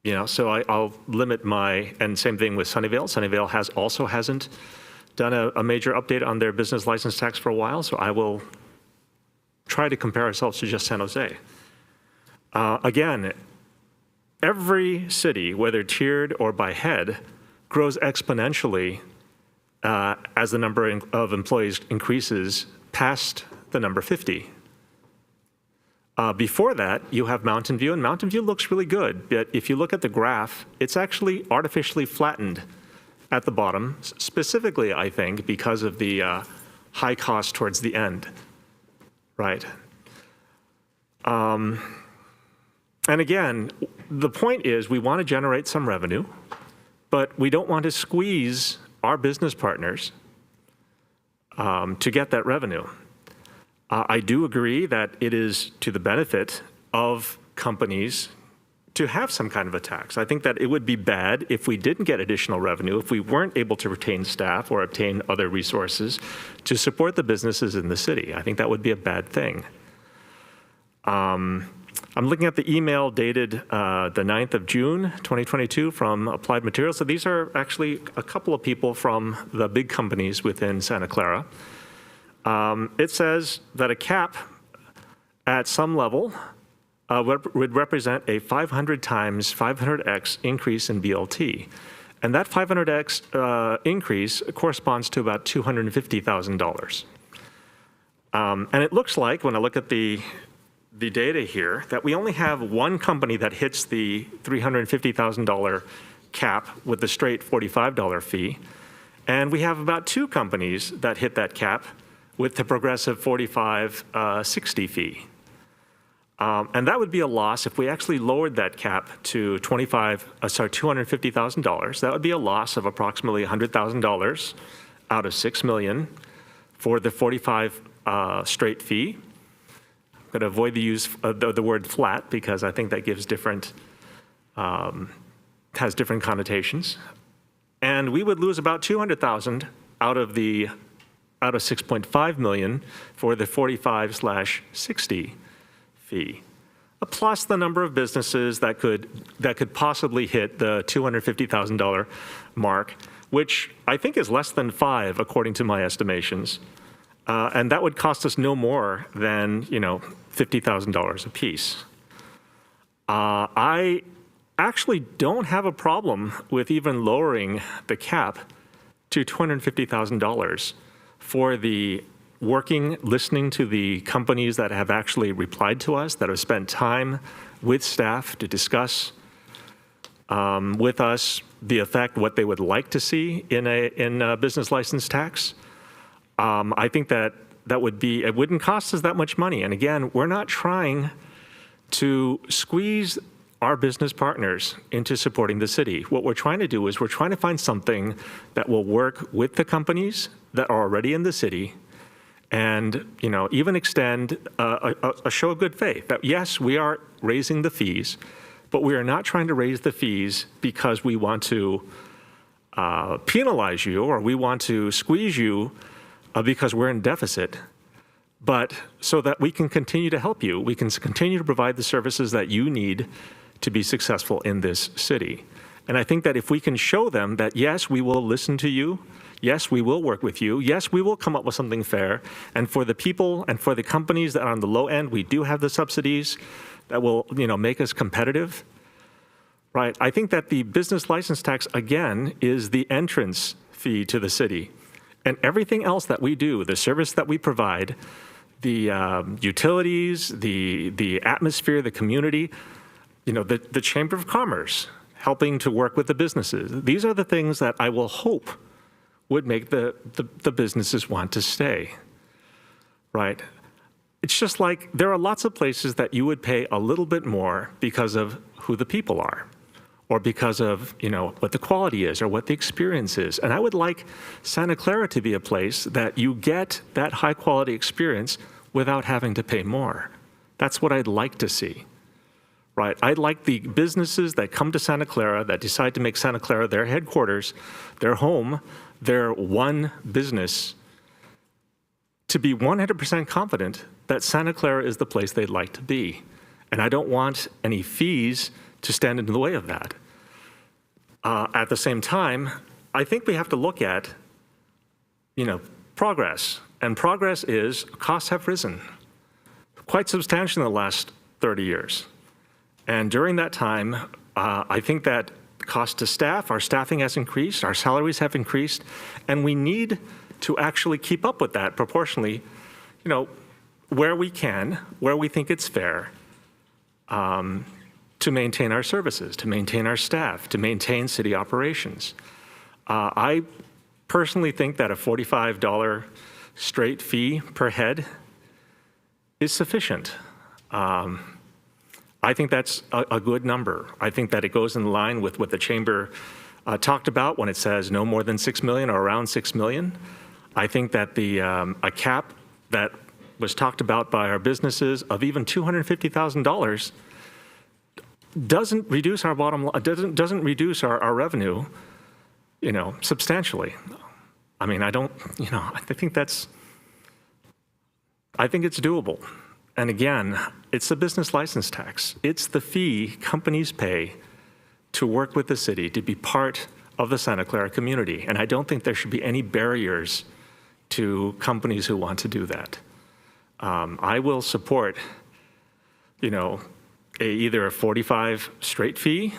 you know, so I'll limit and same thing with Sunnyvale. Sunnyvale also hasn't done a major update on their business license tax for a while, so I will try to compare ourselves to just San Jose. Again, every city, whether tiered or by head, grows exponentially as the number of employees increases past the number 50. Before that, you have Mountain View, and Mountain View looks really good. But if you look at the graph, it's actually artificially flattened at the bottom, specifically, I think, because of the high cost towards the end, right? And again, the point is we want to generate some revenue, but we don't want to squeeze our business partners to get that revenue. I do agree that it is to the benefit of companies to have some kind of a tax. I think that it would be bad if we didn't get additional revenue, if we weren't able to retain staff or obtain other resources to support the businesses in the city. I think that would be a bad thing. I'm looking at the email dated the 9th of June, 2022 from Applied Materials. So these are actually a couple of people from the big companies within Santa Clara. It says that a cap at some level would represent a 500 times 500x increase in BLT. And that 500x increase corresponds to about $250,000. And it looks like, when I look at the data here, that we only have one company that hits the $350,000 cap with the straight $45 fee. And we have about 2 companies that hit that cap with the progressive $45.60 fee. And that would be a loss if we actually lowered that cap to $250,000. That would be a loss of approximately $100,000 out of $6 million for the 45 straight fee. I'm going to avoid the use of the word flat because I think that gives different, has different connotations. And we would lose about $200,000 out of 6.5 million for the 45/60 fee, plus the number of businesses that could possibly hit the $250,000 mark, which I think is less than 5 according to my estimations, and that would cost us no more than $50,000 a piece. I actually don't have a problem with even lowering the cap to $250,000 for the listening to the companies that have actually replied to us, that have spent time with staff to discuss with us the effect, what they would like to see in a business license tax. I think that it wouldn't cost us that much money. And again, we're not trying to squeeze our business partners into supporting the city. What we're trying to do is we're trying to find something that will work with the companies that are already in the city, and even extend a show of good faith that yes, we are raising the fees, but we are not trying to raise the fees because we want to penalize you or we want to squeeze you because we're in deficit, but so that we can continue to help you. We can continue to provide the services that you need to be successful in this city. And I think that if we can show them that yes, we will listen to you, yes, we will work with you, yes, we will come up with something fair, and for the people and for the companies that are on the low end, we do have the subsidies that will make us competitive, right? I think that the business license tax, again, is the entrance fee to the city. And everything else that we do, the service that we provide, the utilities, the atmosphere, the community, the Chamber of Commerce, helping to work with the businesses. These are the things that I will hope would make the businesses want to stay, right? It's just like there are lots of places that you would pay a little bit more because of who the people are, or because of what the quality is or what the experience is. And I would like Santa Clara to be a place that you get that high quality experience without having to pay more. That's what I'd like to see. Right, I'd like the businesses that come to Santa Clara, that decide to make Santa Clara their headquarters, their home, their one business, to be 100% confident that Santa Clara is the place they'd like to be. And I don't want any fees to stand in the way of that. At the same time, I think we have to look at, progress. And progress is costs have risen quite substantially in the last 30 years. And during that time, I think that cost to staff, our staffing has increased, our salaries have increased, and we need to actually keep up with that proportionally, where we can, where we think it's fair, to maintain our services, to maintain our staff, to maintain city operations. I personally think that a $45 straight fee per head is sufficient. I think that's a good number. I think that it goes in line with what the Chamber talked about when it says no more than 6 million or around 6 million. I think that a cap that was talked about by our businesses of even $250,000 doesn't reduce our bottom line, doesn't reduce our revenue, substantially. I mean, I think it's doable. And again, it's the business license tax. It's the fee companies pay to work with the city, to be part of the Santa Clara community. And I don't think there should be any barriers to companies who want to do that. I will support, either a 45 straight fee.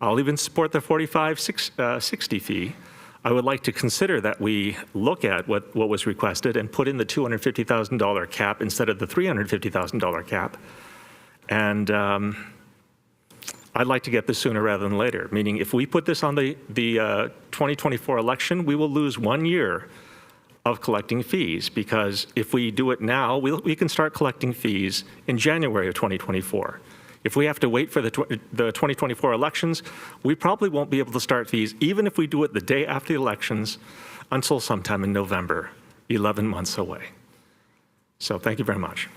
I'll even support the 60 fee. I would like to consider that we look at what was requested and put in the $250,000 cap instead of the $350,000 cap. And I'd like to get this sooner rather than later, meaning if we put this on the 2024 election, we will lose 1 year of collecting fees, because if we do it now, we can start collecting fees in January of 2024. If we have to wait for the 2024 elections, we probably won't be able to start fees, even if we do it the day after the elections, until sometime in November, 11 months away. So thank you very much.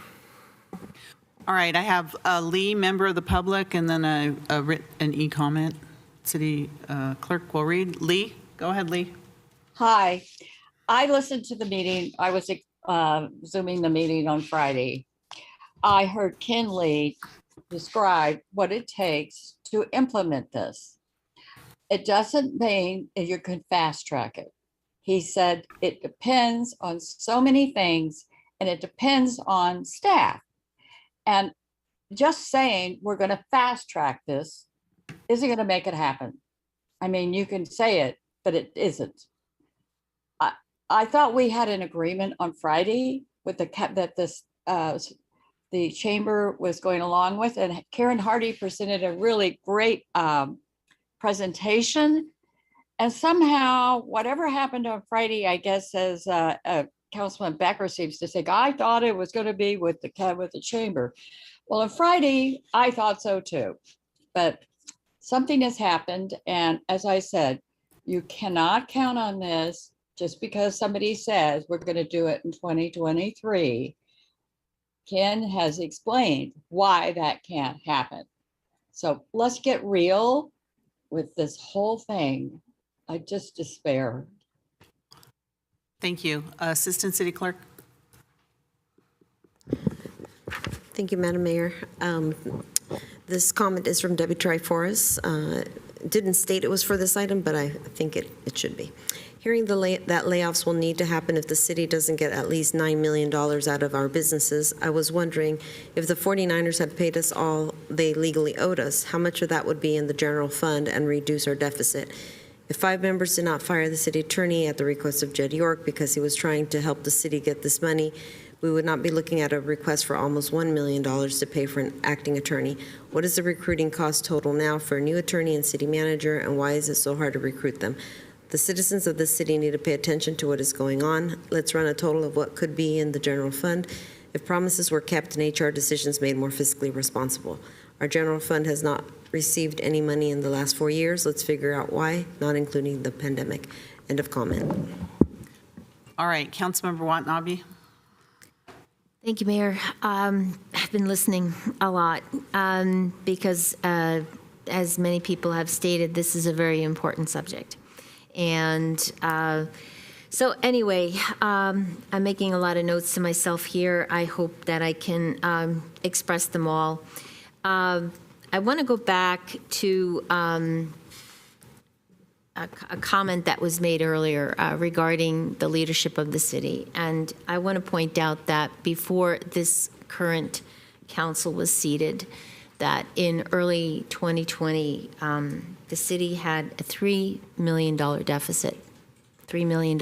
All right, I have Lee, member of the public, and then an e-comment. City clerk will read. Lee, go ahead, Lee. Hi, I listened to the meeting. I was Zooming the meeting on Friday. I heard Ken Lee describe what it takes to implement this. It doesn't mean that you can fast track it. He said it depends on so many things, and it depends on staff. And just saying we're going to fast track this isn't going to make it happen. I mean, you can say it, but it isn't. I thought we had an agreement on Friday with the chamber was going along with, and Karen Hardy presented a really great presentation. And somehow, whatever happened on Friday, I guess, as Councilman Becker seems to think, I thought it was going to be with the chamber. Well, on Friday, I thought so too, but something has happened. And as I said, you cannot count on this just because somebody says we're going to do it in 2023. Ken has explained why that can't happen. So let's get real with this whole thing. I just despair. Thank you. Assistant City Clerk. Thank you, Madam Mayor. This comment is from Debbie Triforis. Didn't state it was for this item, but I think it should be. Hearing that layoffs will need to happen if the city doesn't get at least $9 million out of our businesses, I was wondering if the 49ers had paid us all they legally owed us, how much of that would be in the general fund and reduce our deficit? If 5 members did not fire the city attorney at the request of Jed York because he was trying to help the city get this money, we would not be looking at a request for almost $1 million to pay for an acting attorney. What is the recruiting cost total now for a new attorney and city manager, and why is it so hard to recruit them? The citizens of this city need to pay attention to what is going on. Let's run a total of what could be in the general fund if promises were kept and HR decisions made more fiscally responsible. Our general fund has not received any money in the last 4 years. Let's figure out why, not including the pandemic. End of comment. All right, Councilmember Watanabe. Thank you, Mayor. I've been listening a lot because, as many people have stated, this is a very important subject. And so anyway, I'm making a lot of notes to myself here. I hope that I can express them all. I want to go back to a comment that was made earlier regarding the leadership of the city. And I want to point out that before this current council was seated, that in early 2020, the city had a $3 million deficit, $3 million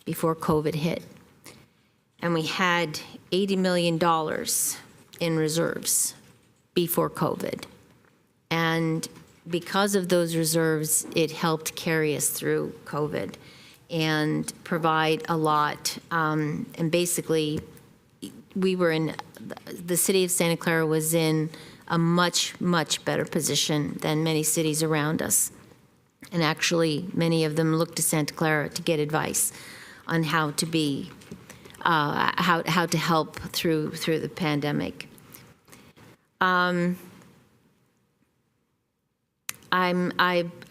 before COVID hit. And we had $80 million in reserves before COVID. And because of those reserves, it helped carry us through COVID and provide a lot. And basically, we were in, the city of Santa Clara was in a much, much better position than many cities around us. And actually, many of them looked to Santa Clara to get advice on how to be, how to help through the pandemic. I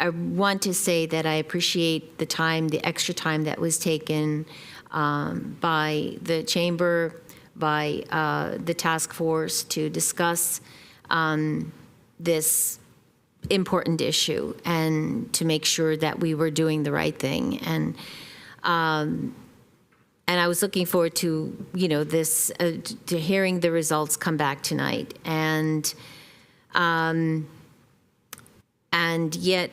want to say that I appreciate the time, the extra time that was taken by the chamber, by the task force to discuss this important issue and to make sure that we were doing the right thing. And And I was looking forward to, this, to hearing the results come back tonight. And yet,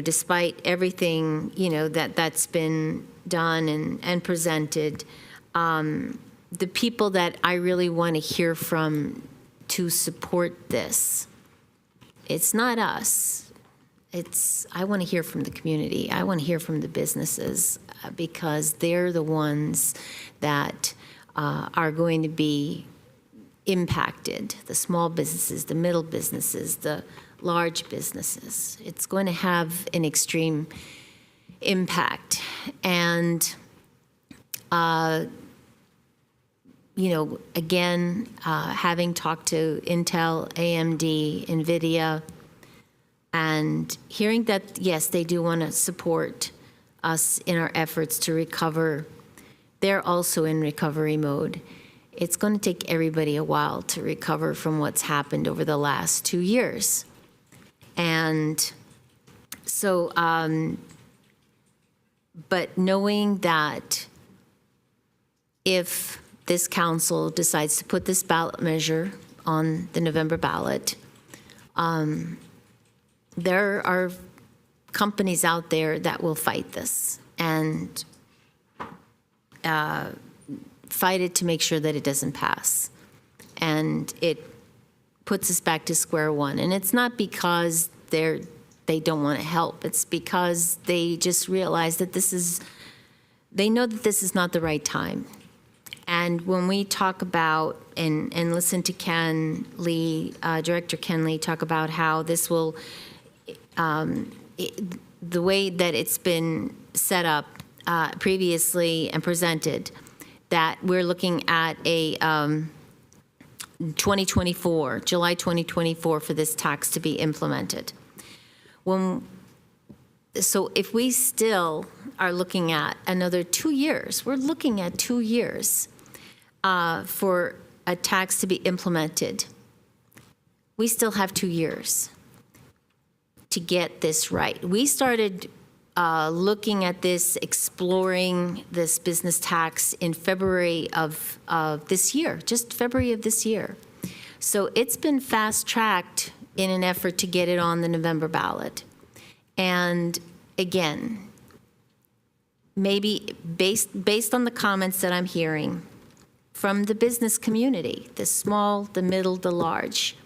despite everything, that's been done and presented, the people that I really want to hear from to support this, it's not us. I want to hear from the community. I want to hear from the businesses because they're the ones that are going to be impacted. The small businesses, the middle businesses, the large businesses. It's going to have an extreme impact. And, again, having talked to Intel, AMD, NVIDIA, and hearing that, yes, they do want to support us in our efforts to recover, they're also in recovery mode. It's going to take everybody a while to recover from what's happened over the last 2 years. And so, but knowing that if this council decides to put this ballot measure on the November ballot, there are companies out there that will fight this and fight it to make sure that it doesn't pass. And it puts us back to square one. And it's not because they don't want to help. It's because they just realize that they know that this is not the right time. And when we talk about and listen to Ken Lee, Director Ken Lee, talk about how this will, the way that it's been set up previously and presented, that we're looking at a 2024, July 2024 for this tax to be implemented. So if we still are looking at another 2 years, we're looking at 2 years for a tax to be implemented. We still have 2 years to get this right. We started looking at this, exploring this business tax in February of this year, just February of this year. So it's been fast-tracked in an effort to get it on the November ballot. And again, maybe based on the comments that I'm hearing from the business community, the small, the middle, the large,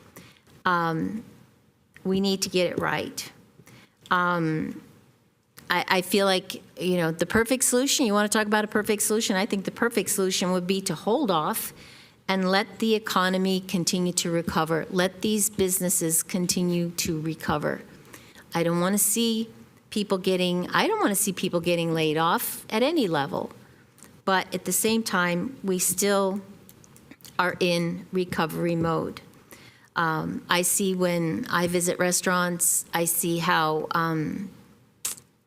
we need to get it right. I feel like, the perfect solution, you want to talk about a perfect solution? I think the perfect solution would be to hold off and let the economy continue to recover. Let these businesses continue to recover. I don't want to see people getting laid off at any level. But at the same time, we still are in recovery mode. I see when I visit restaurants, I see how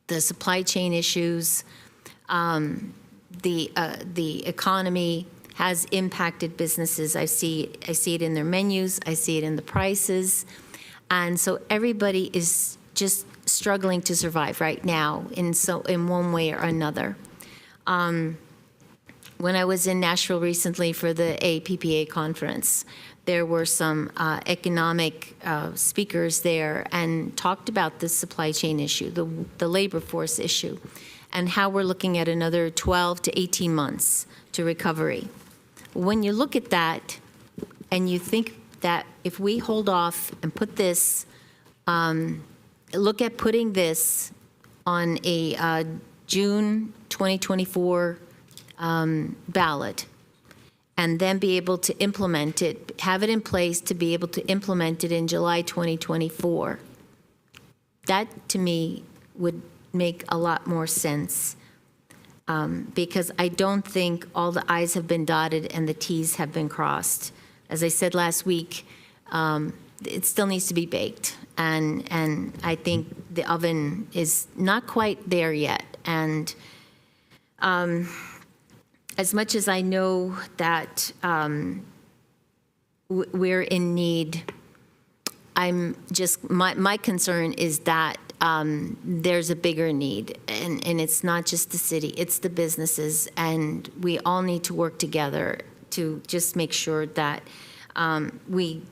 the supply chain issues, the economy has impacted businesses. I see it in their menus. I see it in the prices. And so everybody is just struggling to survive right now in one way or another. When I was in Nashville recently for the APPA conference, there were some economic speakers there and talked about the supply chain issue, the labor force issue, and how we're looking at another 12 to 18 months to recovery. When you look at that and you think that if we hold off and put this, look at putting this on a June 2024 ballot, and then be able to implement it, have it in place to be able to implement it in July 2024. That, to me, would make a lot more sense because I don't think all the I's have been dotted and the T's have been crossed. As I said last week, it still needs to be baked, and I think the oven is not quite there yet. And as much as I know that we're in need, I'm just, my concern is that there's a bigger need. And it's not just the city, it's the businesses. And we all need to work together to just make sure that we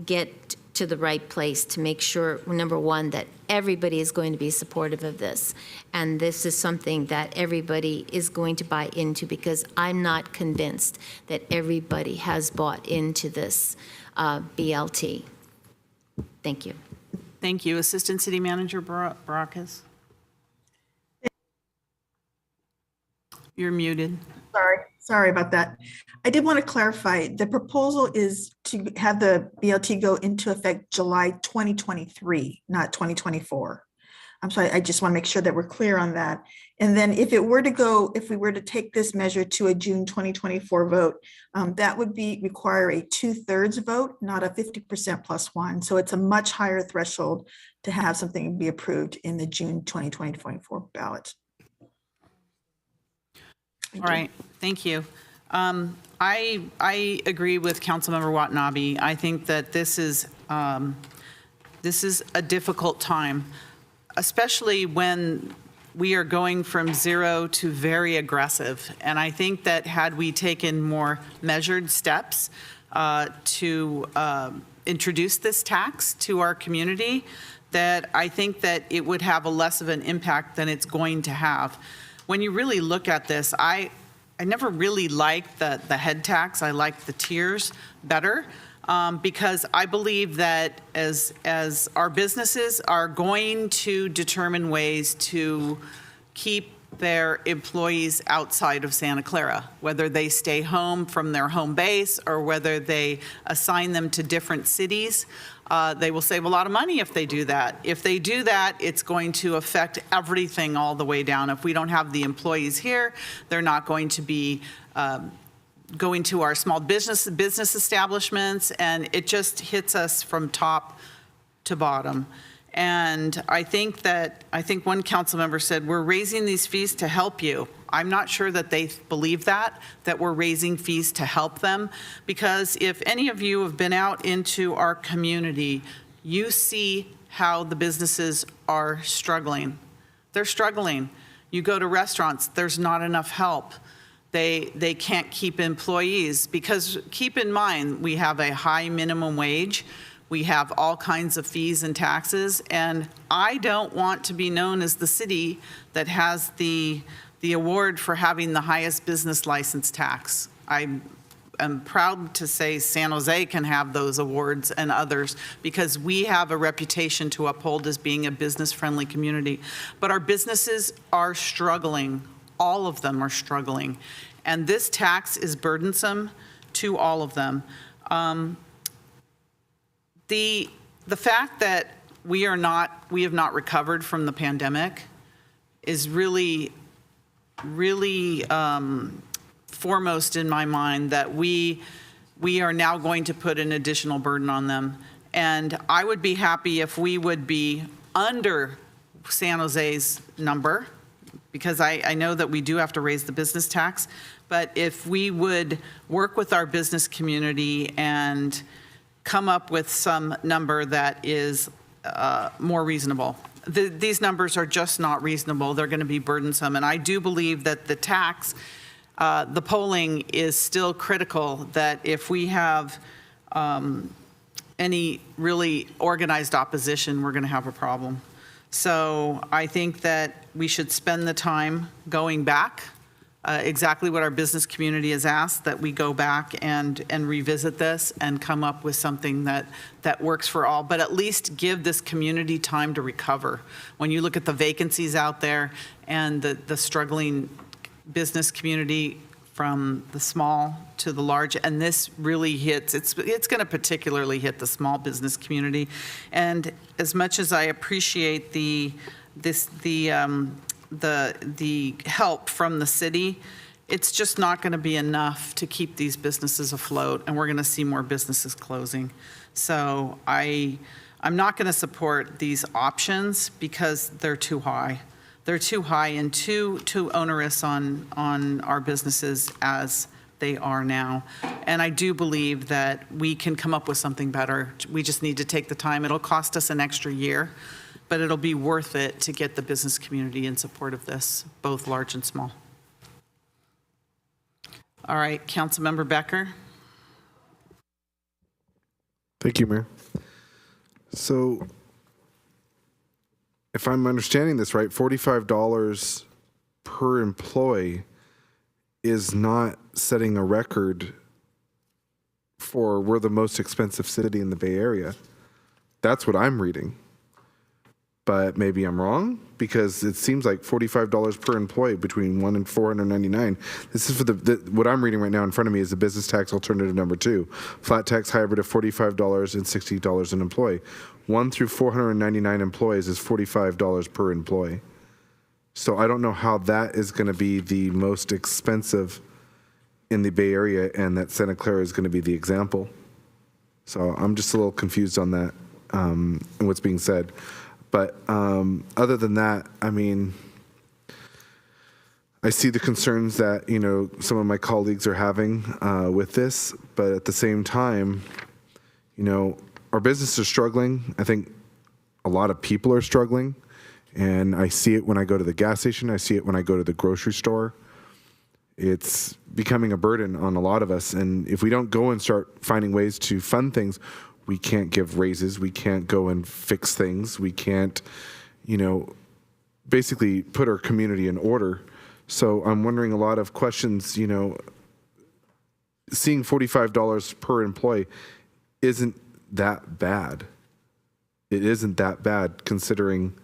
get to the right place to make sure, number one, that everybody is going to be supportive of this. And this is something that everybody is going to buy into, because I'm not convinced that everybody has bought into this BLT. Thank you. Thank you. Assistant City Manager Baracus. You're muted. Sorry about that. I did want to clarify, the proposal is to have the BLT go into effect July 2023, not 2024. I'm sorry, I just want to make sure that we're clear on that. And then if we were to take this measure to a June 2024 vote, that would require a 2/3 vote, not a 50% plus one. So it's a much higher threshold to have something be approved in the June 2024 ballot. All right, thank you. I agree with Councilmember Watanabe. I think that this is a difficult time, especially when we are going from zero to very aggressive. And I think that had we taken more measured steps to introduce this tax to our community, that I think that it would have a less of an impact than it's going to have. When you really look at this, I never really liked the head tax. I liked the tiers better, because I believe that as our businesses are going to determine ways to keep their employees outside of Santa Clara, whether they stay home from their home base or whether they assign them to different cities, they will save a lot of money if they do that. If they do that, it's going to affect everything all the way down. If we don't have the employees here, they're not going to be going to our small business establishments, and it just hits us from top to bottom. And I think one council member said, we're raising these fees to help you. I'm not sure that they believe that we're raising fees to help them, because if any of you have been out into our community, you see how the businesses are struggling. They're struggling. You go to restaurants, there's not enough help. They can't keep employees, because keep in mind, we have a high minimum wage. We have all kinds of fees and taxes, and I don't want to be known as the city that has the award for having the highest business license tax. I am proud to say San Jose can have those awards and others, because we have a reputation to uphold as being a business-friendly community. But our businesses are struggling. All of them are struggling. And this tax is burdensome to all of them. The fact that we have not recovered from the pandemic is really foremost in my mind, that we are now going to put an additional burden on them. And I would be happy if we would be under San Jose's number, because I know that we do have to raise the business tax. But if we would work with our business community and come up with some number that is more reasonable. These numbers are just not reasonable. They're going to be burdensome. And I do believe that the tax, the polling is still critical, that if we have any really organized opposition, we're going to have a problem. So I think that we should spend the time going back, exactly what our business community has asked, that we go back and revisit this and come up with something that works for all, but at least give this community time to recover. When you look at the vacancies out there and the struggling business community, from the small to the large, and this really hits, it's going to particularly hit the small business community. And as much as I appreciate the help from the city, it's just not going to be enough to keep these businesses afloat, and we're going to see more businesses closing. So I'm not going to support these options, because they're too high. They're too high and too onerous on our businesses as they are now. And I do believe that we can come up with something better. We just need to take the time. It'll cost us an extra year, but it'll be worth it to get the business community in support of this, both large and small. All right, Councilmember Becker. Thank you, Mayor. So if I'm understanding this right, $45 per employee is not setting a record for we're the most expensive city in the Bay Area. That's what I'm reading. But maybe I'm wrong, because it seems like $45 per employee between 1 and 499. This is for what I'm reading right now in front of me is the business tax alternative number 2. Flat tax hybrid of $45 and $60 an employee. 1 through 499 employees is $45 per employee. So I don't know how that is going to be the most expensive in the Bay Area, and that Santa Clara is going to be the example. So I'm just a little confused on that and what's being said. But other than that, I mean, I see the concerns that, you know, some of my colleagues are having with this, but at the same time, you know, our businesses are struggling. I think a lot of people are struggling, and I see it when I go to the gas station. I see it when I go to the grocery store. It's becoming a burden on a lot of us, and if we don't go and start finding ways to fund things, we can't give raises, we can't go and fix things, we can't, you know, basically put our community in order. So I'm wondering a lot of questions, you know, seeing $45 per employee isn't that bad. It isn't that bad considering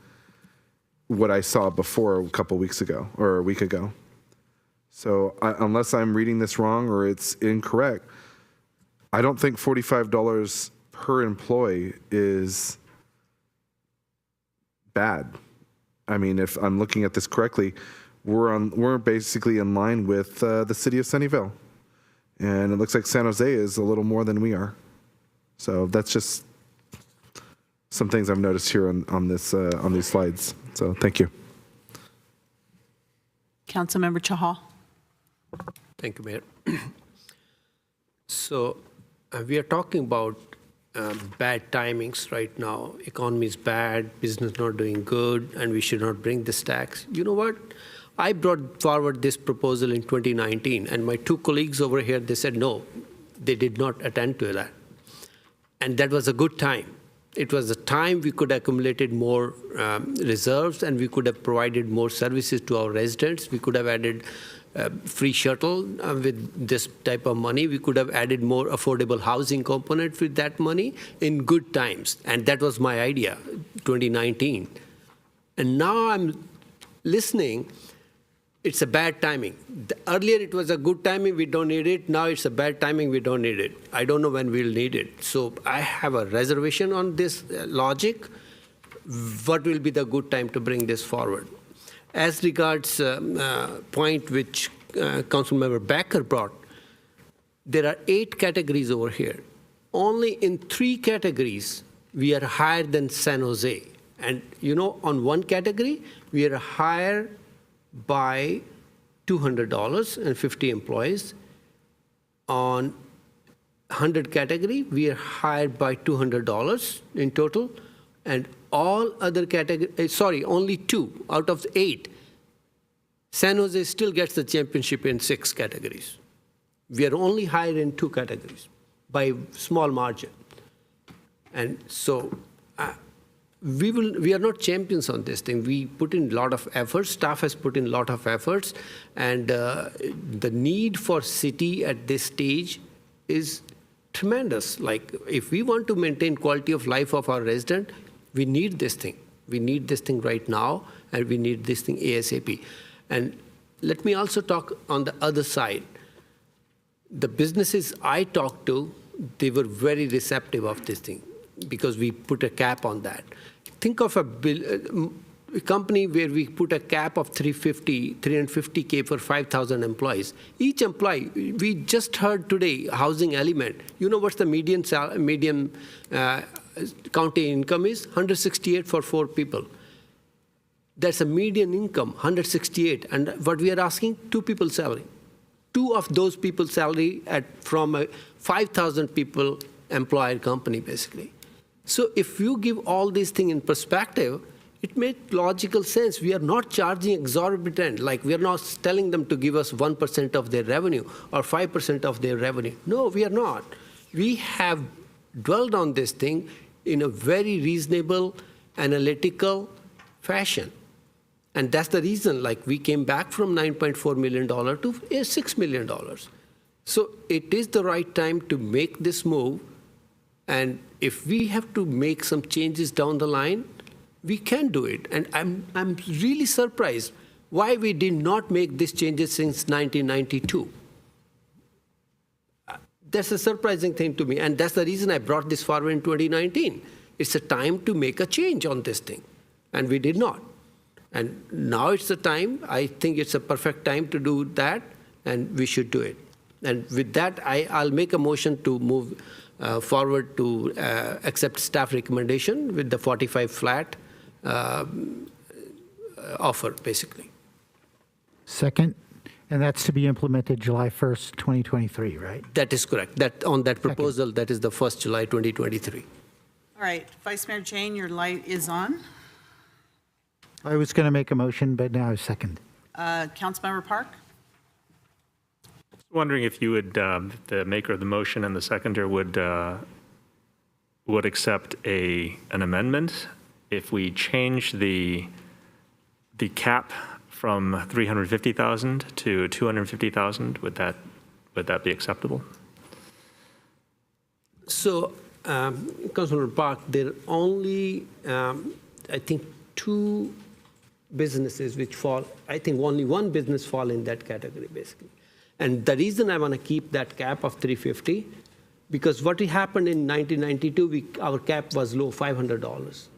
what I saw before a couple weeks ago or a week ago. So unless I'm reading this wrong or it's incorrect, I don't think $45 per employee is bad. I mean, if I'm looking at this correctly, we're basically in line with the city of Sunnyvale, and it looks like San Jose is a little more than we are. So that's just some things I've noticed here on these slides. So thank you. Councilmember Chahal. Thank you, Mayor. So we are talking about bad timings right now. Economy is bad, business not doing good, and we should not bring this tax. You know what? I brought forward this proposal in 2019, and my 2 colleagues over here, they said no, they did not attend to that. And that was a good time. It was a time we could have accumulated more reserves, and we could have provided more services to our residents. We could have added free shuttle with this type of money. We could have added more affordable housing component with that money in good times. And that was my idea, 2019. And now I'm listening, it's a bad timing. Earlier it was a good timing, we don't need it. Now it's a bad timing, we don't need it. I don't know when we'll need it. So I have a reservation on this logic. What will be the good time to bring this forward? As regards point which Councilmember Becker brought, there are 8 categories over here. Only in 3 categories we are higher than San Jose. And you know, on one category, we are higher by $200 and 50 employees. On 100 category, we are higher by $200 in total. And all other categories, only 2 out of the 8. San Jose still gets the championship in 6 categories. We are only higher in 2 categories by small margin. And so we are not champions on this thing. We put in a lot of efforts. Staff has put in a lot of efforts. And the need for city at this stage is tremendous. Like, if we want to maintain quality of life of our resident, we need this thing. We need this thing right now, and we need this thing ASAP. And let me also talk on the other side. The businesses I talked to, they were very receptive of this thing because we put a cap on that. Think of a company where we put a cap of $350K for 5,000 employees. Each employee, we just heard today, housing element. You know what's the median county income is? 168 for 4 people. That's a median income, 168. And what we are asking, 2 people's salary. 2 of those people's salary from a 5,000 people employer company, basically. So if you give all these things in perspective, It made logical sense. We are not charging exorbitant, like we are not telling them to give us 1% of their revenue or 5% of their revenue. No, we are not. We have dwelled on this thing in a very reasonable, analytical fashion. And that's the reason, like, we came back from $9.4 million to $6 million. So it is the right time to make this move. And if we have to make some changes down the line, we can do it. And I'm really surprised why we did not make these changes since 1992. That's a surprising thing to me. And that's the reason I brought this forward in 2019. It's a time to make a change on this thing. And we did not. And now it's the time. I think it's a perfect time to do that, and we should do it. And with that, I'll make a motion to move forward to accept staff recommendation with the 45 flat offer, basically. Second, and that's to be implemented July 1st, 2023, right? That is correct. That on that proposal, that is the 1st July 2023. All right, Vice Mayor Jane, your light is on. I was going to make a motion, but now I second. Councilmember Park? Wondering if you would, the maker of the motion and the seconder would accept an amendment if we change the cap from 350,000 to 250,000. Would that be acceptable? So, Councilmember Park, there are only, I think, 2 businesses which fall. I think only 1 business fall in that category, basically. And the reason I want to keep that cap of 350, because what happened in 1992, our cap was low, $500.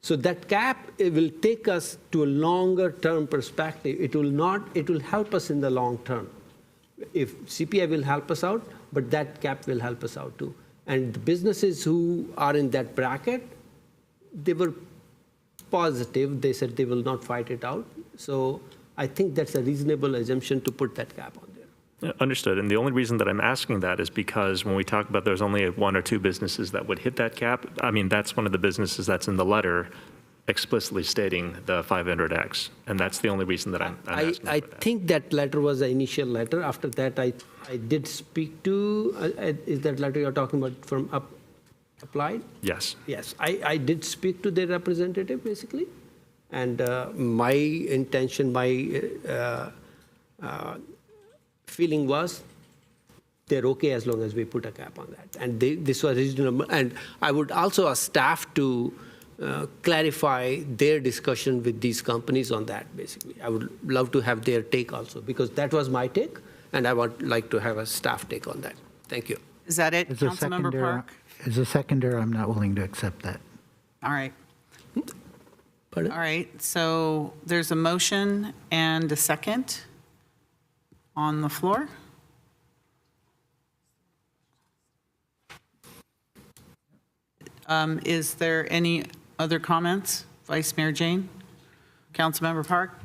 So that cap, it will take us to a longer term perspective. It will help us in the long term. If CPI will help us out, but that cap will help us out too. And the businesses who are in that bracket, they were positive. They said they will not fight it out. So I think that's a reasonable assumption to put that cap on there. Understood. And the only reason that I'm asking that is because when we talk about there's only 1 or 2 businesses that would hit that cap, I mean, that's one of the businesses that's in the letter explicitly stating the 500X. And that's the only reason that I'm asking I think that letter was the initial letter. After that, I did speak to, is that letter you're talking about from Applied? Yes. Yes. I did speak to their representative, basically. And my intention, my feeling was they're okay as long as we put a cap on that. And this was reasonable. And I would also ask staff to clarify their discussion with these companies on that, basically. I would love to have their take also, because that was my take, and I would like to have a staff take on that. Thank you. Is that it, Councilmember Park? As a seconder, I'm not willing to accept that. All right. Pardon? All right, so there's a motion and a second on the floor. Is there any other comments? Vice Mayor Jane? Councilmember Park?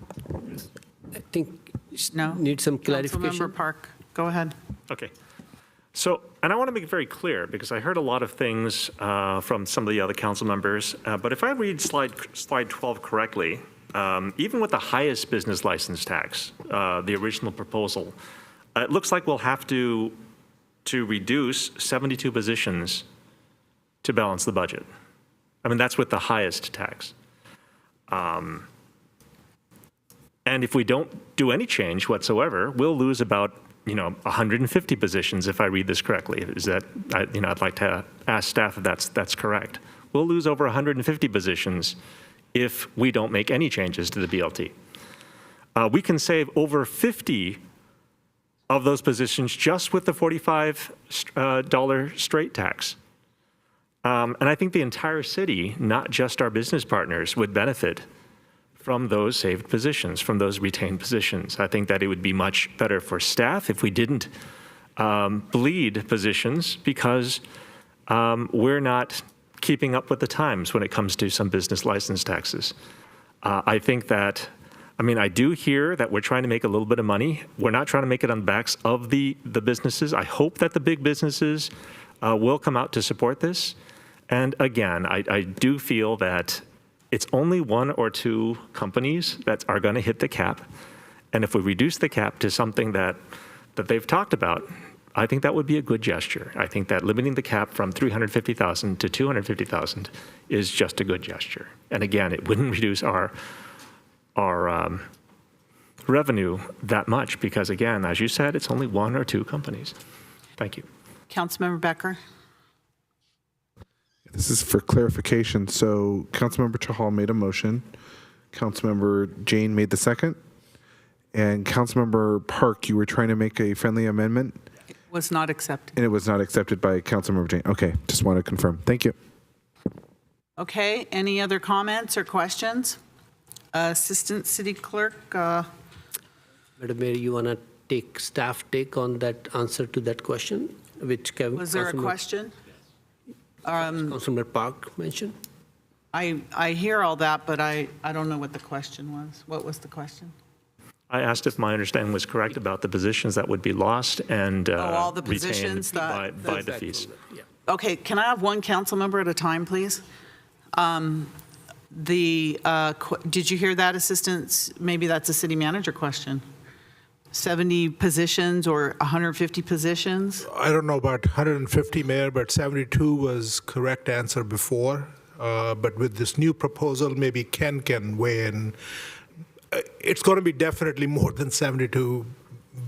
I think No? need some clarification. Councilmember Park, go ahead. Okay. So, and I want to make it very clear, because I heard a lot of things from some of the other council members, but if I read slide 12 correctly, even with the highest business license tax, the original proposal, it looks like we'll have to reduce 72 positions to balance the budget. I mean, that's with the highest tax. And if we don't do any change whatsoever, we'll lose about 150 positions, if I read this correctly. Is that, I'd like to ask staff if that's correct. We'll lose over 150 positions if we don't make any changes to the BLT. We can save over 50 of those positions just with the $45 straight tax. And I think the entire city, not just our business partners, would benefit from those saved positions, from those retained positions. I think that it would be much better for staff if we didn't bleed positions, because we're not keeping up with the times when it comes to some business license taxes. I think that, I do hear that we're trying to make a little bit of money. We're not trying to make it on the backs of the businesses. I hope that the big businesses will come out to support this. And again, I do feel that It's only 1 or 2 companies that are going to hit the cap. And if we reduce the cap to something that they've talked about, I think that would be a good gesture. I think that limiting the cap from 350,000 to 250,000 is just a good gesture. And again, it wouldn't reduce our revenue that much because, again, as you said, it's only 1 or 2 companies. Thank you. Councilmember Becker? This is for clarification. So Councilmember Chahal made a motion. Councilmember Jane made the second. And Councilmember Park, you were trying to make a friendly amendment? Was not accepted. And it was not accepted by Councilmember Jane. Okay, just want to confirm. Thank you. Okay, any other comments or questions? Assistant City Clerk? Madam Mayor, you want to take staff take on that answer to that question? Which Was there a question? Councilmember Park mentioned? I hear all that, but I don't know what the question was. What was the question? I asked if my understanding was correct about the positions that would be lost and all the retained positions by that- the fees. Okay, can I have one council member at a time, please? Did you hear that, assistants? Maybe that's a city manager question. 70 positions or 150 positions? I don't know about 150, Mayor, but 72 was correct answer before. But with this new proposal, maybe Ken can weigh in. It's going to be definitely more than 72,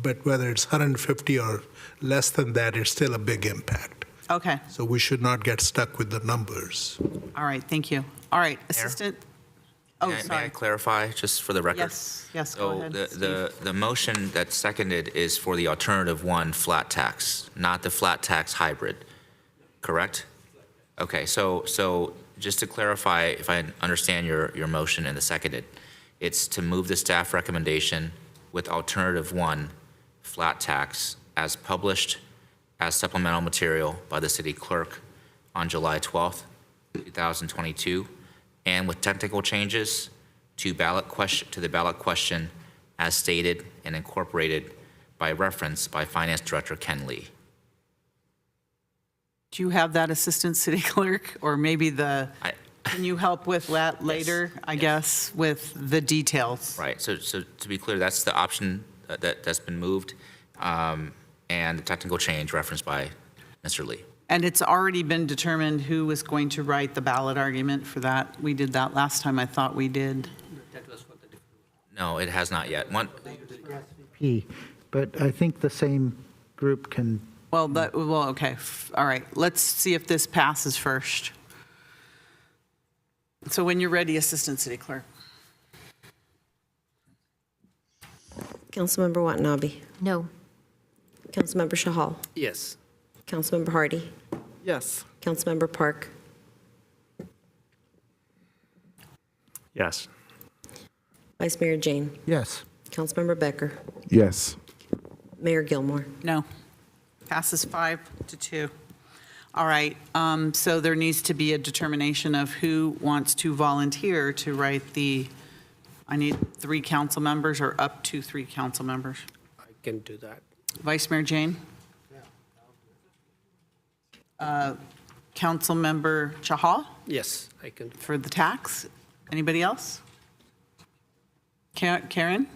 but whether it's 150 or less than that, it's still a big impact. Okay, So we should not get stuck with the numbers. all right, thank you. All right, assistant, oh, May I sorry. clarify, just for the record? Yes, go ahead, The motion that's seconded is for the alternative 1 flat tax, not the flat tax hybrid, correct? Okay, so just to clarify, if I understand your motion and the seconded, it's to move the staff recommendation with alternative 1 flat tax as published as supplemental material by the city clerk on July 12th, 2022, and with technical changes to the ballot question as stated and incorporated by reference by Finance Director Ken Lee. Do you have that, Assistant City Clerk? Or maybe can you help with that later, I guess, with the details? Right, so to be clear, that's the option that's been moved, and the technical change referenced by Mr. Lee. And it's already been determined who was going to write the ballot argument for that? We did that last time, I thought we did. No, it has not yet. But I think the same group can. Well, okay, all right. Let's see if this passes first. So when you're ready, Assistant City Clerk. Councilmember Watanabe. No. Councilmember Chahal. Yes. Councilmember Hardy. Yes. Councilmember Park. Yes. Vice Mayor Jane. Yes. Councilmember Becker. Yes. Mayor Gilmore. No. Passes 5-2. All right, so there needs to be a determination of who wants to volunteer to write I need 3 council members or up to 3 council members. I can do that. Vice Mayor Jane? Councilmember Chahal Yes, I can. for the tax? Anybody else? Karen?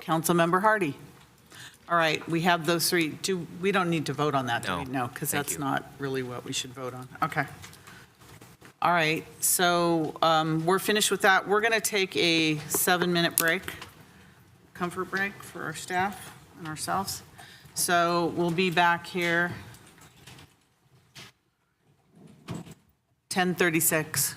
Councilmember Hardy? All right, we have those 3. We don't need to vote on that, do we? No, because thank that's you. not really what we should vote on. Okay. All right, so we're finished with that. We're going to take a 7-minute break, comfort break for our staff and ourselves. So we'll be back here 10:36.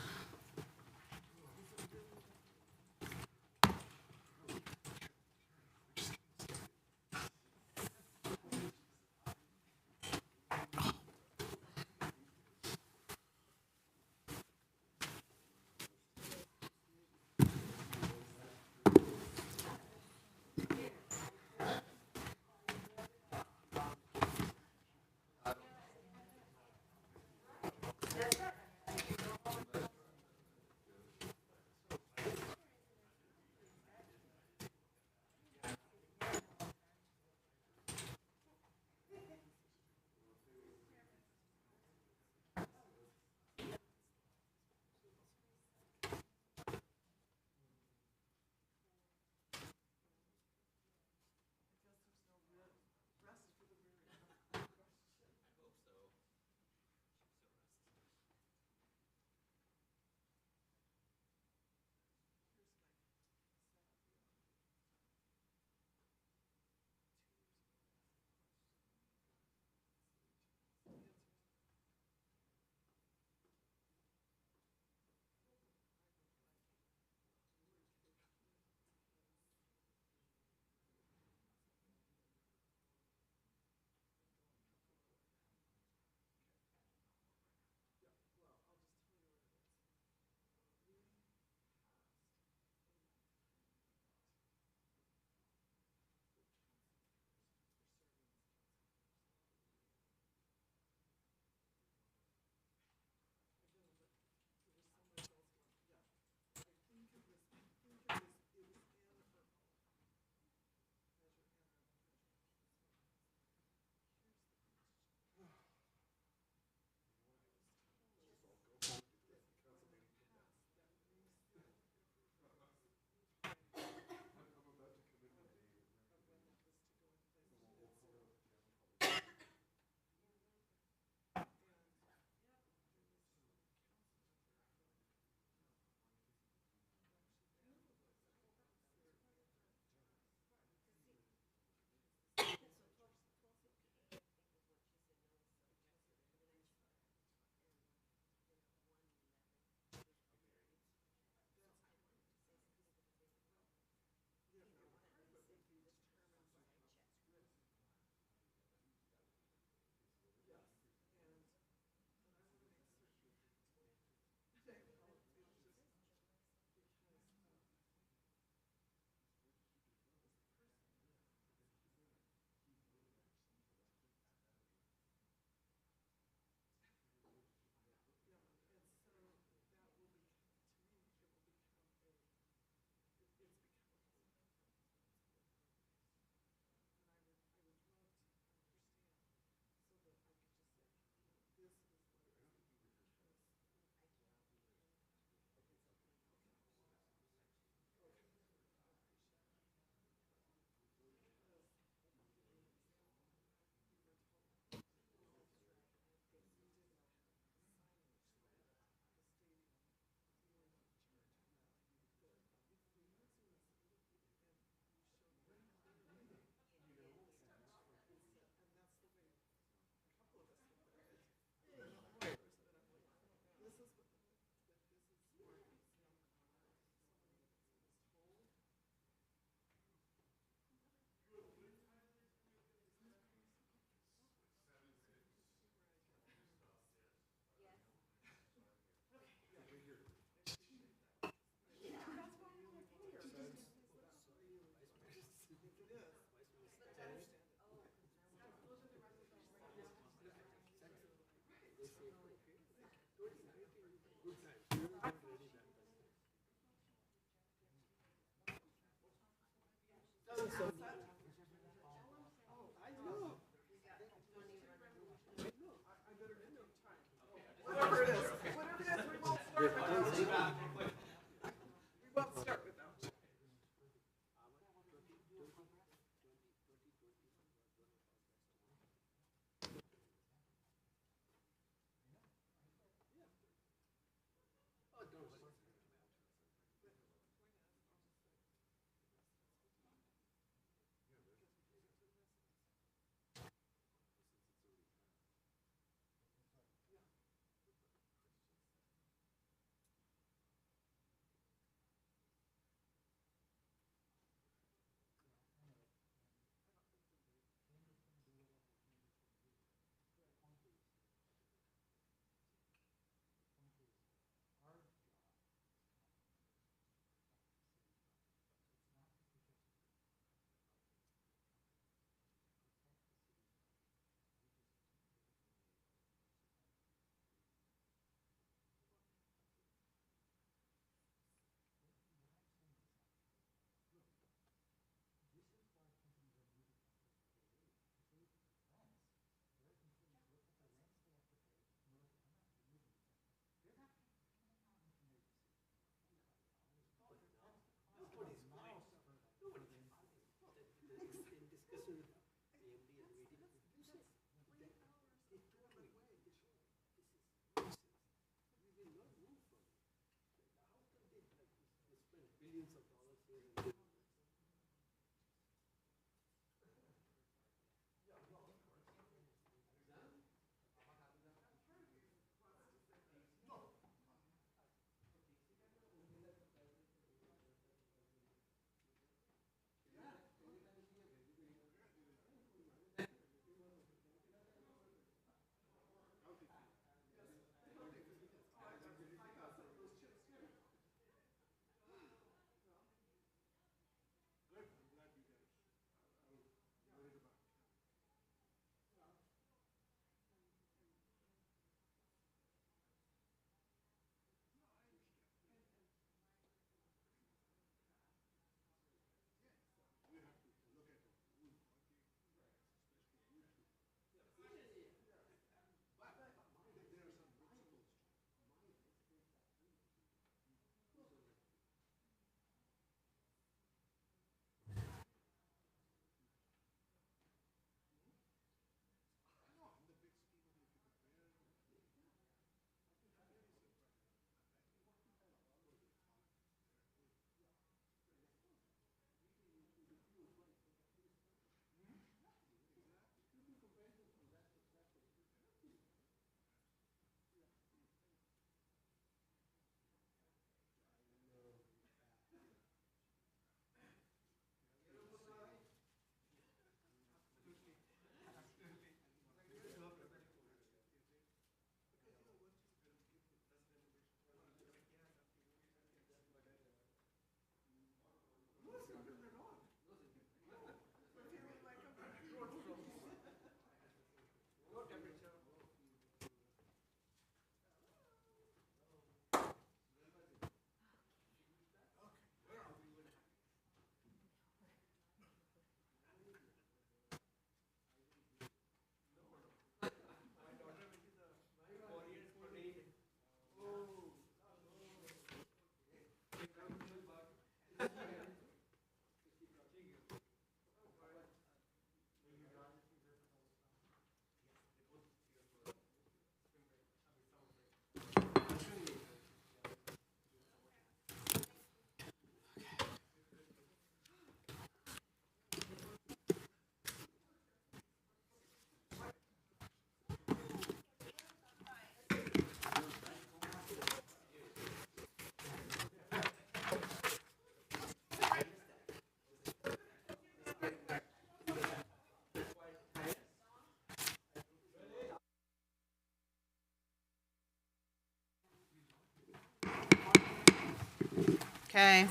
Okay,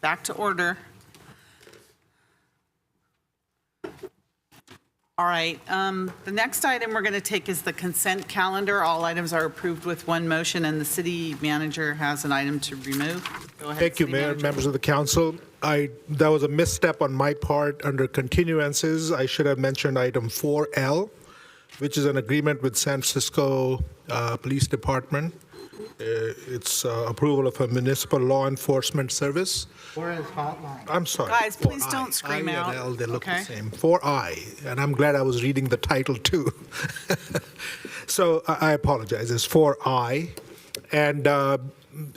back to order. All right, the next item we're going to take is the consent calendar. All items are approved with one motion, and the city manager has an item to remove. Go ahead. Thank you, City Mayor, Manager. members of the council. That was a misstep on my part under continuances. I should have mentioned item 4L, which is an agreement with San Francisco Police Department. It's approval of a municipal law enforcement service. Or as hotline. I'm sorry. Guys, please 4I. don't scream I and out. L, they look Okay. the same. 4I, and I'm glad I was reading the title too. So I apologize. It's 4I, and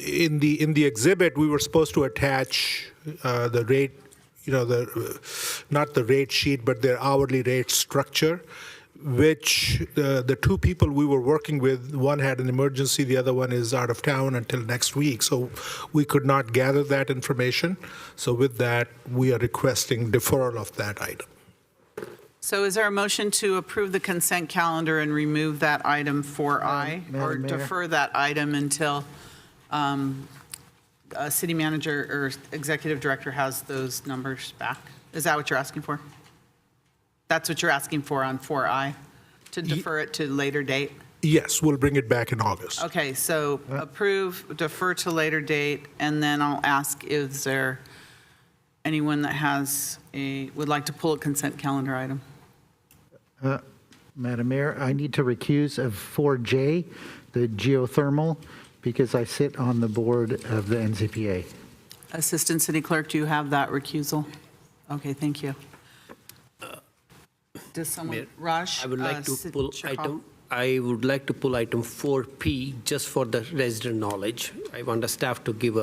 in the exhibit we were supposed to attach the rate, not the rate sheet, but their hourly rate structure, which the two people we were working with, one had an emergency, the other one is out of town until next week, so we could not gather that information. So with that, we are requesting deferral of that item. So is there a motion to approve the consent calendar and remove that item 4I? Madam Or Mayor. defer that item until city manager or executive director has those numbers back? Is that what you're asking for? That's what you're asking for on 4I, to defer it to later date? Yes, we'll bring it back in August. Okay, so approve, defer to later date, and then I'll ask, is there anyone that would like to pull a consent calendar item? Madam Mayor, I need to recuse of 4J, the geothermal, because I sit on the board of the NCPA. Assistant City Clerk, do you have that recusal? Okay, thank you. Does someone, Raj? I would like to Sid pull Chirkov? item. I would like to pull item 4P just for the resident knowledge. I want the staff to give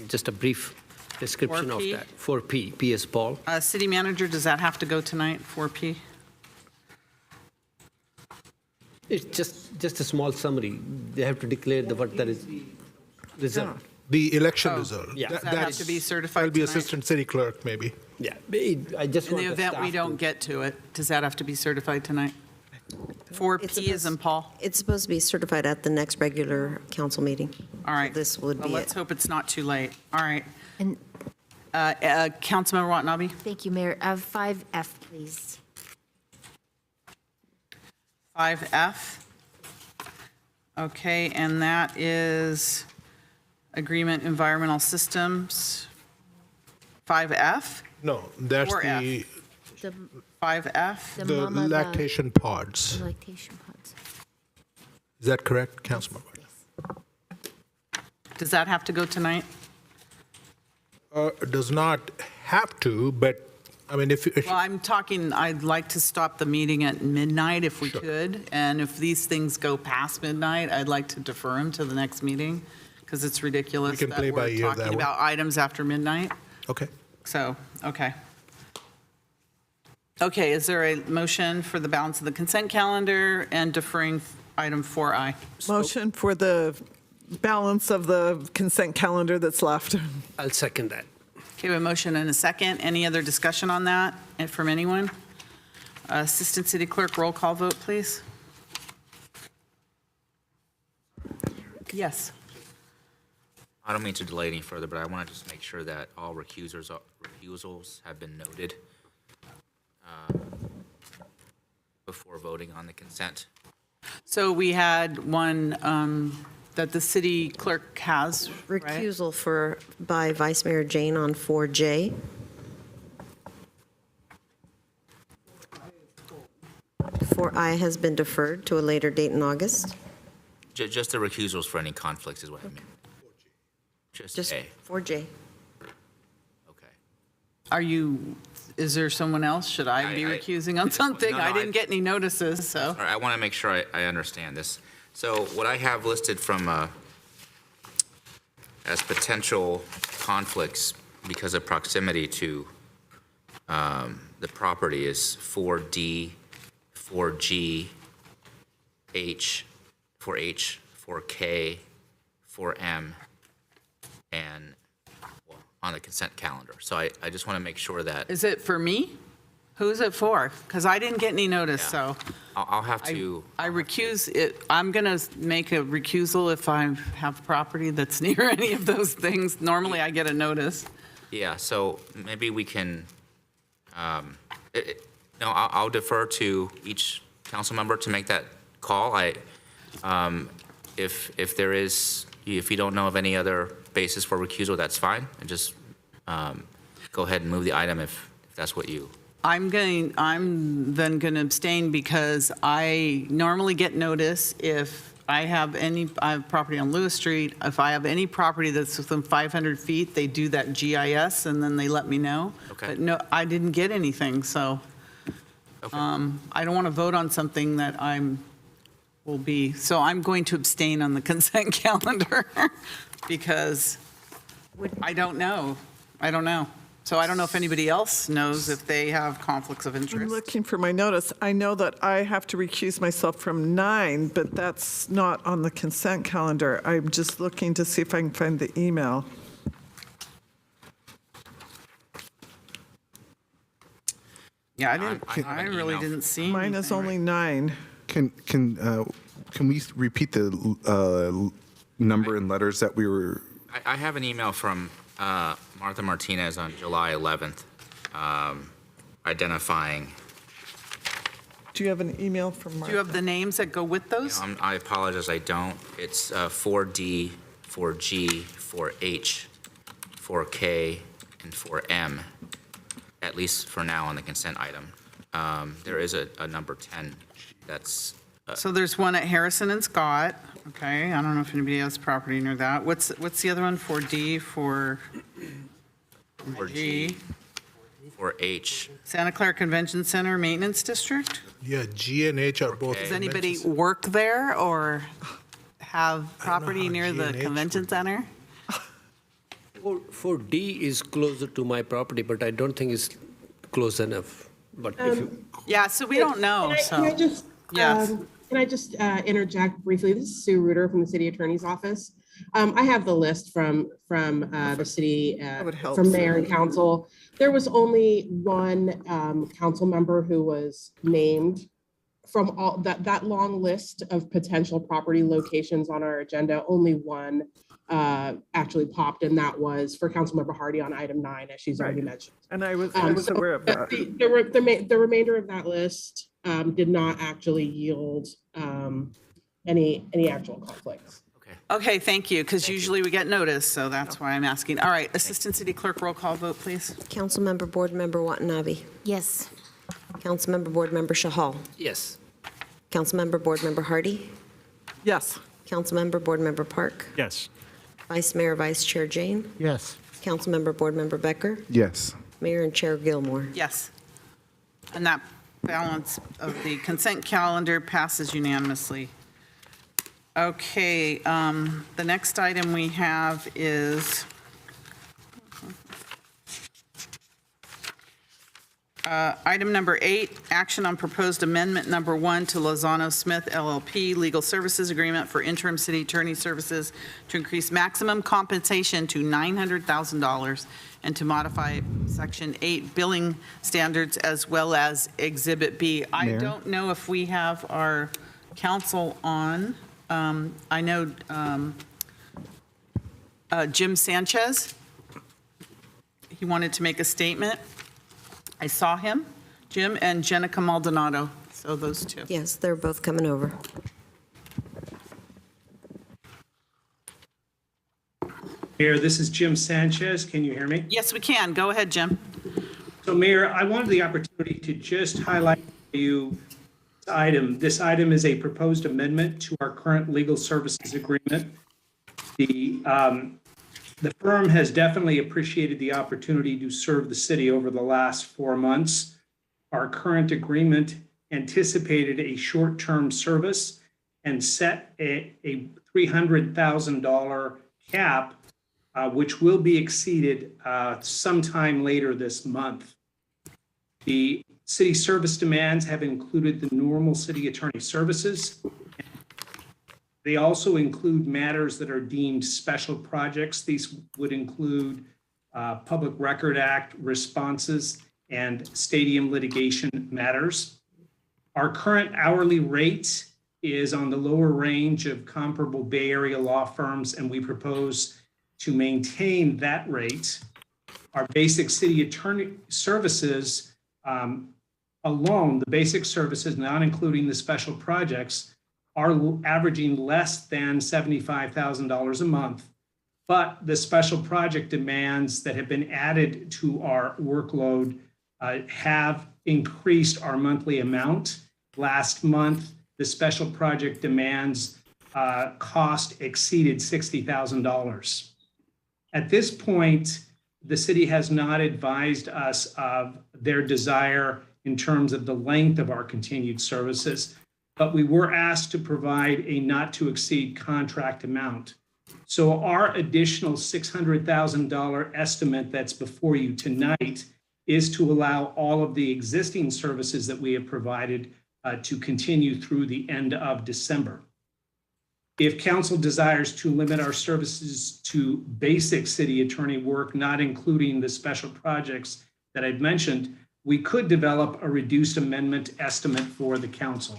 just a brief description 4P? of that. 4P, P.S. Paul. City Manager, does that have to go tonight, 4P? It's just a small summary. They have to declare what that is result. The election Oh, result. yeah. Does that have to be certified I'll be tonight? assistant city clerk, maybe. Yeah, I just In want the event we staff don't get to it, does that have to be certified tonight? 4P is in Paul? It's supposed to be certified at the next regular council meeting. All right. This would Well, be let's it. hope it's not too late. All right. And Councilmember Watanabe? thank you, Mayor. 5F, please. 5F. Okay, and that is Agreement Environmental Systems. 5F? No, that's 4F. The 5F? the the mama, lactation pods. the lactation pods. Is that correct, Councilmember? Does that have to go tonight? Does not have to, but, I mean, if Well, I'm talking, I'd like to stop the meeting at midnight if we could. And if these things go past midnight, I'd like to defer them to the next meeting because it's ridiculous We can that play by we're ear that talking way. about items after midnight. Okay. So, okay. Okay, is there a motion for the balance of the consent calendar and deferring item 4I? Motion for the balance of the consent calendar that's left. I'll second that. Okay, we have a motion and a second. Any other discussion on that and from anyone? Assistant City Clerk, roll call vote, please. Yes. I don't mean to delay any further, but I want to just make sure that all recusals have been noted before voting on the consent. So we had one that the city clerk has, right? Recusal by Vice Mayor Jane on 4J. 4I has been deferred to a later date in August. Just the recusals for any conflicts is what I meant. Just Just A. 4J. Is there someone else? Should I be recusing on something? no, I didn't I- get any notices, so. All right, I want to make sure I understand this. So what I have listed from as potential conflicts because of proximity to the property is 4D, 4G, H, 4H, 4K, 4M, and well, on the consent calendar. So I just want to make sure that Is it for me? Who's it for? Because I didn't get any notice, so. I'll have to. I recuse it. I'm going to make a recusal if I have property that's near any of those things. Normally, I get a notice. Yeah, so maybe we can, No, I'll defer to each council member to make that call. If there is, if you don't know of any other basis for recusal, that's fine. And just go ahead and move the item if that's what you. I'm then going to abstain because I normally get notice if I have property on Lewis Street. If I have any property that's within 500 feet, they do that GIS and then they let me know. Okay. But no, I didn't get anything, so Okay. I don't want to vote on something that so I'm going to abstain on the consent calendar because I don't know. So I don't know if anybody else knows if they have conflicts of I'm interest. looking for my notice. I know that I have to recuse myself from 9, but that's not on the consent calendar. I'm just looking to see if I can find the email. Yeah, I really didn't see Mine is only 9. Can we repeat the number and letters that we were? I have an email from Martha Martinez on July 11th identifying. Do you have an email from Martha? Do you have the names that go with those? I apologize, I don't. It's 4D, 4G, 4H, 4K, and 4M, at least for now on the consent item. There is a number 10 that's. So there's one at Harrison and Scott. Okay, I don't know if anybody has property near that. What's the other one? 4D, 4G, 4H. Santa Clara Convention Center Maintenance District? Yeah, G and H are both. Does anybody work there or have property near the convention center? 4D is closer to my property, but I don't think it's close enough. But if you. Yeah, so we don't know, Can I just, yes. Can I just interject briefly? This is Sue Reuter from the City Attorney's Office. I have the list from the city, from mayor and council. There was only one council member who was named from all that long list of potential property locations on our agenda. Only one actually popped, and that was for Councilmember Hardy on item 9, as she's already mentioned. And I was aware of that. The remainder of that list did not actually yield any actual conflicts. Okay, thank you, because usually we get notice, so that's why I'm asking. All right, Assistant City Clerk, roll call vote, please. Councilmember Board Member Watanabe. Yes. Councilmember Board Member Shahal. Yes. Councilmember Board Member Hardy. Yes. Councilmember Board Member Park. Yes. Vice Mayor Vice Chair Jane. Yes. Councilmember Board Member Becker. Yes. Mayor and Chair Gilmore. Yes. And that balance of the consent calendar passes unanimously. Okay, the next item we have is item number 8, action on proposed amendment number 1 to Lozano Smith LLP Legal Services Agreement for interim city attorney services to increase maximum compensation to $900,000 and to modify Section 8 billing standards as well as Exhibit B. I Mayor? don't know if we have our counsel on. I know Jim Sanchez, he wanted to make a statement. I saw him, Jim, and Jenica Maldonado, so those two. Yes, they're both coming over. Mayor, this is Jim Sanchez. Can you hear me? Yes, we can. Go ahead, Jim. So Mayor, I wanted the opportunity to just highlight for you this item is a proposed amendment to our current legal services agreement. The firm has definitely appreciated the opportunity to serve the city over the last 4 months. Our current agreement anticipated a short-term service and set a $300,000 cap, which will be exceeded sometime later this month. The city service demands have included the normal city attorney services. They also include matters that are deemed special projects. These would include Public Record Act responses and stadium litigation matters. Our current hourly rate is on the lower range of comparable Bay Area law firms, and we propose to maintain that rate. Our basic city attorney services alone, the basic services, not including the special projects, are averaging less than $75,000 a month. But the special project demands that have been added to our workload have increased our monthly amount. Last month, the special project demands cost exceeded $60,000. At this point, the city has not advised us of their desire in terms of the length of our continued services, but we were asked to provide a not to exceed contract amount. So our additional $600,000 estimate that's before you tonight is to allow all of the existing services that we have provided to continue through the end of December. If council desires to limit our services to basic city attorney work, not including the special projects that I've mentioned, we could develop a reduced amendment estimate for the council.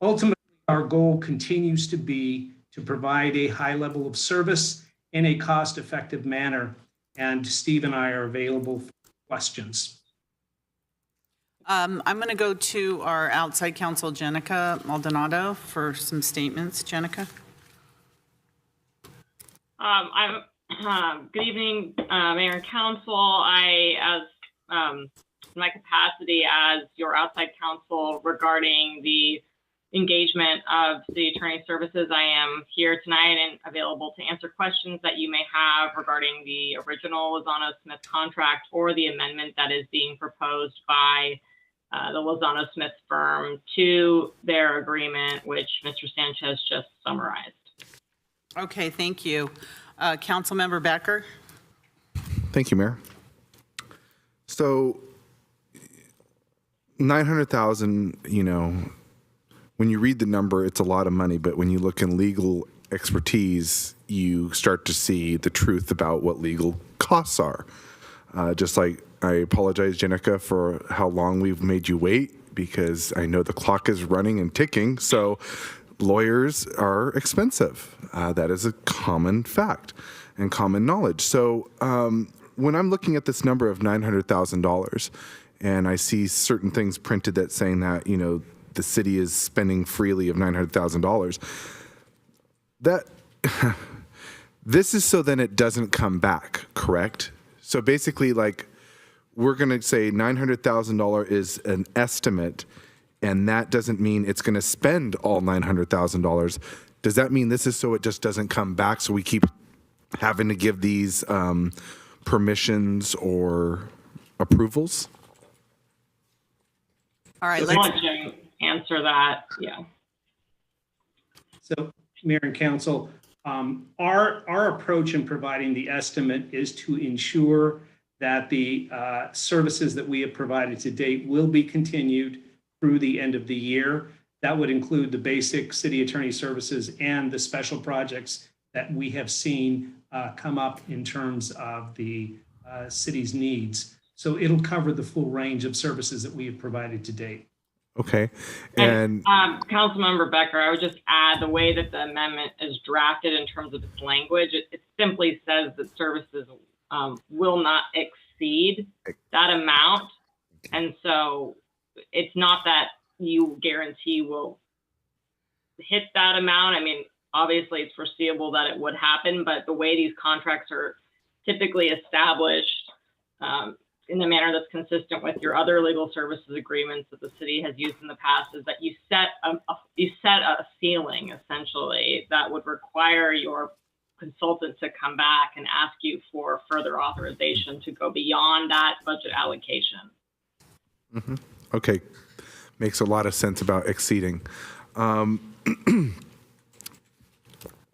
Ultimately, our goal continues to be to provide a high level of service in a cost-effective manner, and Steve and I are available for questions. I'm going to go to our outside counsel, Jenica Maldonado, for some statements. Jenica? Good evening, Mayor and Council. As my capacity as your outside counsel regarding the engagement of the attorney services, I am here tonight and available to answer questions that you may have regarding the original Lozano-Smith contract or the amendment that is being proposed by the Lozano-Smith firm to their agreement, which Mr. Sanchez just summarized. Okay, thank you. Councilmember Becker? Thank you, Mayor. So 900,000, when you read the number, it's a lot of money, but when you look in legal expertise, you start to see the truth about what legal costs are. Just like I apologize, Jenica, for how long we've made you wait, because I know the clock is running and ticking. So lawyers are expensive. That is a common fact and common knowledge. So when I'm looking at this number of $900,000 and I see certain things printed that saying that, the city is spending freely of $900,000, that this is so then it doesn't come back, correct? So basically, like, we're going to say $900,000 is an estimate, and that doesn't mean it's going to spend all $900,000. Does that mean this is so it just doesn't come back, so we keep having to give these permissions or approvals? All right, let's answer that. Yeah. So, Mayor and Council, our approach in providing the estimate is to ensure that the services that we have provided to date will be continued through the end of the year. That would include the basic city attorney services and the special projects that we have seen come up in terms of the city's needs. So it'll cover the full range of services that we have provided to date. Okay. And Councilmember Becker, I would just add the way that the amendment is drafted in terms of its language. It simply says that services will not exceed that amount. And so it's not that you guarantee will hit that amount. I mean, obviously it's foreseeable that it would happen, but the way these contracts are typically established in the manner that's consistent with your other legal services agreements that the city has used in the past is that you set a ceiling, essentially, that would require your consultant to come back and ask you for further authorization to go beyond that budget allocation. Mm-hmm. Okay. Makes a lot of sense about exceeding. I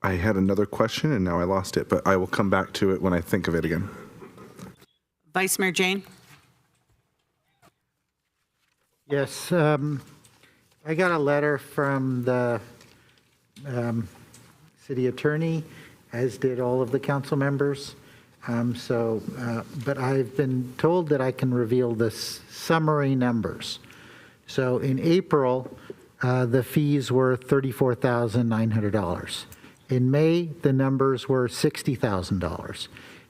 had another question and now I lost it, but I will come back to it when I think of it again. Vice Mayor Jane? Yes, I got a letter from the city attorney, as did all of the council members. But I've been told that I can reveal the summary numbers. So in April, the fees were $34,900. In May, the numbers were $60,000.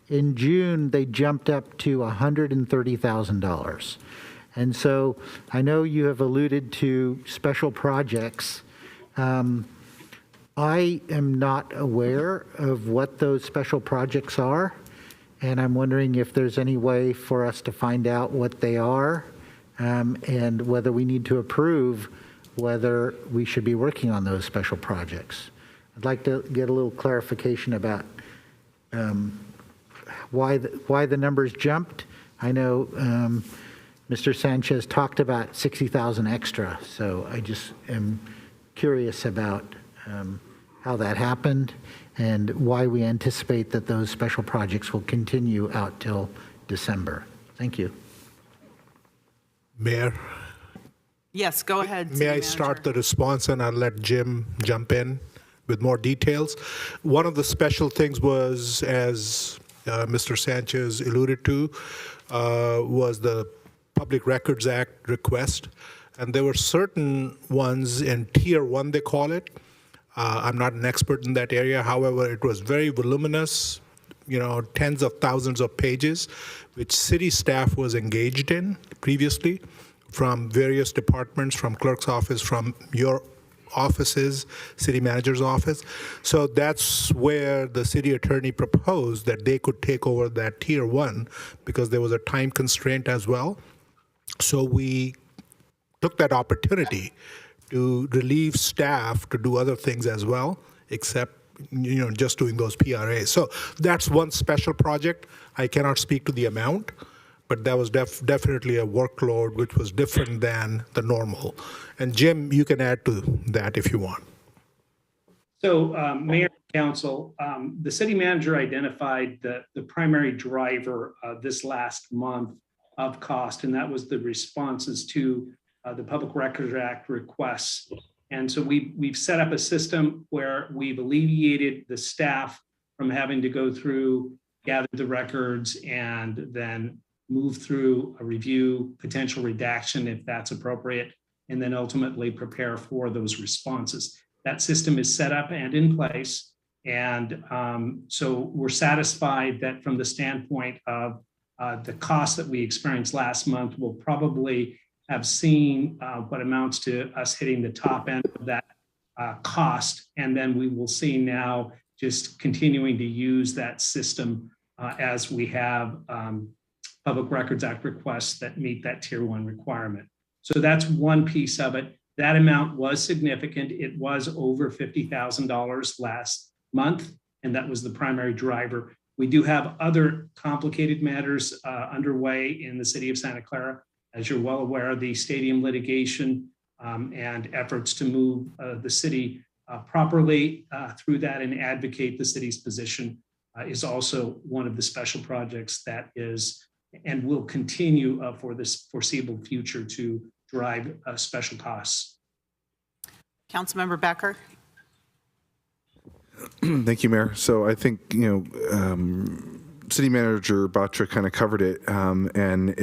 In June, they jumped up to $130,000. And so I know you have alluded to special projects. I am not aware of what those special projects are, and I'm wondering if there's any way for us to find out what they are, and whether we need to approve whether we should be working on those special projects. I'd like to get a little clarification about why the numbers jumped. I know Mr. Sanchez talked about 60,000 extra, so I just am curious about how that happened and why we anticipate that those special projects will continue out till December. Thank you. Mayor, Yes, go ahead. may City I Manager. start the response and I'll let Jim jump in with more details? One of the special things was, as Mr. Sanchez alluded to, was the Public Records Act request. And there were certain ones in Tier 1, they call it. I'm not an expert in that area. However, it was very voluminous, tens of thousands of pages, which city staff was engaged in previously from various departments, from clerk's office, from your offices, city manager's office. So that's where the city attorney proposed that they could take over that Tier 1 because there was a time constraint as well. So we took that opportunity to relieve staff to do other things as well, except just doing those PRAs. So that's one special project. I cannot speak to the amount, but that was definitely a workload which was different than the normal. And Jim, you can add to that if you want. So, Mayor and Council, the city manager identified the primary driver this last month of cost, and that was the responses to the Public Records Act requests. And so we've set up a system where we've alleviated the staff from having to go through, gather the records, and then move through a review, potential redaction if that's appropriate, and then ultimately prepare for those responses. That system is set up and in place. And so we're satisfied that from the standpoint of the cost that we experienced last month, we'll probably have seen what amounts to us hitting the top end of that cost. And then we will see now just continuing to use that system as we have Public Records Act requests that meet that Tier 1 requirement. So that's one piece of it. That amount was significant. It was over $50,000 last month, and that was the primary driver. We do have other complicated matters underway in the city of Santa Clara. As you're well aware, the stadium litigation and efforts to move the city properly through that and advocate the city's position is also one of the special projects that is and will continue for this foreseeable future to drive special costs. Councilmember Becker. Thank you, Mayor. So I think, City Manager Batra kind of covered it, and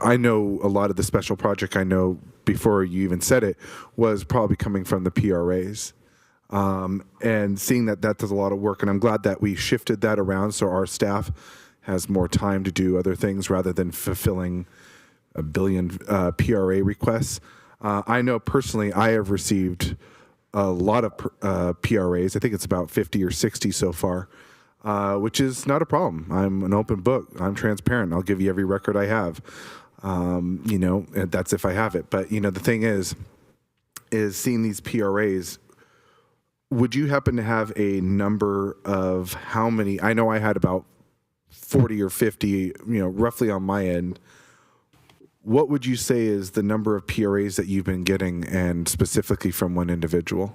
I know a lot of the special project, I know before you even said it, was probably coming from the PRAs. And seeing that does a lot of work, and I'm glad that we shifted that around so our staff has more time to do other things rather than fulfilling a billion PRA requests. I know personally I have received a lot of PRAs. I think it's about 50 or 60 so far, which is not a problem. I'm an open book. I'm transparent. I'll give you every record I have, and that's if I have it. But, the thing is seeing these PRAs, would you happen to have a number of how many? I know I had about 40 or 50, roughly on my end. What would you say is the number of PRAs that you've been getting, and specifically from one individual?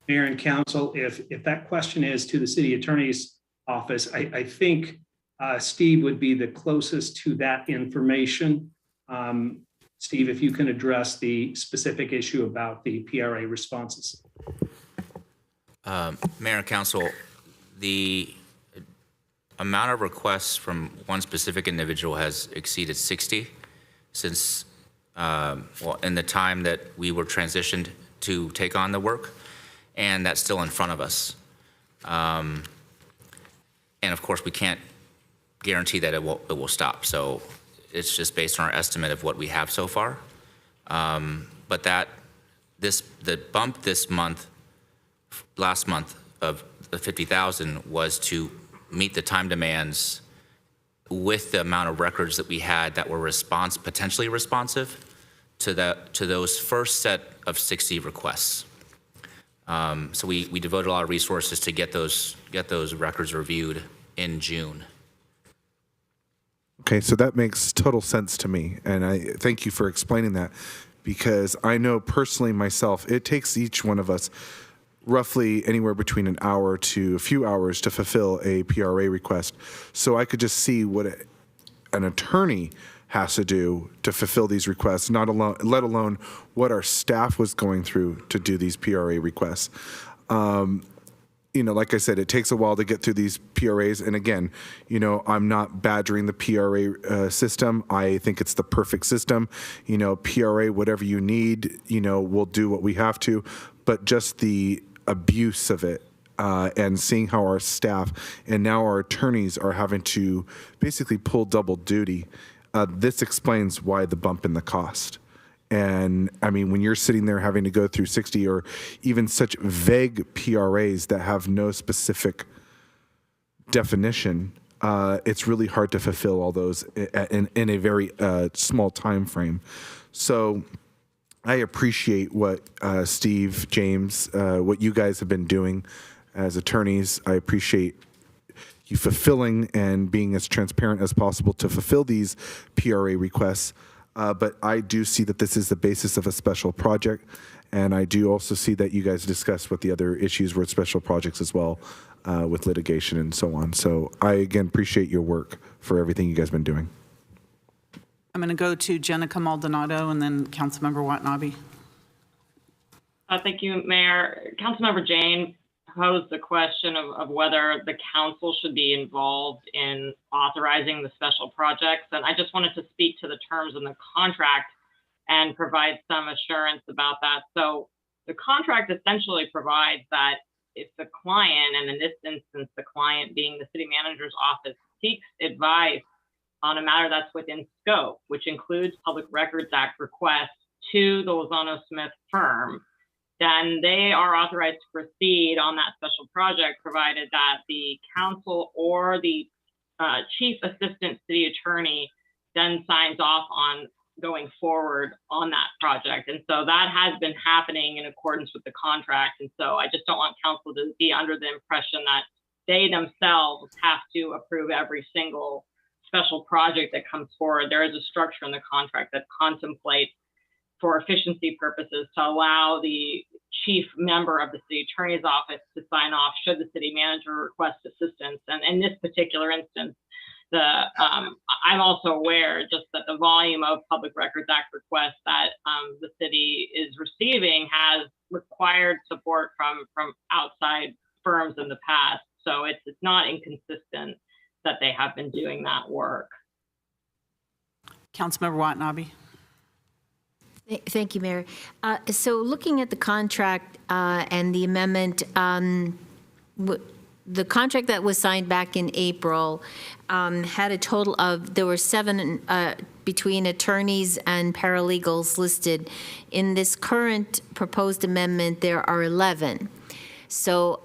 Mayor and Council, if that question is to the city attorney's office, I think Steve would be the closest to that information. Steve, if you can address the specific issue about the PRA responses. Mayor and Council, the amount of requests from one specific individual has exceeded 60 since, in the time that we were transitioned to take on the work, and that's still in front of us. And of course, we can't guarantee that it will stop. So it's just based on our estimate of what we have so far. But the bump this month, last month of the 50,000 was to meet the time demands with the amount of records that we had that were potentially responsive to those first set of 60 requests. So we devoted a lot of resources to get those records reviewed in June. Okay, so that makes total sense to me, and I thank you for explaining that, because I know personally myself, it takes each one of us roughly anywhere between an hour to a few hours to fulfill a PRA request. So I could just see what an attorney has to do to fulfill these requests, let alone what our staff was going through to do these PRA requests. Like I said, it takes a while to get through these PRAs. And again, I'm not badgering the PRA system. I think it's the perfect system. PRA, whatever you need, we'll do what we have to. But just the abuse of it and seeing how our staff and now our attorneys are having to basically pull double duty, this explains why the bump in the cost. And I mean, when you're sitting there having to go through 60 or even such vague PRAs that have no specific definition, it's really hard to fulfill all those in a very small time frame. So I appreciate what Steve, James, what you guys have been doing as attorneys. I appreciate you fulfilling and being as transparent as possible to fulfill these PRA requests. But I do see that this is the basis of a special project, and I do also see that you guys discussed what the other issues were with special projects as well, with litigation and so on. So I, again, appreciate your work for everything you guys have been doing. I'm going to go to Jenica Maldonado and then Councilmember Watanabe. Thank you, Mayor. Councilmember Jane posed the question of whether the council should be involved in authorizing the special projects. And I just wanted to speak to the terms in the contract and provide some assurance about that. So the contract essentially provides that if the client, and in this instance, the client being the city manager's office, seeks advice on a matter that's within scope, which includes Public Records Act requests to the Lozano Smith firm, then they are authorized to proceed on that special project, provided that the council or the chief assistant city attorney then signs off on going forward on that project. And so that has been happening in accordance with the contract. And so I just don't want council to be under the impression that they themselves have to approve every single special project that comes forward. There is a structure in the contract that contemplates, for efficiency purposes, to allow the chief member of the city attorney's office to sign off should the city manager request assistance. And in this particular instance, I'm also aware just that the volume of Public Records Act requests that the city is receiving has required support from outside firms in the past. So it's not inconsistent that they have been doing that work. Councilmember Watanabe. Thank you, Mayor. So looking at the contract and the amendment, the contract that was signed back in April had a total of, there were 7 between attorneys and paralegals listed. In this current proposed amendment, there are 11. So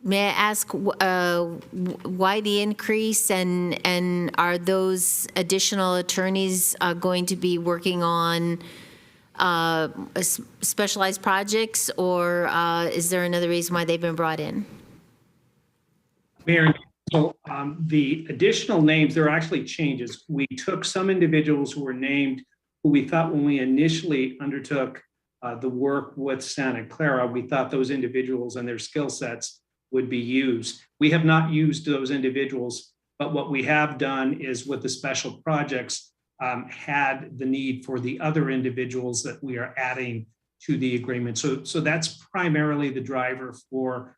may I ask why the increase, and are those additional attorneys going to be working on specialized projects, or is there another reason why they've been brought in? Mayor, so the additional names, there are actually changes. We took some individuals who were named, who we thought when we initially undertook the work with Santa Clara, we thought those individuals and their skill sets would be used. We have not used those individuals, but what we have done is with the special projects had the need for the other individuals that we are adding to the agreement. So that's primarily the driver for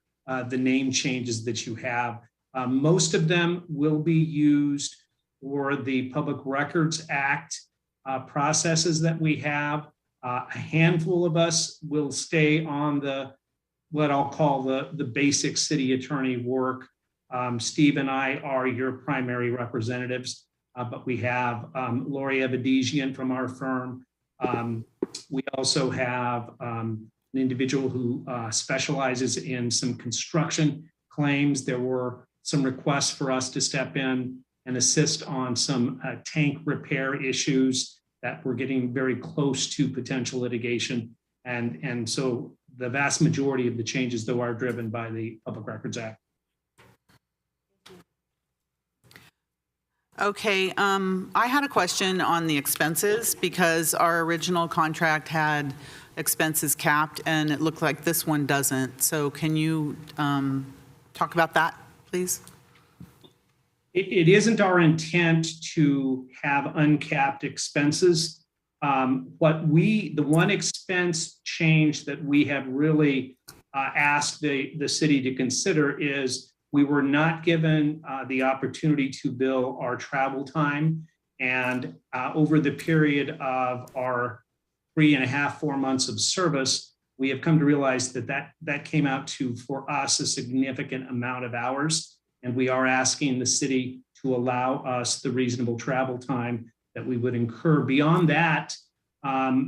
the name changes that you have. Most of them will be used for the Public Records Act processes that we have. A handful of us will stay on what I'll call the basic city attorney work Steve and I are your primary representatives, but we have Lori Evadigian from our firm. We also have an individual who specializes in some construction claims. There were some requests for us to step in and assist on some tank repair issues that were getting very close to potential litigation. And so the vast majority of the changes, though, are driven by the Public Records Act. Okay, I had a question on the expenses because our original contract had expenses capped and it looked like this one doesn't. So can you talk about that, please? It isn't our intent to have uncapped expenses. The one expense change that we have really asked the city to consider is we were not given the opportunity to bill our travel time. And over the period of our 3.5, 4 months of service, we have come to realize that came out to, for us, a significant amount of hours. And we are asking the city to allow us the reasonable travel time that we would incur. Beyond that,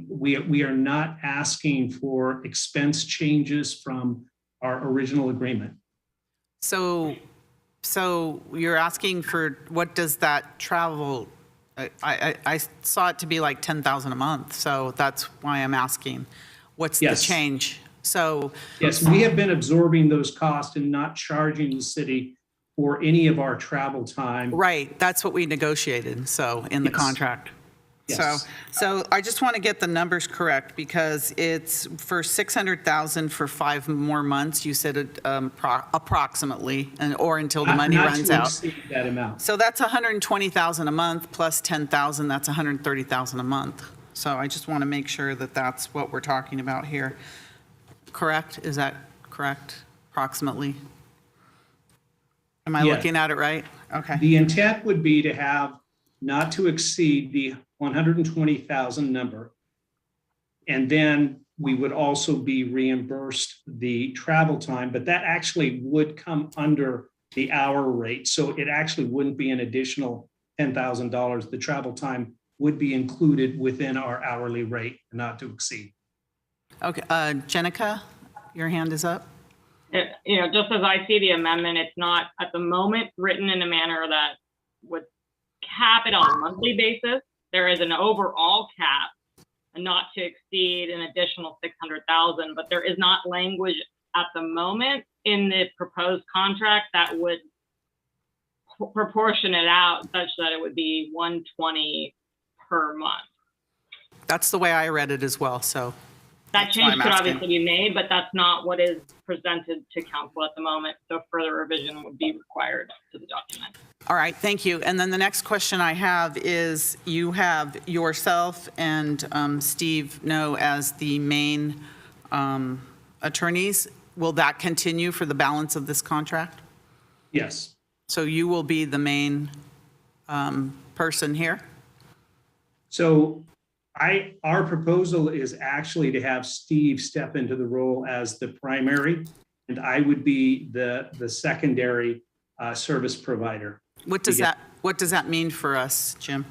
we are not asking for expense changes from our original agreement. So you're asking for, what does that travel, I saw it to be like 10,000 a month. So that's why I'm asking, what's the change? So yes, we have been absorbing those costs and not charging the city for any of our travel time. Right, that's what we negotiated, so, in the contract. Yes. So I just want to get the numbers correct because it's for 600,000 for 5 more months. You said it approximately, or until the money runs out. Not to exceed that amount. So that's 120,000 a month plus 10,000. That's 130,000 a month. So I just want to make sure that that's what we're talking about here. Correct? Is that correct? Approximately. Am I looking at it right? Okay. The intent would be to have not to exceed the 120,000 number. And then we would also be reimbursed the travel time, but that actually would come under the hour rate. So it actually wouldn't be an additional $10,000. The travel time would be included within our hourly rate, not to exceed. Okay, Jenica, your hand is up. Just as I see the amendment, it's not at the moment written in a manner that would cap it on a monthly basis. There is an overall cap, and not to exceed an additional 600,000, but there is not language at the moment in the proposed contract that would proportion it out such that it would be 120 per month. That's the way I read it as well, so. That change could obviously be made, but that's not what is presented to council at the moment. So further revision would be required to the document. All right, thank you. And then the next question I have is, you have yourself and Steve Noe as the main attorneys. Will that continue for the balance of this contract? Yes. So you will be the main person here? So our proposal is actually to have Steve step into the role as the primary, and I would be the secondary service provider. What does that mean for us, Jim?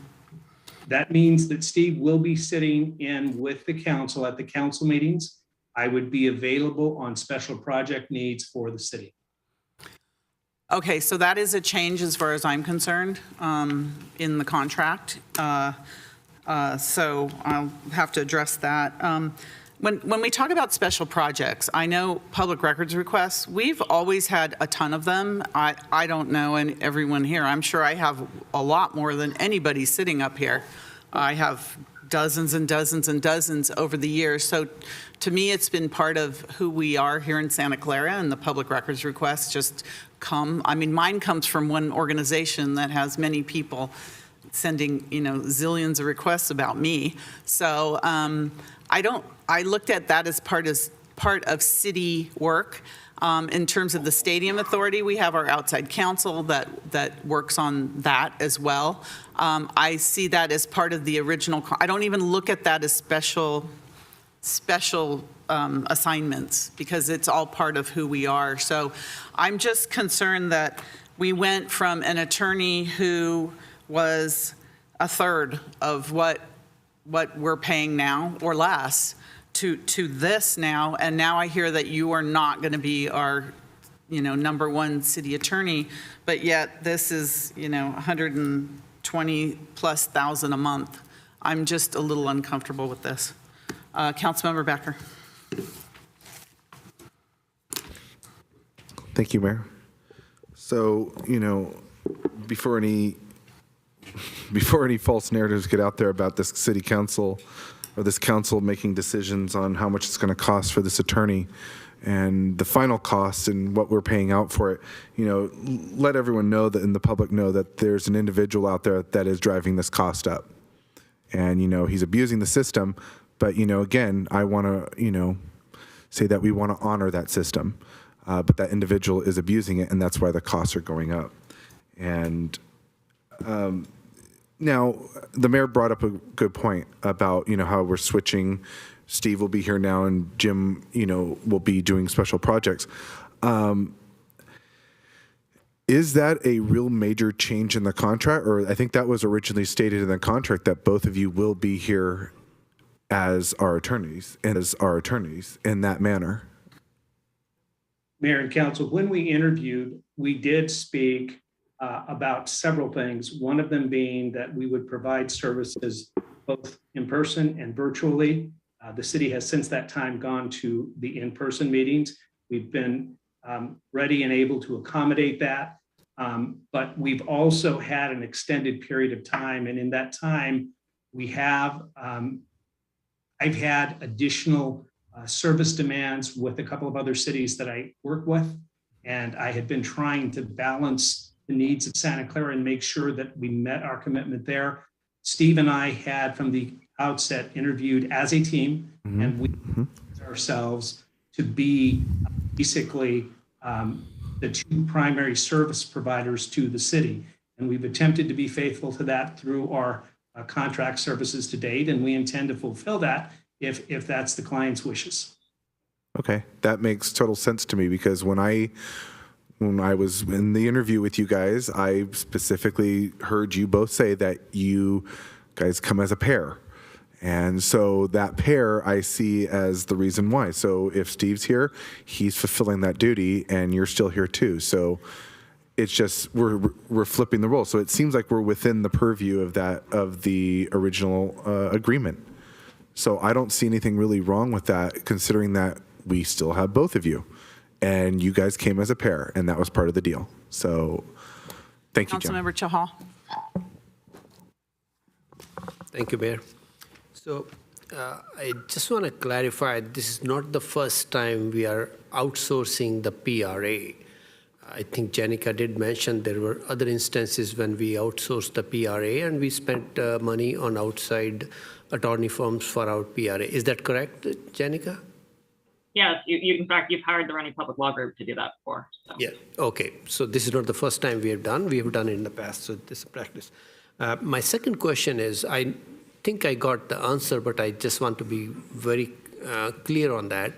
That means that Steve will be sitting in with the council at the council meetings. I would be available on special project needs for the city. Okay, so that is a change as far as I'm concerned in the contract. So I'll have to address that. When we talk about special projects, I know public records requests, we've always had a ton of them. I don't know, and everyone here, I'm sure I have a lot more than anybody sitting up here. I have dozens and dozens and dozens over the years. So to me, it's been part of who we are here in Santa Clara, and the public records requests just come. I mean, mine comes from one organization that has many people sending, zillions of requests about me. So I looked at that as part of city work. In terms of the Stadium Authority, we have our outside counsel that works on that as well. I see that as part of the original. I don't even look at that as special special assignments because it's all part of who we are. So I'm just concerned that we went from an attorney who was a third of what we're paying now or less to this now. And now I hear that you are not going to be our, number one city attorney, but yet this is, $120,000+ a month. I'm just a little uncomfortable with this. Councilmember Becker. Thank you, Mayor. So, before any false narratives get out there about this city council or this council making decisions on how much it's going to cost for this attorney and the final cost and what we're paying out for it, let everyone know that, and the public know that there's an individual out there that is driving this cost up. And, he's abusing the system. But, again, I want to, say that we want to honor that system. But that individual is abusing it, and that's why the costs are going up. And now, the mayor brought up a good point about, how we're switching. Steve will be here now, and Jim, will be doing special projects. Is that a real major change in the contract? Or I think that was originally stated in the contract that both of you will be here as our attorneys in that manner. Mayor and council, when we interviewed, we did speak about several things. One of them being that we would provide services both in person and virtually. The city has since that time gone to the in-person meetings. We've been ready and able to accommodate that. But we've also had an extended period of time. And in that time, we have, I've had additional service demands with a couple of other cities that I work with. And I had been trying to balance the needs of Santa Clara and make sure that we met our commitment there. Steve and I had from the outset interviewed as a team, and we ourselves to be basically the two primary service providers to the city. And we've attempted to be faithful to that through our contract services to date, and we intend to fulfill that if that's the client's wishes. Okay, that makes total sense to me, because when I was in the interview with you guys, I specifically heard you both say that you guys come as a pair. And so that pair I see as the reason why. So if Steve's here, he's fulfilling that duty, and you're still here too. So it's just we're flipping the role. So it seems like we're within the purview of the original agreement. So I don't see anything really wrong with that, considering that we still have both of you, and you guys came as a pair, and that was part of the deal. So thank you, Jim. Councilmember Chahal. Thank you, Mayor. So I just want to clarify, this is not the first time we are outsourcing the PRA. I think Jenica did mention there were other instances when we outsourced the PRA and we spent money on outside attorney firms for our PRA. Is that correct, Jenica? Yes, in fact, you've hired the Running Public Law Group to do that before. So. Yeah, okay. So this is not the first time we have done it in the past, so this is practice. My second question is, I think I got the answer, but I just want to be very clear on that.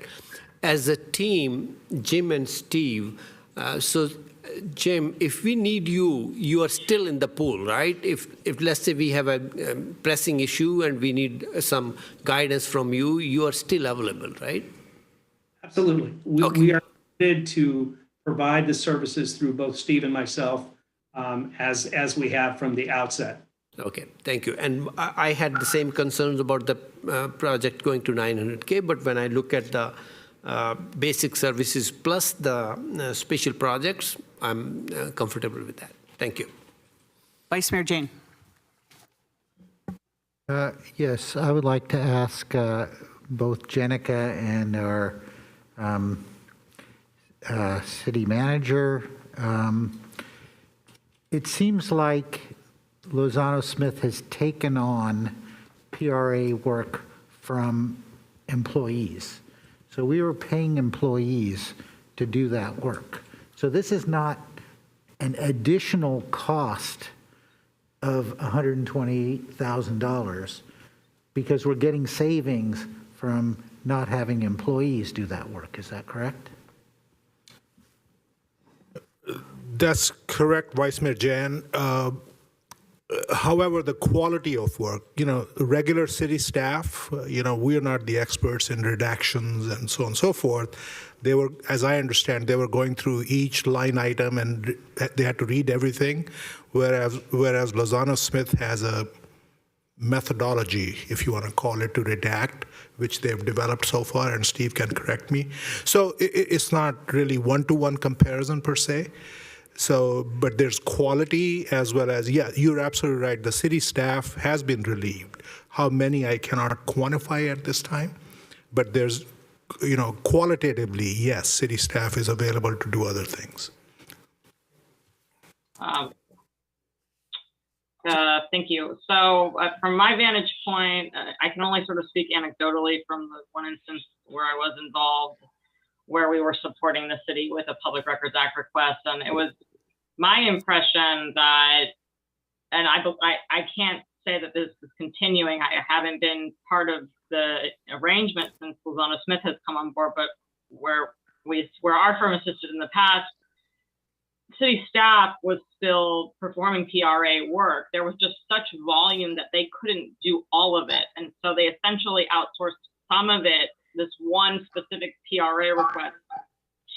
As a team, Jim and Steve, so Jim, if we need you, you are still in the pool, right? If let's say we have a pressing issue and we need some guidance from you, you are still available, right? Absolutely. We are committed to provide the services through both Steve and myself as we have from the outset. Okay, thank you. And I had the same concerns about the project going to 900K, but when I look at the basic services plus the special projects, I'm comfortable with that. Thank you. Vice Mayor Jane. Yes, I would like to ask both Jenica and our city manager. It seems like Lozano Smith has taken on PRA work from employees. So we were paying employees to do that work. So this is not an additional cost of $128,000 because we're getting savings from not having employees do that work. Is that correct? That's correct, Vice Mayor Jan. However, the quality of work, regular city staff, we are not the experts in redactions and so on and so forth. They were, as I understand, they were going through each line item and they had to read everything, whereas Lozano Smith has a methodology, if you want to call it, to redact, which they've developed so far, and Steve can correct me. So it's not really one-to-one comparison per se. So, but there's quality as well as, yeah, you're absolutely right. The city staff has been relieved. How many I cannot quantify at this time, but there's, qualitatively, yes, city staff is available to do other things. Thank you. So from my vantage point, I can only sort of speak anecdotally from the one instance where I was involved, where we were supporting the city with a Public Records Act request. And it was my impression that, and I can't say that this is continuing. I haven't been part of the arrangement since Lozano Smith has come on board, but where our firm assisted in the past, city staff was still performing PRA work. There was just such volume that they couldn't do all of it. And so they essentially outsourced some of it, this one specific PRA request,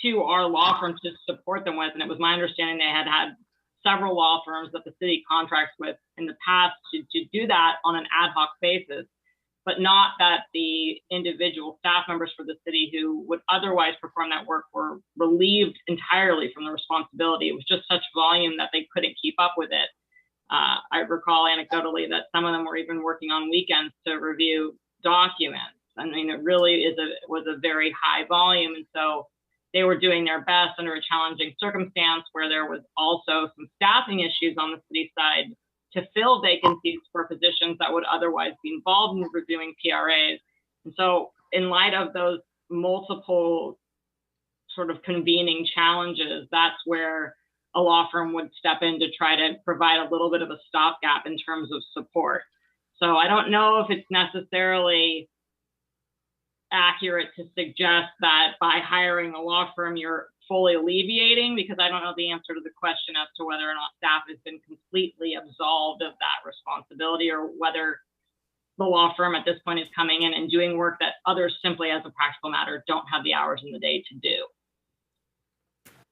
to our law firm to support them with. And it was my understanding they had several law firms that the city contracts with in the past to do that on an ad hoc basis, but not that the individual staff members for the city who would otherwise perform that work were relieved entirely from the responsibility. It was just such volume that they couldn't keep up with it. I recall anecdotally that some of them were even working on weekends to review documents. I mean, it really was a very high volume. And so they were doing their best under a challenging circumstance where there was also some staffing issues on the city side to fill vacancies for positions that would otherwise be involved in reviewing PRAs. And so in light of those multiple sort of convening challenges, that's where a law firm would step in to try to provide a little bit of a stopgap in terms of support. So I don't know if it's necessarily accurate to suggest that by hiring a law firm, you're fully alleviating, because I don't know the answer to the question as to whether or not staff has been completely absolved of that responsibility, or whether the law firm at this point is coming in and doing work that others simply, as a practical matter, don't have the hours in the day to do.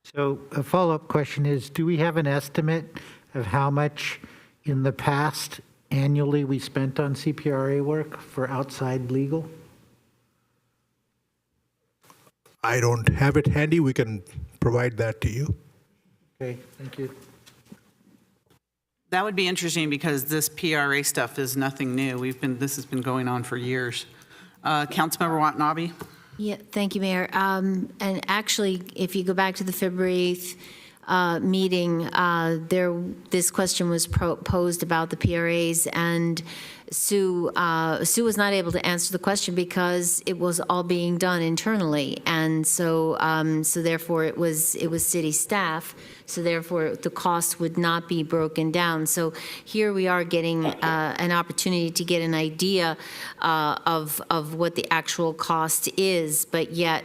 So a follow-up question is, do we have an estimate of how much in the past annually we spent on CPRA work for outside legal? I don't have it handy. We can provide that to you. Okay, thank you. That would be interesting because this PRA stuff is nothing new. This has been going on for years. Councilmember Watanabe? Yeah, thank you, Mayor. And actually, if you go back to the February 8th meeting, this question was posed about the PRAs, and Sue was not able to answer the question because it was all being done internally, and so therefore it was city staff. So therefore the cost would not be broken down. So here we are getting an opportunity to get an idea of what the actual cost is, but yet.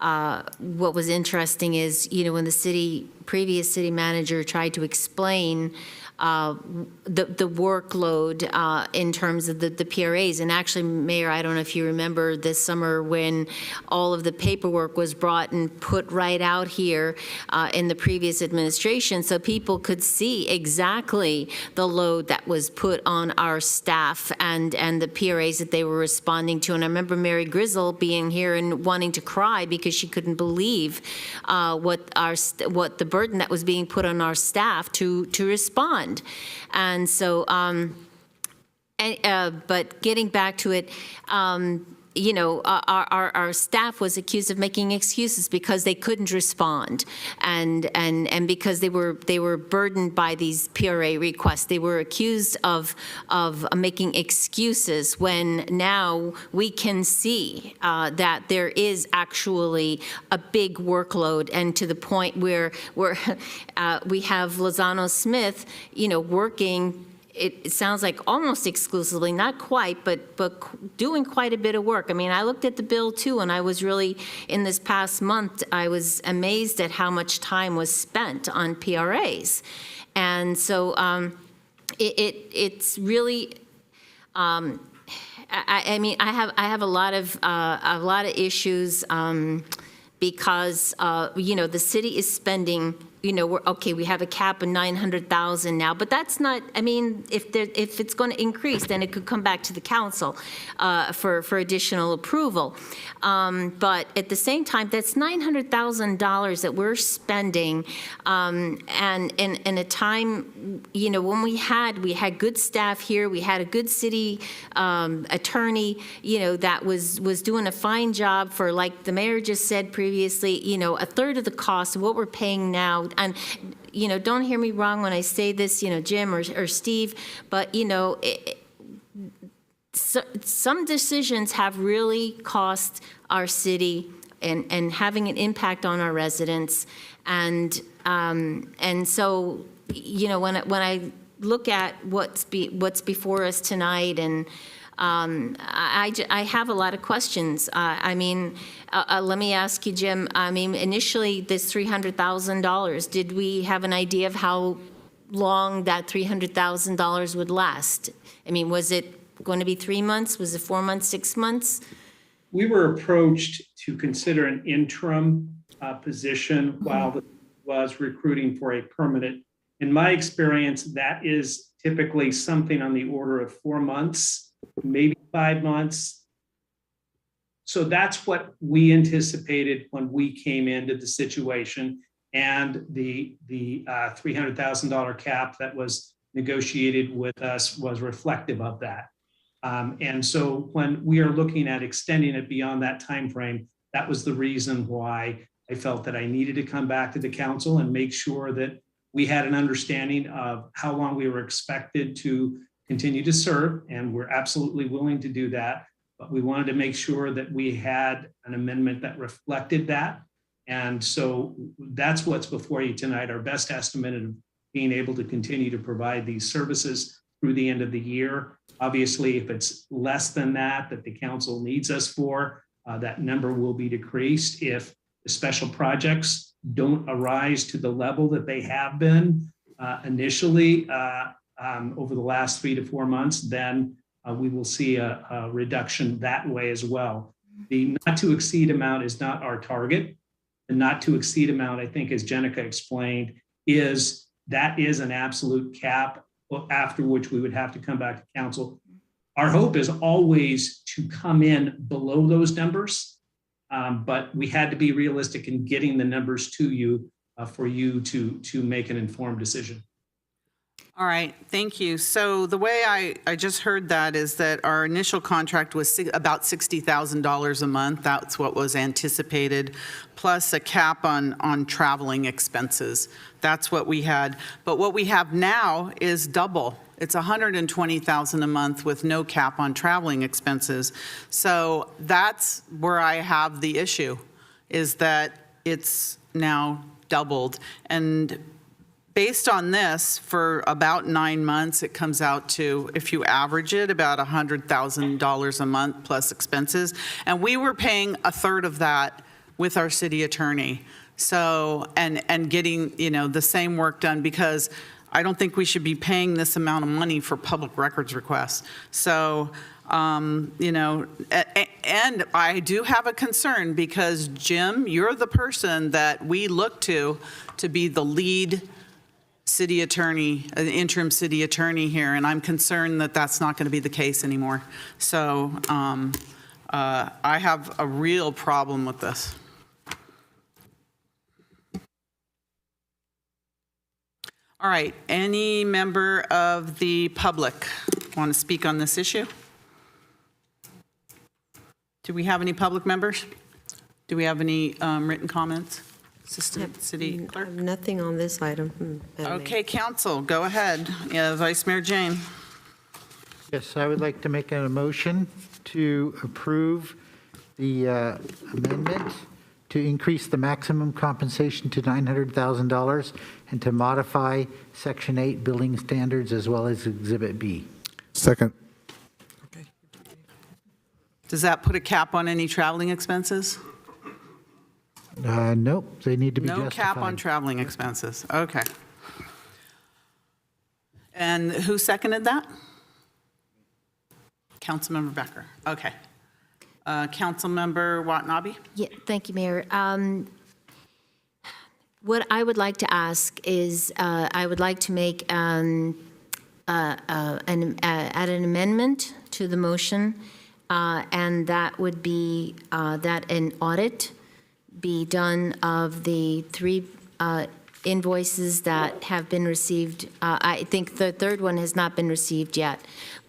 What was interesting is, when the previous city manager tried to explain the workload in terms of the PRAs. And actually, Mayor, I don't know if you remember this summer when all of the paperwork was brought and put right out here in the previous administration, so people could see exactly the load that was put on our staff and the PRAs that they were responding to. And I remember Mary Grizzle being here and wanting to cry because she couldn't believe what the burden that was being put on our staff to respond. And so, but getting back to it, our staff was accused of making excuses because they couldn't respond, and because they were burdened by these PRA requests. They were accused of making excuses when now we can see that there is actually a big workload, and to the point where we have Lozano Smith, working it sounds like almost exclusively, not quite, but doing quite a bit of work. I mean, I looked at the bill too, and I was really, in this past month, I was amazed at how much time was spent on PRAs. And so it's really, I mean, I have a lot of issues because you know, the city is spending. You know, we have a cap of 900,000 now, but that's not. I mean, if it's going to increase, then it could come back to the council for additional approval. But at the same time, that's $900,000 that we're spending, and in a time, you know, when we had good staff here, we had a good city attorney, you know, that was doing a fine job for, like the mayor just said previously, you know, a third of the cost of what we're paying now. And, you know, don't hear me wrong when I say this, you know, Jim or Steve, but, you know, some decisions have really cost our city and having an impact on our residents. And so, you know, when I look at what's before us tonight, and I have a lot of questions. I mean, let me ask you, Jim. I mean, initially, this $300,000, did we have an idea of how long that $300,000 would last? I mean, was it going to be 3 months? Was it 4 months, 6 months? We were approached to consider an interim position while the was recruiting for a permanent. In my experience, that is typically something on the order of 4 months, maybe 5 months. So that's what we anticipated when we came into the situation, and the $300,000 cap that was negotiated with us was reflective of that. And so when we are looking at extending it beyond that time frame, that was the reason why I felt that I needed to come back to the council and make sure that we had an understanding of how long we were expected to continue to serve, and we're absolutely willing to do that. But we wanted to make sure that we had an amendment that reflected that. And so that's what's before you tonight, our best estimate of being able to continue to provide these services through the end of the year. Obviously, if it's less than that the council needs us for, that number will be decreased. If the special projects don't arise to the level that they have been initially over the last 3 to 4 months, then we will see a reduction that way as well. The not to exceed amount is not our target. The not to exceed amount, I think, as Jenica explained, is an absolute cap, after which we would have to come back to council. Our hope is always to come in below those numbers, but we had to be realistic in getting the numbers to you for you to make an informed decision. All right, thank you. So the way I just heard that is that our initial contract was about $60,000 a month. That's what was anticipated, plus a cap on traveling expenses. That's what we had. But what we have now is double. It's $120,000 a month with no cap on traveling expenses. So that's where I have the issue, is that it's now doubled. And based on this, for about 9 months, it comes out to, if you average it, about $100,000 a month plus expenses. And we were paying a third of that with our city attorney. So, and getting, you know, the same work done, because I don't think we should be paying this amount of money for public records requests. So, you know, and I do have a concern, because Jim, you're the person that we look to be the lead city attorney, an interim city attorney here, and I'm concerned that that's not going to be the case anymore. So I have a real problem with this. All right, any member of the public want to speak on this issue? Do we have any public members? Do we have any written comments? Assistant City Clerk? Nothing on this item. Okay, Council, go ahead. Yeah, Vice Mayor Jane. Yes, I would like to make a motion to approve the amendment to increase the maximum compensation to $900,000 and to modify Section 8 building standards as well as Exhibit B. Second. Does that put a cap on any traveling expenses? Nope, they need to be No justified. cap on traveling expenses. Okay. And who seconded that? Councilmember Becker. Okay. Councilmember Watanabe? Yeah, thank you, Mayor. What I would like to ask is, I would like to make add an amendment to the motion, and that would be that an audit be done of the 3 invoices that have been received. I think the third one has not been received yet,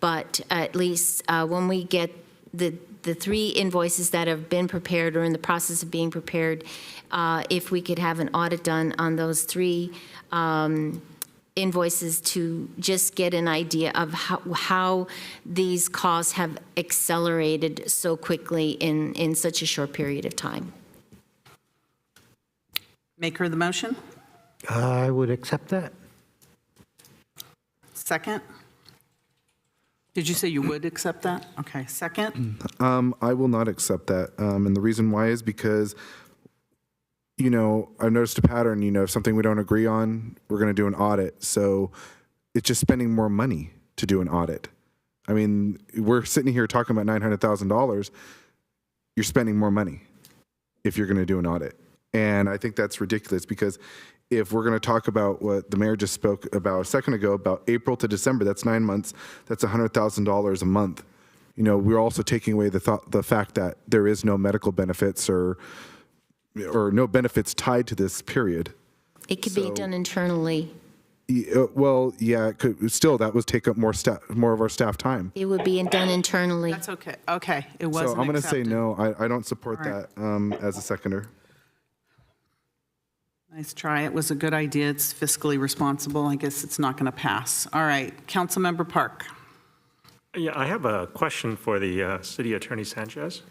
but at least when we get the 3 invoices that have been prepared or in the process of being prepared, if we could have an audit done on those 3 invoices to just get an idea of how these costs have accelerated so quickly in such a short period of time. Maker of the motion? I would accept that. Second? Did you say you would accept that? Okay, second? I will not accept that. And the reason why is because, you know, I've noticed a pattern, you know, if something we don't agree on, we're going to do an audit. So it's just spending more money to do an audit. I mean, we're sitting here talking about $900,000. You're spending more money if you're going to do an audit. And I think that's ridiculous because if we're going to talk about what the mayor just spoke about a second ago, about April to December, that's 9 months, that's $100,000 a month. You know, we're also taking away the fact that there is no medical benefits or no benefits tied to this period. It could be done internally. Well, yeah, it could, still that would take up more of our staff time. It would be done internally. That's okay. Okay, it wasn't So I'm going to say accepted. no. I don't support All right. that as a seconder. Nice try. It was a good idea. It's fiscally responsible. I guess it's not going to pass. All right, Councilmember Park. Yeah, I have a question for the City Attorney Sanchez,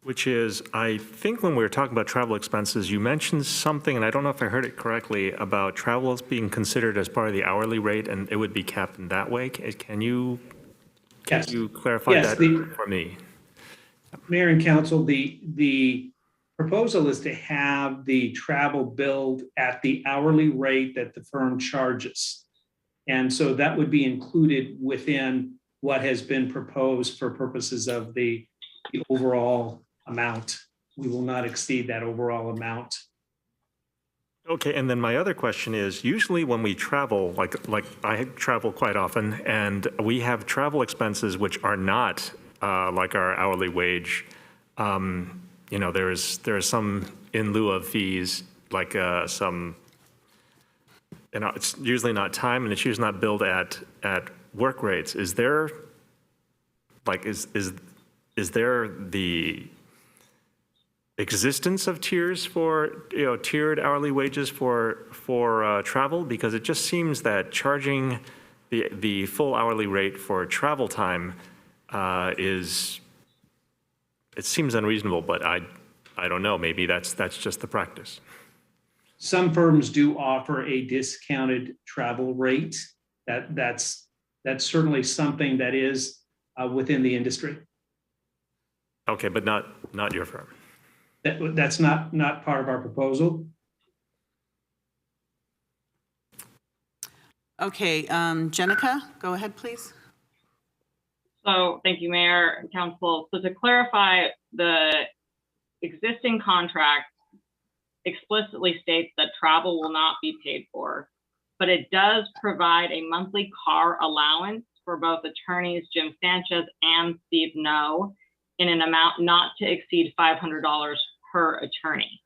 which is, I think when we were talking about travel expenses, you mentioned something, and I don't know if I heard it correctly, about travel as being considered as part of the hourly rate, and it would be capped in that way. Can you clarify Yes, that for me? Mayor and Council, the proposal is to have the travel billed at the hourly rate that the firm charges. And so that would be included within what has been proposed for purposes of the overall amount. We will not exceed that overall amount. Okay, and then my other question is, usually when we travel, like I travel quite often, and we have travel expenses which are not like our hourly wage. You know, there is some in lieu of fees, like some, you know, it's usually not time and it's usually not billed at work rates. Is there, like, is there the existence of tiers for, you know, tiered hourly wages for travel? Because it just seems that charging the full hourly rate for travel time it seems unreasonable, but I don't know. Maybe that's just the practice. Some firms do offer a discounted travel rate. That's certainly something that is within the industry. Okay, but not your firm. That's not part of our proposal. Okay, Jenica, go ahead, please. So thank you, Mayor and Council. So to clarify, the existing contract explicitly states that travel will not be paid for, but it does provide a monthly car allowance for both attorneys Jim Sanchez and Steve No in an amount not to exceed $500 per attorney.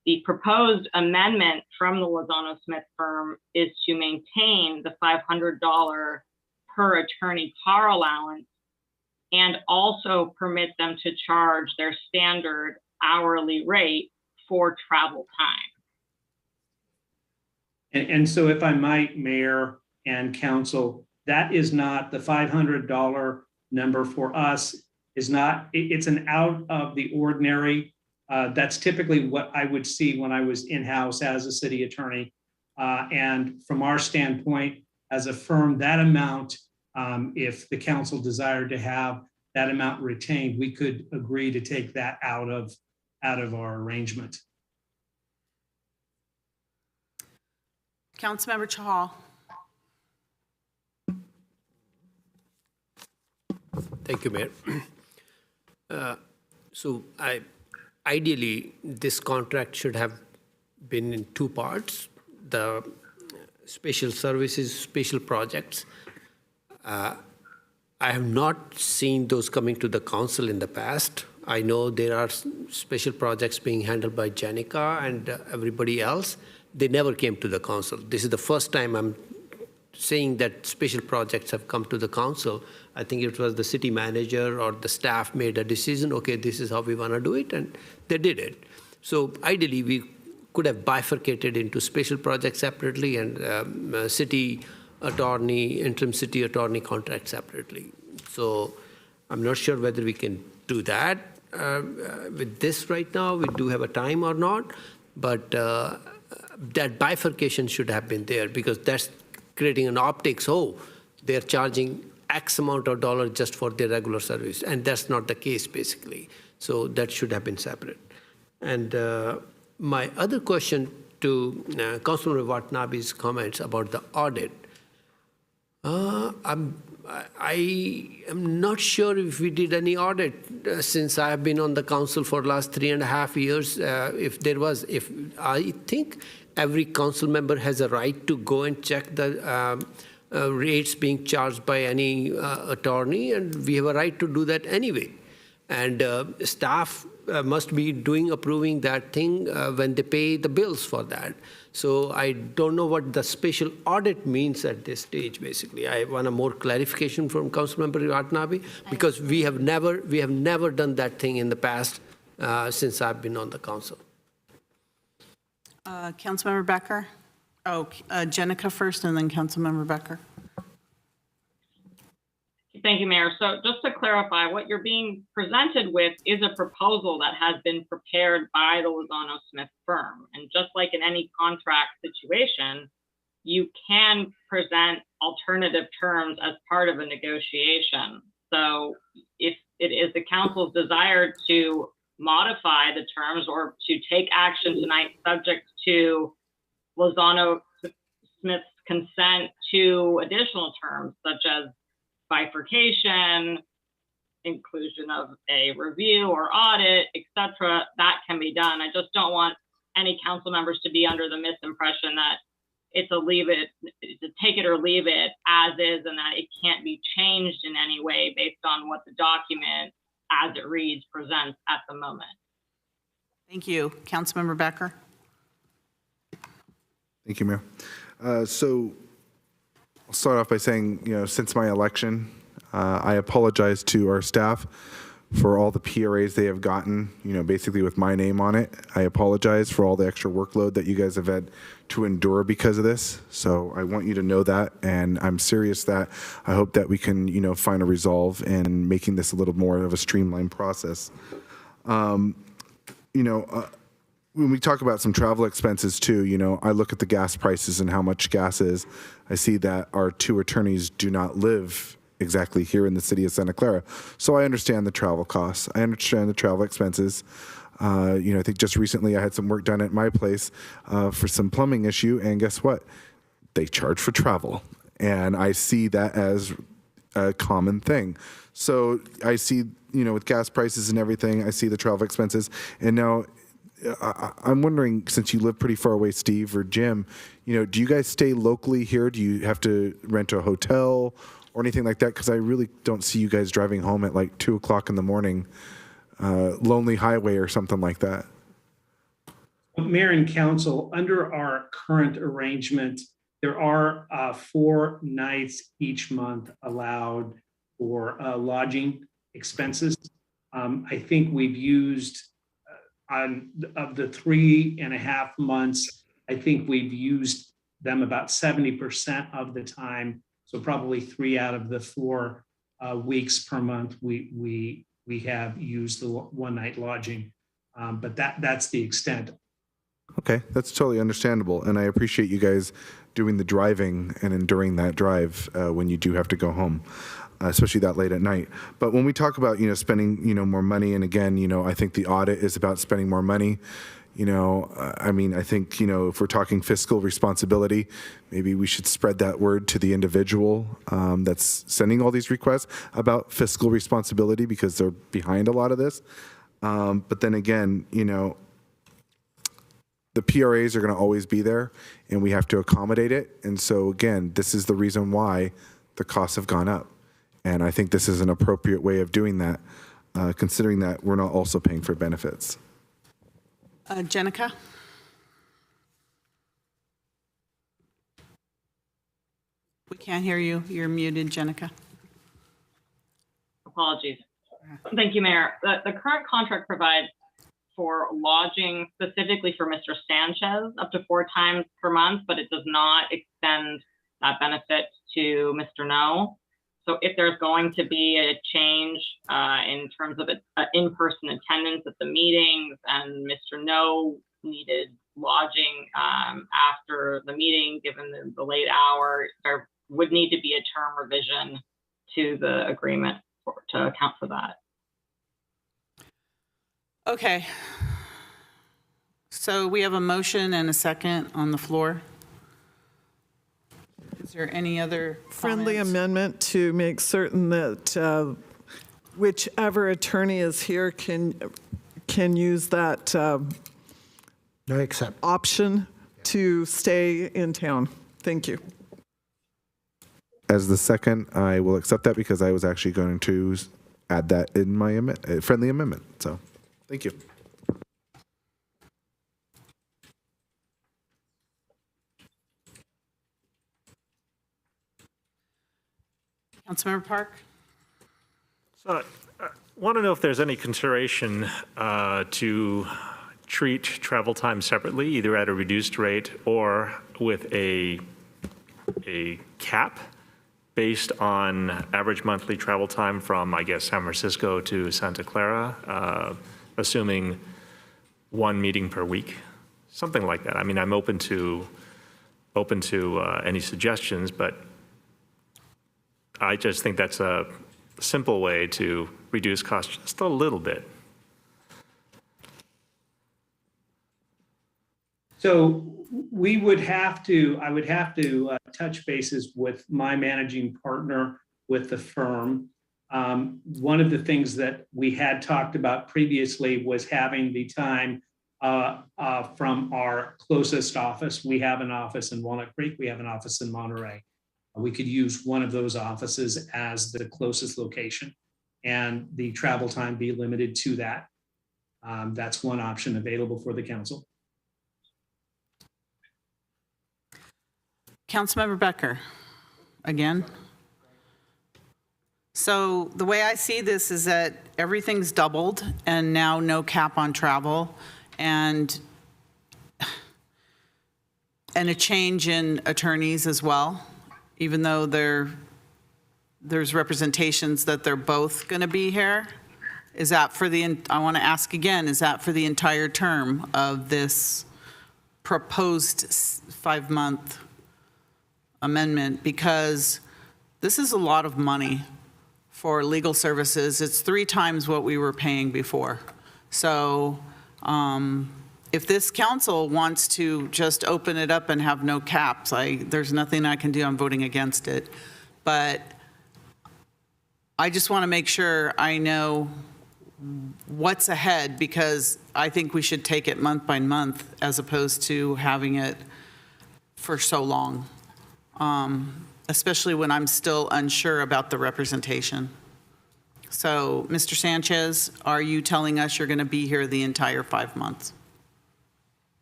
The proposed amendment from the Lozano Smith firm is to maintain the $500 per attorney car allowance and also permit them to charge their standard hourly rate for travel time. And so if I might, Mayor and Council, that is not the $500 number for us, is not, it's an out of the ordinary That's typically what I would see when I was in-house as a city attorney. And from our standpoint, as a firm, that amount, if the council desired to have that amount retained, we could agree to take that out of our arrangement. Councilmember Chahal. Thank you, Mayor. So ideally, this contract should have been in two parts. The special services, special projects. I have not seen those coming to the council in the past. I know there are special projects being handled by Janica and everybody else. They never came to the council. This is the first time I'm saying that special projects have come to the council. I think it was the city manager or the staff made a decision, okay, this is how we want to do it, and they did it. So ideally, we could have bifurcated into special projects separately and city attorney, interim city attorney contract separately. So I'm not sure whether we can do that with this right now. We do have a time or not, but that bifurcation should have been there because that's creating an optics. Oh, they're charging X amount of dollars just for their regular service, and that's not the case basically. So that should have been separate. And my other question to Councilmember Watanabe's comments about the audit. I am not sure if we did any audit since I have been on the council for the last 3.5 years. If I think every council member has a right to go and check the rates being charged by any attorney, and we have a right to do that anyway. And staff must be approving that thing when they pay the bills for that. So I don't know what the special audit means at this stage, basically. I want a more clarification from Councilmember Watanabe because we have never done that thing in the past since I've been on the council. Councilmember Becker. Oh, Jenica first and then Councilmember Becker. Thank you, Mayor. So just to clarify, what you're being presented with is a proposal that has been prepared by the Lozano Smith firm. And just like in any contract situation, you can present alternative terms as part of a negotiation. So if it is the council's desire to modify the terms or to take action tonight subject to Lozano Smith's consent to additional terms such as bifurcation, inclusion of a review or audit, etc., that can be done. I just don't want any council members to be under the misimpression that it's a take it or leave it as is and that it can't be changed in any way based on what the document as it reads presents at the moment. Thank you. Councilmember Becker. Thank you, Mayor. So I'll start off by saying, since my election, I apologize to our staff for all the PRAs they have gotten, basically with my name on it. I apologize for all the extra workload that you guys have had to endure because of this. So I want you to know that, and I'm serious that I hope that we can, find a resolve in making this a little more of a streamlined process. When we talk about some travel expenses too, I look at the gas prices and how much gas is. I see that our two attorneys do not live exactly here in the city of Santa Clara. So I understand the travel costs. I understand the travel expenses. I think just recently I had some work done at my place for some plumbing issue, and guess what? They charge for travel. And I see that as a common thing. So I see, with gas prices and everything, I see the travel expenses. And now I'm wondering, since you live pretty far away, Steve or Jim, do you guys stay locally here? Do you have to rent a hotel or anything like that? Because I really don't see you guys driving home at like 2 o'clock in the morning, lonely highway or something like that. Mayor and Council, under our current arrangement, there are 4 nights each month allowed for lodging expenses. I think we've used of the 3.5 months, I think we've used them about 70% of the time. So probably 3 out of the 4 weeks per month, we have used the 1 night lodging. But that's the extent. Okay, that's totally understandable, and I appreciate you guys doing the driving and enduring that drive when you do have to go home, especially that late at night. But when we talk about, spending, more money, and again, I think the audit is about spending more money. I think, if we're talking fiscal responsibility, maybe we should spread that word to the individual that's sending all these requests about fiscal responsibility, because they're behind a lot of this. But then again, the PRAs are going to always be there, and we have to accommodate it. And so again, this is the reason why the costs have gone up. And I think this is an appropriate way of doing that, considering that we're not also paying for benefits. Jenica? We can't hear you. You're muted, Jenica. Apologies. Thank you, Mayor. The current contract provides for lodging specifically for Mr. Sanchez up to 4 times per month, but it does not extend that benefit to Mr. No. So if there's going to be a change in terms of in-person attendance at the meetings, and Mr. No needed lodging after the meeting, given the late hour, there would need to be a term revision to the agreement to account for that. Okay. So we have a motion and a second on the floor. Is there any other Friendly comments? amendment to make certain that whichever attorney is here can use that option to stay in town. Thank you. As the second, I will accept that, because I was actually going to add that in my friendly amendment. So, thank you. Councilmember Park? So I want to know if there's any consideration to treat travel time separately, either at a reduced rate or with a cap based on average monthly travel time from, I guess, San Francisco to Santa Clara, assuming 1 meeting per week, something like that. I mean, I'm open to any suggestions, but I just think that's a simple way to reduce costs just a little bit. So I would have to touch bases with my managing partner with the firm. One of the things that we had talked about previously was having the time from our closest office. We have an office in Walnut Creek. We have an office in Monterey. We could use one of those offices as the closest location, and the travel time be limited to that. That's one option available for the council. Councilmember Becker, again. So the way I see this is that everything's doubled, and now no cap on travel, and a change in attorneys as well, even though there's representations that they're both going to be here. Is that for I want to ask again, is that for the entire term of this proposed 5-month amendment? Because this is a lot of money for legal services. It's 3 times what we were paying before. So if this council wants to just open it up and have no caps, there's nothing I can do. I'm voting against it. But I just want to make sure I know what's ahead, because I think we should take it month by month as opposed to having it for so long, especially when I'm still unsure about the representation. So, Mr. Sanchez, are you telling us you're going to be here the entire 5 months?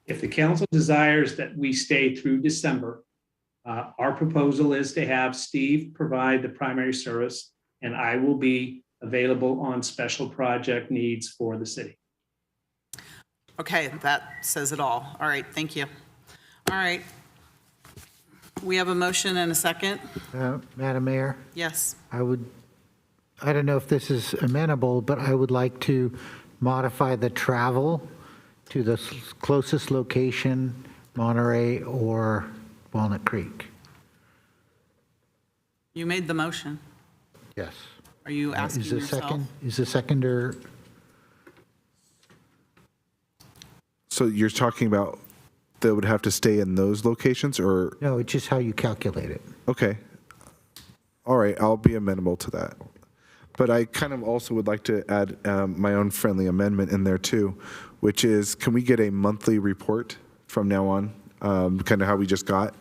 If the council desires that we stay through December, our proposal is to have Steve provide the primary service, and I will be available on special project needs for the city. Okay, that says it all. All right, thank you. All right. We have a motion and a second. Madam Mayor? Yes. I don't know if this is amenable, but I would like to modify the travel to the closest location, Monterey or Walnut Creek. You made the motion. Yes. Are you asking Is the yourself? second? Is the seconder? So you're talking about that would have to stay in those locations, or? No, it's just how you calculate it. Okay. All right, I'll be amenable to that. But I kind of also would like to add my own friendly amendment in there too, which is, can we get a monthly report from now on, kind of how we just got?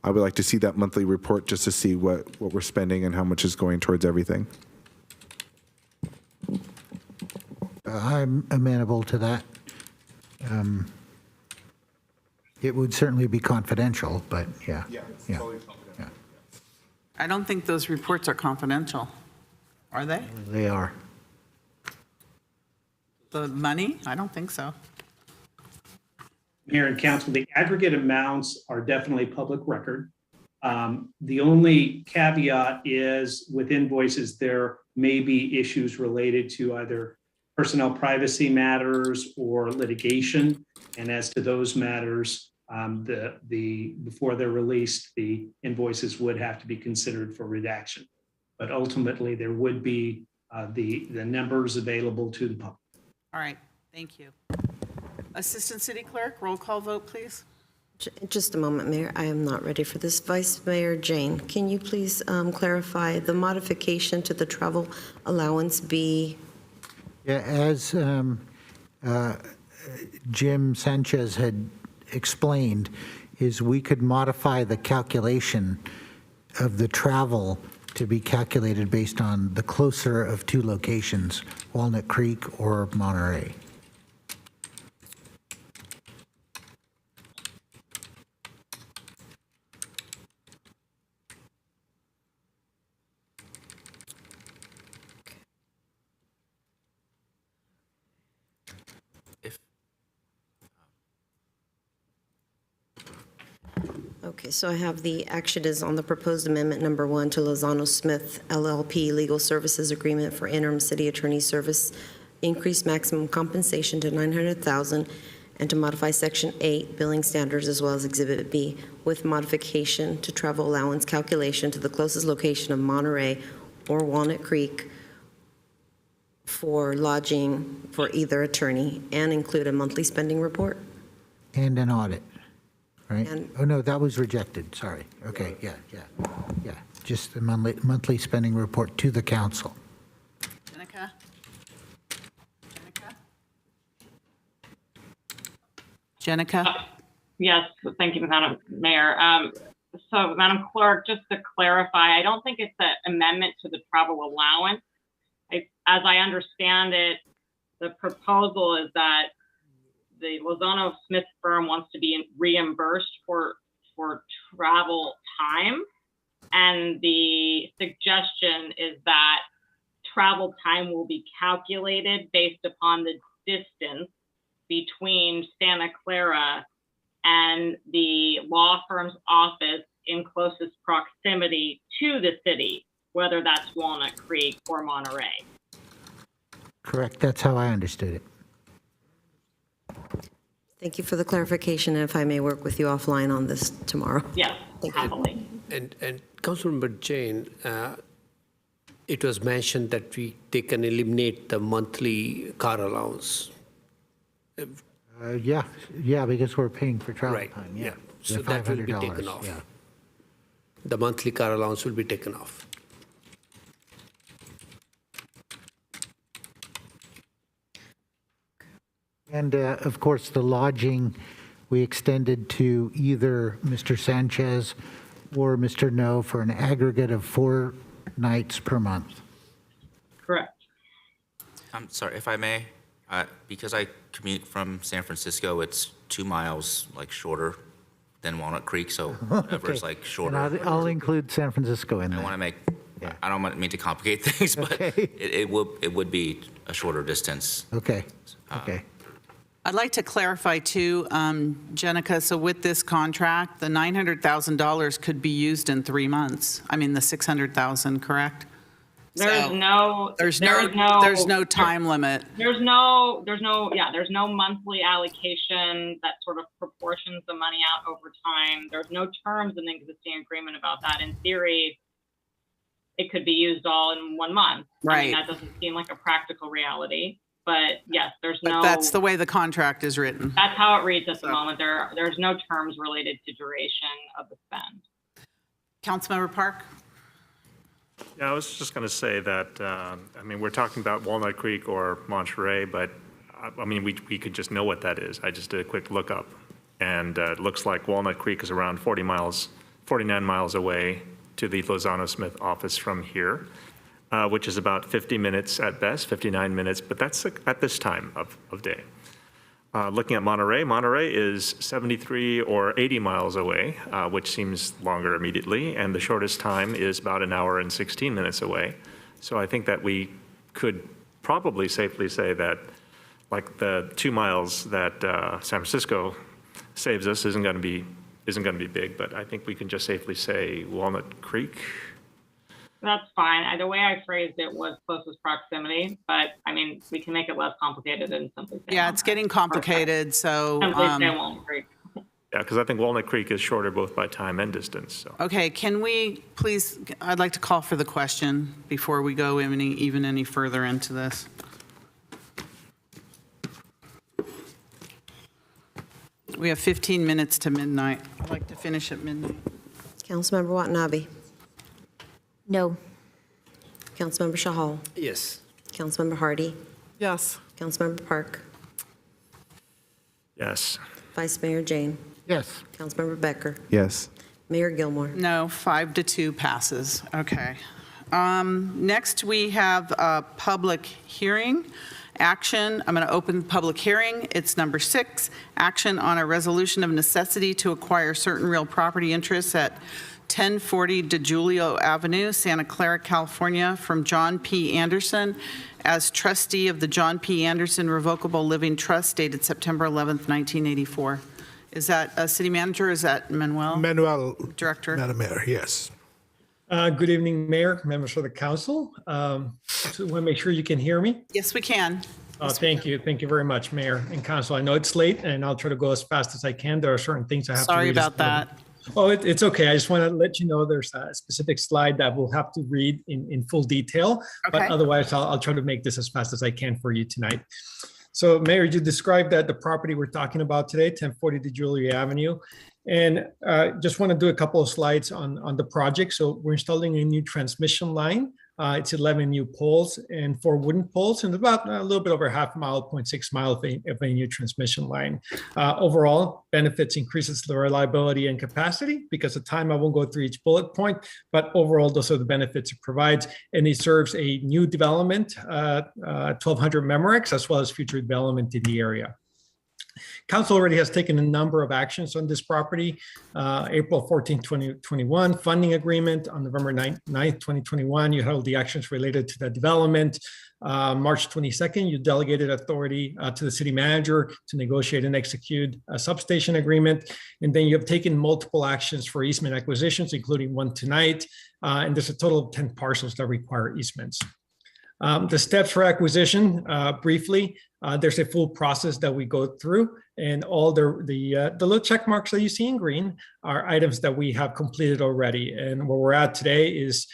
I would like to see that monthly report just to see what we're spending and how much is going towards everything. I'm amenable to that. It would certainly be confidential, but yeah. Yeah. I don't think those reports are confidential. Are they? They are. The money? I don't think so. Mayor and council, the aggregate amounts are definitely public record. The only caveat is with invoices, there may be issues related to either personnel privacy matters or litigation. And as to those matters, before they're released, the invoices would have to be considered for redaction. But ultimately, there would be the numbers available to the public. All right, thank you. Assistant City Clerk, roll call vote, please. Just a moment, Mayor. I am not ready for this. Vice Mayor Jane, can you please clarify the modification to the travel allowance be? Yeah, as Jim Sanchez had explained, is we could modify the calculation of the travel to be calculated based on the closer of two locations, Walnut Creek or Monterey. Okay, so I have the action is on the proposed amendment number 1 to Lozano Smith LLP Legal Services Agreement for Interim City Attorney Service, increase maximum compensation to $900,000, and to modify Section 8 billing standards as well as Exhibit B with modification to travel allowance calculation to the closest location of Monterey or Walnut Creek for lodging for either attorney, and include a monthly spending report. And an audit, right? And- Oh, no, that was rejected, sorry. Okay, yeah. Just the monthly spending report to the council. Jenica? Jenica? Yes, thank you, Madam Mayor. So, Madam Clerk, just to clarify, I don't think it's an amendment to the travel allowance. As I understand it, the proposal is that the Lozano Smith firm wants to be reimbursed for travel time. And the suggestion is that travel time will be calculated based upon the distance between Santa Clara and the law firm's office in closest proximity to the city, whether that's Walnut Creek or Monterey. Correct, that's how I understood it. Thank you for the clarification, and if I may work with you offline on this tomorrow. Yes, Thank you. happily. And Councilmember Jane, it was mentioned that they can eliminate the monthly car allowance. Yeah, because we're paying for travel Right, time, yeah. The So that will be $500, taken off. yeah. The monthly car allowance will be taken off. And of course, the lodging, we extended to either Mr. Sanchez or Mr. No for an aggregate of 4 nights per month. Correct. I'm sorry, if I may, because I commute from San Francisco, it's 2 miles shorter than Walnut Creek, so whatever's Okay. shorter. And I'll include San Francisco in I that. want to make, I don't mean to complicate things, but it would be a shorter distance. Okay. I'd like to clarify too, Jenica, so with this contract, the $900,000 could be used in 3 months. I mean, the $600,000, correct? So there's no time limit. There's no monthly allocation that sort of proportions the money out over time. There's no terms in the existing agreement about that. In theory, it could be used all in 1 month. Right. I mean, that doesn't seem like a practical reality, but yes, But that's the way the contract is written. That's how it reads at the moment. There's no terms related to duration of the spend. Councilmember Park? Yeah, I was just going to say that, I mean, we're talking about Walnut Creek or Monterey, but I mean, we could just know what that is. I just did a quick lookup, and it looks like Walnut Creek is around 49 miles away to the Lozano Smith office from here, which is about 50 minutes at best, 59 minutes, but that's at this time of day. Looking at Monterey, Monterey is 73 or 80 miles away, which seems longer immediately, and the shortest time is about 1 hour and 16 minutes away. So I think that we could probably safely say that, like, the 2 miles that San Francisco saves us isn't going to be big, but I think we can just safely say Walnut Creek. That's fine. The way I phrased it was closest proximity, but I mean, we can make it less complicated and simply say. Yeah, it's getting complicated, so. Simply say Walnut Creek. Yeah, because I think Walnut Creek is shorter both by time and distance, so. Okay, can we please, I'd like to call for the question before we go even any further into this. We have 15 minutes to midnight. I'd like to finish at midnight. Councilmember Watanabe. No. Councilmember Shahal. Yes. Councilmember Hardy. Yes. Councilmember Park. Yes. Vice Mayor Jane. Yes. Councilmember Becker. Yes. Mayor Gilmore. No, 5-2 passes. Okay. Next, we have a public hearing. Action, I'm going to open the public hearing. It's number 6, action on a resolution of necessity to acquire certain real property interests at 1040 DeJulio Avenue, Santa Clara, California, from John P. Anderson as trustee of the John P. Anderson Revocable Living Trust dated September 11th, 1984. Is that a city manager or is that Manuel? Manuel. Director. Madam Mayor, yes. Good evening, Mayor, members of the council. So want to make sure you can hear me. Yes, we can. Thank you. Thank you very much, Mayor and Council. I know it's late and I'll try to go as fast as I can. There are certain things I have to read. Sorry about that. Oh, it's okay. I just want to let you know there's a specific slide that we'll have to read in full detail. Okay. But otherwise, I'll try to make this as fast as I can for you tonight. So, Mayor, you described that the property we're talking about today, 1040 DeJulio Avenue. And just want to do a couple of slides on the project. So we're installing a new transmission line. It's 11 new poles and 4 wooden poles and about a little bit over half mile, 0.6 mile of a new transmission line. Overall, benefits increases the reliability and capacity. Because of time, I won't go through each bullet point, but overall, those are the benefits it provides. And it serves a new development, 1200 Memorex, as well as future development in the area. Council already has taken a number of actions on this property. April 14, 2021, funding agreement. On November 9th, 2021, you held the actions related to the development. March 22nd, you delegated authority to the city manager to negotiate and execute a substation agreement. And then you have taken multiple actions for easement acquisitions, including one tonight. And there's a total of 10 parcels that require easements. The steps for acquisition, briefly, there's a full process that we go through, and all the little check marks that you see in green are items that we have completed already. And where we're at today is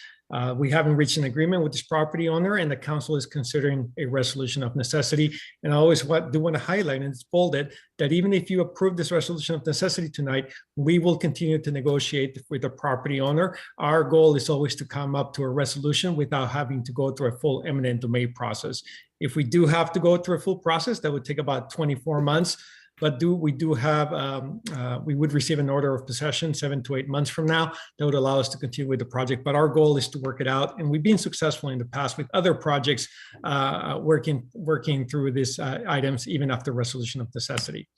we haven't reached an agreement with this property owner, and the council is considering a resolution of necessity. And I always do want to highlight, and it's bolded, that even if you approve this resolution of necessity tonight, we will continue to negotiate with the property owner. Our goal is always to come up to a resolution without having to go through a full eminent domain process. If we do have to go through a full process, that would take about 24 months. But we would receive an order of possession 7 to 8 months from now that would allow us to continue with the project. But our goal is to work it out. And we've been successful in the past with other projects working through these items, even after resolution of necessity.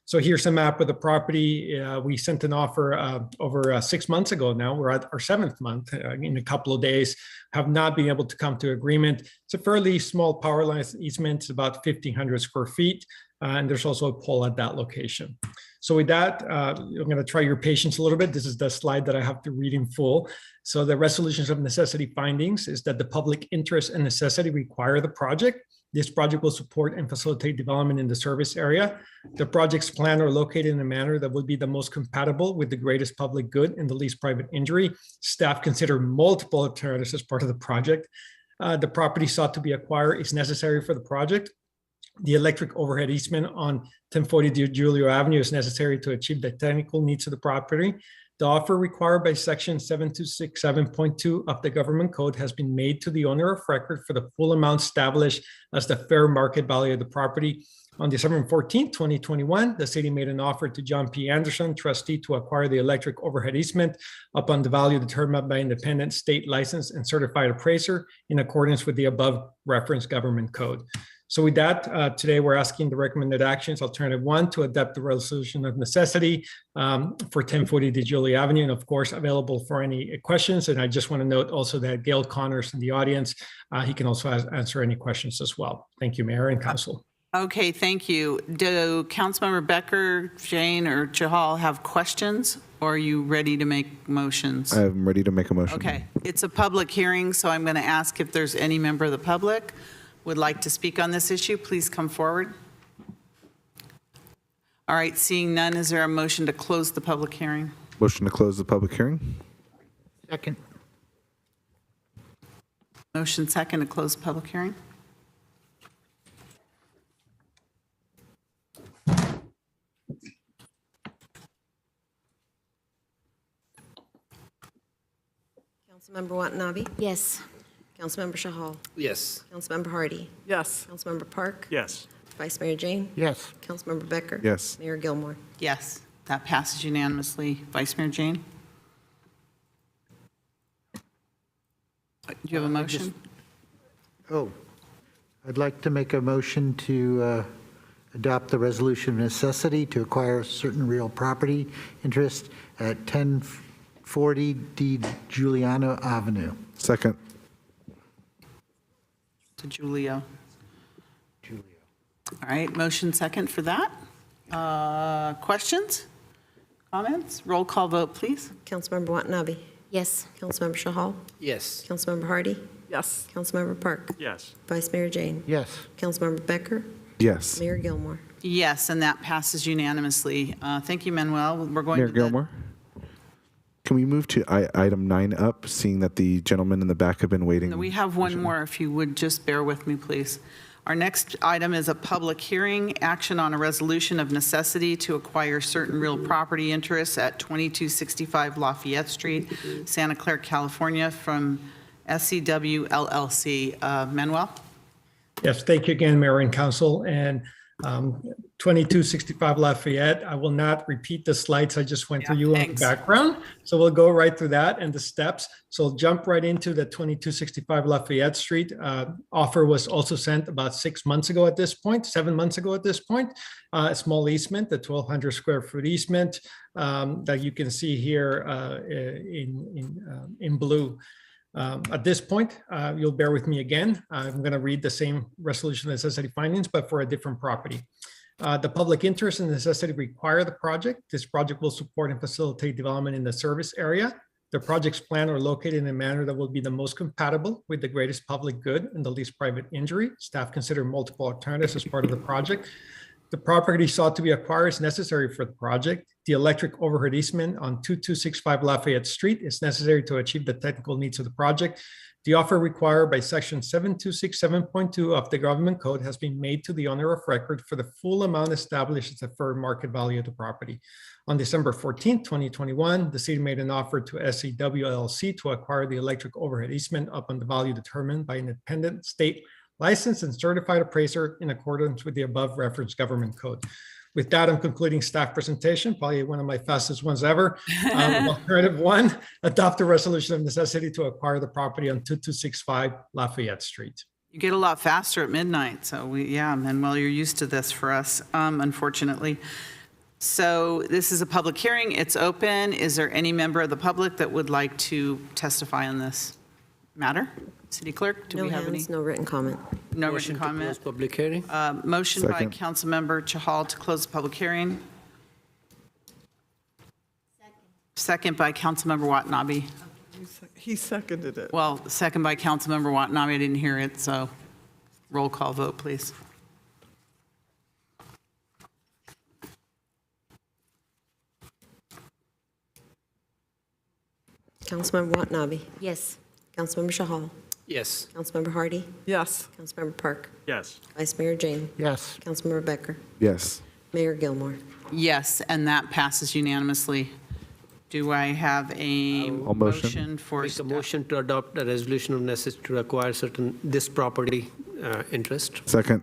So here's a map of the property. We sent an offer over 6 months ago now. We're at our 7th month in a couple of days, have not been able to come to agreement. It's a fairly small power line easement. It's about 1,500 square feet. And there's also a pole at that location. So with that, I'm going to try your patience a little bit. This is the slide that I have to read in full. So the resolutions of necessity findings is that the public interest and necessity require the project. This project will support and facilitate development in the service area. The project's planned or located in a manner that would be the most compatible with the greatest public good and the least private injury. Staff consider multiple alternatives as part of the project. The property sought to be acquired is necessary for the project. The electric overhead easement on 1040 DeJulio Avenue is necessary to achieve the technical needs of the property. The offer required by section 7267.2 of the government code has been made to the owner of record for the full amount established as the fair market value of the property. On December 14, 2021, the city made an offer to John P. Anderson, trustee, to acquire the electric overhead easement upon the value determined by independent state licensed and certified appraiser in accordance with the above referenced government code. So with that, today we're asking the recommended actions. Alternative 1, to adopt the resolution of necessity for 1040 DeJulio Avenue, and of course available for any questions. And I just want to note also that Gail Connors in the audience, he can also answer any questions as well. Thank you, Mayor and Council. Okay, thank you. Do Councilmember Becker, Jane, or Chahal have questions, or are you ready to make motions? I'm ready to make a motion. Okay, it's a public hearing, so I'm going to ask if there's any member of the public would like to speak on this issue, please come forward. All right, seeing none, is there a motion to close the public hearing? Motion to close the public hearing. Second. Motion second to close the public hearing. Councilmember Watanabe? Yes. Councilmember Chahal? Yes. Councilmember Hardy? Yes. Councilmember Park? Yes. Vice Mayor Jane? Yes. Councilmember Becker? Yes. Mayor Gilmore? Yes, that passes unanimously. Vice Mayor Jane? Do you have a motion? I'd like to make a motion to adopt the resolution of necessity to acquire certain real property interest at 1040 DeJulio Avenue. Second. To Julio. All right, motion second for that. Questions? Comments? Roll call vote, please. Councilmember Watanabe? Yes. Councilmember Chahal? Yes. Councilmember Hardy? Yes. Councilmember Park? Yes. Vice Mayor Jane? Yes. Councilmember Becker? Yes. Mayor Gilmore? Yes, and that passes unanimously. Thank you, Manuel. We're going Mayor to Gilmore? Can we move to item 9 up, seeing that the gentlemen in the back have been waiting? We have one more, if you would just bear with me, please. Our next item is a public hearing, action on a resolution of necessity to acquire certain real property interests at 2265 Lafayette Street, Santa Clara, California, from SCW LLC. Manuel? Yes, thank you again, Mayor and Council. And 2265 Lafayette, I will not repeat the slides I just went through you on the background. So we'll go right through that and the steps. So we'll jump right into the 2265 Lafayette Street. Offer was also sent about 6 months ago at this point, 7 months ago at this point. A small easement, the 1,200 square foot easement that you can see here in blue. At this point, you'll bear with me again. I'm going to read the same resolution of necessity findings, but for a different property. The public interest and necessity require the project. This project will support and facilitate development in the service area. The project's plan are located in a manner that will be the most compatible with the greatest public good and the least private injury. Staff consider multiple alternatives as part of the project. The property sought to be acquired is necessary for the project. The electric overhead easement on 2265 Lafayette Street is necessary to achieve the technical needs of the project. The offer required by section 7267.2 of the government code has been made to the owner of record for the full amount established as the fair market value of the property. On December 14, 2021, the city made an offer to SCW LLC to acquire the electric overhead easement upon the value determined by an independent state licensed and certified appraiser in accordance with the above referenced government code. With that, I'm concluding staff presentation, probably one of my fastest ones ever. Alternative 1, adopt a resolution of necessity to acquire the property on 2265 Lafayette Street. You get a lot faster at midnight, so Manuel, you're used to this for us, unfortunately. So this is a public hearing, it's open. Is there any member of the public that would like to testify on this matter? City Clerk, do we have any? No written comment. No written comment. Public hearing. Motion by Second. Councilmember Chahal to close the public hearing. Second by Councilmember Watanabe. He seconded it. Well, second by Councilmember Watanabe. I didn't hear it, so roll call vote, please. Councilmember Watanabe. Yes. Councilmember Shahal. Yes. Councilmember Hardy. Yes. Councilmember Park. Yes. Vice Mayor Jane. Yes. Councilmember Becker. Yes. Mayor Gilmore. Yes, and that passes unanimously. Do I have a I'll motion for? Make a motion to adopt a resolution of necessity to acquire certain this property interest. Second.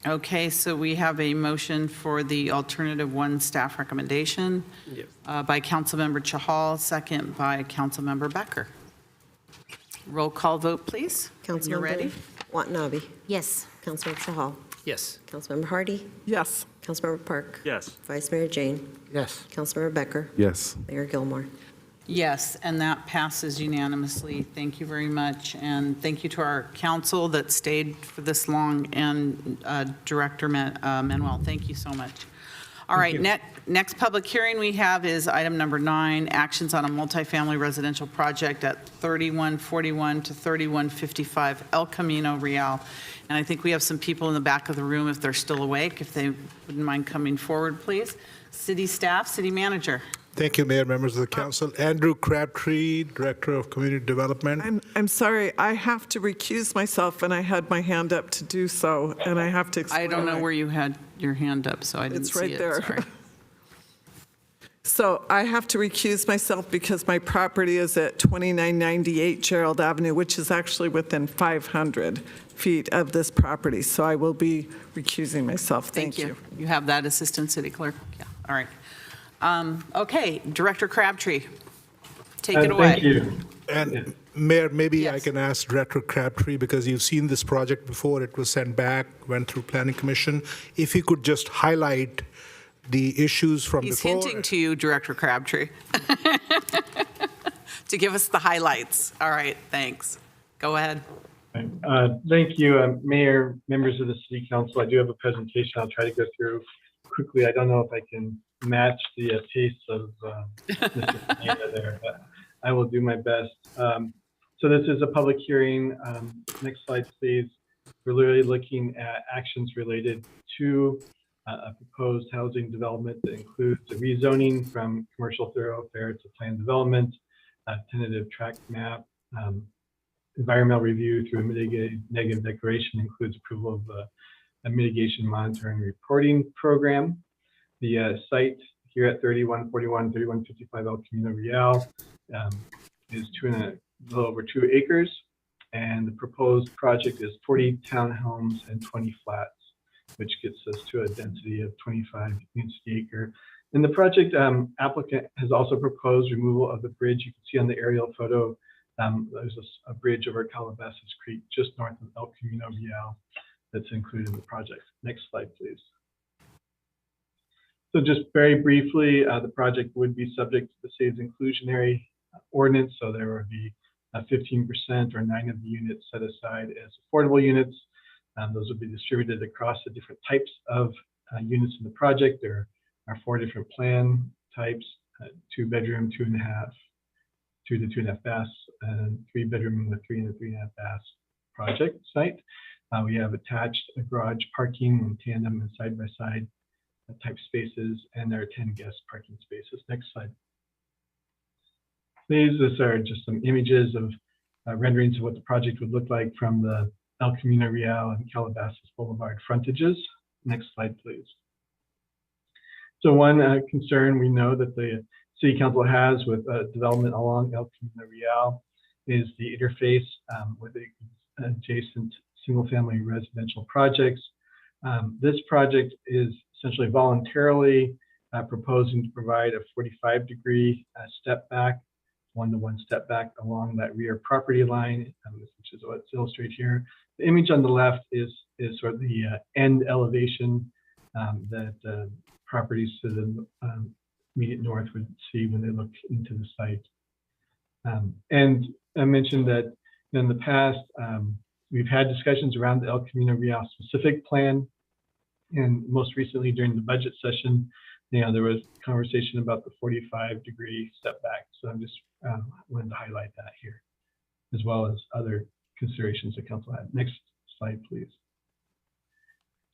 Okay, so we have a motion for the alternative one staff recommendation Yes. by Councilmember Chahal, second by Councilmember Becker. Roll call vote, please. When you're ready. Councilmember Watanabe. Yes. Councilmember Shahal. Yes. Councilmember Hardy. Yes. Councilmember Park. Yes. Vice Mayor Jane. Yes. Councilmember Becker. Yes. Mayor Gilmore. Yes, and that passes unanimously. Thank you very much, and thank you to our council that stayed for this long, and Director Manuel, thank you so much. All right, next public hearing we have is item number 9, actions on a multifamily residential project at 3141 to 3155 El Camino Real. And I think we have some people in the back of the room, if they're still awake, if they wouldn't mind coming forward, please. City staff, city manager. Thank you, Mayor, members of the council. Andrew Crabtree, Director of Community Development. I'm sorry, I have to recuse myself, and I had my hand up to do so, and I have to explain. I don't know why. where you had your hand up, so I didn't It's see right it. there. Sorry. So I have to recuse myself because my property is at 2998 Gerald Avenue, which is actually within 500 feet of this property. So I will be recusing myself. Thank you. You have that, Assistant City Clerk? Yeah, all right. Okay, Director Crabtree, take it away. Thank you. And Mayor, maybe I can ask Director Crabtree, because you've seen this project before. It was sent back, went through Planning Commission. If you could just highlight the issues from He's before. hinting to you, Director Crabtree, to give us the highlights. All right, thanks. Go ahead. Thank you, Mayor, members of the City Council. I do have a presentation I'll try to go through quickly. I don't know if I can match the taste of Mr. Pineda there, but I will do my best. So this is a public hearing. Next slide, please. We're literally looking at actions related to a proposed housing development that includes a rezoning from commercial thoroughfare to planned development, a tentative tract map, environmental review through a mitigated negative declaration, includes approval of a mitigation monitoring reporting program. The site here at 3141, 3155 El Camino Real is a little over 2 acres, and the proposed project is 40 townhomes and 20 flats, which gets us to a density of 25 units per acre. And the project applicant has also proposed removal of the bridge. You can see on the aerial photo, there's a bridge over Calabasas Creek just north of El Camino Real that's included in the project. Next slide, please. So just very briefly, the project would be subject to the city's inclusionary ordinance. So there would be 15% or 9 of the units set aside as affordable units. Those would be distributed across the different types of units in the project. There are 4 different plan types: 2-bedroom, 2.5, 2 to 2.5 baths, and 3-bedroom with 3 and 3.5 baths project site. We have attached a garage parking in tandem and side-by-side type spaces, and there are 10 guest parking spaces. Next slide. These are just some images of renderings of what the project would look like from the El Camino Real and Calabasas Boulevard frontages. Next slide, please. So one concern we know that the City Council has with development along El Camino Real is the interface with the adjacent single-family residential projects. This project is essentially voluntarily proposing to provide a 45-degree step back, 1-to-1 step back along that rear property line, which is what's illustrated here. The image on the left is sort of the end elevation that properties to the immediate north would see when they look into the site. And I mentioned that in the past, we've had discussions around the El Camino Real specific plan. And most recently during the budget session, there was conversation about the 45-degree setback. So I'm just wanted to highlight that here, as well as other considerations the council had. Next slide, please.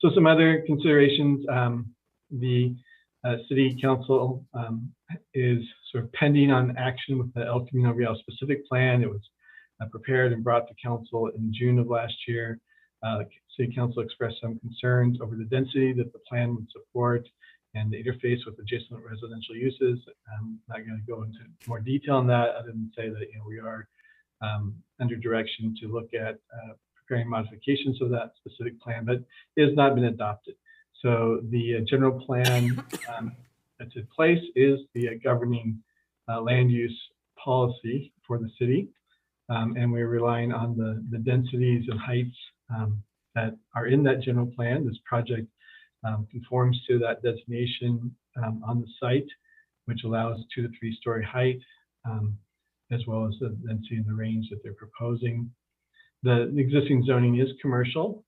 So some other considerations. The City Council is sort of pending on action with the El Camino Real specific plan. It was prepared and brought to council in June of last year. City Council expressed some concerns over the density that the plan would support and the interface with adjacent residential uses. I'm not going to go into more detail on that other than say that we are under direction to look at preparing modifications of that specific plan, but it has not been adopted. So the general plan that's in place is the governing land use policy for the city. And we're relying on the densities and heights that are in that general plan. This project conforms to that designation on the site, which allows 2 to 3 story height, as well as the density in the range that they're proposing. The existing zoning is commercial.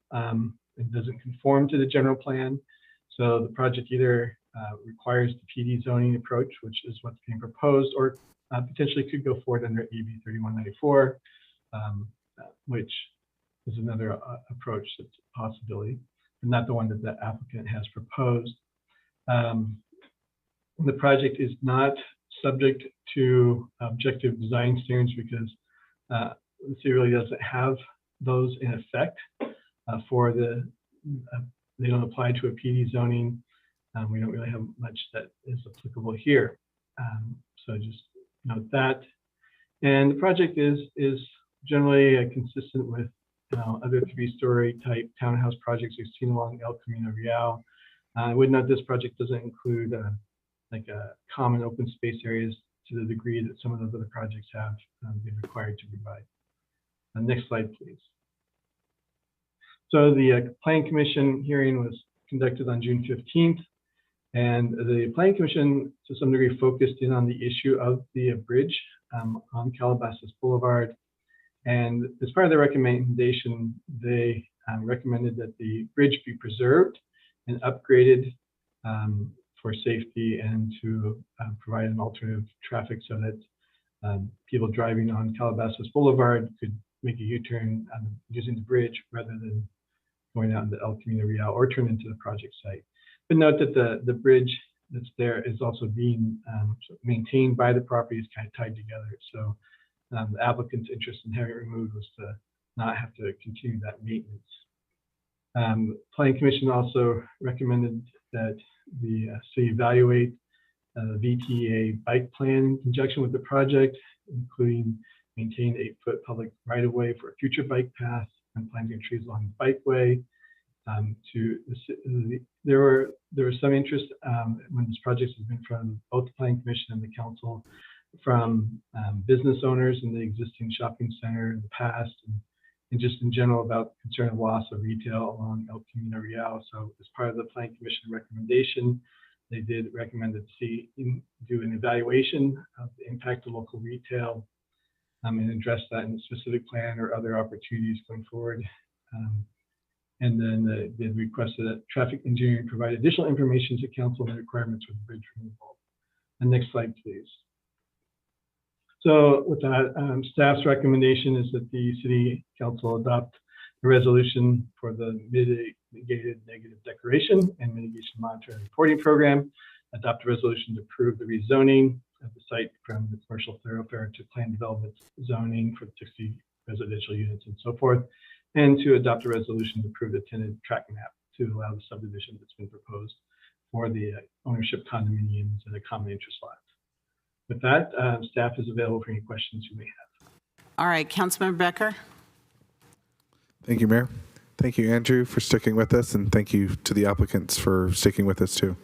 It doesn't conform to the general plan. So the project either requires the PD zoning approach, which is what's being proposed, or potentially could go forward under AB 3194, which is another approach that's a possibility, but not the one that the applicant has proposed. The project is not subject to objective design standards because the city really doesn't have those in effect for they don't apply to a PD zoning. We don't really have much that is applicable here. So just note that. And the project is generally consistent with other 3-story type townhouse projects we've seen along El Camino Real. I would note this project doesn't include like a common open space areas to the degree that some of those other projects have been required to provide. Next slide, please. So the Planning Commission hearing was conducted on June 15th, and the Planning Commission to some degree focused in on the issue of the bridge on Calabasas Boulevard. And as part of their recommendation, they recommended that the bridge be preserved and upgraded for safety and to provide an alternative traffic so that people driving on Calabasas Boulevard could make a U-turn using the bridge rather than going out into El Camino Real or turn into the project site. But note that the bridge that's there is also being maintained by the property, is kind of tied together. So the applicant's interest in having it removed was to not have to continue that maintenance. Planning Commission also recommended that the city evaluate the VTA bike plan in conjunction with the project, including maintain 8-foot public right-of-way for a future bike path and planting trees along the bikeway. There was some interest when this project has been from both the Planning Commission and the Council from business owners in the existing shopping center in the past, and just in general about concern of loss of retail along El Camino Real. So as part of the Planning Commission recommendation, they did recommend that the city do an evaluation of the impact of local retail and address that in a specific plan or other opportunities going forward. And then they requested that traffic engineering provide additional information to council on the requirements for the bridge removal. And next slide, please. So with that, staff's recommendation is that the city council adopt a resolution for the mitigated negative declaration and mitigation monitoring and reporting program, adopt a resolution to approve the rezoning of the site from the commercial thoroughfare to planned development zoning for 60 residential units and so forth, and to adopt a resolution to approve the tenant track map to allow the subdivision that's been proposed for the ownership condominiums and the common interest lots. With that, staff is available for any questions you may have. All right, Councilmember Becker. Thank you, Mayor. Thank you, Andrew, for sticking with us, and thank you to the applicants for sticking with us too.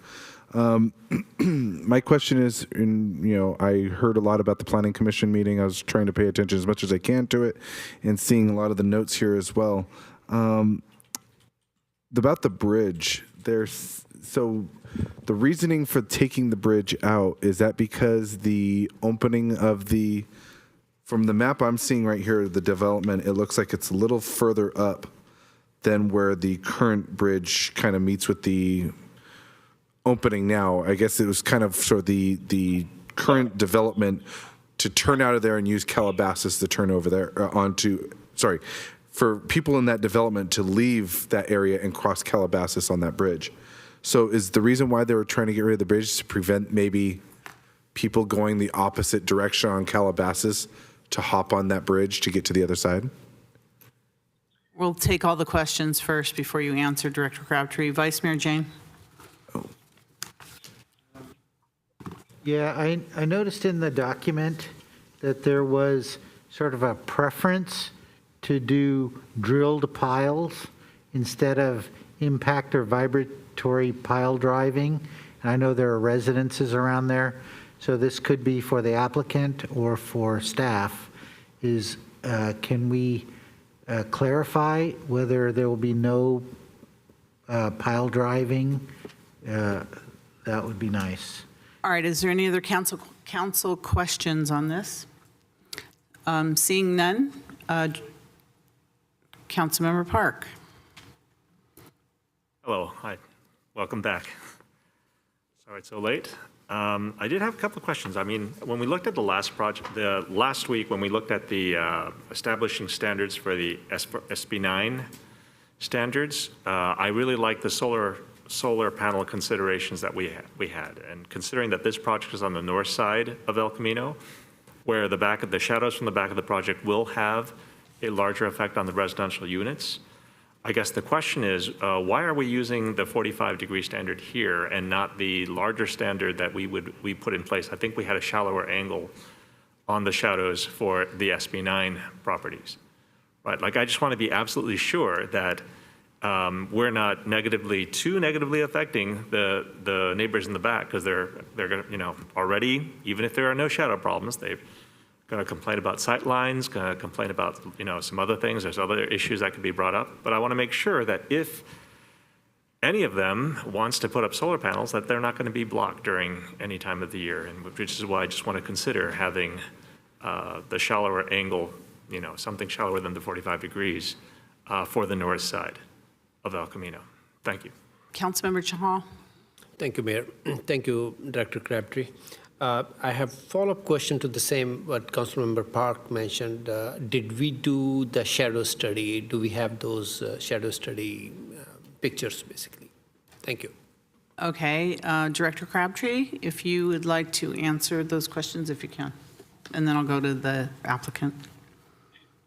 My question is, I heard a lot about the Planning Commission meeting. I was trying to pay attention as much as I can to it and seeing a lot of the notes here as well. About the bridge, so the reasoning for taking the bridge out, is that because the opening of from the map I'm seeing right here, the development, it looks like it's a little further up than where the current bridge kind of meets with the opening now. I guess it was kind of sort of the current development to turn out of there and use Calabasas to turn over there for people in that development to leave that area and cross Calabasas on that bridge. So is the reason why they were trying to get rid of the bridge to prevent maybe people going the opposite direction on Calabasas to hop on that bridge to get to the other side? We'll take all the questions first before you answer, Director Crabtree. Vice Mayor Jane? Yeah, I noticed in the document that there was sort of a preference to do drilled piles instead of impact or vibratory pile driving. And I know there are residences around there, so this could be for the applicant or for staff. Can we clarify whether there will be no pile driving? That would be nice. All right, is there any other council questions on this? Seeing none, Councilmember Park. Hello, hi, welcome back. Sorry it's so late. I did have a couple of questions. I mean, when we looked at the last week, when we looked at the establishing standards for the SB9 standards, I really like the solar panel considerations that we had. And considering that this project is on the north side of El Camino, where the shadows from the back of the project will have a larger effect on the residential units, I guess the question is, why are we using the 45-degree standard here and not the larger standard that we put in place? I think we had a shallower angle on the shadows for the SB9 properties, right? Like, I just want to be absolutely sure that we're not too negatively affecting the neighbors in the back, because they're going to, already, even if there are no shadow problems, they're going to complain about sight lines, going to complain about, some other things. There's other issues that could be brought up. But I want to make sure that if any of them wants to put up solar panels, that they're not going to be blocked during any time of the year, and which is why I just want to consider having the shallower angle, something shallower than the 45 degrees for the north side of El Camino. Thank you. Councilmember Chahal. Thank you, Mayor. Thank you, Director Crabtree. I have a follow-up question to the same what Councilmember Park mentioned. Did we do the shadow study? Do we have those shadow study pictures, basically? Thank you. Okay, Director Crabtree, if you would like to answer those questions, if you can. And then I'll go to the applicant.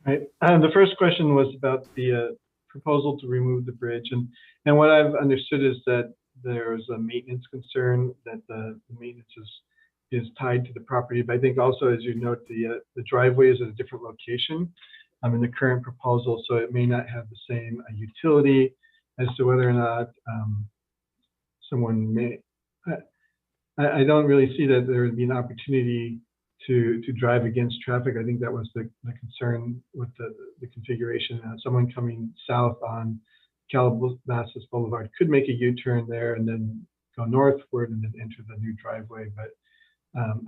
Right. The first question was about the proposal to remove the bridge. And what I've understood is that there's a maintenance concern, that the maintenance is tied to the property. But I think also, as you note, the driveway is at a different location in the current proposal, so it may not have the same utility as to whether or not someone may. I don't really see that there would be an opportunity to drive against traffic. I think that was the concern with the configuration. Someone coming south on Calabasas Boulevard could make a U-turn there and then go northward and then enter the new driveway. But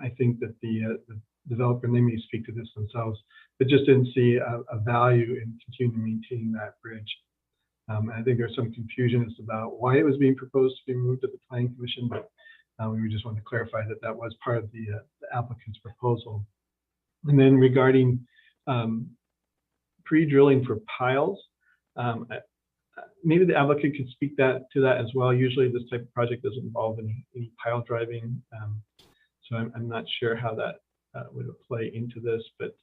I think that the developer, and they may speak to this themselves, but just didn't see a value in continuing to maintain that bridge. I think there's some confusion as about why it was being proposed to be moved at the Planning Commission, but we just wanted to clarify that that was part of the applicant's proposal. And then regarding pre-drilling for piles, maybe the applicant can speak to that as well. Usually this type of project doesn't involve any pile driving. So I'm not sure how that would play into this, but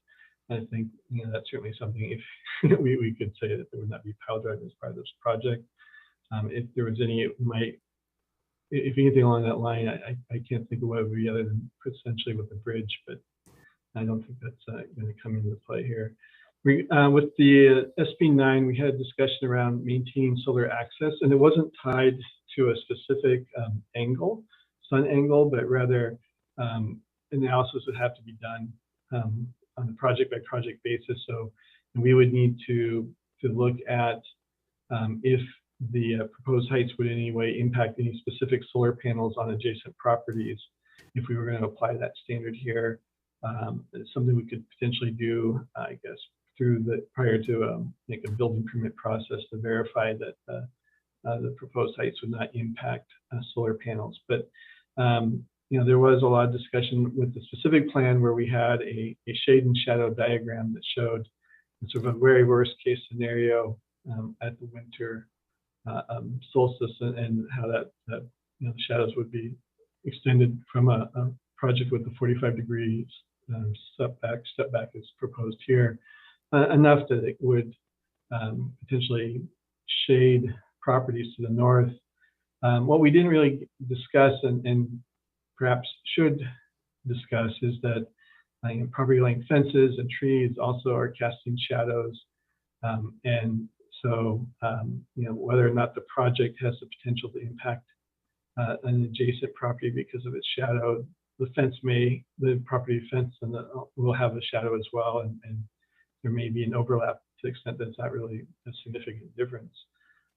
I think that's certainly something if we could say that there would not be pile driving as part of this project. If there was any, if anything along that line, I can't think of what it would be other than essentially with the bridge, but I don't think that's going to come into play here. With the SB9, we had a discussion around maintaining solar access, and it wasn't tied to a specific sun angle, but rather analysis would have to be done on a project-by-project basis. So we would need to look at if the proposed heights would in any way impact any specific solar panels on adjacent properties. If we were going to apply that standard here, it's something we could potentially do, I guess, prior to make a building permit process to verify that the proposed heights would not impact solar panels. But there was a lot of discussion with the specific plan where we had a shade and shadow diagram that showed sort of a very worst case scenario at the winter solstice, and how that the shadows would be extended from a project with the 45 degrees step back as proposed here, enough that it would potentially shade properties to the north. What we didn't really discuss and perhaps should discuss is that property line fences and trees also are casting shadows. And so, whether or not the project has the potential to impact an adjacent property because of its shadow, the property fence will have a shadow as well, and there may be an overlap to the extent that it's not really a significant difference.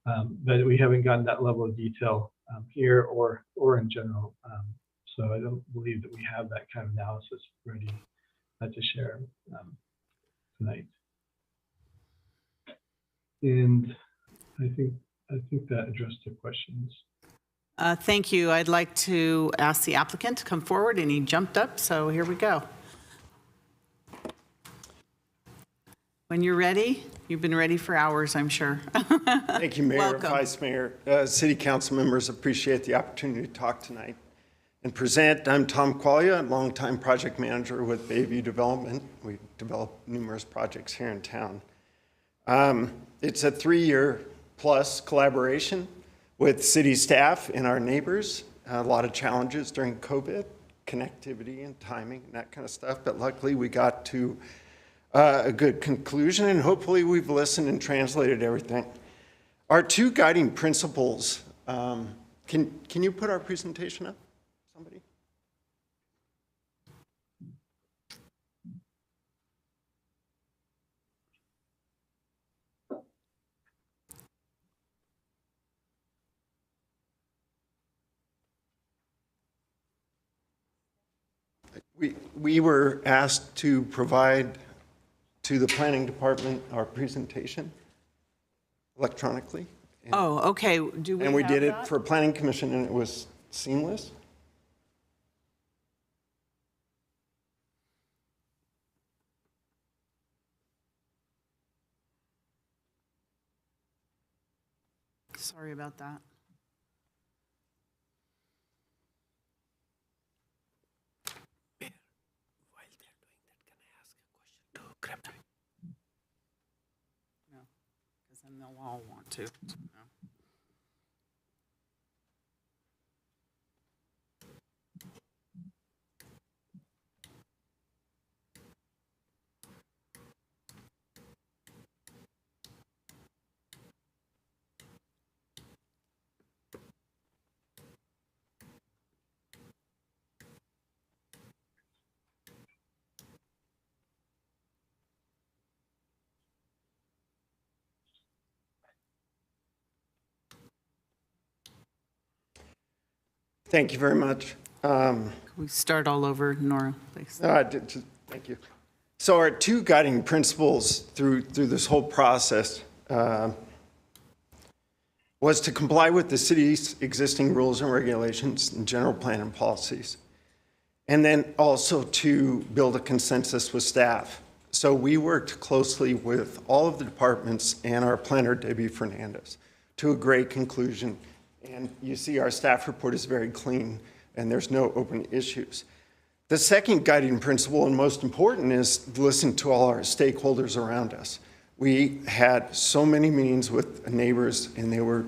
But we haven't gotten that level of detail here or in general. So I don't believe that we have that kind of analysis ready to share tonight. And I think that addressed the questions. Thank you. I'd like to ask the applicant to come forward, and he jumped up, so here we go. When you're ready, you've been ready for hours, I'm sure. Thank you, Mayor, Welcome. Vice Mayor, City Council members. Appreciate the opportunity to talk tonight and present. I'm Tom Quaglia, I'm longtime project manager with Bayview Development. We develop numerous projects here in town. It's a 3-year plus collaboration with city staff and our neighbors. A lot of challenges during COVID, connectivity and timing and that kind of stuff, but luckily we got to a good conclusion, and hopefully we've listened and translated everything. Our 2 guiding principles, can you put our presentation up, somebody? We were asked to provide to the planning department our presentation electronically. Oh, okay. And we did it for planning commission, and it was seamless. Sorry about that. Crabtree. No, because then they'll all want to. No. Thank you very much. Can we start all over, Nora, please? Thank you. So our 2 guiding principles through this whole process was to comply with the city's existing rules and regulations and general plan and policies, and then also to build a consensus with staff. So we worked closely with all of the departments and our planner, Debbie Fernandez, to a great conclusion. And you see our staff report is very clean and there's no open issues. The second guiding principle, and most important, is listen to all our stakeholders around us. We had so many meetings with neighbors, and they were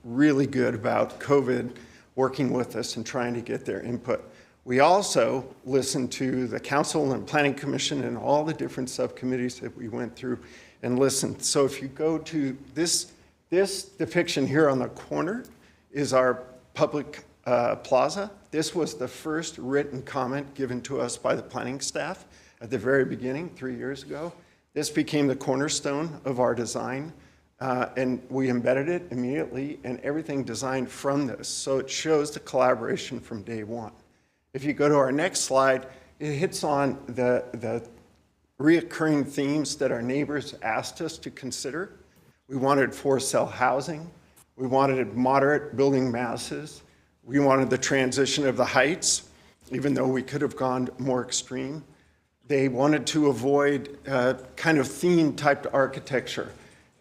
really good about COVID, working with us and trying to get their input. We also listened to the council and planning commission and all the different subcommittees that we went through and listened. So if you go to this depiction here on the corner is our public plaza. This was the first written comment given to us by the planning staff at the very beginning 3 years ago. This became the cornerstone of our design, and we embedded it immediately, and everything designed from this. So it shows the collaboration from day one. If you go to our next slide, it hits on the reoccurring themes that our neighbors asked us to consider. We wanted for-sale housing. We wanted moderate building masses. We wanted the transition of the heights, even though we could have gone more extreme. They wanted to avoid kind of theme type architecture.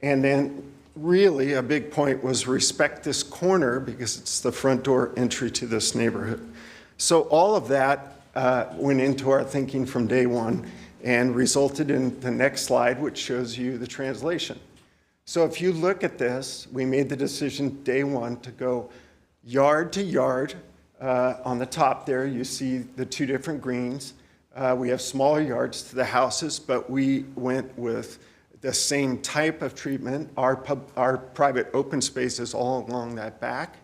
And then really a big point was respect this corner because it's the front door entry to this neighborhood. So all of that went into our thinking from day one and resulted in the next slide, which shows you the translation. So if you look at this, we made the decision day one to go yard to yard. On the top there, you see the two different greens. We have smaller yards to the houses, but we went with the same type of treatment. Our private open space is all along that back,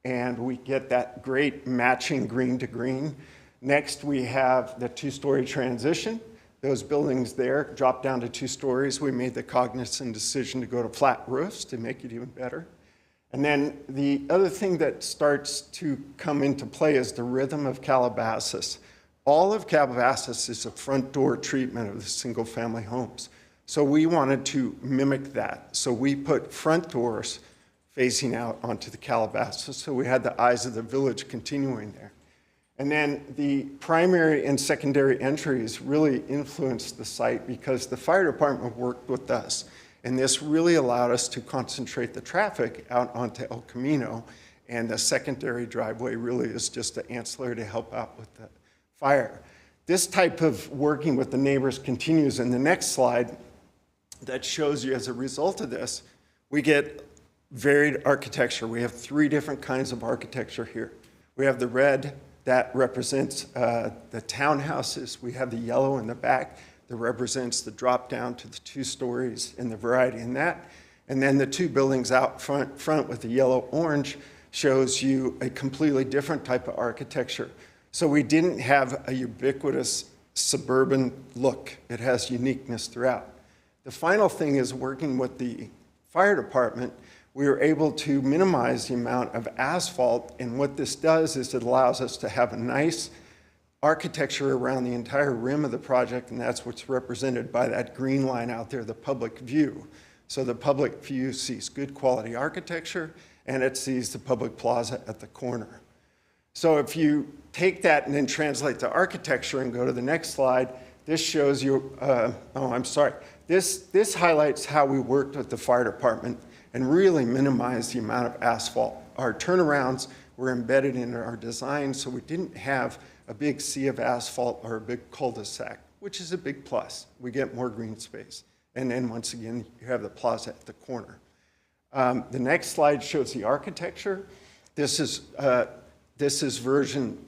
and we get that great matching green to green. Next, we have the two-story transition. Those buildings there drop down to 2 stories. We made the cognizant decision to go to flat roofs to make it even better. And then the other thing that starts to come into play is the rhythm of Calabasas. All of Calabasas is a front door treatment of the single family homes. So we wanted to mimic that. So we put front doors facing out onto the Calabasas. So we had the eyes of the village continuing there. And then the primary and secondary entries really influenced the site because the fire department worked with us. And this really allowed us to concentrate the traffic out onto El Camino. And the secondary driveway really is just an ancillary to help out with the fire. This type of working with the neighbors continues in the next slide that shows you as a result of this, we get varied architecture. We have 3 different kinds of architecture here. We have the red that represents the townhouses. We have the yellow in the back that represents the drop down to the 2 stories and the variety in that. And then the 2 buildings out front with the yellow-orange shows you a completely different type of architecture. So we didn't have a ubiquitous suburban look. It has uniqueness throughout. The final thing is working with the fire department, we were able to minimize the amount of asphalt. And what this does is it allows us to have a nice architecture around the entire rim of the project, and that's what's represented by that green line out there, the public view. So the public view sees good quality architecture, and it sees the public plaza at the corner. So if you take that and then translate the architecture and go to the next slide, this shows you, This highlights how we worked with the fire department and really minimized the amount of asphalt. Our turnarounds were embedded in our design, so we didn't have a big sea of asphalt or a big cul-de-sac, which is a big plus. We get more green space. And then once again, you have the plaza at the corner. The next slide shows the architecture. This is version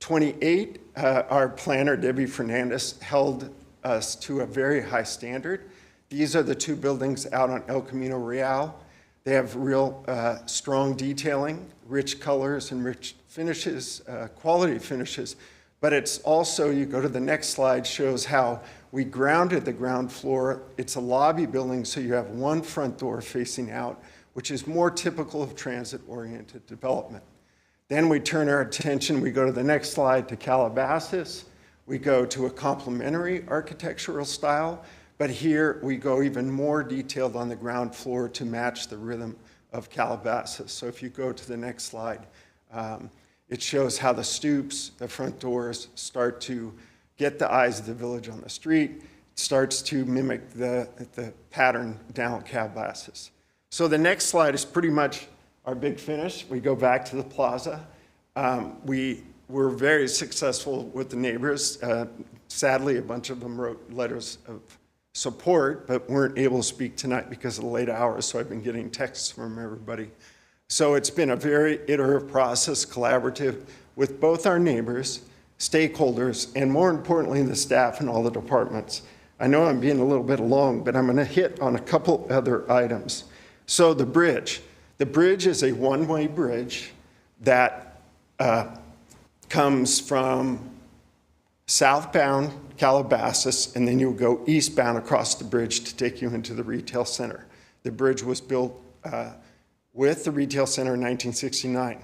28. Our planner, Debbie Fernandez, held us to a very high standard. These are the 2 buildings out on El Camino Real. They have real strong detailing, rich colors and rich finishes, quality finishes. But it's also, you go to the next slide, shows how we grounded the ground floor. It's a lobby building, so you have 1 front door facing out, which is more typical of transit-oriented development. Then we turn our attention, we go to the next slide, to Calabasas. We go to a complementary architectural style, but here we go even more detailed on the ground floor to match the rhythm of Calabasas. So if you go to the next slide, it shows how the stoops, the front doors, start to get the eyes of the village on the street. It starts to mimic the pattern down Calabasas. So the next slide is pretty much our big finish. We go back to the plaza. We were very successful with the neighbors. Sadly, a bunch of them wrote letters of support, but weren't able to speak tonight because of the late hours, so I've been getting texts from everybody. So it's been a very iterative process, collaborative, with both our neighbors, stakeholders, and more importantly, the staff and all the departments. I know I'm being a little bit long, but I'm going to hit on a couple other items. So the bridge. The bridge is a one-way bridge that comes from southbound Calabasas, and then you'll go eastbound across the bridge to take you into the retail center. The bridge was built with the retail center in 1969.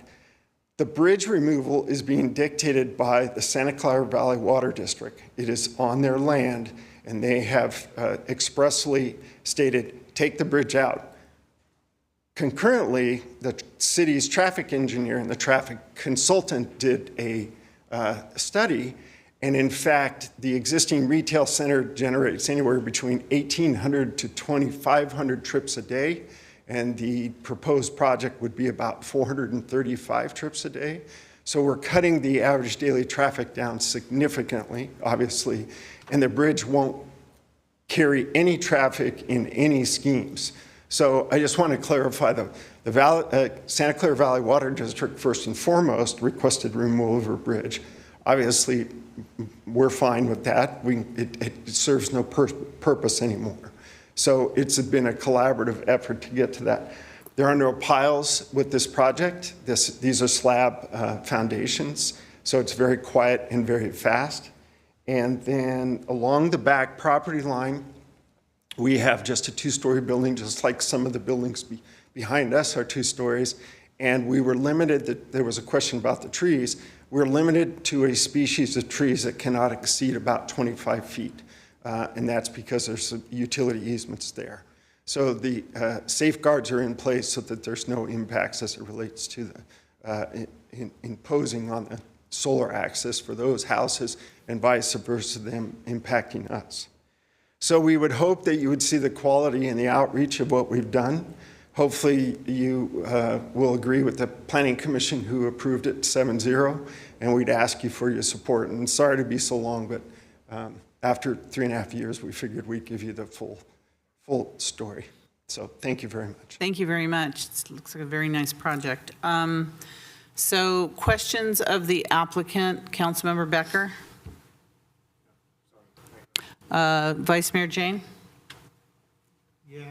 The bridge removal is being dictated by the Santa Clara Valley Water District. It is on their land, and they have expressly stated, take the bridge out. Concurrently, the city's traffic engineer and the traffic consultant did a study, and in fact, the existing retail center generates anywhere between 1,800 to 2,500 trips a day, and the proposed project would be about 435 trips a day. So we're cutting the average daily traffic down significantly, obviously, and the bridge won't carry any traffic in any schemes. So I just want to clarify the Santa Clara Valley Water District, first and foremost, requested removal of a bridge. Obviously, we're fine with that. It serves no purpose anymore. So it's been a collaborative effort to get to that. There are no piles with this project. These are slab foundations, so it's very quiet and very fast. And then along the back property line, we have just a two-story building, just like some of the buildings behind us are 2 stories. And we were limited, there was a question about the trees. We're limited to a species of trees that cannot exceed about 25 feet. And that's because there's utility easements there. So the safeguards are in place so that there's no impacts as it relates to the imposing on the solar access for those houses and vice versa, them impacting us. So we would hope that you would see the quality and the outreach of what we've done. Hopefully you will agree with the Planning Commission who approved it 7-0, and we'd ask you for your support. And sorry to be so long, but after 3.5 years, we figured we'd give you the full story. So thank you very much. Thank you very much. It looks like a very nice project. So questions of the applicant, Councilmember Becker? Vice Mayor Jane? Yeah.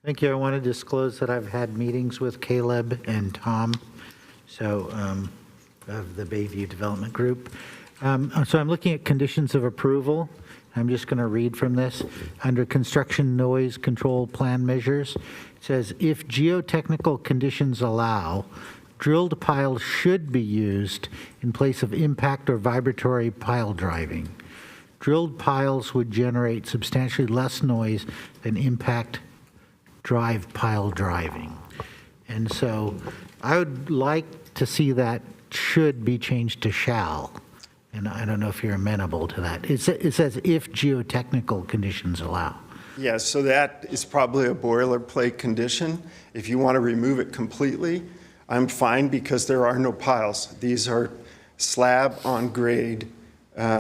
Thank you. I want to disclose that I've had meetings with Caleb and Tom, so of the Bayview Development Group. So I'm looking at conditions of approval. I'm just going to read from this. Under construction noise control plan measures, it says, if geotechnical conditions allow, drilled piles should be used in place of impact or vibratory pile driving. Drilled piles would generate substantially less noise than impact drive pile driving. And so I would like to see that should be changed to shall. And I don't know if you're amenable to that. It says if geotechnical conditions allow. Yes, so that is probably a boilerplate condition. If you want to remove it completely, I'm fine because there are no piles. These are slab on grade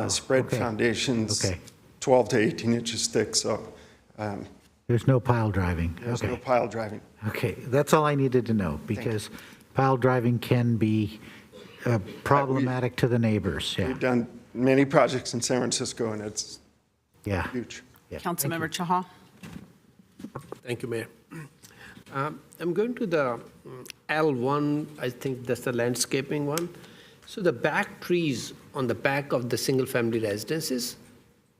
spread foundations, 12 to 18 inches thick. So there's no pile driving. There's no pile driving. Okay, that's all I needed to know because pile driving can be problematic to the neighbors. Yeah. We've done many projects in San Francisco and it's huge. Yeah. Councilmember Chahal? Thank you, Mayor. I'm going to the L1, I think that's the landscaping one. So the back trees on the back of the single-family residences,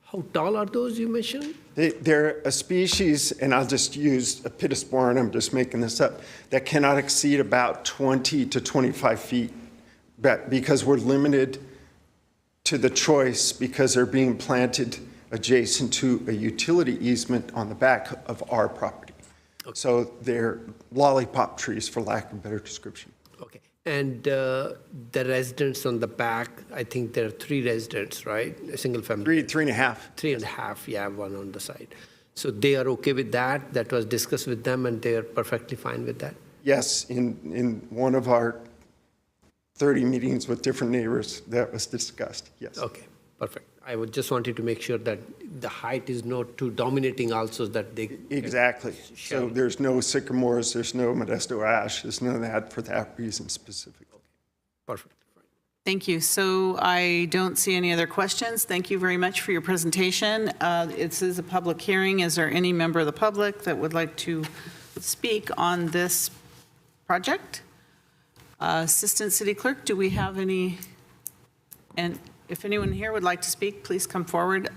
how tall are those you mentioned? They're a species, and I'll just use a pittosporum, I'm just making this up, that cannot exceed about 20 to 25 feet because we're limited to the choice because they're being planted adjacent to a utility easement on the back of our property. Okay. So they're lollipop trees, for lack of a better description. Okay. And the residents on the back, I think there are 3 residents, right? A single family. 3.5. 3.5, yeah, one on the side. So they are okay with that? That was discussed with them and they are perfectly fine with that? Yes, in one of our 30 meetings with different neighbors, that was discussed, yes. Okay, perfect. I would just wanted to make sure that the height is not too dominating also that they... Exactly. So there's no sycamores, there's no Modesto ash, there's none of that for that reason specifically. Okay. Perfect. Thank you. So I don't see any other questions. Thank you very much for your presentation. This is a public hearing. Is there any member of the public that would like to speak on this project? Assistant City Clerk, do we have any? And if anyone here would like to speak, please come forward.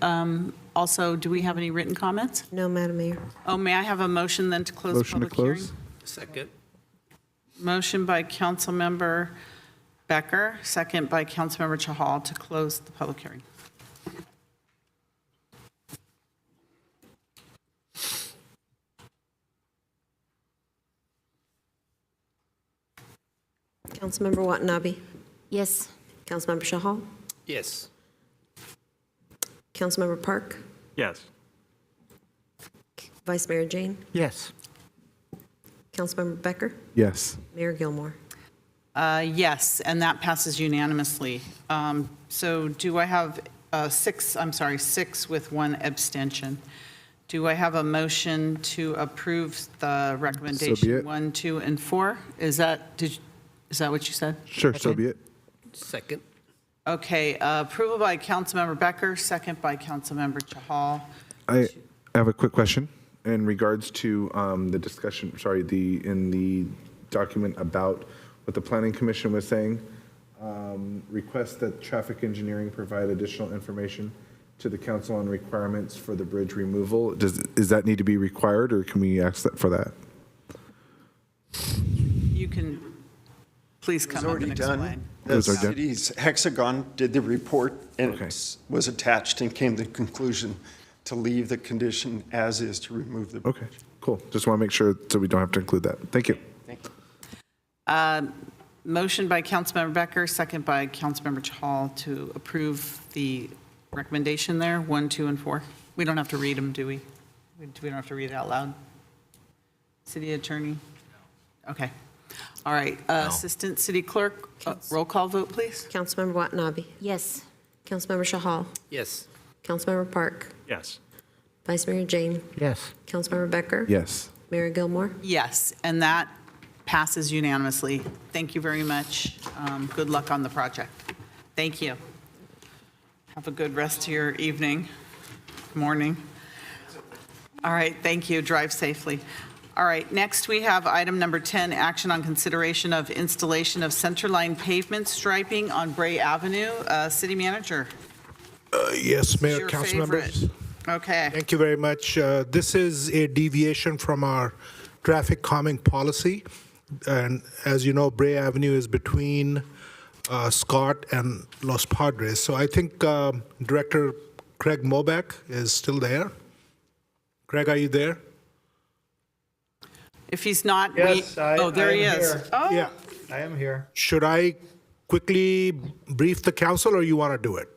Also, do we have any written comments? No, Madam Mayor. Oh, may I have a motion then to close the public hearing? Second. Motion by Councilmember Becker, second by Councilmember Chahal to close the public hearing. Councilmember Watanabe. Yes. Councilmember Shahal. Yes. Councilmember Park. Yes. Vice Mayor Jane. Yes. Councilmember Becker. Yes. Mayor Gilmore. Yes, and that passes unanimously. So do I have six with one abstention? Do I have a motion to approve the recommendation it. 1, 2, and 4? Is that what you said? Sure, so be it. Second. Okay, approval by Councilmember Becker, second by Councilmember Chahal. I have a quick question in regards to the discussion, in the document about what the Planning Commission was saying. Request that traffic engineering provide additional information to the council on requirements for the bridge removal. Does that need to be required, or can we ask that for that? You can please come up and explain. The city's Hexagon did the report, and it was attached and came to the conclusion to leave the condition as is to remove the bridge. Okay, cool. Just want to make sure so we don't have to include that. Thank you. Thank you. Motion by Councilmember Becker, second by Councilmember Chahal to approve the recommendation there, 1, 2, and 4. We don't have to read them, do we? We don't have to read it out loud? City Attorney? Okay. All right. Assistant City Clerk, roll call vote, please. Councilmember Watanabe. Yes. Councilmember Shahal. Yes. Councilmember Park. Yes. Vice Mayor Jane. Yes. Councilmember Becker. Yes. Mayor Gilmore. Yes, and that passes unanimously. Thank you very much. Good luck on the project. Thank you. Have a good rest of your evening, morning. All right, thank you. Drive safely. All right, next we have item number 10, action on consideration of installation of centerline pavement striping on Bray Avenue. City Manager. Yes, Mayor, your council members. favorite. Okay. Thank you very much. This is a deviation from our traffic calming policy. And as you know, Bray Avenue is between Scott and Los Padres. So I think Director Craig Mobeck is still there. Craig, are you there? If he's not, Yes, there he is. Here. Oh, Yeah. I am here. Should I quickly brief the council, or you want to do it?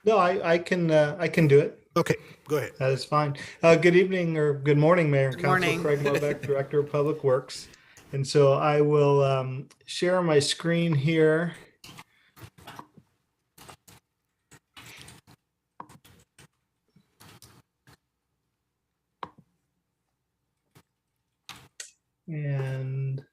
No, I can do it. Okay, go ahead. That is fine. Good evening or good morning, Mayor and Council. Morning. Craig Mobeck, Director of Public Works. And so I will share my screen here. And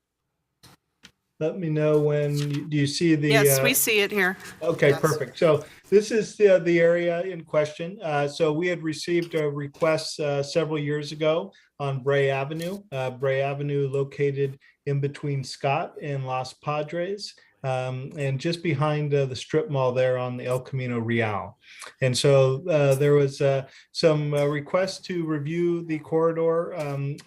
let me know when, do you see the? yes, we see it here. Okay, Yes. perfect. So this is the area in question. So we had received a request several years ago on Bray Avenue. Bray Avenue located in between Scott and Los Padres, and just behind the strip mall there on the El Camino Real. And so there was some requests to review the corridor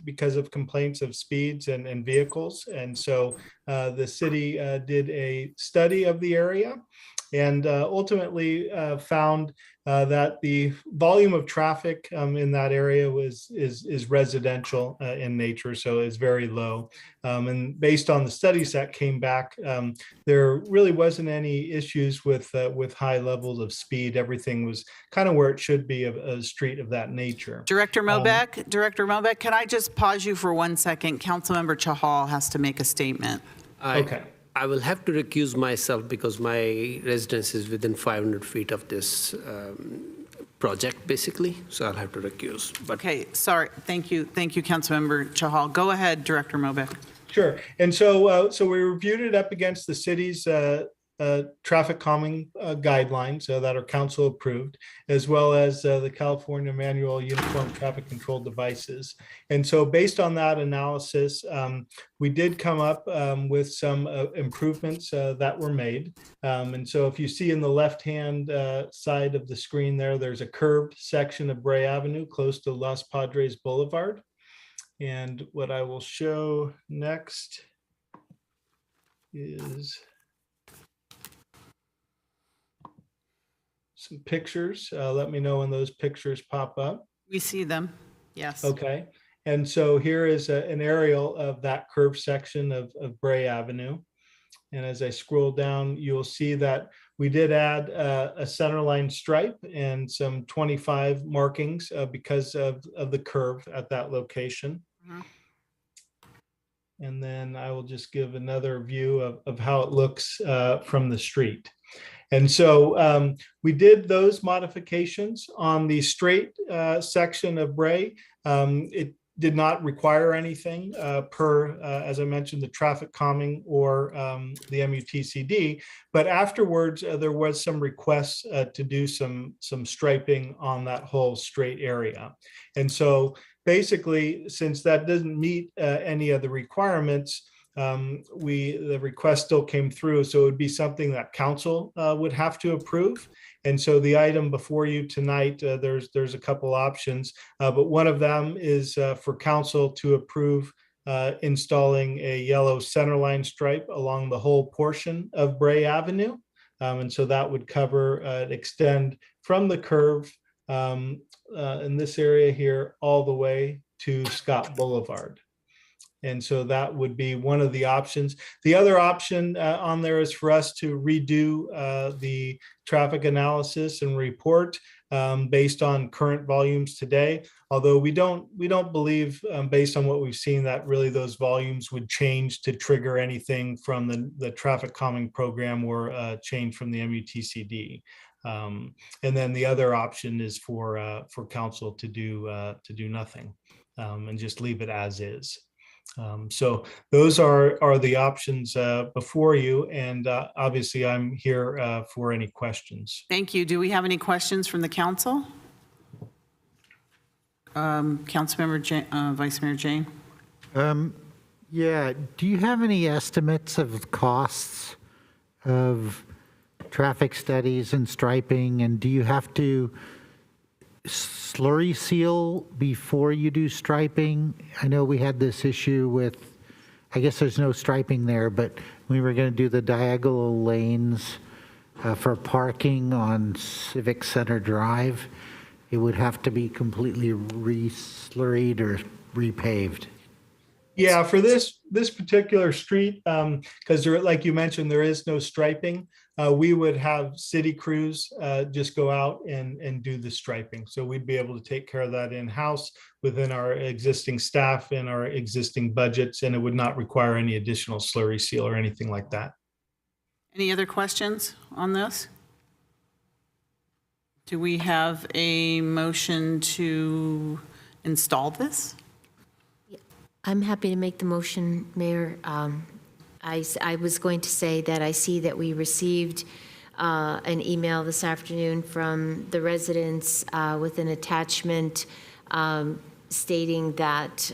because of complaints of speeds and vehicles. And so the city did a study of the area and ultimately found that the volume of traffic in that area is residential in nature, so it's very low. And based on the studies that came back, there really wasn't any issues with high levels of speed. Everything was kind of where it should be of a street of that nature. Director Mobeck, can I just pause you for 1 second? Councilmember Chahal has to make a statement. Okay. I will have to recuse myself because my residence is within 500 feet of this project, basically, so I'll have to recuse. But Okay, sorry. Thank you, Councilmember Chahal. Go ahead, Director Mobeck. Sure. And so we reviewed it up against the city's traffic calming guidelines that are council approved, as well as the California Manual Uniform Traffic Control Devices. And so based on that analysis, we did come up with some improvements that were made. And so if you see in the left-hand side of the screen there, there's a curved section of Bray Avenue close to Los Padres Boulevard. And what I will show next is some pictures. Let me know when those pictures pop up. We see them. Yes. Okay. And so here is an aerial of that curved section of Bray Avenue. And as I scroll down, you'll see that we did add a centerline stripe and some 25 markings because of the curve at that location. And then I will just give another view of how it looks from the street. And so we did those modifications on the straight section of Bray. It did not require anything per, as I mentioned, the traffic calming or the MUTCD. But afterwards, there was some requests to do some striping on that whole straight area. And so basically, since that doesn't meet any of the requirements, the request still came through, so it would be something that council would have to approve. And so the item before you tonight, there's a couple options, but one of them is for council to approve installing a yellow centerline stripe along the whole portion of Bray Avenue. And so that would cover, extend from the curve in this area here all the way to Scott Boulevard. And so that would be one of the options. The other option on there is for us to redo the traffic analysis and report based on current volumes today. Although we don't believe, based on what we've seen, that really those volumes would change to trigger anything from the traffic calming program or change from the MUTCD. And then the other option is for council to do nothing and just leave it as is. So those are the options before you, and obviously I'm here for any questions. Thank you. Do we have any questions from the council? Councilmember Vice Mayor Jane. Yeah, do you have any estimates of costs of traffic studies and striping, and do you have to slurry seal before you do striping? I know we had this issue with, I guess there's no striping there, but we were going to do the diagonal lanes for parking on Civic Center Drive. It would have to be completely re-slurried or repaved. Yeah, for this particular street, because like you mentioned, there is no striping. We would have city crews just go out and do the striping. So we'd be able to take care of that in-house within our existing staff and our existing budgets, and it would not require any additional slurry seal or anything like that. Any other questions on this? Do we have a motion to install this? I'm happy to make the motion, Mayor. I was going to say that I see that we received an email this afternoon from the residents with an attachment stating that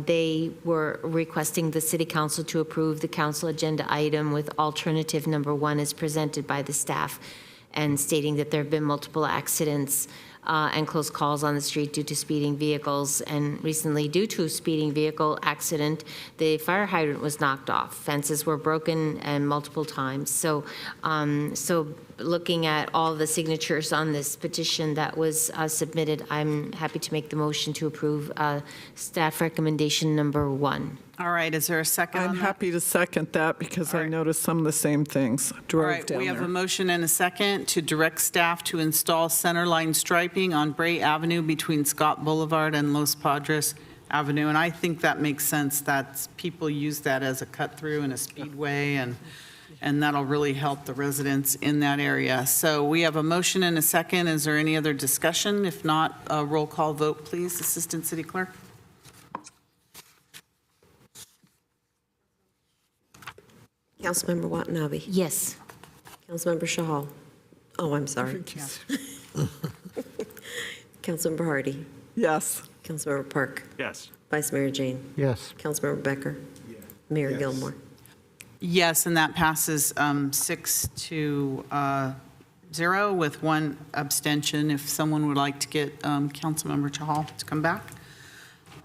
they were requesting the City Council to approve the council agenda item with alternative number 1 as presented by the staff, and stating that there have been multiple accidents and close calls on the street due to speeding vehicles. And recently, due to a speeding vehicle accident, the fire hydrant was knocked off. Fences were broken and multiple times. So, looking at all the signatures on this petition that was submitted, I'm happy to make the motion to approve staff recommendation number 1. All right, is there a second? I'm happy to second that because I noticed some of the same things. All right, we have a motion and a second to direct staff to install centerline striping on Bray Avenue between Scott Boulevard and Los Padres Avenue. And I think that makes sense. That's, people use that as a cut through and a speedway, and that'll really help the residents in that area. So we have a motion and a second. Is there any other discussion? If not, a roll call vote, please, Assistant City Clerk. Councilmember Watanabe. Yes. Councilmember Shahal. Oh, I'm sorry. Councilmember Hardy. Yes. Councilmember Park. Yes. Vice Mayor Jane. Yes. Councilmember Becker. Mayor Gilmore. Yes, and that passes 6-0 with 1 abstention. If someone would like to get Councilmember Chahal to come back.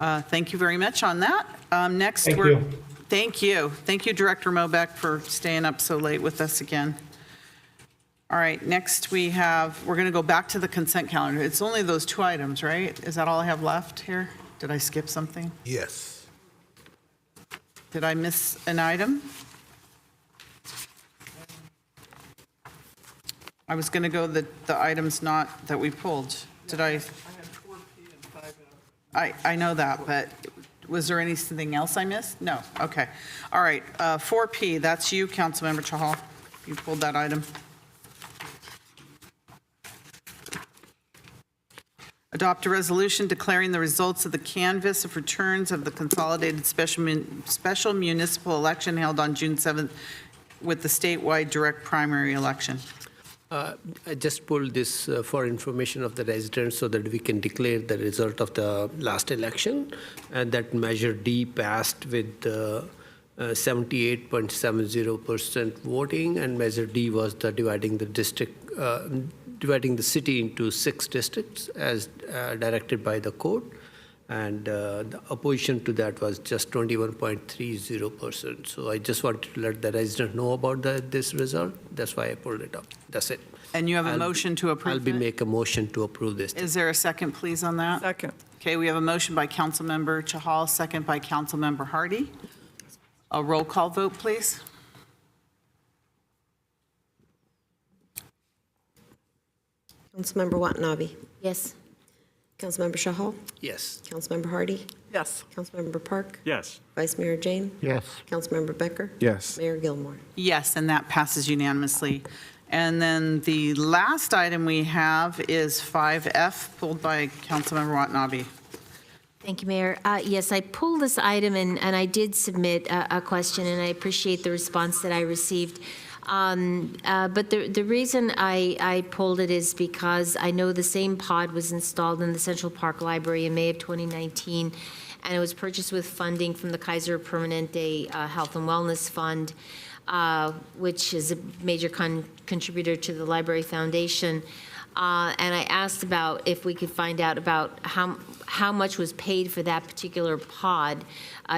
Thank you very much on that. Next, Thank you. Thank you. Thank you, Director Mobeck, for staying up so late with us again. All right, next we're going to go back to the consent calendar. It's only those 2 items, right? Is that all I have left here? Did I skip something? Yes. Did I miss an item? I was going to go the items not that we pulled. Did I? I know that, but was there anything else I missed? No. Okay. All right. 4P, that's you, Councilmember Chahal. You pulled that item. Adopt a resolution declaring the results of the canvass of returns of the consolidated special municipal election held on June 7th with the statewide direct primary election. I just pulled this for information of the residents so that we can declare the result of the last election. And that measure D passed with 78.70% voting, and measure D was the dividing the city into 6 districts as directed by the court. And the opposition to that was just 21.30%. So I just wanted to let the resident know about this result. That's why I pulled it up. That's it. And you have a motion to approve it? Make a motion to approve this. Is there a second, please, on that? Second. Okay, we have a motion by Councilmember Chahal, second by Councilmember Hardy. A roll call vote, please. Councilmember Watanabe. Yes. Councilmember Chahal. Yes. Councilmember Hardy. Yes. Councilmember Park. Yes. Vice Mayor Jane. Yes. Councilmember Becker. Yes. Mayor Gilmore. Yes, and that passes unanimously. And then the last item we have is 5F, pulled by Councilmember Watanabe. Thank you, Mayor. Yes, I pulled this item and I did submit a question, and I appreciate the response that I received. But the reason I pulled it is because I know the same pod was installed in the Central Park Library in May of 2019, and it was purchased with funding from the Kaiser Permanente Health and Wellness Fund, which is a major contributor to the Library Foundation. And I asked about if we could find out about how much was paid for that particular pod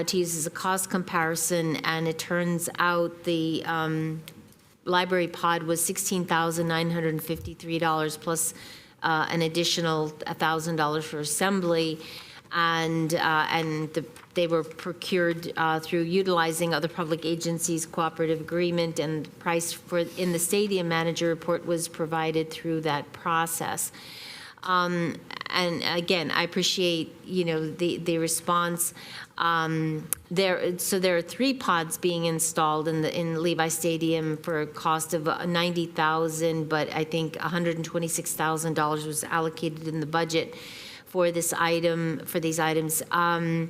to use as a cost comparison, and it turns out the library pod was $16,953 plus an additional $1,000 for assembly, and they were procured through utilizing other public agencies' cooperative agreement, and the price in the stadium manager report was provided through that process. And again, I appreciate, the response. So there are 3 pods being installed in Levi Stadium for a cost of $90,000, but I think $126,000 was allocated in the budget for this item, for these items. But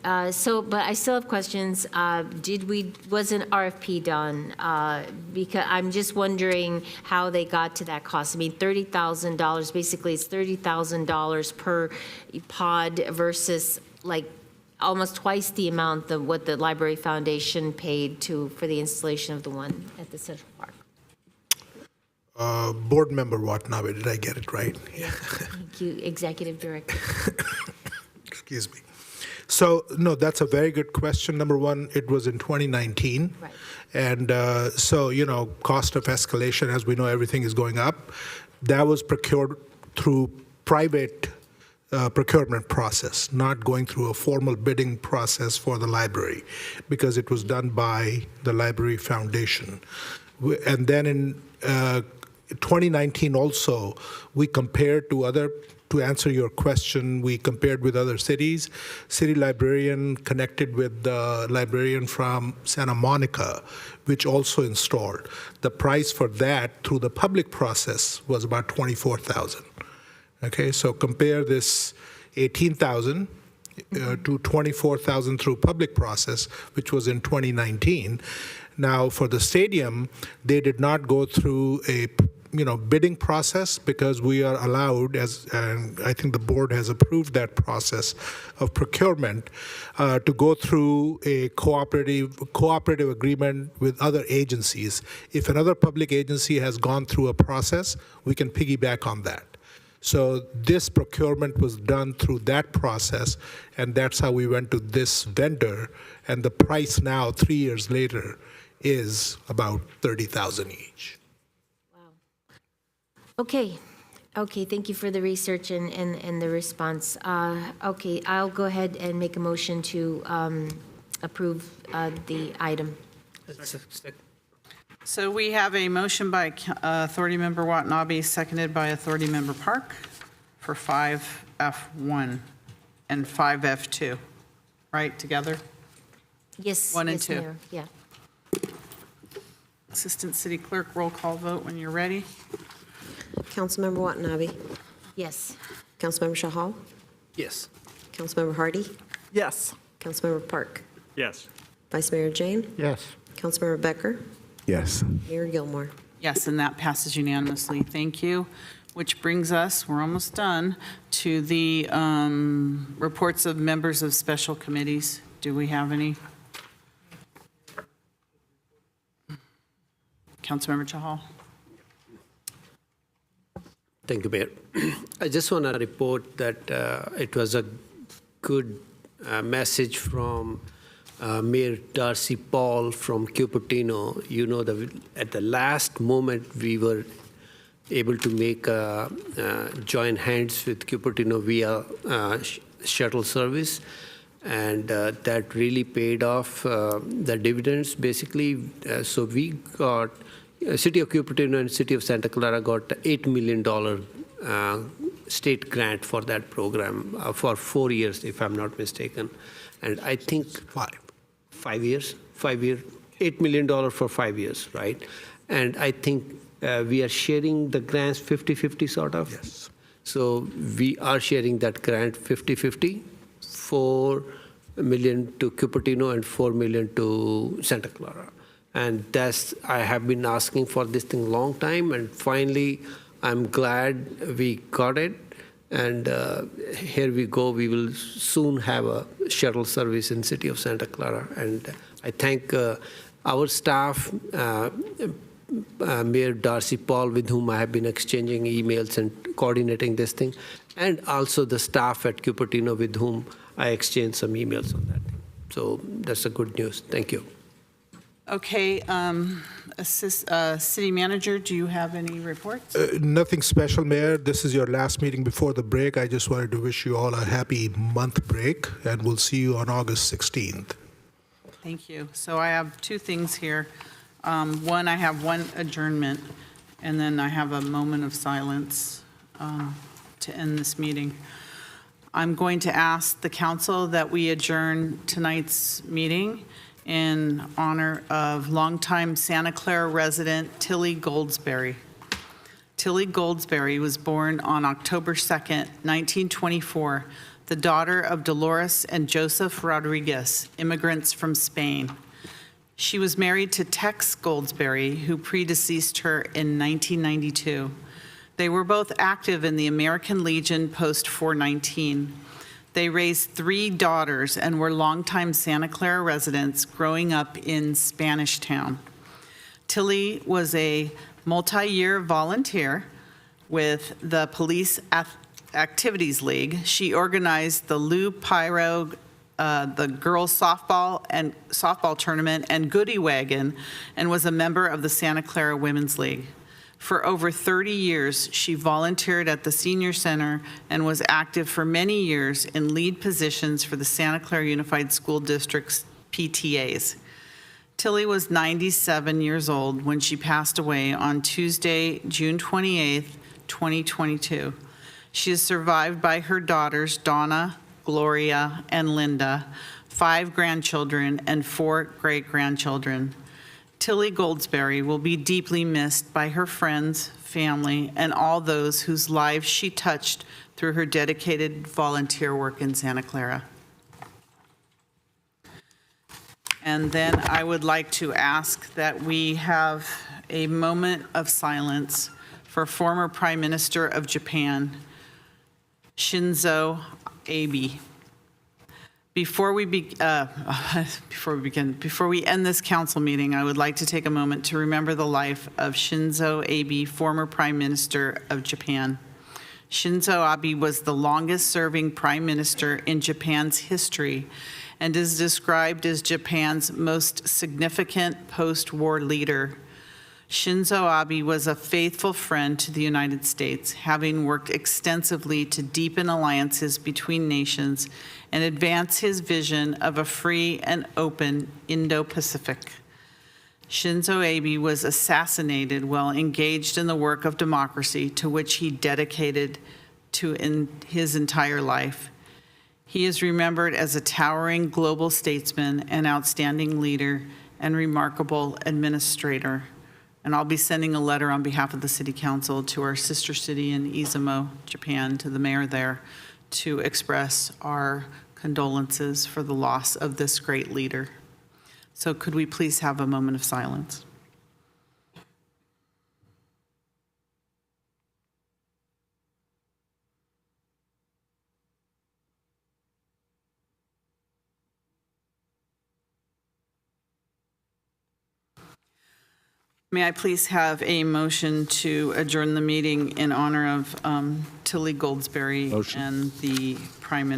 I still have questions. Was an RFP done? Because I'm just wondering how they got to that cost. I mean, $30,000, basically it's $30,000 per pod versus like almost twice the amount of what the Library Foundation paid for the installation of the one at the Central Park. Board Member Watanabe, did I get it right? Yeah. Thank you, Executive Director. Excuse me. So, no, that's a very good question. Number one, it was in 2019. Right. And so, cost of escalation, as we know, everything is going up. That was procured through private procurement process, not going through a formal bidding process for the library, because it was done by the Library Foundation. And then in 2019 also, we compared to answer your question, we compared with other cities. City librarian connected with the librarian from Santa Monica, which also installed. The price for that through the public process was about $24,000. Okay, so compare this $18,000 to $24,000 through public process, which was in 2019. Now, for the stadium, they did not go through a bidding process, because we are allowed, and I think the board has approved that process of procurement, to go through a cooperative agreement with other agencies. If another public agency has gone through a process, we can piggyback on that. So this procurement was done through that process, and that's how we went to this vendor, and the price now, 3 years later, is about $30,000 each. Okay, thank you for the research and the response. Okay, I'll go ahead and make a motion to approve the item. So we have a motion by Authority Member Watanabe, seconded by Authority Member Park for 5F1 and 5F2, right, together? Yes. 1 and yes, 2. Mayor. Yeah. Assistant City Clerk, roll call vote when you're ready. Councilmember Watanabe, Yes. Councilmember Shahal, Yes. Councilmember Hardy, Yes. Councilmember Park, Yes. Vice Mayor Jane, Yes. Councilmember Becker, Yes. Mayor Gilmore. Yes, and that passes unanimously. Thank you. Which brings us, we're almost done, to the reports of members of special committees. Do we have any? Councilmember Chahal. Thank you, Mayor. I just want to report that it was a good message from Mayor Darcy Paul from Cupertino. You know, at the last moment, we were able to make join hands with Cupertino via shuttle service, and that really paid off the dividends, basically. So we got, City of Cupertino and City of Santa Clara got $8 million state grant for that program for 4 years, if I'm not mistaken. And I think 5 years, $8 million for 5 years, right? And I think we are sharing the grants 50-50 sort of. Yes. So we are sharing that grant 50-50, $4 million to Cupertino and $4 million to Santa Clara. And I have been asking for this thing long time, and finally I'm glad we got it. And here we go. We will soon have a shuttle service in City of Santa Clara. And I thank our staff, Mayor Darcy Paul, with whom I have been exchanging emails and coordinating this thing, and also the staff at Cupertino with whom I exchanged some emails on that thing. So that's a good news. Thank you. Okay, City Manager, do you have any reports? Nothing special, Mayor. This is your last meeting before the break. I just wanted to wish you all a happy month break, and we'll see you on August 16th. Thank you. So I have two things here. One, I have one adjournment, and then I have a moment of silence to end this meeting. I'm going to ask the council that we adjourn tonight's meeting in honor of longtime Santa Clara resident Tilly Goldsberry. Tilly Goldsberry was born on October 2nd, 1924, the daughter of Dolores and Joseph Rodriguez, immigrants from Spain. She was married to Tex Goldsberry, who predeceased her in 1992. They were both active in the American Legion post-419. They raised 3 daughters and were longtime Santa Clara residents growing up in Spanish Town. Tilly was a multi-year volunteer with the Police Activities League. She organized the Lou Pyro, the girls softball tournament, and Goodie Wagon, and was a member of the Santa Clara Women's League. For over 30 years, she volunteered at the Senior Center and was active for many years in lead positions for the Santa Clara Unified School District's PTAs. Tilly was 97 years old when she passed away on Tuesday, June 28th, 2022. She is survived by her daughters, Donna, Gloria, and Linda, 5 grandchildren, and 4 great-grandchildren. Tilly Goldsberry will be deeply missed by her friends, family, and all those whose lives she touched through her dedicated volunteer work in Santa Clara. And then I would like to ask that we have a moment of silence for former Prime Minister of Japan, Shinzo Abe. Before we end this council meeting, I would like to take a moment to remember the life of Shinzo Abe, former Prime Minister of Japan. Shinzo Abe was the longest-serving prime minister in Japan's history and is described as Japan's most significant post-war leader. Shinzo Abe was a faithful friend to the United States, having worked extensively to deepen alliances between nations and advance his vision of a free and open Indo-Pacific. Shinzo Abe was assassinated while engaged in the work of democracy to which he dedicated his entire life. He is remembered as a towering global statesman, an outstanding leader, and remarkable administrator. And I'll be sending a letter on behalf of the City Council to our sister city in Izumo, Japan, to the mayor there, to express our condolences for the loss of this great leader. So could we please have a moment of silence? May I please have a motion to adjourn the meeting in honor of Tilly Goldsberry and the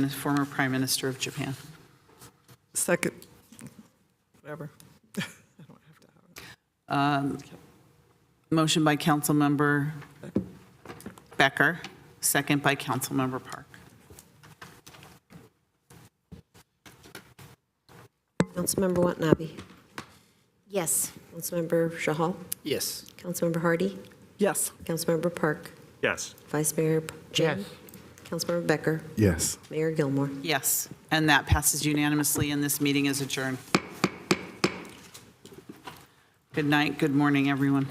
former Prime Minister of Japan? Second. Whatever. Motion by Councilmember Becker, second by Councilmember Park. Councilmember Watanabe. Yes. Councilmember Shahal. Yes. Councilmember Hardy. Yes. Councilmember Park. Yes. Vice Mayor Chen. Yes. Councilmember Becker. Yes. Mayor Gilmore. Yes, and that passes unanimously, and this meeting is adjourned. Good night, good morning, everyone.